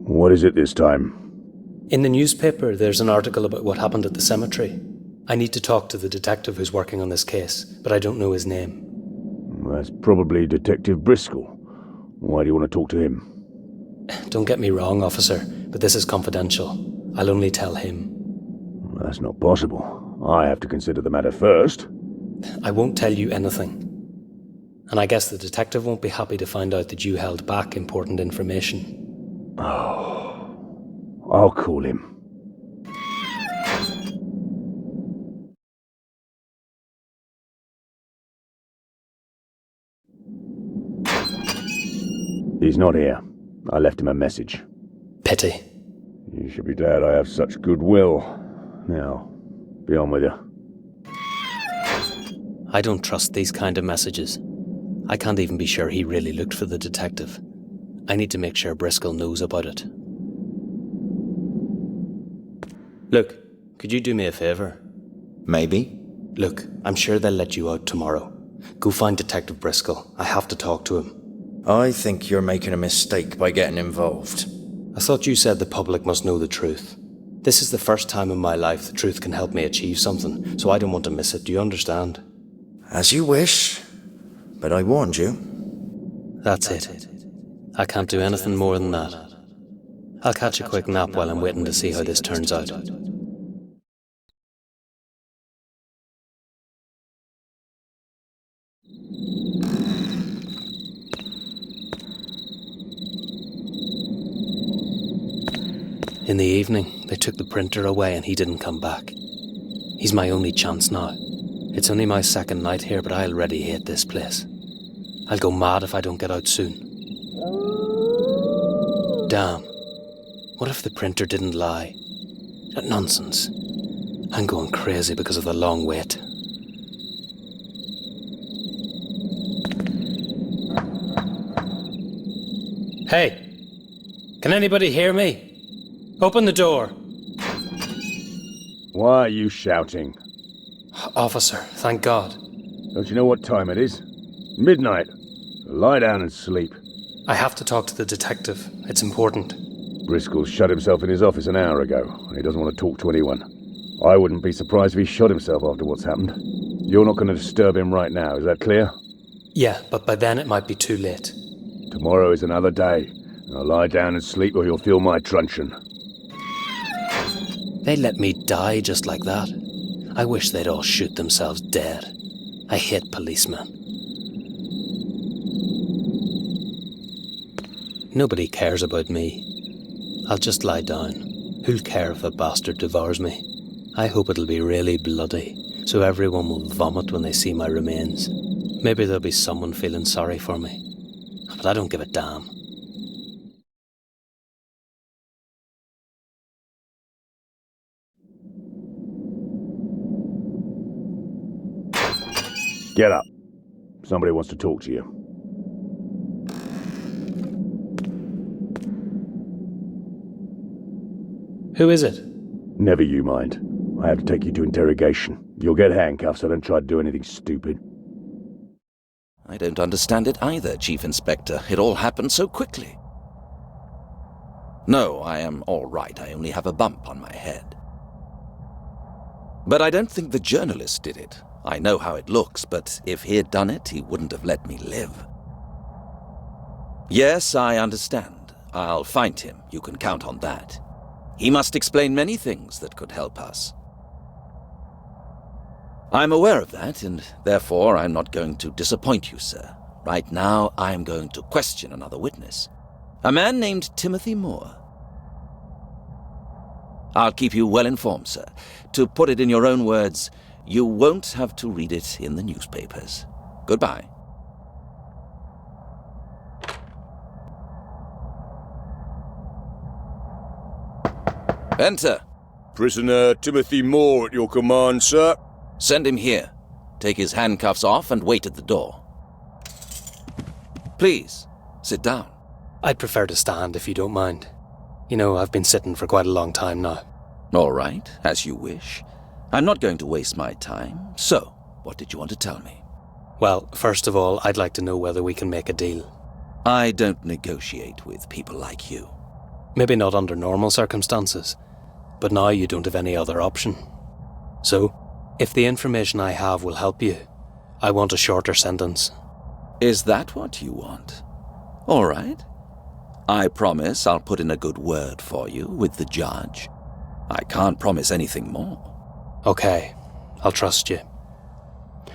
What is it this time? In the newspaper, there's an article about what happened at the cemetery. I need to talk to the detective who's working on this case, but I don't know his name. That's probably Detective Briscol. Why do you want to talk to him? Don't get me wrong, officer, but this is confidential. I'll only tell him. That's not possible. I have to consider the matter first. I won't tell you anything. And I guess the detective won't be happy to find out that you held back important information. Oh, I'll call him. He's not here. I left him a message. Pity. You should be glad I have such goodwill. Now, be on with you. I don't trust these kind of messages. I can't even be sure he really looked for the detective. I need to make sure Briscol knows about it. Look, could you do me a favour? Maybe. Look, I'm sure they'll let you out tomorrow. Go find Detective Briscol. I have to talk to him. I think you're making a mistake by getting involved. I thought you said the public must know the truth. This is the first time in my life the truth can help me achieve something, so I don't want to miss it. Do you understand? As you wish, but I warned you. That's it. I can't do anything more than that. I'll catch a quick nap while I'm waiting to see how this turns out. In the evening, they took the printer away and he didn't come back. He's my only chance now. It's only my second night here, but I already hate this place. I'll go mad if I don't get out soon. Damn. What if the printer didn't lie? That nonsense. I'm going crazy because of the long wait. Hey! Can anybody hear me? Open the door. Why are you shouting? Officer, thank God. Don't you know what time it is? Midnight. Lie down and sleep. I have to talk to the detective. It's important. Briscol shut himself in his office an hour ago, and he doesn't want to talk to anyone. I wouldn't be surprised if he shot himself after what's happened. You're not going to disturb him right now, is that clear? Yeah, but by then it might be too late. Tomorrow is another day. Now lie down and sleep or you'll feel my truncheon. They let me die just like that. I wish they'd all shoot themselves dead. I hate policemen. Nobody cares about me. I'll just lie down. Who'll care if the bastard devours me? I hope it'll be really bloody, so everyone will vomit when they see my remains. Maybe there'll be someone feeling sorry for me. But I don't give a damn. Get up. Somebody wants to talk to you. Who is it? Never you mind. I have to take you to interrogation. You'll get handcuffs, so don't try to do anything stupid. I don't understand it either, Chief Inspector. It all happened so quickly. No, I am all right. I only have a bump on my head. But I don't think the journalist did it. I know how it looks, but if he had done it, he wouldn't have let me live. Yes, I understand. I'll find him. You can count on that. He must explain many things that could help us. I'm aware of that, and therefore I'm not going to disappoint you, sir. Right now, I'm going to question another witness. A man named Timothy Moor. I'll keep you well informed, sir. To put it in your own words, you won't have to read it in the newspapers. Goodbye. Enter. Prisoner Timothy Moor at your command, sir. Send him here. Take his handcuffs off and wait at the door. Please, sit down. I'd prefer to stand if you don't mind. You know, I've been sitting for quite a long time now. All right, as you wish. I'm not going to waste my time. So, what did you want to tell me? Well, first of all, I'd like to know whether we can make a deal. I don't negotiate with people like you. Maybe not under normal circumstances, but now you don't have any other option. So, if the information I have will help you, I want a shorter sentence. Is that what you want? All right. I promise I'll put in a good word for you with the judge. I can't promise anything more. Okay, I'll trust you.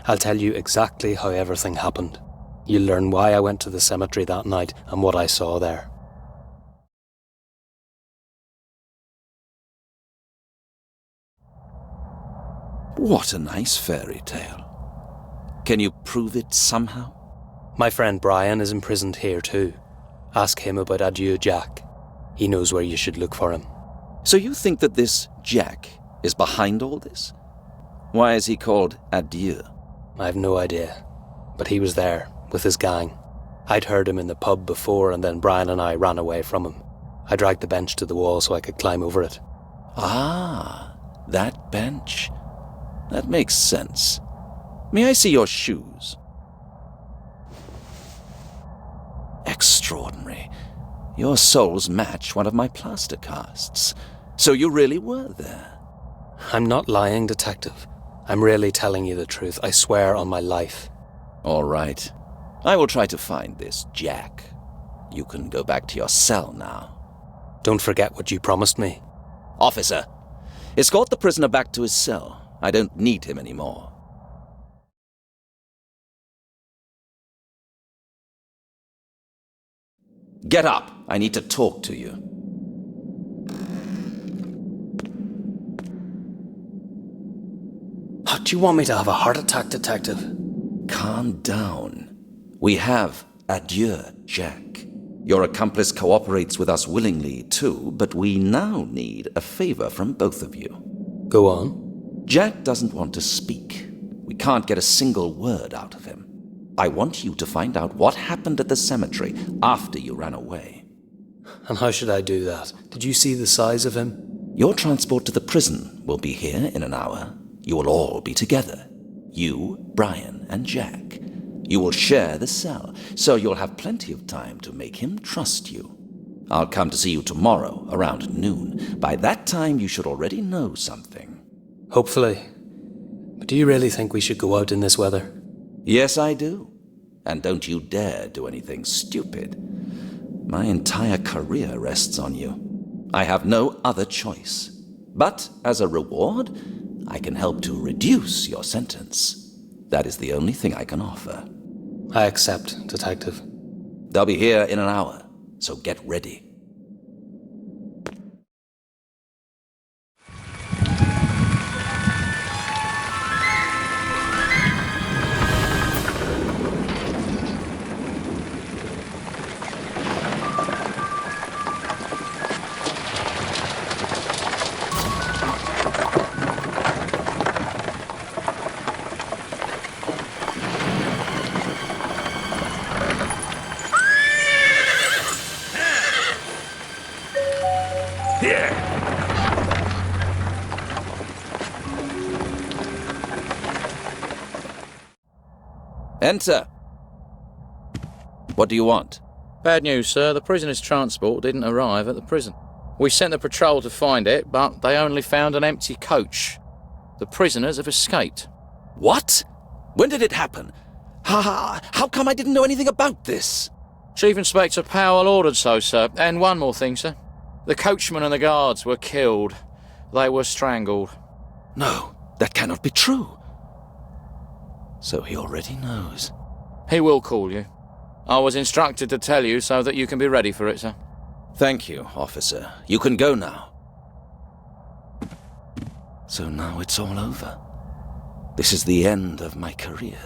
I'll tell you exactly how everything happened. You'll learn why I went to the cemetery that night and what I saw there. What a nice fairy tale. Can you prove it somehow? My friend Brian is imprisoned here too. Ask him about Adieu Jack. He knows where you should look for him. So you think that this Jack is behind all this? Why is he called Adieu? I have no idea, but he was there, with his gang. I'd heard him in the pub before, and then Brian and I ran away from him. I dragged the bench to the wall so I could climb over it. Ah, that bench. That makes sense. May I see your shoes? Extraordinary. Your soles match one of my plaster casts. So you really were there? I'm not lying, Detective. I'm really telling you the truth. I swear on my life. All right. I will try to find this Jack. You can go back to your cell now. Don't forget what you promised me. Officer, escort the prisoner back to his cell. I don't need him anymore. Get up. I need to talk to you. Do you want me to have a heart attack, Detective? Calm down. We have Adieu, Jack. Your accomplice cooperates with us willingly, too, but we now need a favor from both of you. Go on. Jack doesn't want to speak. We can't get a single word out of him. I want you to find out what happened at the cemetery after you ran away. And how should I do that? Did you see the size of him? Your transport to the prison will be here in an hour. You will all be together. You, Brian, and Jack. You will share the cell, so you'll have plenty of time to make him trust you. I'll come to see you tomorrow, around noon. By that time, you should already know something. Hopefully. But do you really think we should go out in this weather? Yes, I do. And don't you dare do anything stupid. My entire career rests on you. I have no other choice. But as a reward, I can help to reduce your sentence. That is the only thing I can offer. I accept, Detective. They'll be here in an hour, so get ready. Enter. What do you want? Bad news, sir. The prisoner's transport didn't arrive at the prison. We sent the patrol to find it, but they only found an empty coach. The prisoners have escaped. What? When did it happen? How come I didn't know anything about this? Chief Inspector Powell ordered so, sir. And one more thing, sir. The coachman and the guards were killed. They were strangled. No, that cannot be true. So he already knows. He will call you. I was instructed to tell you so that you can be ready for it, sir. Thank you, officer. You can go now. So now it's all over. This is the end of my career.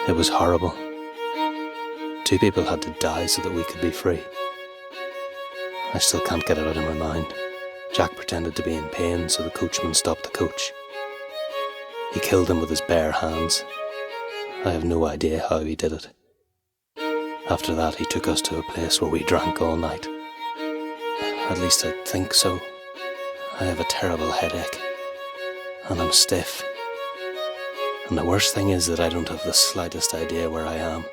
It was horrible. 2 people had to die so that we could be free. I still can't get it out of my mind. Jack pretended to be in pain so the coachman stopped the coach. He killed him with his bare hands. I have no idea how he did it. After that, he took us to a place where we drank all night. At least I think so. I have a terrible headache. And I'm stiff. And the worst thing is that I don't have the slightest idea where I am.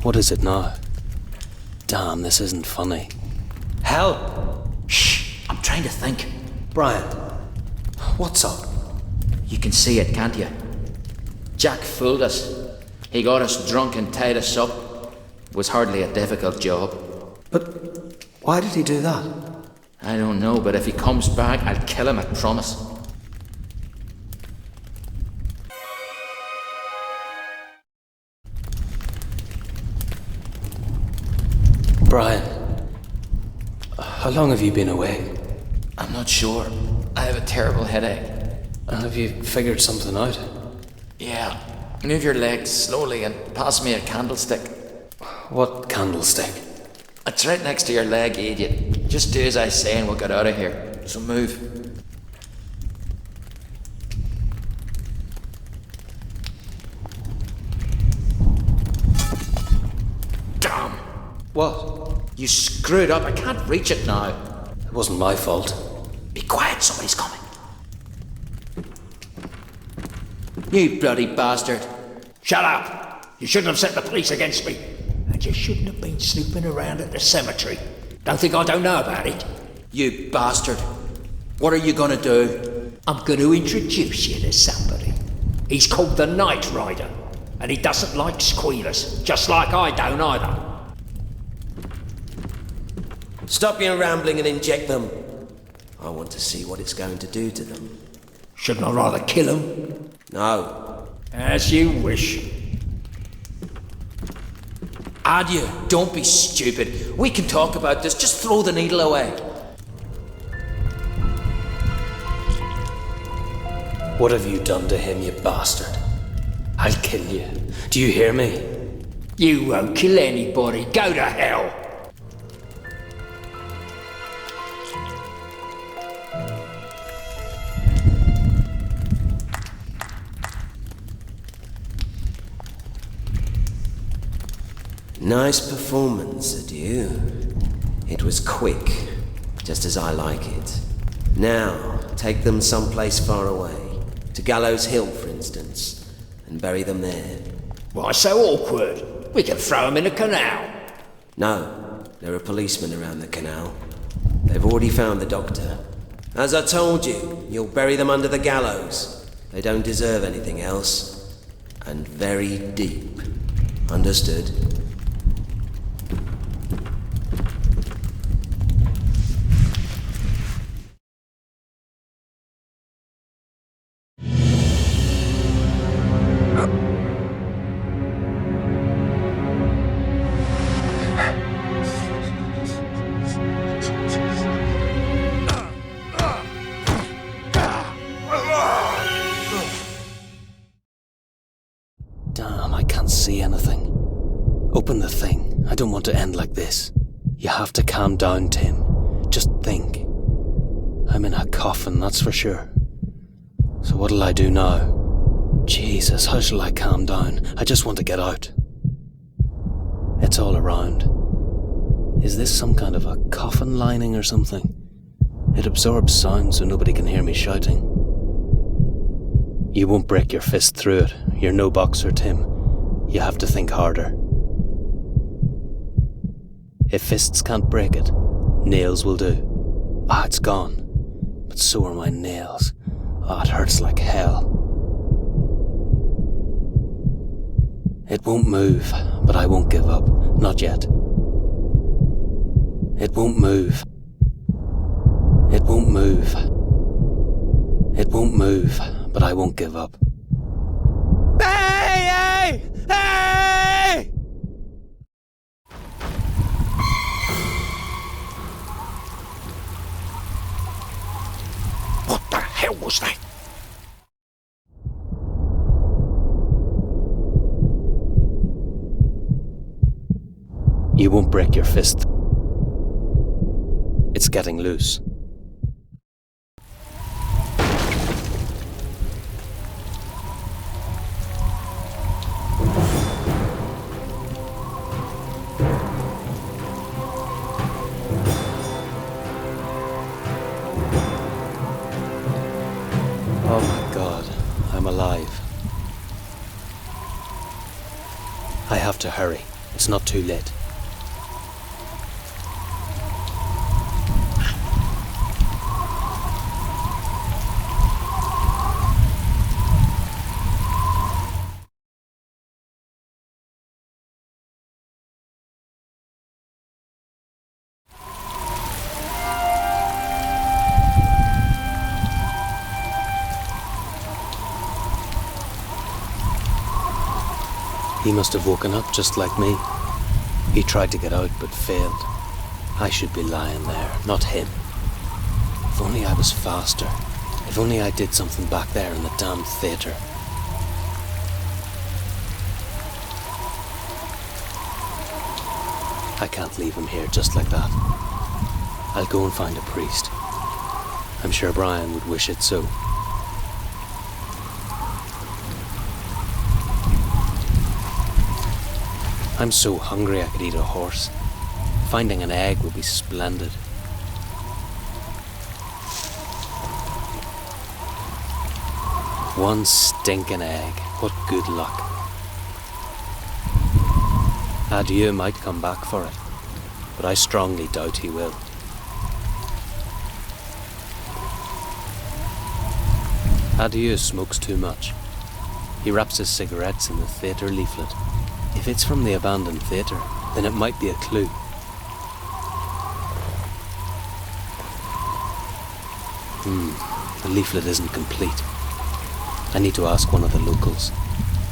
What is it now? Damn, this isn't funny. Help! Shh! I'm trying to think. Brian, what's up? You can see it, can't you? Jack fooled us. He got us drunk and tied us up. It was hardly a difficult job. But why did he do that? I don't know, but if he comes back, I'll kill him, I promise. Brian, how long have you been away? I'm not sure. I have a terrible headache. And have you figured something out? Yeah. Move your legs slowly and pass me a candlestick. What candlestick? It's right next to your leg, idiot. Just do as I say and we'll get out of here. So move. Damn! What? You screwed up. I can't reach it now. It wasn't my fault. Be quiet, somebody's coming. You bloody bastard. Shut up! You shouldn't have sent the police against me. And you shouldn't have been snooping around at the cemetery. Don't think I don't know about it. You bastard. What are you gonna do? I'm going to introduce you to somebody. He's called the Night Rider. And he doesn't like squealers. Just like I don't either. Stop your rambling and inject them. I want to see what it's going to do to them. Shouldn't I rather kill him? No. As you wish. Adieu, don't be stupid. We can talk about this. Just throw the needle away. What have you done to him, you bastard? I'll kill you. Do you hear me? You won't kill anybody. Go to hell. Nice performance, adieu. It was quick, just as I like it. Now, take them someplace far away. To Gallows Hill, for instance, and bury them there. Why so awkward? We can throw them in a canal. No, there are policemen around the canal. They've already found the doctor. As I told you, you'll bury them under the gallows. They don't deserve anything else. And very deep. Understood? Damn, I can't see anything. Open the thing. I don't want to end like this. You have to calm down, Tim. Just think. I'm in a coffin, that's for sure. So what'll I do now? Jesus, how shall I calm down? I just want to get out. It's all around. Is this some kind of a coffin lining or something? It absorbs sound so nobody can hear me shouting. You won't break your fist through it. You're no boxer, Tim. You have to think harder. If fists can't break it, nails will do. Ah, it's gone. But so are my nails. Ah, it hurts like hell. It won't move, but I won't give up. Not yet. It won't move. It won't move. It won't move, but I won't give up. Hey! Hey! Hey! What the hell was that? You won't break your fist. It's getting loose. Oh my God, I'm alive. I have to hurry. It's not too late. He must have woken up just like me. He tried to get out but failed. I should be lying there, not him. If only I was faster. If only I did something back there in the damn theatre. I can't leave him here just like that. I'll go and find a priest. I'm sure Brian would wish it so. I'm so hungry I could eat a horse. Finding an egg would be splendid. One stinking egg. What good luck. Adieu might come back for it, but I strongly doubt he will. Adieu smokes too much. He wraps his cigarettes in the theatre leaflet. If it's from the abandoned theatre, then it might be a clue. The leaflet isn't complete. I need to ask one of the locals.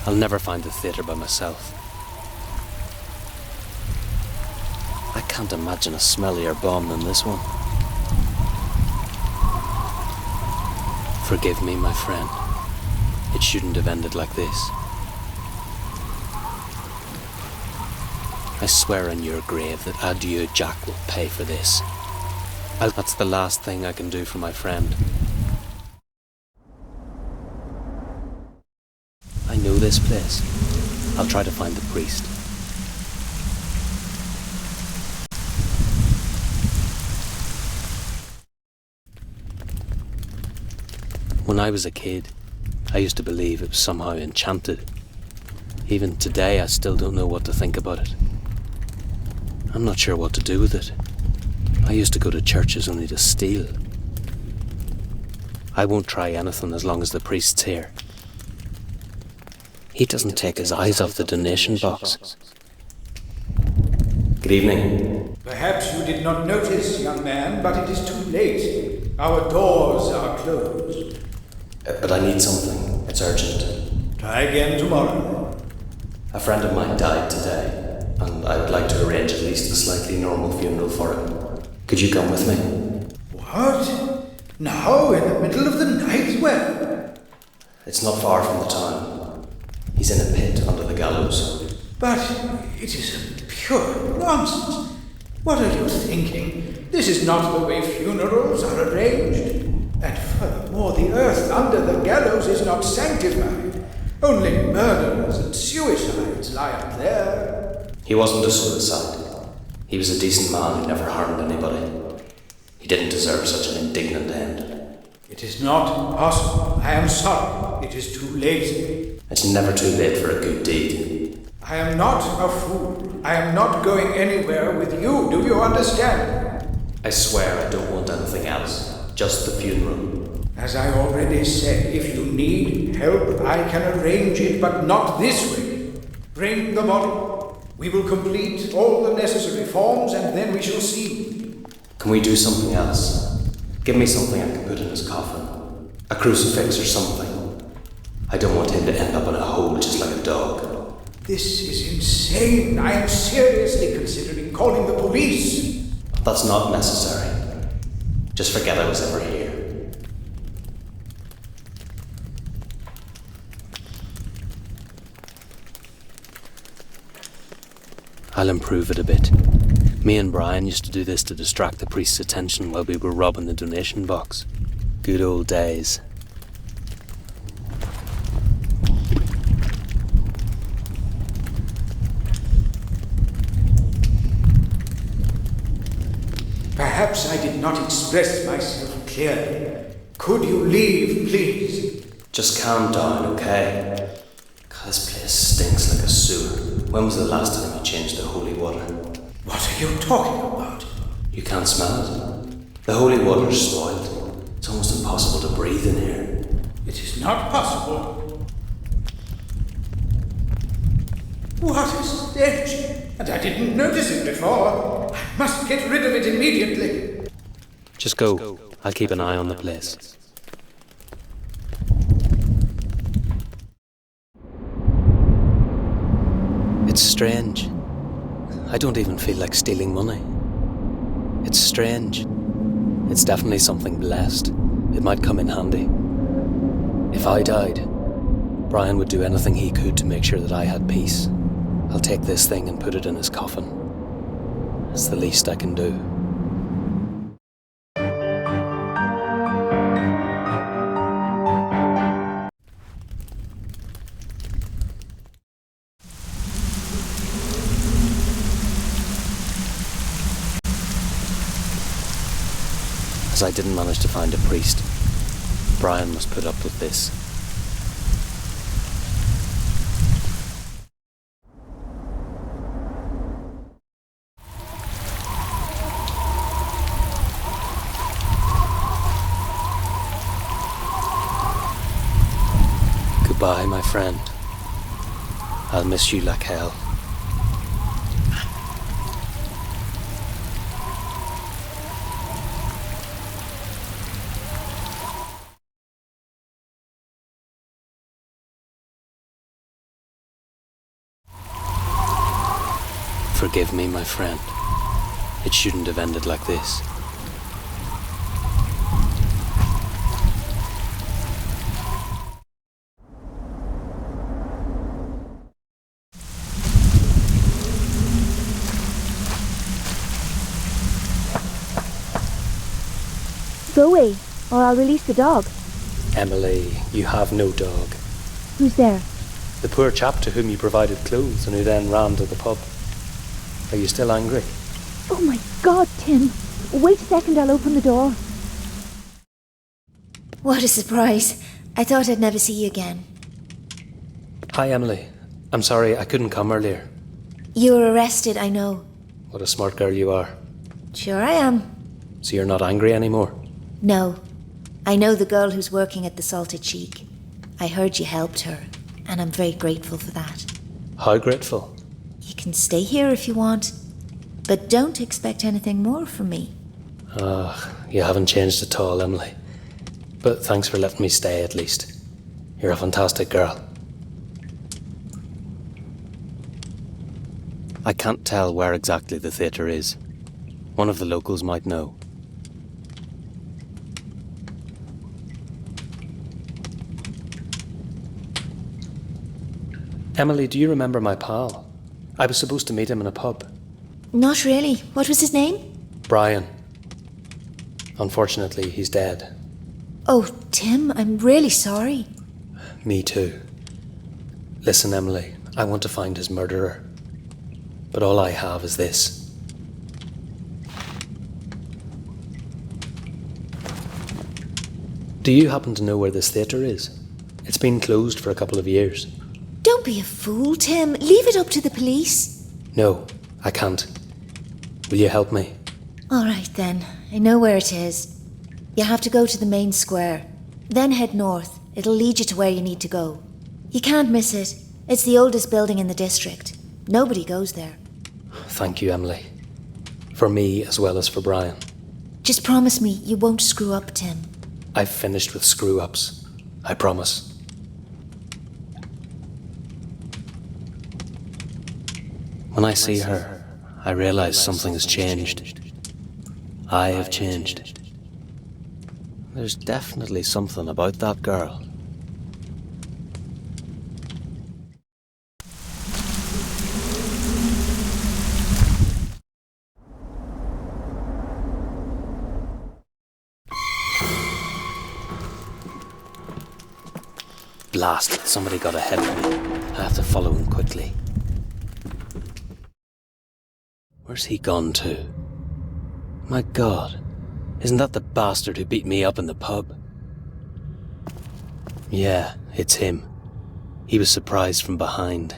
I'll never find the theatre by myself. I can't imagine a smellier bomb than this one. Forgive me, my friend. It shouldn't have ended like this. I swear on your grave that Adieu Jack will pay for this. That's the last thing I can do for my friend. I know this place. I'll try to find the priest. When I was a kid, I used to believe it was somehow enchanted. Even today, I still don't know what to think about it. I'm not sure what to do with it. I used to go to churches only to steal. I won't try anything as long as the priest's here. He doesn't take his eyes off the donation box. Good evening. Perhaps you did not notice, young man, but it is too late. Our doors are closed. But I need something. It's urgent. Try again tomorrow. A friend of mine died today, and I would like to arrange at least a slightly normal funeral for him. Could you come with me? What? Now, in the middle of the night? Where? It's not far from the town. He's in a pit under the gallows. But it is pure nonsense. What are you thinking? This is not the way funerals are arranged. And furthermore, the earth under the gallows is not sanctified. Only murderers and suicides lie up there. He wasn't a suicide. He was a decent man who never harmed anybody. He didn't deserve such an indignant end. It is not possible. I am sorry. It is too late. It's never too late for a good deed. I am not a fool. I am not going anywhere with you. Do you understand? I swear I don't want anything else. Just the funeral. As I already said, if you need help, I can arrange it, but not this way. Bring the body. We will complete all the necessary forms, and then we shall see. Can we do something else? Give me something I can put in his coffin. A crucifix or something. I don't want him to end up in a hole just like a dog. This is insane. I am seriously considering calling the police. That's not necessary. Just forget I was ever here. I'll improve it a bit. Me and Brian used to do this to distract the priest's attention while we were robbing the donation box. Good old days. Perhaps I did not express myself clearly. Could you leave, please? Just calm down, okay? God, this place stinks like a sewer. When was the last time you changed the holy water? What are you talking about? You can't smell it. The holy water's spoiled. It's almost impossible to breathe in here. It is not possible. What a stench! And I didn't notice it before. I must get rid of it immediately. Just go. I'll keep an eye on the place. It's strange. I don't even feel like stealing money. It's strange. It's definitely something blessed. It might come in handy. If I died, Brian would do anything he could to make sure that I had peace. I'll take this thing and put it in his coffin. It's the least I can do. As I didn't manage to find a priest, Brian must put up with this. Goodbye, my friend. I'll miss you like hell. Forgive me, my friend. It shouldn't have ended like this. Go away, or I'll release the dog. Emily, you have no dog. Who's there? The poor chap to whom you provided clothes and who then ran to the pub. Are you still angry? Oh my God, Tim. Wait a second, I'll open the door. What a surprise. I thought I'd never see you again. Hi, Emily. I'm sorry I couldn't come earlier. You were arrested, I know. What a smart girl you are. Sure I am. So you're not angry anymore? No. I know the girl who's working at the Salted Cheek. I heard you helped her, and I'm very grateful for that. How grateful? You can stay here if you want, but don't expect anything more from me. You haven't changed at all, Emily. But thanks for letting me stay at least. You're a fantastic girl. I can't tell where exactly the theatre is. One of the locals might know. Emily, do you remember my pal? I was supposed to meet him in a pub. Not really. What was his name? Brian. Unfortunately, he's dead. Oh, Tim, I'm really sorry. Me too. Listen, Emily, I want to find his murderer. But all I have is this. Do you happen to know where this theatre is? It's been closed for a couple of years. Don't be a fool, Tim. Leave it up to the police. No, I can't. Will you help me? All right, then. I know where it is. You have to go to the main square. Then head north. It'll lead you to where you need to go. You can't miss it. It's the oldest building in the district. Nobody goes there. Thank you, Emily. For me as well as for Brian. Just promise me you won't screw up, Tim. I've finished with screw-ups. I promise. When I see her, I realize something has changed. I have changed. There's definitely something about that girl. Blast it, somebody got ahead of me. I have to follow him quickly. Where's he gone to? My God, isn't that the bastard who beat me up in the pub? Yeah, it's him. He was surprised from behind.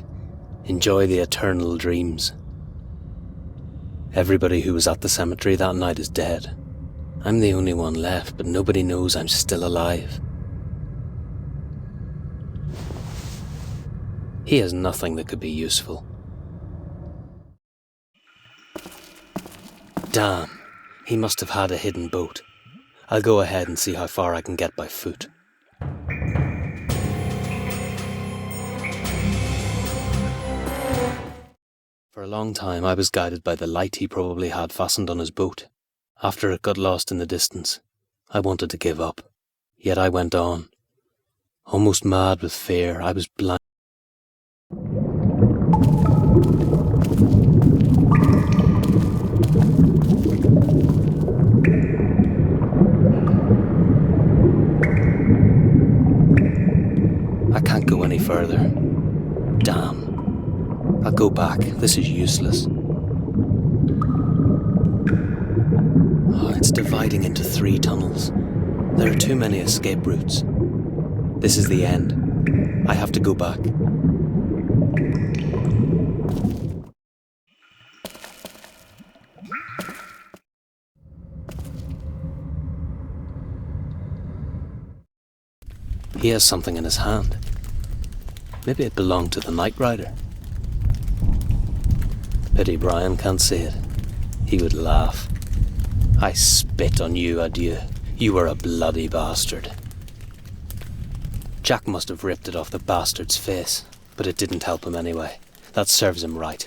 Enjoy the eternal dreams. Everybody who was at the cemetery that night is dead. I'm the only one left, but nobody knows I'm still alive. He has nothing that could be useful. Damn, he must have had a hidden boat. I'll go ahead and see how far I can get by foot. For a long time I was guided by the light he probably had fastened on his boat. After it got lost in the distance, I wanted to give up. Yet I went on. Almost mad with fear, I was blind. I can't go any further. Damn. I'll go back. This is useless. Oh, it's dividing into 3 tunnels. There are too many escape routes. This is the end. I have to go back. He has something in his hand. Maybe it belonged to the Night Rider. Pity Brian can't see it. He would laugh. I spit on you, adieu. You were a bloody bastard. Jack must have ripped it off the bastard's face, but it didn't help him anyway. That serves him right.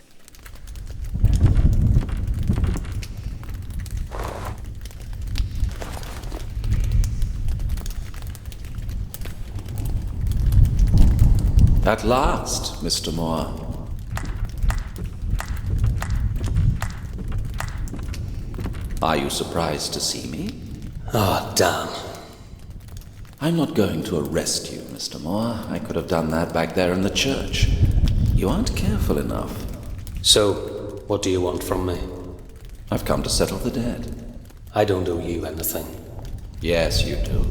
At last, Mr. Moore. Are you surprised to see me? Oh, damn. I'm not going to arrest you, Mr. Moore. I could have done that back there in the church. You aren't careful enough. So, what do you want from me? I've come to settle the debt. I don't owe you anything. Yes, you do.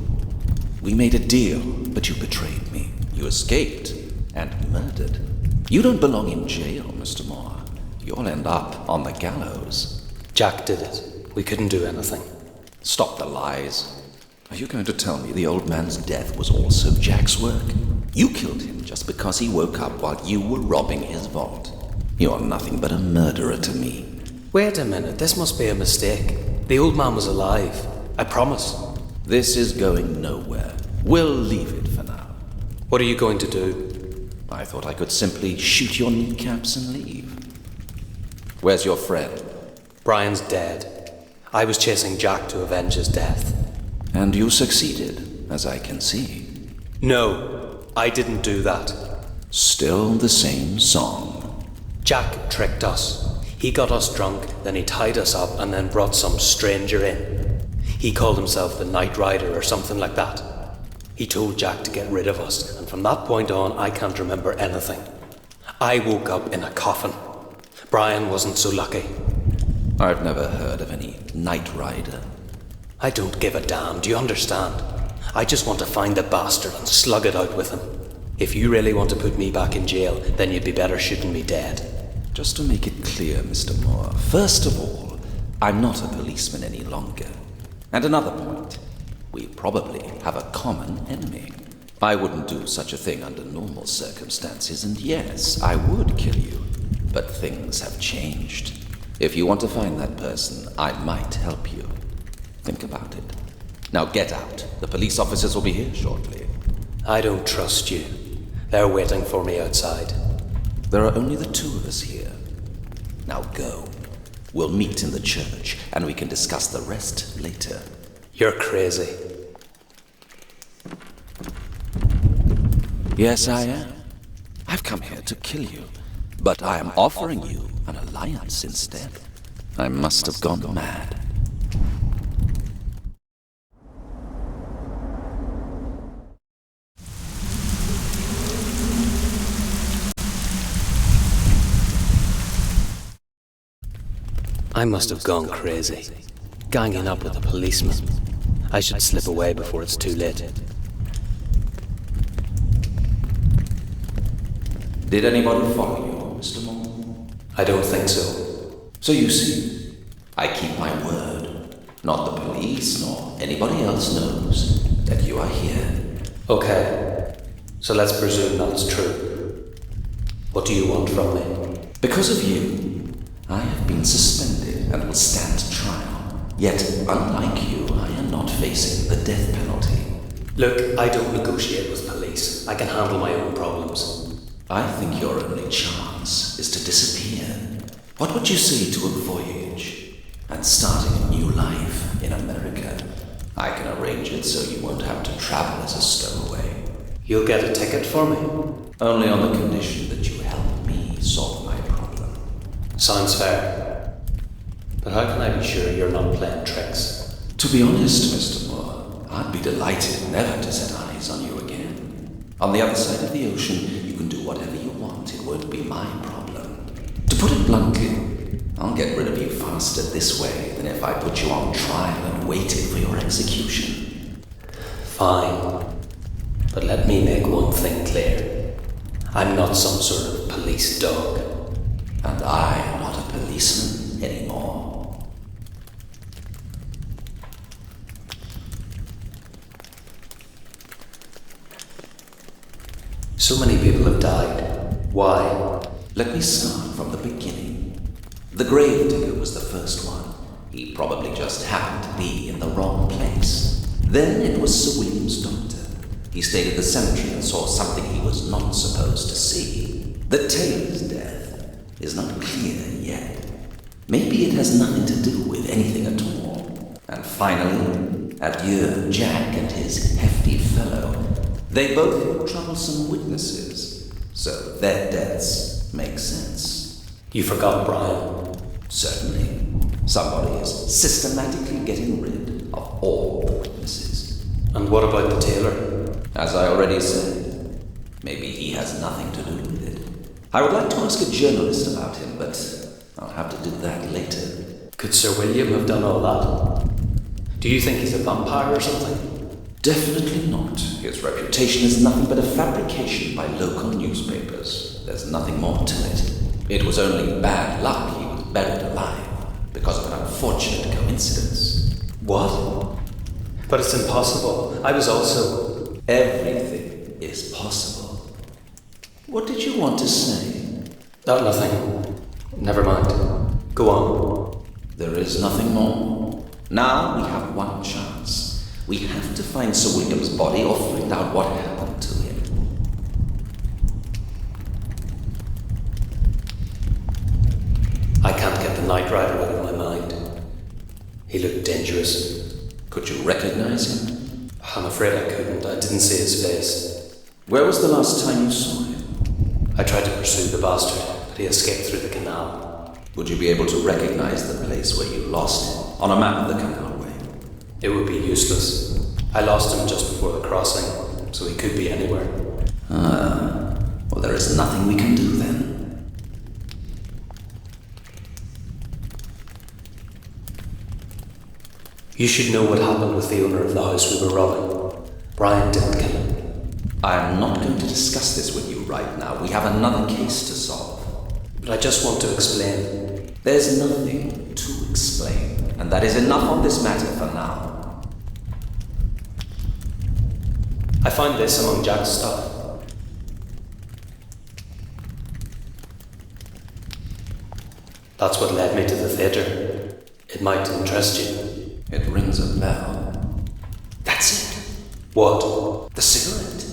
We made a deal, but you betrayed me. You escaped and murdered. You don't belong in jail, Mr. Moore. You'll end up on the gallows. Jack did it. We couldn't do anything. Stop the lies. Are you going to tell me the old man's death was also Jack's work? You killed him just because he woke up while you were robbing his vault. You're nothing but a murderer to me. Wait a minute, this must be a mistake. The old man was alive. I promise. This is going nowhere. We'll leave it for now. What are you going to do? I thought I could simply shoot your kneecaps and leave. Where's your friend? Brian's dead. I was chasing Jack to avenge his death. And you succeeded, as I can see. No, I didn't do that. Still the same song. Jack tricked us. He got us drunk, then he tied us up and then brought some stranger in. He called himself the Night Rider or something like that. He told Jack to get rid of us, and from that point on, I can't remember anything. I woke up in a coffin. Brian wasn't so lucky. I've never heard of any Night Rider. I don't give a damn, do you understand? I just want to find the bastard and slug it out with him. If you really want to put me back in jail, then you'd be better shooting me dead. Just to make it clear, Mr. Moore, first of all, I'm not a policeman any longer. And another point, we probably have a common enemy. I wouldn't do such a thing under normal circumstances, and yes, I would kill you. But things have changed. If you want to find that person, I might help you. Think about it. Now get out. The police officers will be here shortly. I don't trust you. They're waiting for me outside. There are only the 2 of us here. Now go. We'll meet in the church, and we can discuss the rest later. You're crazy. Yes, I am. I've come here to kill you, but I am offering you an alliance instead. I must have gone mad. I must have gone crazy, ganging up with a policeman. I should slip away before it's too late. Did anybody follow you? Mr. Moore? I don't think so. So you see, I keep my word. Not the police nor anybody else knows that you are here. Okay, so let's presume that's true. What do you want from me? Because of you, I have been suspended and will stand trial. Yet, unlike you, I am not facing the death penalty. Look, I don't negotiate with police. I can handle my own problems. I think your only chance is to disappear. What would you say to a voyage and starting a new life in America? I can arrange it so you won't have to travel as a stowaway. You'll get a ticket for me? Only on the condition that you help me solve my problem. Sounds fair. But how can I be sure you're not playing tricks? To be honest, Mr. Moore, I'd be delighted never to set eyes on you again. On the other side of the ocean, you can do whatever you want. It won't be my problem. To put it bluntly, I'll get rid of you faster this way than if I put you on trial and waited for your execution. Fine. But let me make one thing clear. I'm not some sort of police dog. And I am not a policeman anymore. So many people have died. Why? Let me start from the beginning. The gravedigger was the first one. He probably just happened to be in the wrong place. Then it was Sir William's doctor. He stayed at the cemetery and saw something he was not supposed to see. The tailor's death is not clear yet. Maybe it has nothing to do with anything at all. And finally, adieu Jack and his hefty fellow. They both were troublesome witnesses, so their deaths make sense. You forgot Brian. Certainly. Somebody is systematically getting rid of all the witnesses. And what about the tailor? As I already said, maybe he has nothing to do with it. I would like to ask a journalist about him, but I'll have to do that later. Could Sir William have done all that? Do you think he's a vampire or something? Definitely not. His reputation is nothing but a fabrication by local newspapers. There's nothing more to it. It was only bad luck he was buried alive because of an unfortunate coincidence. What? But it's impossible. I was also... Everything is possible. What did you want to say? Nothing. Never mind. Go on. There is nothing more. Now we have one chance. We have to find Sir William's body or find out what happened to him. I can't get the Night Rider out of my mind. He looked dangerous. Could you recognize him? I'm afraid I couldn't. I didn't see his face. Where was the last time you saw him? I tried to pursue the bastard, but he escaped through the canal. Would you be able to recognize the place where you lost him on a map of the canalway? It would be useless. I lost him just before the crossing, so he could be anywhere. Well, there is nothing we can do then. You should know what happened with the owner of the house we were robbing. Brian didn't kill him. I am not going to discuss this with you right now. We have another case to solve. But I just want to explain. There's nothing to explain, and that is enough on this matter for now. I found this among Jack's stuff. That's what led me to the theatre. It might interest you. It rings a bell. That's it. What? The cigarette.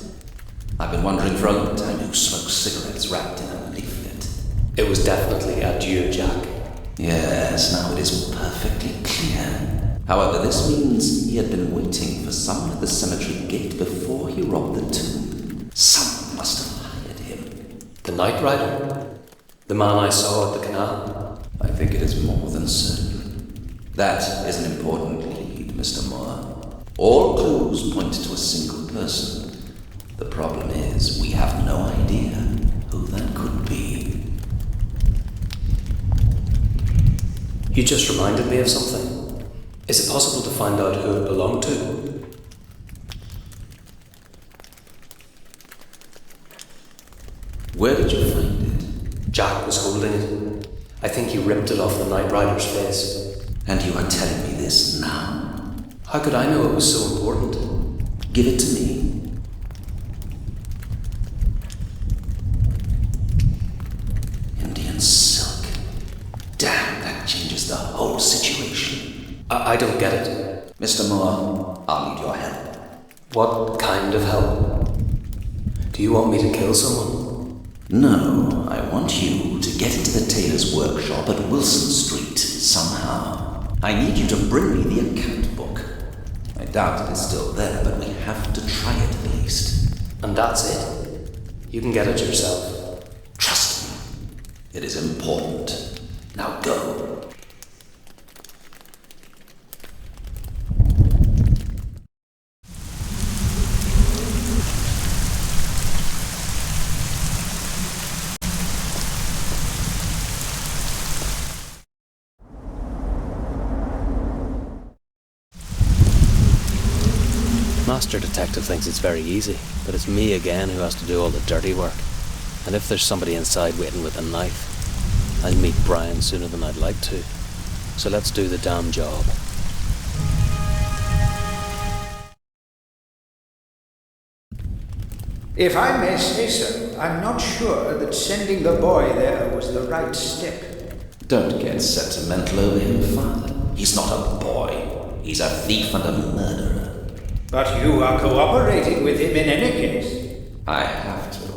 I've been wondering for a long time who smokes cigarettes wrapped in a leaflet. It was definitely adieu, Jack. Yes, now it is perfectly clear. However, this means he had been waiting for someone at the cemetery gate before he robbed the tomb. Someone must have hired him. The Night Rider? The man I saw at the canal? I think it is more than certain. That is an important lead, Mr. Moore. All clues point to a single person. The problem is, we have no idea who that could be. You just reminded me of something. Is it possible to find out who it belonged to? Where did you find it? Jack was holding it. I think he ripped it off the Night Rider's face. And you are telling me this now? How could I know it was so important? Give it to me. Indian silk. Damn, that changes the whole situation. I don't get it. Mr. Moore, I'll need your help. What kind of help? Do you want me to kill someone? No, I want you to get into the tailor's workshop at Wilson Street somehow. I need you to bring me the account book. I doubt it is still there, but we have to try it at least. And that's it? You can get it yourself. Trust me. It is important. Now go. Master Detective thinks it's very easy, but it's me again who has to do all the dirty work. And if there's somebody inside waiting with a knife, I'll meet Brian sooner than I'd like to. So let's do the damn job. If I may say so, I'm not sure that sending the boy there was the right step. Don't get sentimental over him, Father. He's not a boy. He's a thief and a murderer. But you are cooperating with him in any case. I have to.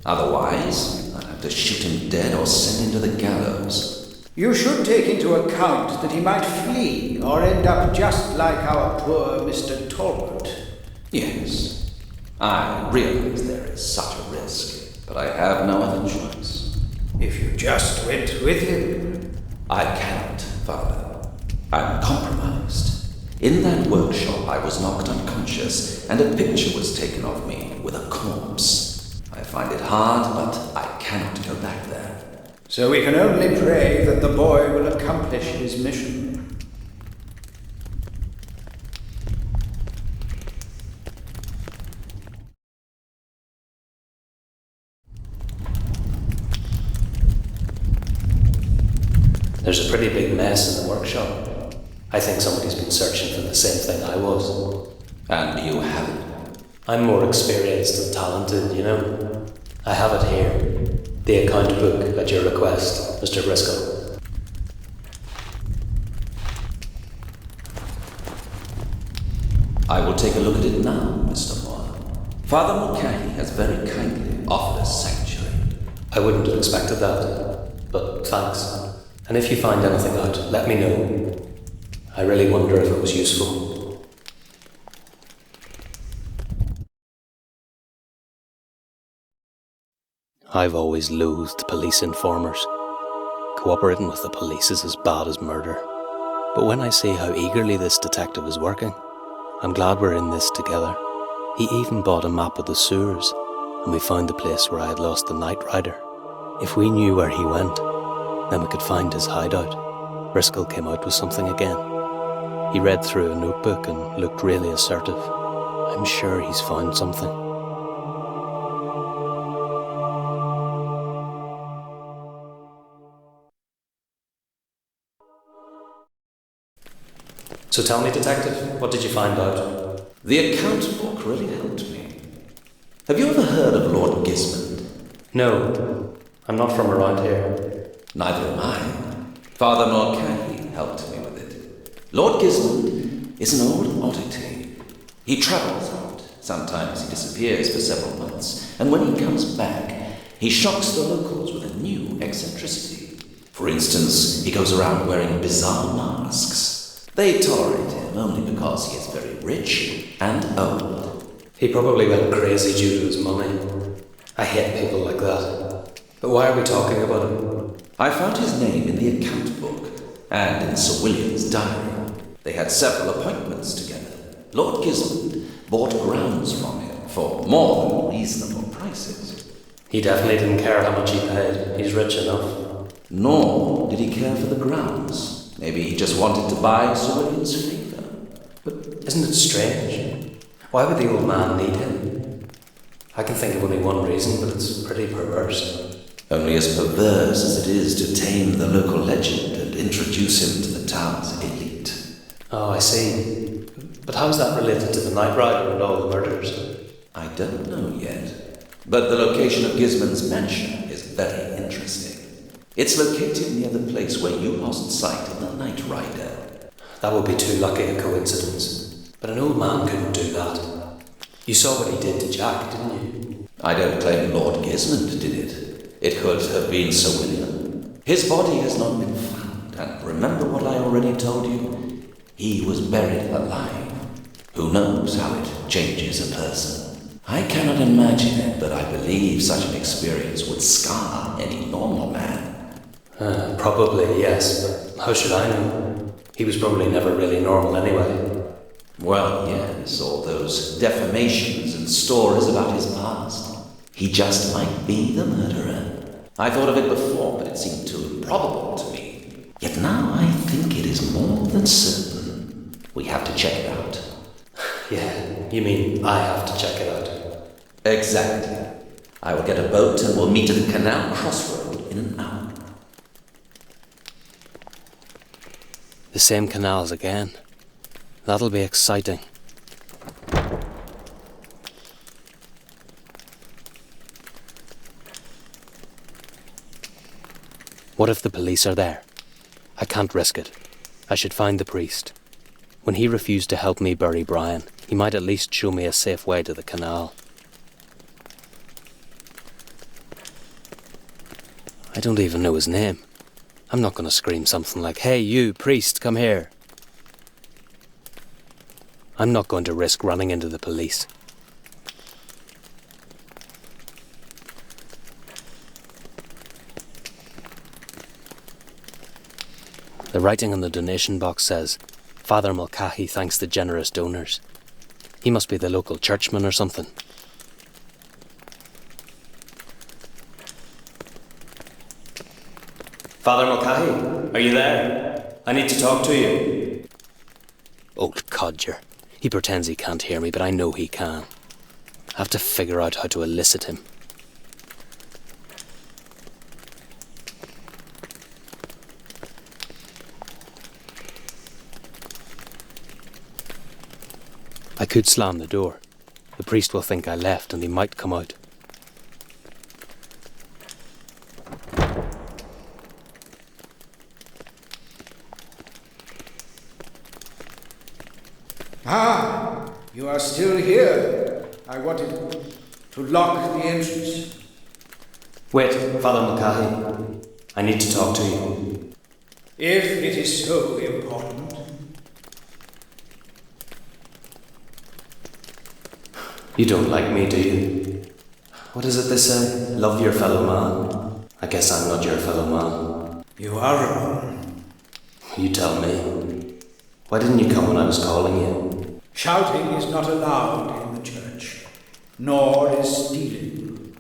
Otherwise, I'll have to shoot him dead or send him to the gallows. You should take into account that he might flee or end up just like our poor Mr. Talbot. Yes, I realize there is such a risk, but I have no other choice. If you just went with him. I cannot, Father. I'm compromised. In that workshop, I was knocked unconscious, and a picture was taken of me with a corpse. I find it hard, but I cannot go back there. So we can only pray that the boy will accomplish his mission. There's a pretty big mess in the workshop. I think somebody's been searching for the same thing I was. And you haven't? I'm more experienced and talented, you know. I have it here. The account book at your request, Mr. Briscol. I will take a look at it now, Mr. Moore. Father Mulcahy has very kindly offered us sanctuary. I wouldn't have expected that, but thanks. And if you find anything out, let me know. I really wonder if it was useful. I've always loathed police informers. Cooperating with the police is as bad as murder. But when I see how eagerly this detective is working, I'm glad we're in this together. He even bought a map of the sewers, and we found the place where I had lost the Night Rider. If we knew where he went, then we could find his hideout. Briscol came out with something again. He read through a notebook and looked really assertive. I'm sure he's found something. So tell me, Detective, what did you find out? The account book really helped me. Have you ever heard of Lord Gismond? No, I'm not from around here. Neither am I. Father Mulcahy helped me with it. Lord Gismond is an old oddity. He travels out. Sometimes he disappears for several months, and when he comes back, he shocks the locals with a new eccentricity. For instance, he goes around wearing bizarre masks. They tolerate him only because he is very rich and old. He probably went crazy due to his money. I hate people like that. But why are we talking about him? I found his name in the account book and in Sir William's diary. They had several appointments together. Lord Gismond bought grounds from him for more than reasonable prices. He definitely didn't care how much he paid. He's rich enough. Nor did he care for the grounds. Maybe he just wanted to buy Sir William's favour. But isn't it strange? Why would the old man need him? I can think of only one reason, but it's pretty perverse. Only as perverse as it is to tame the local legend and introduce him to the town's elite. Oh, I see. But how's that related to the Night Rider and all the murders? I don't know yet. But the location of Gizmon's mansion is very interesting. It's located near the place where you lost sight of the Night Rider. That would be too lucky a coincidence. But an old man couldn't do that. You saw what he did to Jack, didn't you? I don't claim Lord Gizmond did it. It could have been Sir William. His body has not been found, and remember what I already told you? He was buried alive. Who knows how it changes a person? I cannot imagine it, but I believe such an experience would scar any normal man. Probably, yes, but how should I know? He was probably never really normal anyway. Well, yes, all those defamations and stories about his past. He just might be the murderer. I thought of it before, but it seemed too improbable to me. Yet now I think it is more than certain. We have to check it out. Yeah, you mean I have to check it out? Exactly. I will get a boat and we'll meet at the canal crossroad in an hour. The same canals again. That'll be exciting. What if the police are there? I can't risk it. I should find the priest. When he refused to help me bury Brian, he might at least show me a safe way to the canal. I don't even know his name. I'm not going to scream something like, "Hey, you, priest, come here." I'm not going to risk running into the police. The writing on the donation box says, "Father Mulcahy thanks the generous donors." He must be the local churchman or something. Father Mulcahy, are you there? I need to talk to you. Old codger. He pretends he can't hear me, but I know he can. I have to figure out how to elicit him. I could slam the door. The priest will think I left and he might come out. Ah, you are still here. I wanted to lock the entrance. Wait, Father Mulcahy. I need to talk to you. If it is so important. You don't like me, do you? What is it they say? Love your fellow man? I guess I'm not your fellow man. You are wrong. You tell me. Why didn't you come when I was calling you? Shouting is not allowed in the church, nor is stealing.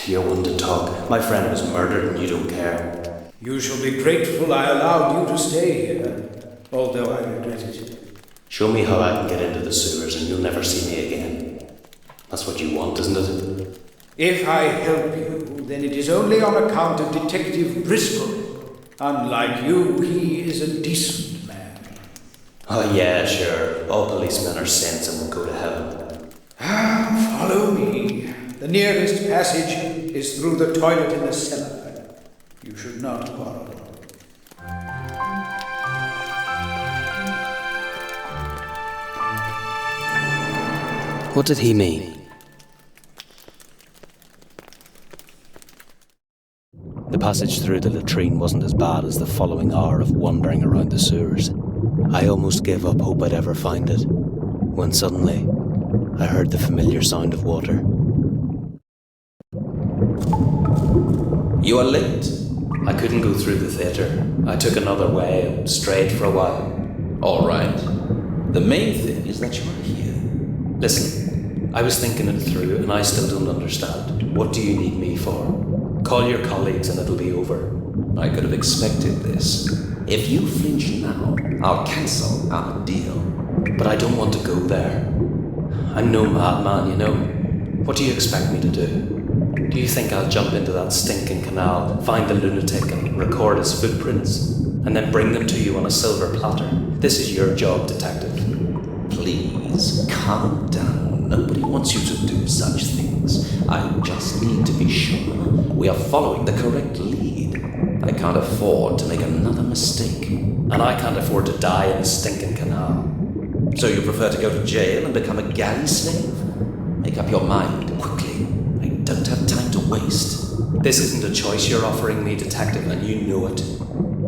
You're one to talk. My friend was murdered and you don't care. You shall be grateful I allowed you to stay here, although I regret it. Show me how I can get into the sewers and you'll never see me again. That's what you want, isn't it? If I help you, then it is only on account of Detective Briscol. Unlike you, he is a decent man. Oh yeah, sure. All policemen are saints and will go to heaven. Follow me. The nearest passage is through the toilet in the cellar. You should not quarrel. What did he mean? The passage through the latrine wasn't as bad as the following hour of wandering around the sewers. I almost gave up hope I'd ever find it, when suddenly I heard the familiar sound of water. You are late. I couldn't go through the theatre. I took another way and strayed for a while. All right. The main thing is that you are here. Listen, I was thinking it through and I still don't understand. What do you need me for? Call your colleagues and it'll be over. I could have expected this. If you flinch now, I'll cancel our deal. But I don't want to go there. I'm no madman, you know. What do you expect me to do? Do you think I'll jump into that stinking canal, find the lunatic and record his footprints, and then bring them to you on a silver platter? This is your job, detective. Please, calm down. Nobody wants you to do such things. I just need to be sure we are following the correct lead. I can't afford to make another mistake. And I can't afford to die in a stinking canal. So you prefer to go to jail and become a galley slave? Make up your mind quickly. I don't have time to waste. This isn't a choice you're offering me, detective, and you know it.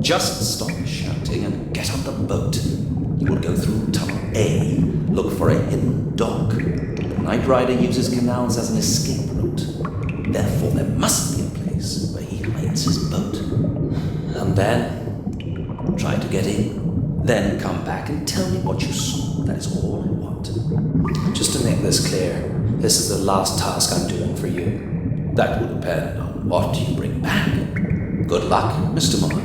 Just stop shouting and get on the boat. You will go through tunnel A, look for a hidden dock. The Night Rider uses canals as an escape route. Therefore, there must be a place where he hides his boat. And then? Try to get in. Then come back and tell me what you saw. That is all I want. Just to make this clear, this is the last task I'm doing for you. That will depend on what you bring back. Good luck, Mr. Moore.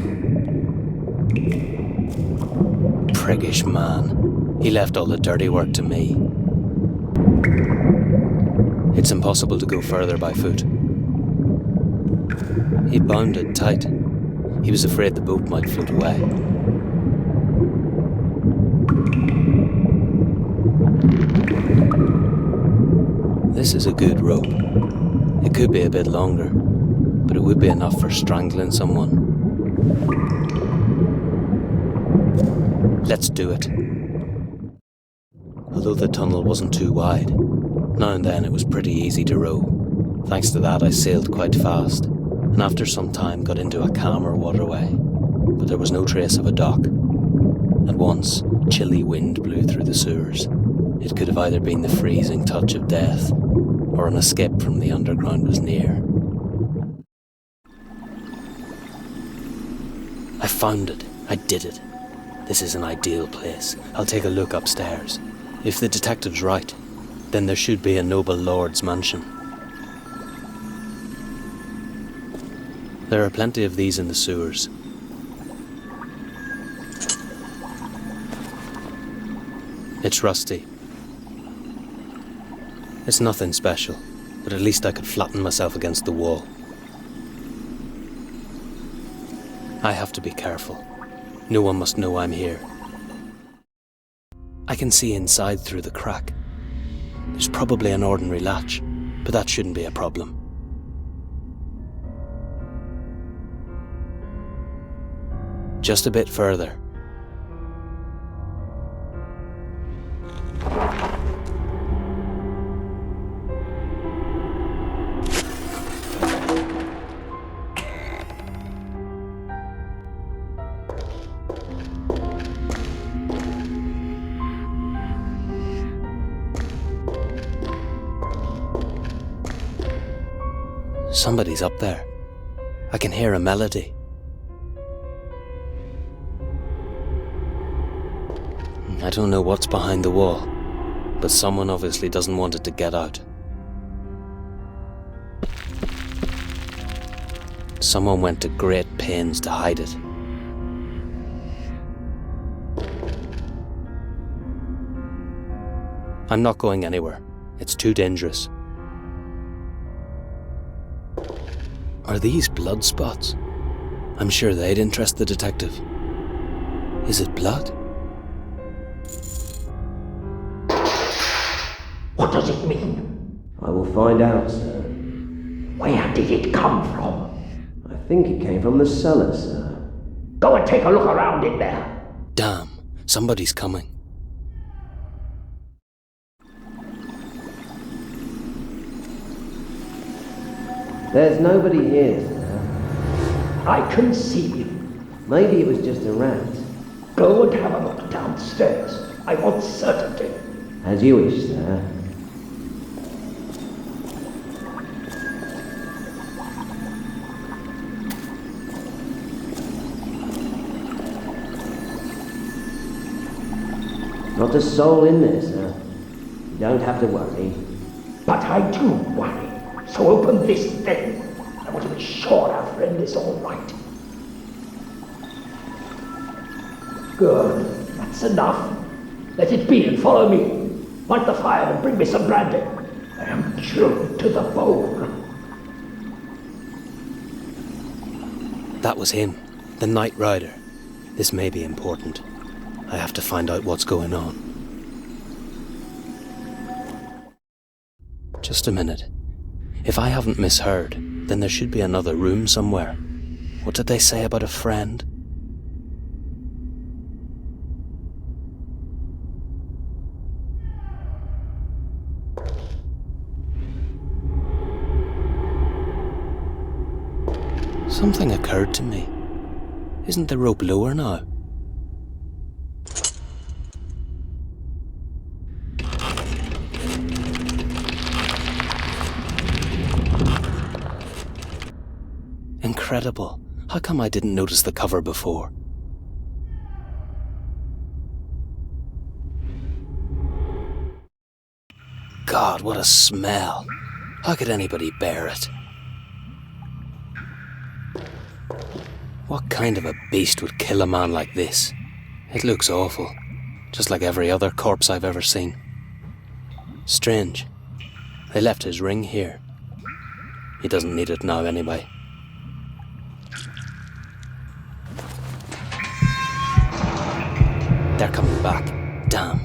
Priggish man. He left all the dirty work to me. It's impossible to go further by foot. He bound it tight. He was afraid the boat might float away. This is a good rope. It could be a bit longer, but it would be enough for strangling someone. Let's do it. Although the tunnel wasn't too wide, now and then it was pretty easy to row. Thanks to that, I sailed quite fast, and after some time got into a calmer waterway, but there was no trace of a dock. At once, chilly wind blew through the sewers. It could have either been the freezing touch of death, or an escape from the underground was near. I found it. I did it. This is an ideal place. I'll take a look upstairs. If the detective's right, then there should be a noble lord's mansion. There are plenty of these in the sewers. It's rusty. It's nothing special, but at least I could flatten myself against the wall. I have to be careful. No one must know I'm here. I can see inside through the crack. There's probably an ordinary latch, but that shouldn't be a problem. Just a bit further. Somebody's up there. I can hear a melody. I don't know what's behind the wall, but someone obviously doesn't want it to get out. Someone went to great pains to hide it. I'm not going anywhere. It's too dangerous. Are these blood spots? I'm sure they'd interest the detective. Is it blood? What does it mean? I will find out, sir. Where did it come from? I think it came from the cellar, sir. Go and take a look around in there. Damn, somebody's coming. There's nobody here, sir. I can see him. Maybe it was just a rat. Go and have a look downstairs. I want certainty. As you wish, sir. Not a soul in there, sir. You don't have to worry. But I do worry. So open this thing. I want to be sure our friend is all right. Good. That's enough. Let it be and follow me. Light the fire and bring me some brandy. I am chilled to the bone. That was him, the Night Rider. This may be important. I have to find out what's going on. Just a minute. If I haven't misheard, then there should be another room somewhere. What did they say about a friend? Something occurred to me. Isn't the rope lower now? Incredible. How come I didn't notice the cover before? God, what a smell. How could anybody bear it? What kind of a beast would kill a man like this? It looks awful, just like every other corpse I've ever seen. Strange. They left his ring here. He doesn't need it now anyway. They're coming back. Damn.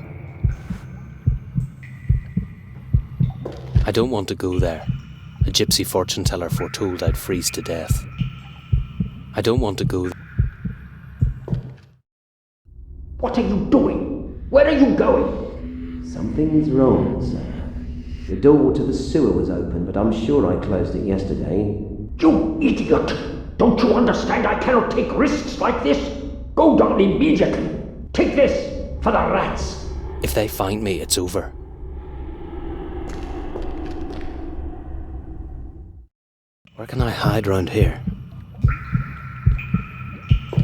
I don't want to go there. A gypsy fortune teller foretold I'd freeze to death. I don't want to go. What are you doing? Where are you going? Something's wrong, sir. The door to the sewer was open, but I'm sure I closed it yesterday. You idiot! Don't you understand I cannot take risks like this? Go down immediately. Take this for the rats. If they find me, it's over. Where can I hide round here?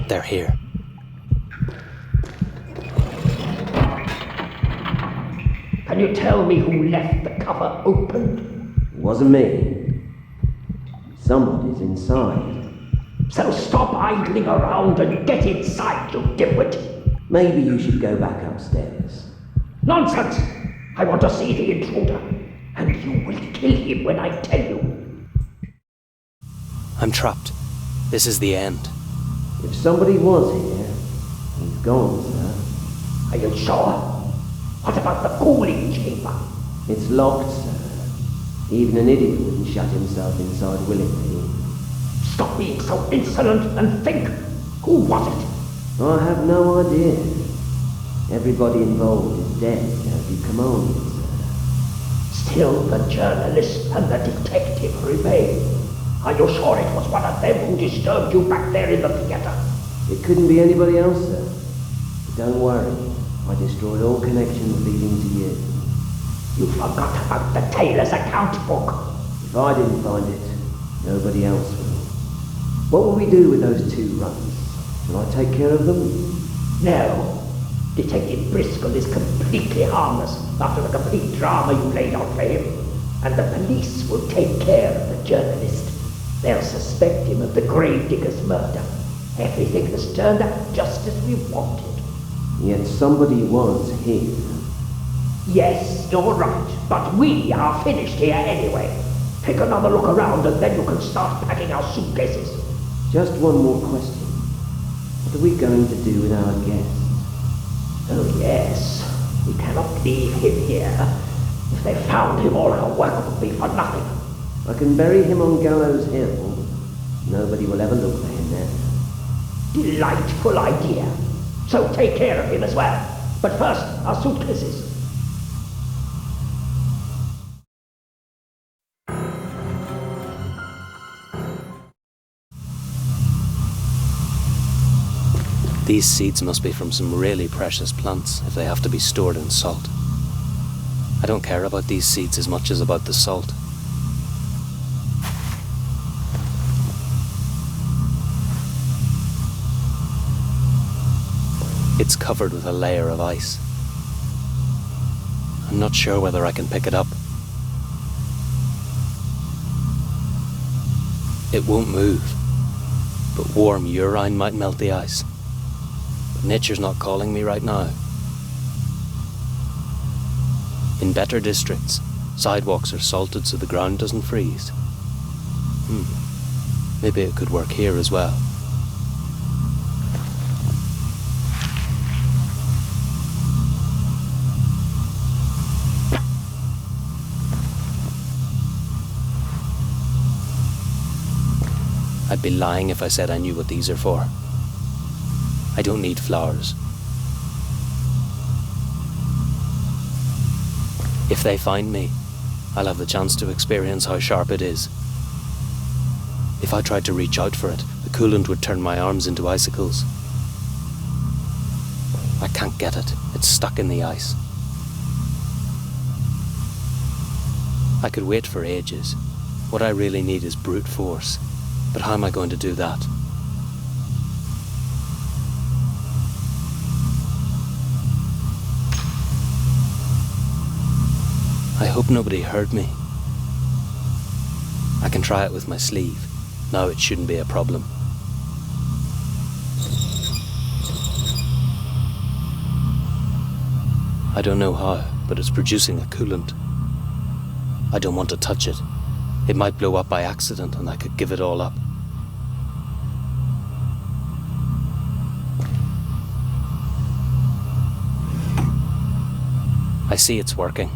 They're here. Can you tell me who left the cover opened? It wasn't me. Somebody's inside. So stop idling around and get inside, you dimwit. Maybe you should go back upstairs. Nonsense! I want to see the intruder, and you will kill him when I tell you. I'm trapped. This is the end. If somebody was here, he's gone, sir. Are you sure? What about the cooling chamber? It's locked, sir. Even an idiot wouldn't shut himself inside willingly. Stop being so insolent and think. Who was it? I have no idea. Everybody involved is dead, as you commanded, sir. Still the journalist and the detective remain. Are you sure it was one of them who disturbed you back there in the theatre? It couldn't be anybody else, sir. But don't worry. I destroyed all connections leading to you. You forgot about the tailor's account book. If I didn't find it, nobody else will. What will we do with those 2 runs? Will I take care of them? No. Detective Briscol is completely harmless after the complete drama you laid out for him. And the police will take care of the journalist. They'll suspect him of the gravedigger's murder. Everything has turned out just as we wanted. Yet somebody was here. Yes, you're right, but we are finished here anyway. Take another look around and then you can start packing our suitcases. Just one more question. What are we going to do with our guest? Oh yes, we cannot leave him here. If they found him, all our work would be for nothing. I can bury him on Gallows Hill. Nobody will ever look for him then. Delightful idea. So take care of him as well. But first, our suitcases. These seeds must be from some really precious plants if they have to be stored in salt. I don't care about these seeds as much as about the salt. It's covered with a layer of ice. I'm not sure whether I can pick it up. It won't move, but warm urine might melt the ice. But nature's not calling me right now. In better districts, sidewalks are salted so the ground doesn't freeze. Maybe it could work here as well. I'd be lying if I said I knew what these are for. I don't need flowers. If they find me, I'll have the chance to experience how sharp it is. If I tried to reach out for it, the coolant would turn my arms into icicles. I can't get it. It's stuck in the ice. I could wait for ages. What I really need is brute force. But how am I going to do that? I hope nobody heard me. I can try it with my sleeve. Now it shouldn't be a problem. I don't know how, but it's producing a coolant. I don't want to touch it. It might blow up by accident and I could give it all up. I see it's working.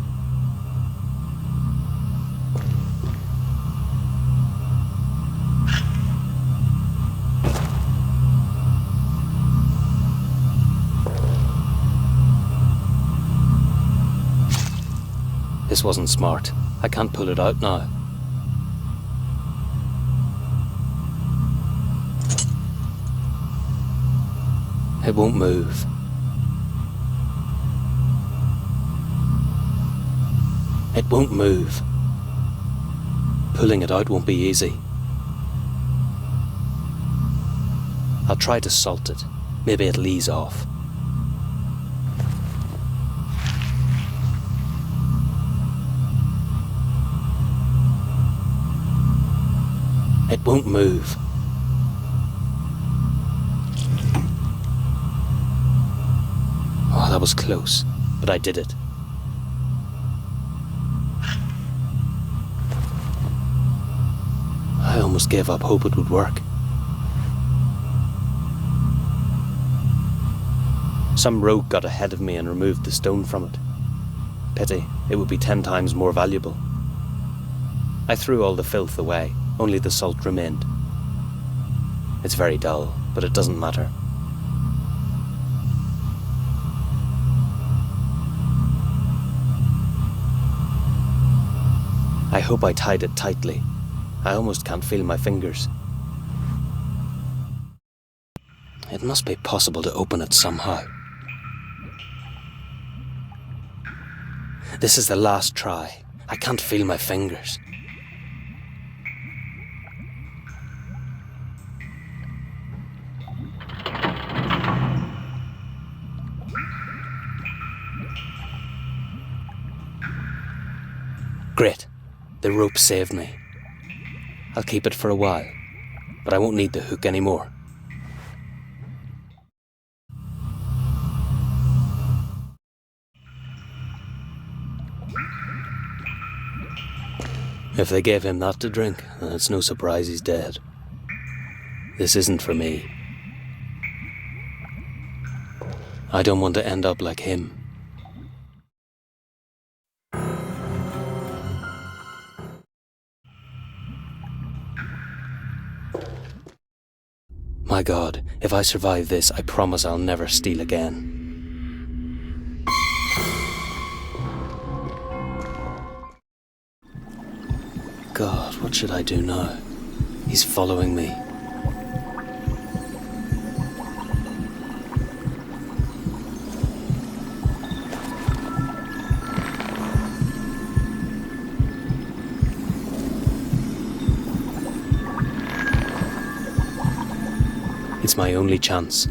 This wasn't smart. I can't pull it out now. It won't move. It won't move. Pulling it out won't be easy. I'll try to salt it. Maybe it'll ease off. It won't move. Oh, that was close, but I did it. I almost gave up hope it would work. Some rogue got ahead of me and removed the stone from it. Pity, it would be 10 times more valuable. I threw all the filth away. Only the salt remained. It's very dull, but it doesn't matter. I hope I tied it tightly. I almost can't feel my fingers. It must be possible to open it somehow. This is the last try. I can't feel my fingers. Great. The rope saved me. I'll keep it for a while, but I won't need the hook anymore. If they gave him that to drink, then it's no surprise he's dead. This isn't for me. I don't want to end up like him. My God, if I survive this, I promise I'll never steal again. God, what should I do now? He's following me. It's my only chance.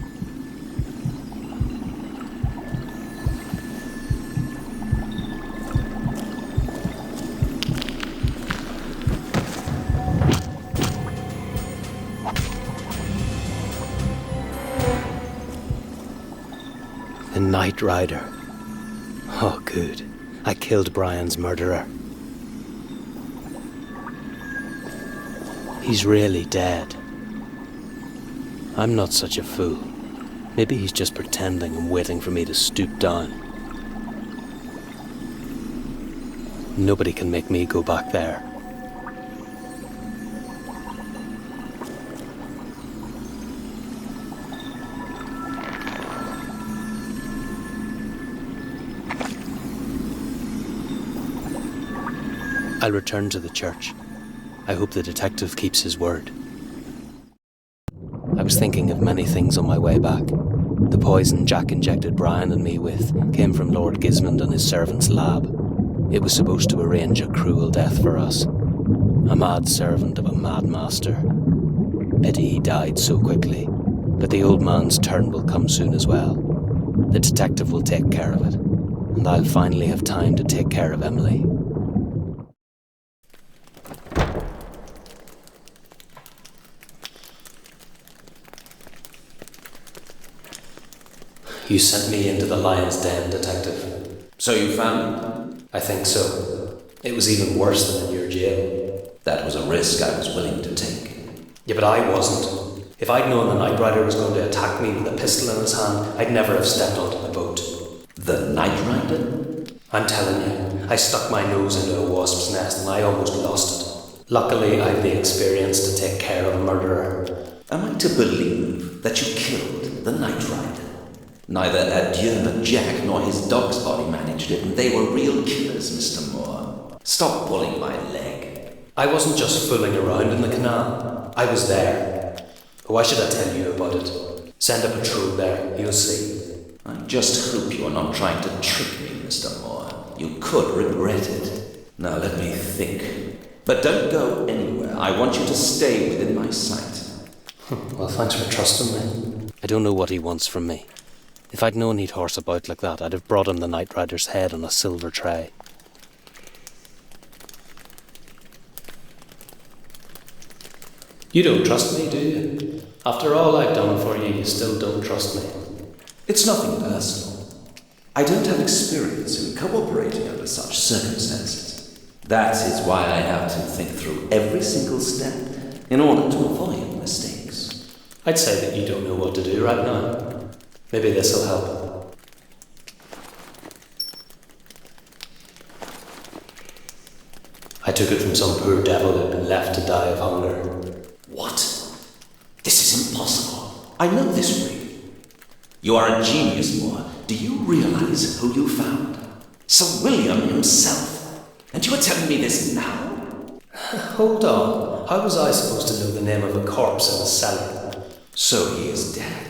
The Night Rider. Oh, good. I killed Brian's murderer. He's really dead. I'm not such a fool. Maybe he's just pretending and waiting for me to stoop down. Nobody can make me go back there. I'll return to the church. I hope the detective keeps his word. I was thinking of many things on my way back. The poison Jack injected Brian and me with came from Lord Gismond and his servant's lab. It was supposed to arrange a cruel death for us. A mad servant of a mad master. Pity he died so quickly, but the old man's turn will come soon as well. The detective will take care of it, and I'll finally have time to take care of Emily. You sent me into the lion's den, detective. So you found it? I think so. It was even worse than in your jail. That was a risk I was willing to take. Yeah, but I wasn't. If I'd known the Night Rider was going to attack me with a pistol in his hand, I'd never have stepped onto the boat. The Night Rider? I'm telling you, I stuck my nose into a wasp's nest and I almost lost it. Luckily, I have the experience to take care of a murderer. Am I to believe that you killed the Night Rider? Neither Ermacgerd nor his dog's body managed it, and they were real killers, Mr. Moore. Stop pulling my leg. I wasn't just fooling around in the canal. I was there. Why should I tell you about it? Send a patrol there, you'll see. I just hope you are not trying to trick me, Mr. Moore. You could regret it. Now let me think. But don't go anywhere. I want you to stay within my sight. Well, thanks for trusting me. I don't know what he wants from me. If I'd known he'd horse about like that, I'd have brought him the Night Rider's head on a silver tray. You don't trust me, do you? After all I've done for you, you still don't trust me. It's nothing personal. I don't have experience in cooperating under such circumstances. That is why I have to think through every single step in order to avoid mistakes. I'd say that you don't know what to do right now. Maybe this'll help. I took it from some poor devil who'd been left to die of hunger. What? This is impossible. I know this ring. You are a genius, Moore. Do you realize who you found? Sir William himself. And you are telling me this now? Hold on. How was I supposed to know the name of a corpse in a cellar? So he is dead.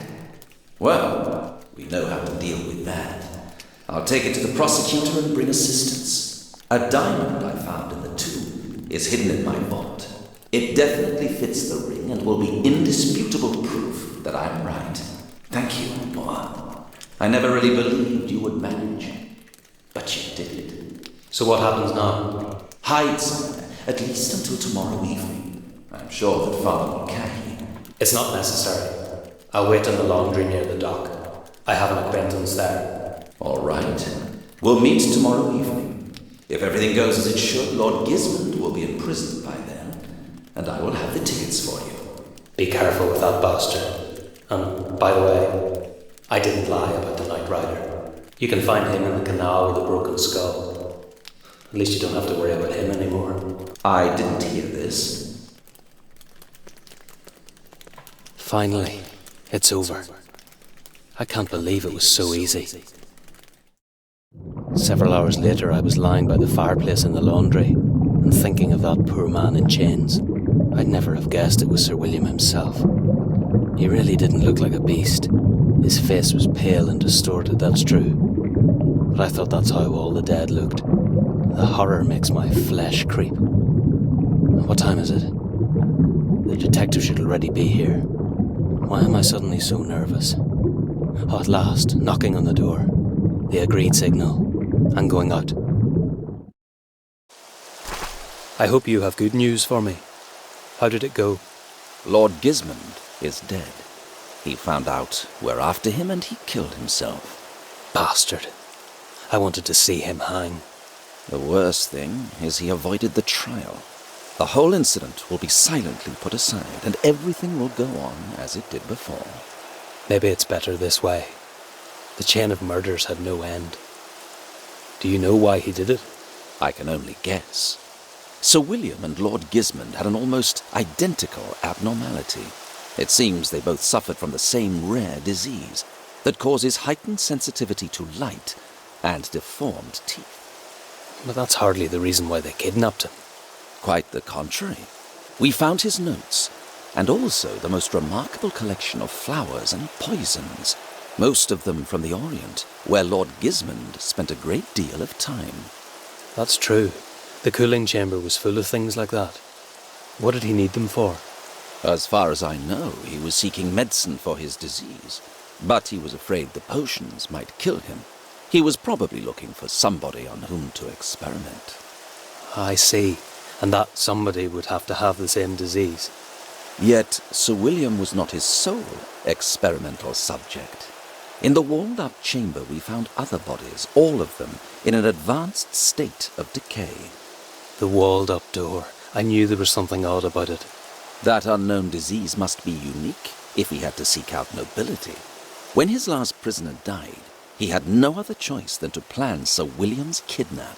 Well, we know how to deal with that. I'll take it to the prosecutor and bring assistance. A diamond I found in the tomb is hidden in my vault. It definitely fits the ring and will be indisputable proof that I'm right. Thank you, Moore. I never really believed you would manage, but you did. So what happens now? Hide somewhere, at least until tomorrow evening. I'm sure that Father will carry you. It's not necessary. I'll wait in the laundry near the dock. I have an acquaintance there. All right. We'll meet tomorrow evening. If everything goes as it should, Lord Gismond will be in prison by then, and I will have the tickets for you. Be careful with that bastard. And, by the way, I didn't lie about the Night Rider. You can find him in the canal with a broken skull. At least you don't have to worry about him anymore. I didn't hear this. Finally. It's over. I can't believe it was so easy. Several hours later, I was lying by the fireplace in the laundry and thinking of that poor man in chains. I'd never have guessed it was Sir William himself. He really didn't look like a beast. His face was pale and distorted, that's true. But I thought that's how all the dead looked. The horror makes my flesh creep. What time is it? The detective should already be here. Why am I suddenly so nervous? Oh, at last, knocking on the door. The agreed signal. I'm going out. I hope you have good news for me. How did it go? Lord Gismond is dead. He found out we're after him and he killed himself. Bastard. I wanted to see him hang. The worst thing is he avoided the trial. The whole incident will be silently put aside, and everything will go on as it did before. Maybe it's better this way. The chain of murders had no end. Do you know why he did it? I can only guess. Sir William and Lord Gismond had an almost identical abnormality. It seems they both suffered from the same rare disease that causes heightened sensitivity to light and deformed teeth. But that's hardly the reason why they kidnapped him. Quite the contrary. We found his notes, and also the most remarkable collection of flowers and poisons, most of them from the Orient, where Lord Gismund spent a great deal of time. That's true. The cooling chamber was full of things like that. What did he need them for? As far as I know, he was seeking medicine for his disease, but he was afraid the potions might kill him. He was probably looking for somebody on whom to experiment. I see. And that somebody would have to have the same disease. Yet Sir William was not his sole experimental subject. In the walled-up chamber we found other bodies, all of them in an advanced state of decay. The walled-up door. I knew there was something odd about it. That unknown disease must be unique if he had to seek out nobility. When his last prisoner died, he had no other choice than to plan Sir William's kidnap.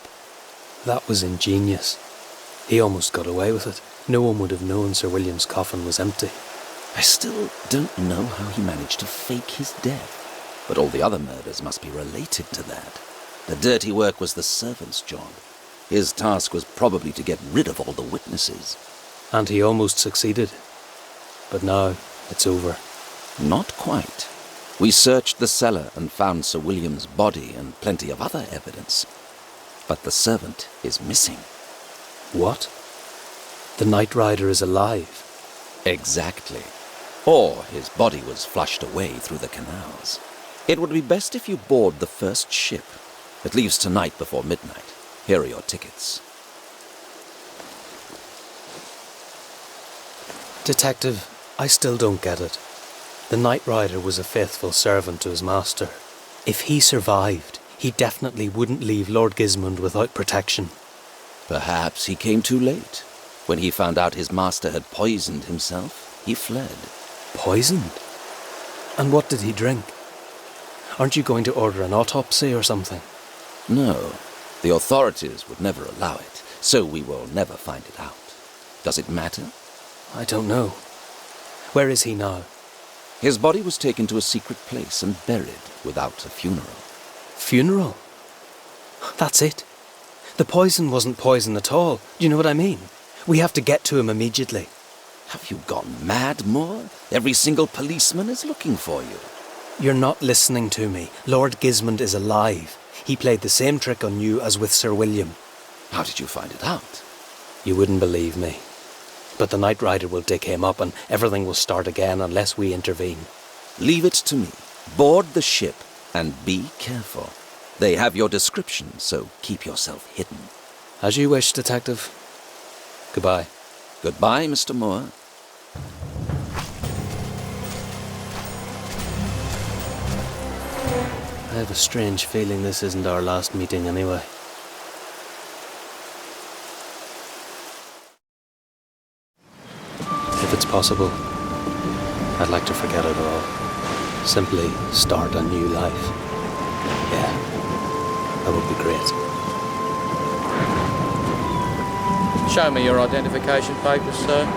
That was ingenious. He almost got away with it. No one would have known Sir William's coffin was empty. I still don't know how he managed to fake his death, but all the other murders must be related to that. The dirty work was the servant's job. His task was probably to get rid of all the witnesses. And he almost succeeded. But now, it's over. Not quite. We searched the cellar and found Sir William's body and plenty of other evidence. But the servant is missing. What? The Night Rider is alive? Exactly. Or his body was flushed away through the canals. It would be best if you board the first ship. It leaves tonight before midnight. Here are your tickets. Detective, I still don't get it. The Night Rider was a faithful servant to his master. If he survived, he definitely wouldn't leave Lord Gismund without protection. Perhaps he came too late. When he found out his master had poisoned himself, he fled. Poisoned? And what did he drink? Aren't you going to order an autopsy or something? No, the authorities would never allow it, so we will never find it out. Does it matter? I don't know. Where is he now? His body was taken to a secret place and buried without a funeral. Funeral? That's it. The poison wasn't poison at all. Do you know what I mean? We have to get to him immediately. Have you gone mad, Moor? Every single policeman is looking for you. You're not listening to me. Lord Gismund is alive. He played the same trick on you as with Sir William. How did you find it out? You wouldn't believe me. But the Night Rider will dig him up and everything will start again unless we intervene. Leave it to me. Board the ship and be careful. They have your description, so keep yourself hidden. As you wish, Detective. Goodbye. Goodbye, Mr. Moore. I have a strange feeling this isn't our last meeting anyway. If it's possible, I'd like to forget it all. Simply start a new life. Yeah, that would be great. Show me your identification papers, sir.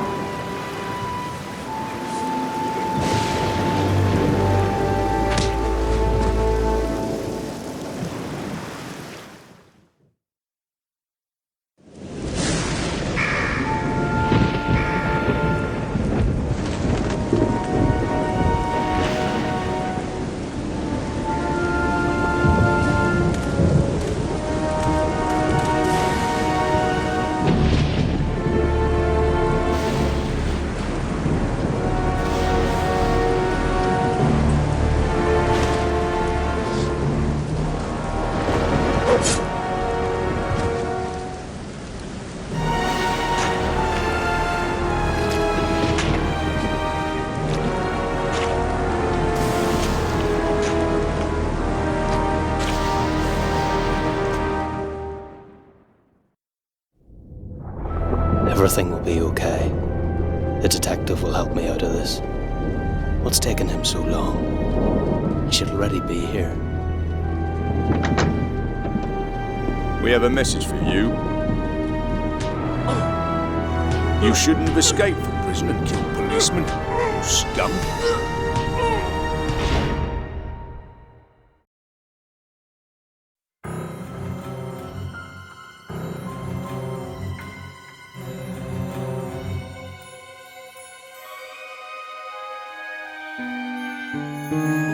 Everything will be okay. The detective will help me out of this. What's taken him so long? He should already be here. We have a message for you. You shouldn't have escaped from prison and killed policemen. You scum. Thank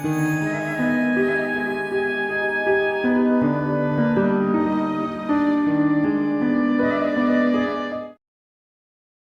you.